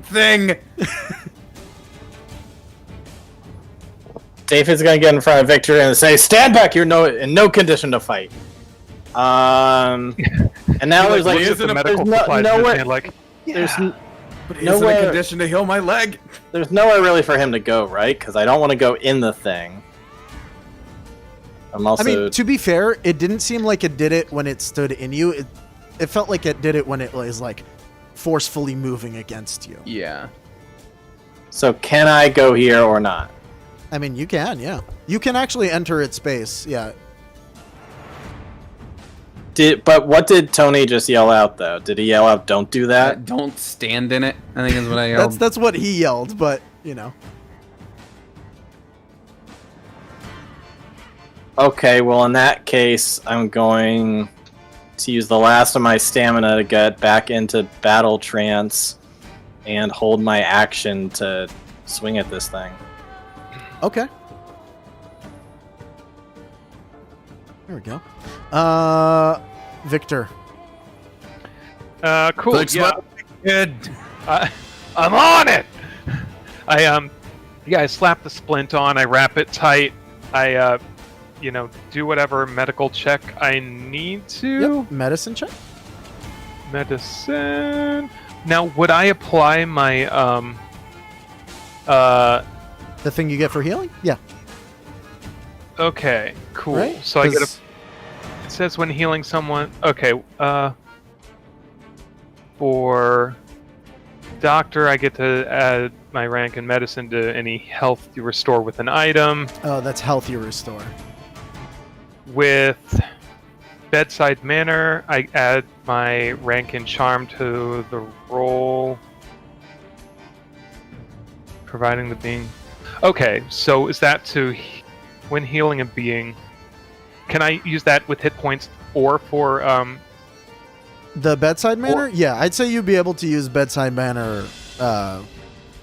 thing." David's gonna get in front of Victor and say, "Stand back! You're in no condition to fight." And now there's like Looks at the medical there's supplies in his nowhere, hand, like, there's But he No isn't in way. a condition to heal my leg. there's nowhere really for him to go, right? Because I don't want to go in the thing. I'm also. I mean, to be fair, it didn't seem like it did it when it stood in you. It felt like it did it when it was like forcefully moving against you. Yeah. So can I go here or not? I mean, you can, yeah. You can actually enter its space, yeah. But what did Tony just yell out though? Did he yell out, "Don't do that"? Don't stand in it. I think is what I yelled. That's what he yelled, but you know. Okay, well in that case, I'm going to use the last of my stamina to get back into battle trance and hold my action to swing at this thing. Okay. There we go. Victor. cool. Looks Yeah, good. I'm on it. I slap the splint on. I wrap it tight. I do whatever medical check I need to. Yep. Medicine check. Medicine. Now, would I apply my The thing you get for healing? Yeah. Okay, cool. Right? So I get a. 'Cause- It says when healing someone. Okay. For doctor, I get to add my rank in medicine to any health you restore with an item. Oh, that's healthy restore. With bedside manner, I add my rank in charm to the roll, providing the being. Okay, so is that when healing a being? Can I use that with hit points or for The bedside manner? Yeah, I'd say you'd be able to use bedside manner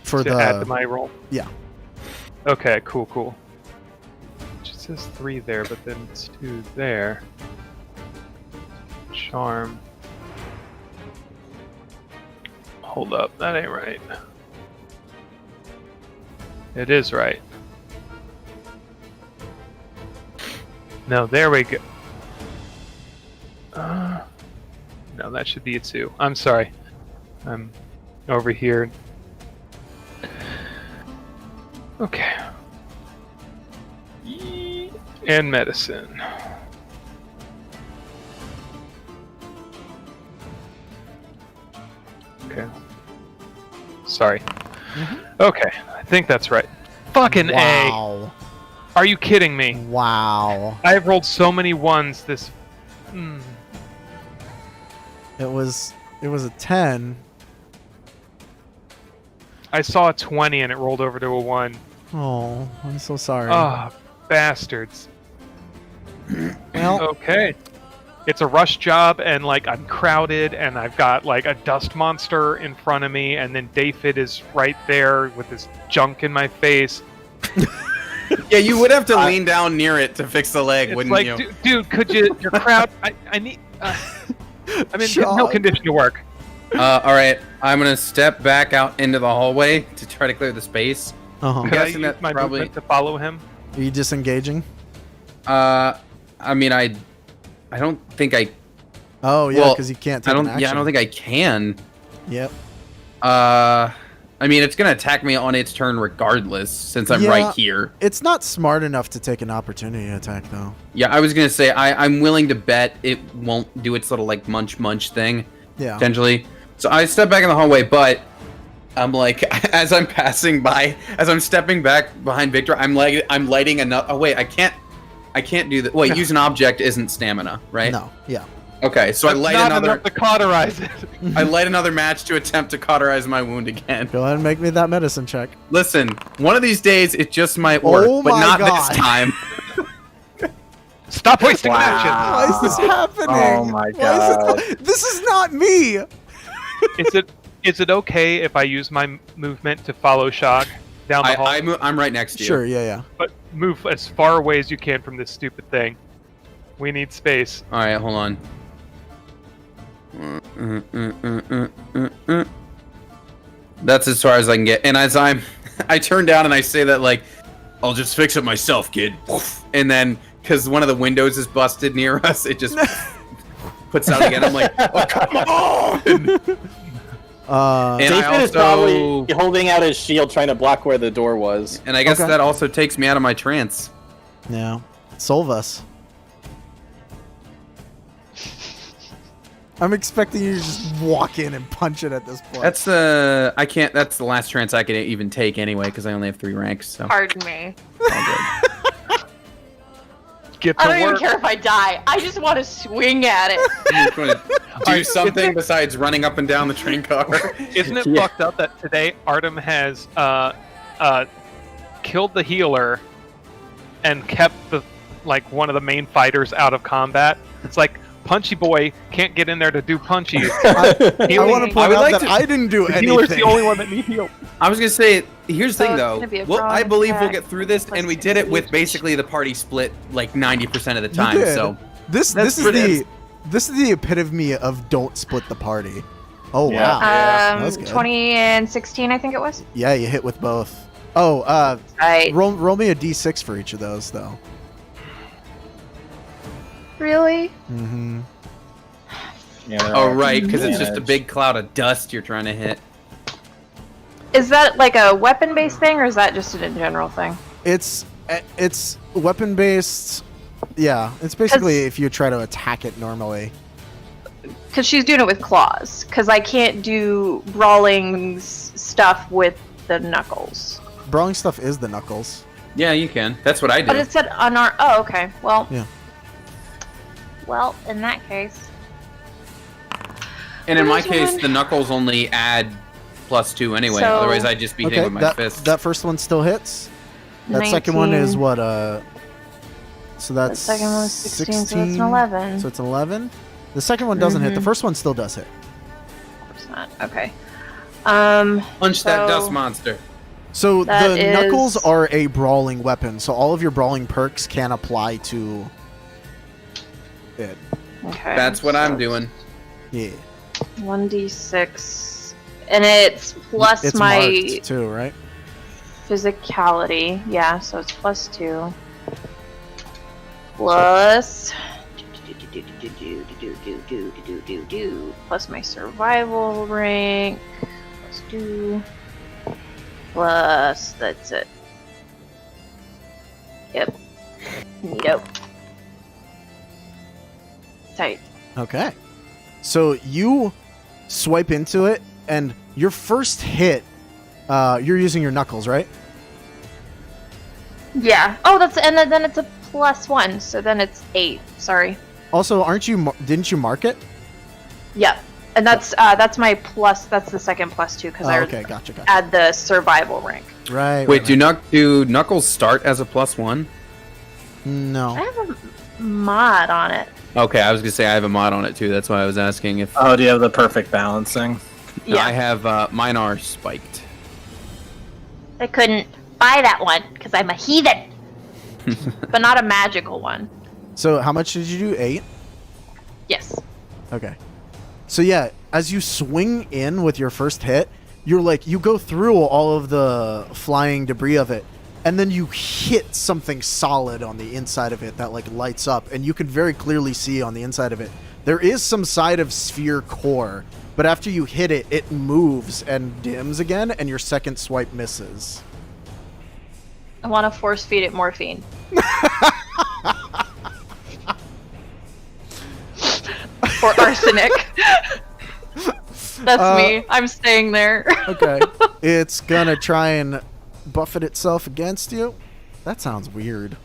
for to add to my roll? Yeah. Okay, cool. It just says 3 there, but then 2 there. Charm. Hold up, that ain't right. It is right. No, there we go. No, that should be a 2. I'm sorry. I'm over here. Okay. And medicine. Okay. Sorry. Okay, I think that's right. Fucking Wow. A! Are you kidding me? Wow. I've rolled so many ones this... It was a 10. I saw a 20 and it rolled over to a 1. Oh, I'm so sorry. Ah, bastards. Well, Okay. It's a rush job, and like I'm crowded, and I've got like a dust monster in front of me, and then David is right there with this junk in my face. Yeah, you would have to lean down near it to fix the leg, It's wouldn't like, you? dude, could you? Your crowd. I need. I'm in Sean. no condition to work. All right, I'm gonna step back out into the hallway to try to clear the space. uh-huh. Could I guessing use that's my probably- movement to follow him? Are you disengaging? I mean, I don't think I. Oh, yeah, Well, because you can't take I don't. an action. Yeah, I don't think I can. Yep. I mean, it's gonna attack me on its turn regardless, since I'm Yeah. right here. It's not smart enough to take an opportunity attack, though. Yeah, I was gonna say I'm willing to bet it won't do its little like munch thing Yeah. potentially. So I step back in the hallway, but I'm like, as I'm passing by, as I'm stepping back behind Victor, I'm lighting another. Oh wait, I can't do that. Wait, use an object isn't stamina, right? No. Yeah. Okay, so I light Not another. enough to cauterize it. I light another match to attempt to cauterize my wound again. Go ahead and make me that medicine check. Listen, one of these days it just might work, Oh but my not God. this time. Stop wasting an action. Why is this happening? Oh my Why is God. this is not me. Is it okay if I use my movement to follow Shog down the hall? I'm right next to you. Sure. Yeah. But move as far away as you can from this stupid thing. We need space. All right, hold on. That's as far as I can get. And as I turn down and I say that like, I'll just fix it myself, kid. And then, because one of the windows is busted near us, it just puts out again. I'm like, oh, come on! And I David is also, probably holding out his shield trying to block where the door was. and I guess Okay. that also takes me out of my trance. Yeah. Solve us. I'm expecting you to just walk in and punch it at this point. That's the I can't. That's the last trance I could even take anyway because I only have 3 ranks. So Pardon me. all good. Get I to don't even work. care if I die. I just want to swing at it. You just want to do something besides running up and down the train car. Isn't it Yeah. fucked up that today Artem has killed the healer and kept the one of the main fighters out of combat? It's like Punchy Boy can't get in there to do punchies. I want to I point would out like that to- I didn't do The healer's anything. the only one that needs healed. I was gonna say, here's the thing it's though. gonna be a Well, I bronze believe we'll attack. get through this, and we did it with basically the party split like 90% of the You time. did. So This That's is pretty- this is the epitome of don't split the party. Oh Yeah. wow. That's good. 20 and 16, I think it was. Yeah, you hit with both. Oh, Right. roll me a d6 for each of those though. Really? Mm-hmm. Yeah, oh right, because it's just a advantage. big cloud of dust you're trying to hit. Is that like a weapon-based thing, or is that just a general thing? It's weapon based. Yeah, it's basically if you try to attack it normally. Because she's doing it with claws. Because I can't do brawling stuff with the knuckles. Brawling stuff is the knuckles. Yeah, you can. That's what I But do. it said unarmed. Oh, okay. Well. Yeah. Well, in that case. And in my Where's case, one? the knuckles only add +2 anyway. So- Otherwise, I'd just be hitting Okay, with my that fist. that first one still hits. That second one is what? So The that's second one was 16, so it's an 11. So it's an 11. The second one doesn't hit. The first one still does hit. Okay. Punch that so- dust monster. So That the is- knuckles are a brawling weapon. So all of your brawling perks can apply to it. Okay. That's what I'm so doing. Yeah. 1d6. And it's plus It's my marked too, right? physicality. Yeah, so it's +2. Plus. Plus my survival rank. +2. Plus. That's it. Yep. Neato. Tight. Okay. So you swipe into it, and your first hit, you're using your knuckles, right? Yeah. Oh, and then it's a +1, so then it's 8. Sorry. Also, didn't you mark it? Yep. And that's my plus. That's the second +2 because I okay, gotcha. add the survival rank. Right. Wait, do knuckles start as a +1? No. I have a mod on it. Okay, I was gonna say I have a mod on it too. That's why I was asking if. Oh, do you have the perfect balancing? No, Yeah. I have mine are spiked. I couldn't buy that one because I'm a heathen, but not a magical one. So how much did you do? 8? Yes. Okay. So yeah, as you swing in with your first hit, you go through all of the flying debris of it, and then you hit something solid on the inside of it that lights up, and you can very clearly see on the inside of it there is some side of sphere core, but after you hit it, it moves and dims again, and your second swipe misses. I want to force feed it morphine. Or arsenic. That's me. I'm staying there. Okay. It's gonna try and buffet itself against you. That sounds weird.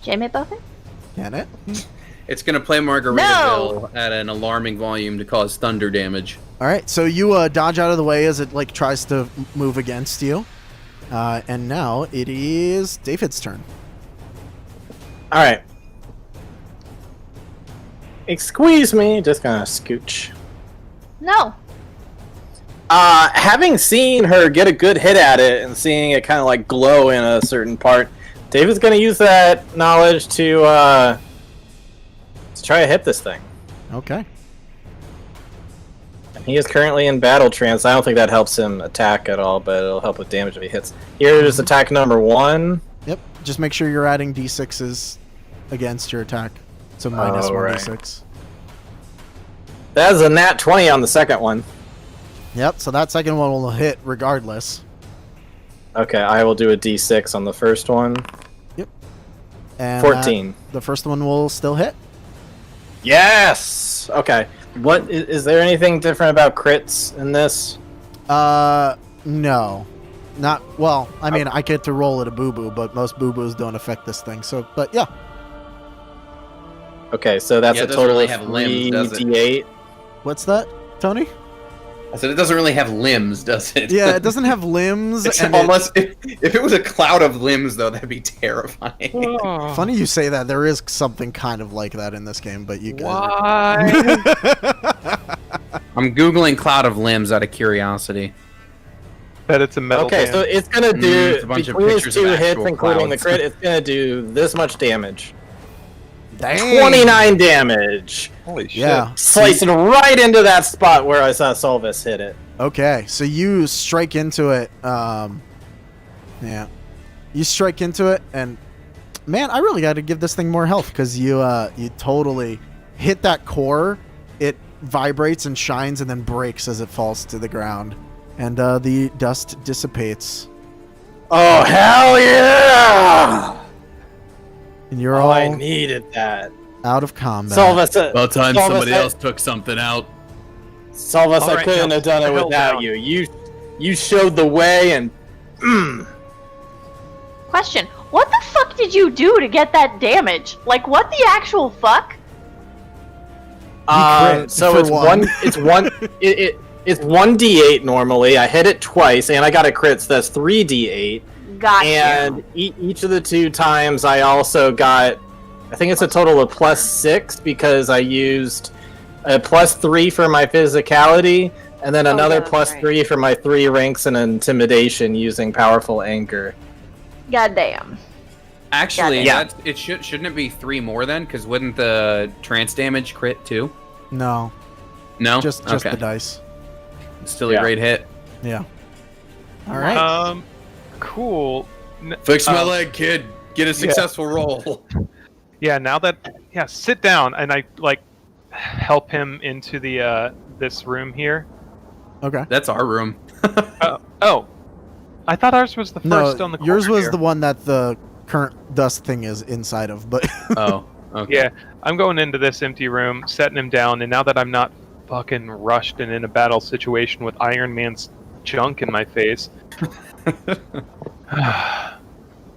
Jamie Buffett? Can it? It's gonna play Margaritaville at an alarming volume to cause thunder damage. All right, so you dodge out of the way as it tries to move against you, and now it is David's turn. All right. Excuse me, just gonna scooch. No. Having seen her get a good hit at it and seeing it kind of glow in a certain part, David's gonna use that knowledge to try to hit this thing. Okay. And he is currently in battle trance. I don't think that helps him attack at all, but it'll help with damage if he hits. Here's attack number 1. Yep. Just make sure you're adding d6s against your attack. So minus Oh, 1d6. That is a nat 20 on the second one. Yep. So that second one will hit regardless. Okay, I will do a d6 on the first one. And 14. The first one will still hit. Yes! Okay. What is there anything different about crits in this? No. Not well. I mean, I get to roll at a boo boo, but most boo boos don't affect this thing. So, but yeah. Okay, so that's Yeah, a it doesn't total really of have limbs, does it? 3d8. What's that, Tony? I said it doesn't really have limbs, does it? Yeah, it doesn't have limbs. It's and unless if it was a cloud of limbs, though, that'd be terrifying. Funny you say that. There is something kind of like that in this game, but you guys. Why? I'm googling cloud of limbs out of curiosity. Bet it's a metal Okay, band. so it's gonna do it's a bunch of between these pictures of 2 hits, actual including the clouds. crit, it's gonna do this much damage. Dang. 29 damage. Holy shit. Yeah. Slicing right into that spot where I saw Solvis hit it. Okay, so you strike into it. Yeah, you strike into it, and man, I really got to give this thing more health because you totally hit that core. It vibrates and shines, and then breaks as it falls to the ground, and the dust dissipates. Oh hell yeah! And you're Oh, all I needed that. out of combat. Solvis, About time Solvis, somebody I- else took something out. Solvis, All I right, couldn't now, have done it the hell without down. you. You showed the way, and Question: what the fuck did you do to get that damage? What the actual fuck? crit so for it's one. it's 1d8 normally. I hit it twice, and I got a crit, so that's 3d8. Gotcha. And each of the 2 times I also got, I think it's a total of +6 because I used a +3 for my physicality, and then another yeah, that's +3 for my 3 ranks in intimidation using powerful anchor. Goddamn. Actually, Yeah. shouldn't it be 3 more then? Because wouldn't the trance damage crit too? No, No, just okay. the dice. Still a Yeah. great hit. Yeah. All right. Cool. Fix my Um, leg, kid. Get a successful roll. Yeah, now that sit down, and I like help him into the this room here. Okay. That's our room. Oh, I thought ours was the No, first on the corner yours was here. the one that the current dust thing is inside of, but Oh, okay. Yeah, I'm going into this empty room, setting him down, and now that I'm not fucking rushed and in a battle situation with Iron Man's junk in my face.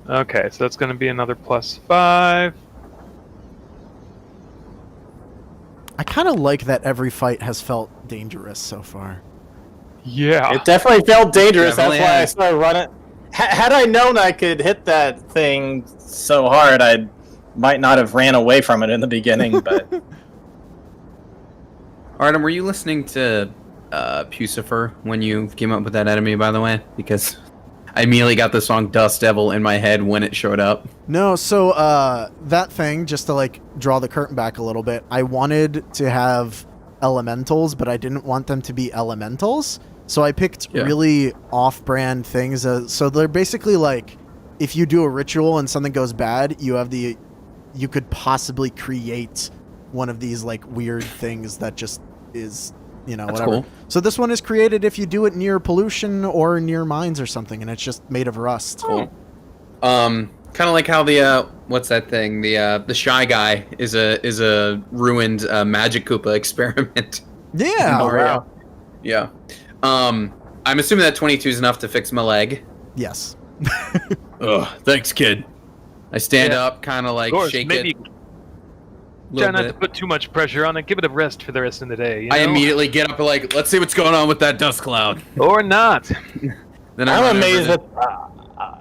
Okay, so that's going to be another +5. I kind of like that every fight has felt dangerous so far. Yeah. It definitely felt dangerous. Definitely That's why I has. started running. Had I known I could hit that thing so hard, I might not have ran away from it in the beginning. But Artem, were you listening to Pucifer when you came up with that enemy, by the way? Because I immediately got the song Dust Devil in my head when it showed up. No, so that thing, just to like draw the curtain back a little bit, I wanted to have elementals, but I didn't want them to be elementals. So I picked really off-brand things. So they're basically like, if you do a ritual and something goes bad, you could possibly create one of these like weird things that just is, That's whatever. cool. So this one is created if you do it near pollution or near mines or something, and it's just made of rust. Cool. Kind of like how the what's that thing? The Shy Guy is a ruined Magic Koopa experiment. Yeah. Mario. Yeah. I'm assuming that 22 is enough to fix my leg. Yes. Ugh, thanks, kid. I stand Yeah. up, kind of like Of course, shake maybe it. try Little not to bit. put too much pressure on it. Give it a rest for the rest of the day. I You know? immediately get up and like, let's see what's going on with that dust cloud. Or not. Then I run I'm over amazed to-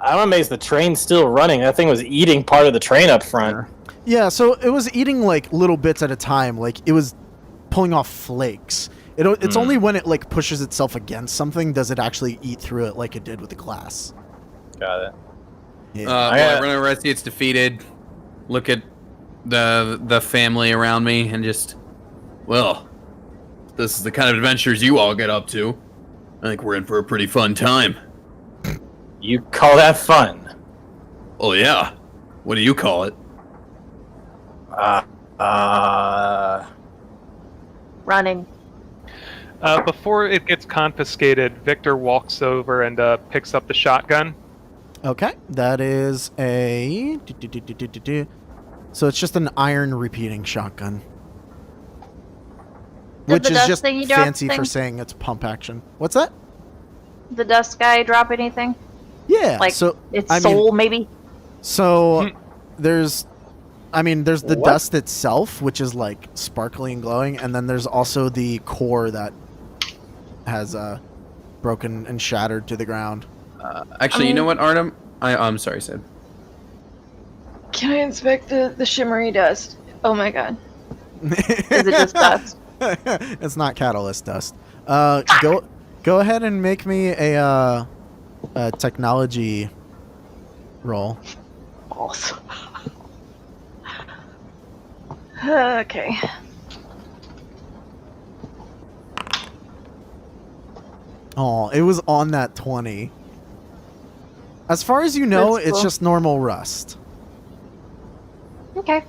I'm amazed the train's still running. That thing was eating part of the train up front. Yeah, so it was eating like little bits at a time. Like it was pulling off flakes. It's only when it like pushes itself against something does it actually eat through it like it did with the glass. Got it. Yeah. well, I run over, I see it's defeated. Look at the family around me and just, well, this is the kind of adventures you all get up to. I think we're in for a pretty fun time. You call that fun? Oh yeah. What do you call it? Running. Before it gets confiscated, Victor walks over and picks up the shotgun. Okay, that is a. So it's just an iron repeating shotgun, Did which the is dust just thingy drop fancy for thing? saying it's pump action. What's that? The dust guy drop anything? Yeah. Like so its I mean- soul, maybe? So there's the What? dust itself, which is like sparkly and glowing, and then there's also the core that has broken and shattered to the ground. Actually, you know what, Artem? I'm sorry, Sid. Can I inspect the shimmery dust? Oh my god. Is it just dust? It's not catalyst dust. Go ahead and make me a technology roll. Awesome. Okay. Oh, it was on that 20. As far as you know, That's it's cool. just normal rust. Okay.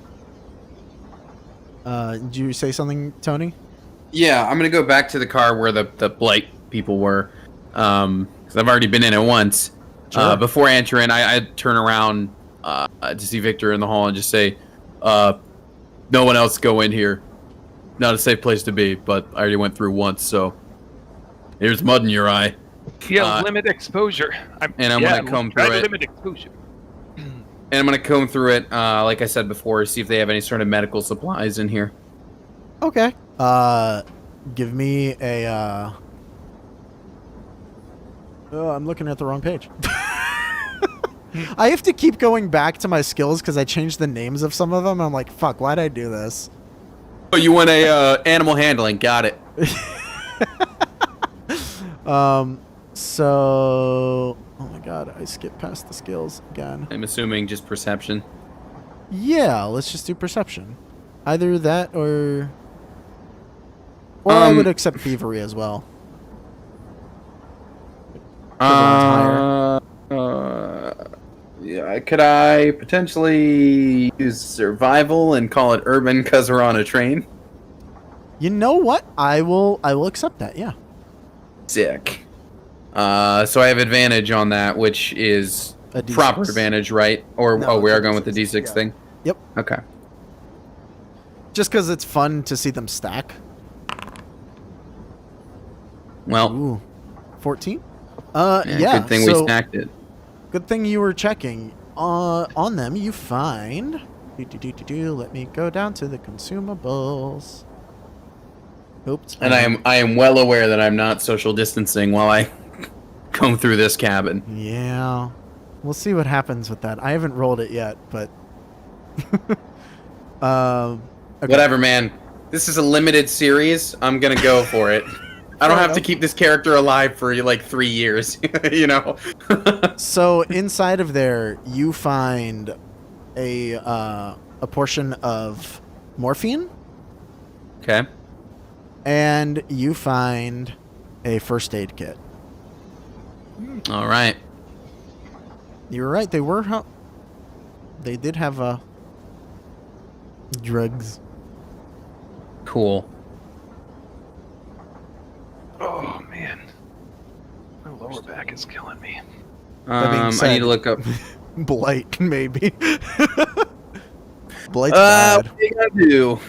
Did you say something, Tony? Yeah, I'm gonna go back to the car where the blight people were, because I've already been in it once. Sure. Before I enter in, I turn around to see Victor in the hall and just say, "No one else go in here. Not a safe place to be, but I already went through once, so here's mud in your eye." Yeah, limit exposure. I'm gonna comb try through to it. limit exposure. And I'm gonna comb through it, like I said before, see if they have any sort of medical supplies in here. Okay. Give me a. Oh, I'm looking at the wrong page. I have to keep going back to my skills because I changed the names of some of them. I'm like, fuck, why'd I do this? Oh, you want a animal handling? Got it. So, oh my god, I skipped past the skills again. I'm assuming just perception. Yeah, let's just do perception. Either that or I would accept thievery as well. Yeah, could I potentially use survival and call it urban because we're on a train? You know what? I will accept that. Yeah. Sick. So I have advantage on that, which is A D6? proper advantage, right? Or No, we it's are a going with the D6, D6 yeah. thing. Yep. Okay. Just because it's fun to see them stack. Well, Ooh, 14. yeah, Yeah. good thing so, we stacked it. Good thing you were checking. On them, you find. Let me go down to the consumables. Oops. And I am well aware that I'm not social distancing while I come through this cabin. Yeah. We'll see what happens with that. I haven't rolled it yet, but. Okay. Whatever, man. This is a limited series. I'm gonna go for it. I don't have to keep this character alive for like 3 years, you know. So inside of there, you find a portion of morphine, Okay. and you find a first aid kit. All right. You were right. They did have drugs. Cool. Oh man, my lower back is killing me. That being I said- need to look up. Blight, maybe. Blight's What bad. do you gotta do?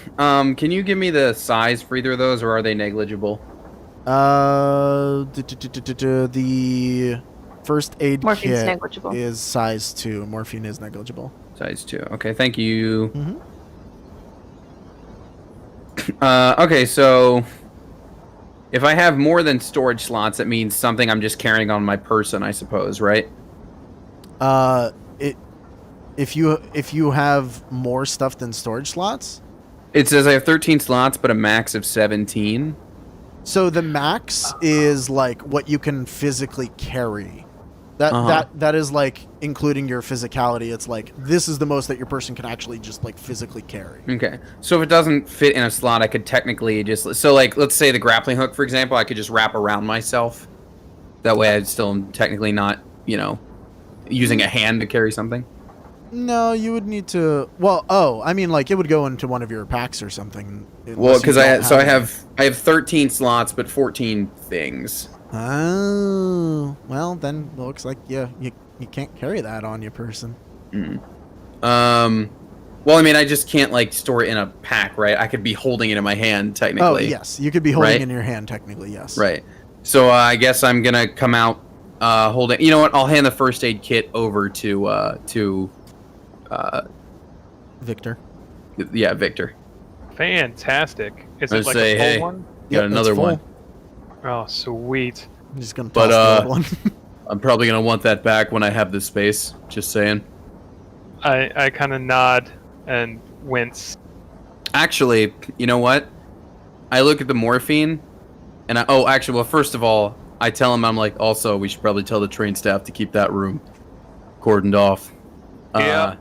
Can you give me the size for either of those, or are they negligible? The first aid Morphine's kit negligible. is size 2. Morphine is negligible. Size 2. Okay, thank you. Mhm. Okay, so if I have more than storage slots, it means something I'm just carrying on my person, I suppose, right? If you have more stuff than storage slots, It says I have 13 slots, but a max of 17. so the max is like what you can physically carry. Uh-huh. That is like including your physicality. It's like this is the most that your person can actually just like physically carry. Okay, so if it doesn't fit in a slot, I could technically just... So, like, let's say the grappling hook, for example, I could just wrap around myself. That way I still am technically not, you know, using a hand to carry something. No, you would need to. Well, I mean, like it would go into one of your packs or something. Well, because I it. have 13 slots, but 14 things. Oh, well then it looks like you can't carry that on your person. Well, I mean, I just can't like store it in a pack, right? I could be holding it in my hand technically. Oh yes, you could be holding Right? in your hand technically. Yes. Right. So I guess I'm gonna come out holding. You know what? I'll hand the first aid kit over to Victor. yeah, Victor. Fantastic. Is I it like say, a full hey. one? Got Yep, it's another full. one. Oh, sweet. I'm just gonna But, toss the old one. I'm probably gonna want that back when I have the space. Just saying. I kind of nod and wince. Actually, you know what? I look at the morphine, and well, first of all, I tell him, I'm like, also, we should probably tell the train staff to keep that room cordoned off. Yeah.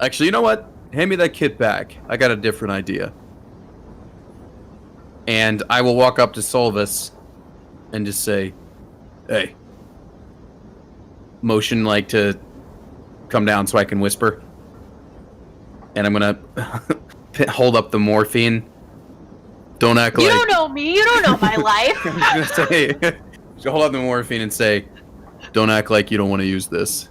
Actually, you know what? Hand me that kit back. I got a different idea. And I will walk up to Solvis and just say, hey. Motion like to come down so I can whisper. And I'm gonna hold up the morphine. Don't act You like... don't know me. You don't know my life. I'm gonna say, so hold up the morphine and say, don't act like you don't want to use this.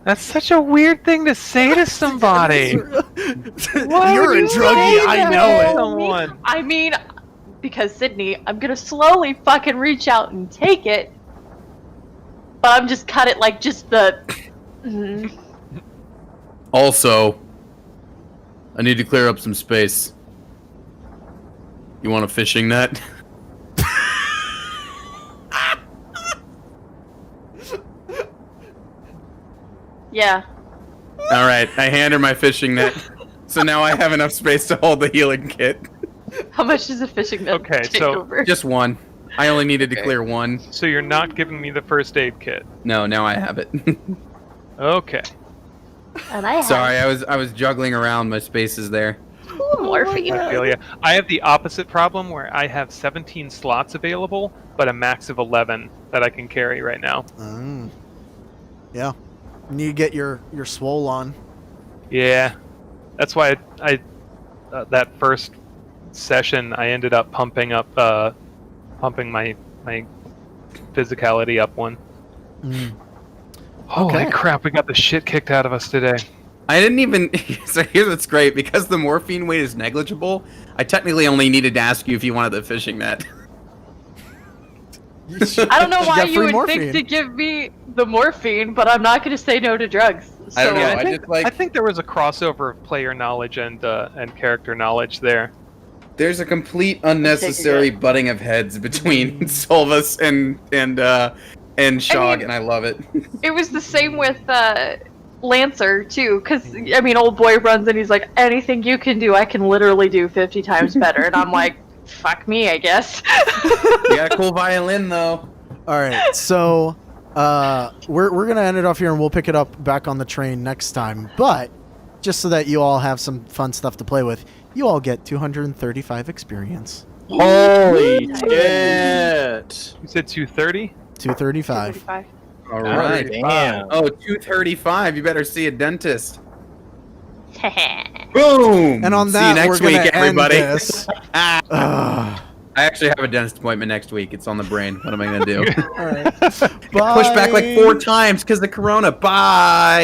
That's such a weird thing to say to somebody. Why You're would a you druggie. say I that know to it. someone? I mean, because Sydney, I'm gonna slowly fucking reach out and take it, but I'm just cut it like just the. Also, I need to clear up some space. You want a fishing net? Yeah. All right, I hand her my fishing net. So now I have enough space to hold the healing kit. How much does a fishing net Okay, take so over? Just one. I only needed to Okay. clear one. So you're not giving me the first aid kit. No, now I have it. Okay. And I have Sorry, I was juggling around my spaces there. 2 morphine. I feel ya. I have the opposite problem where I have 17 slots available, but a max of 11 that I can carry right now. Yeah. You need to get your swole on. Yeah. That's why I that first session I ended up pumping my physicality up one. Holy Okay. crap, we got the shit kicked out of us today. I didn't even. So here's what's great. Because the morphine weight is negligible, I technically only needed to ask you if you wanted the fishing net. I don't know You why got you free would morphine. think to give me the morphine, but I'm not going to say no to drugs. So I don't know. Yeah, I just like. I think there was a crossover of player knowledge and character knowledge there. There's a complete unnecessary butting of heads between Solvus and Shog, mean- and I love it. it was the same with Lancer too, because I mean, old boy runs and he's like, anything you can do, I can literally do 50 times better, and I'm like, fuck me, I guess. You got a cool violin, though. All right, so we're gonna end it off here, and we'll pick it up back on the train next time. But just so that you all have some fun stuff to play with, you all get 235 experience. Holy shit! You said 230? 235. 35. All right. Damn. Oh, 235. You better see a dentist. Boom. And on see that, you next we're week, gonna everybody. end this. Ugh. I actually have a dentist appointment next week. It's on the brain. What am I gonna do? All right. Push back like 4 times because the corona. Bye.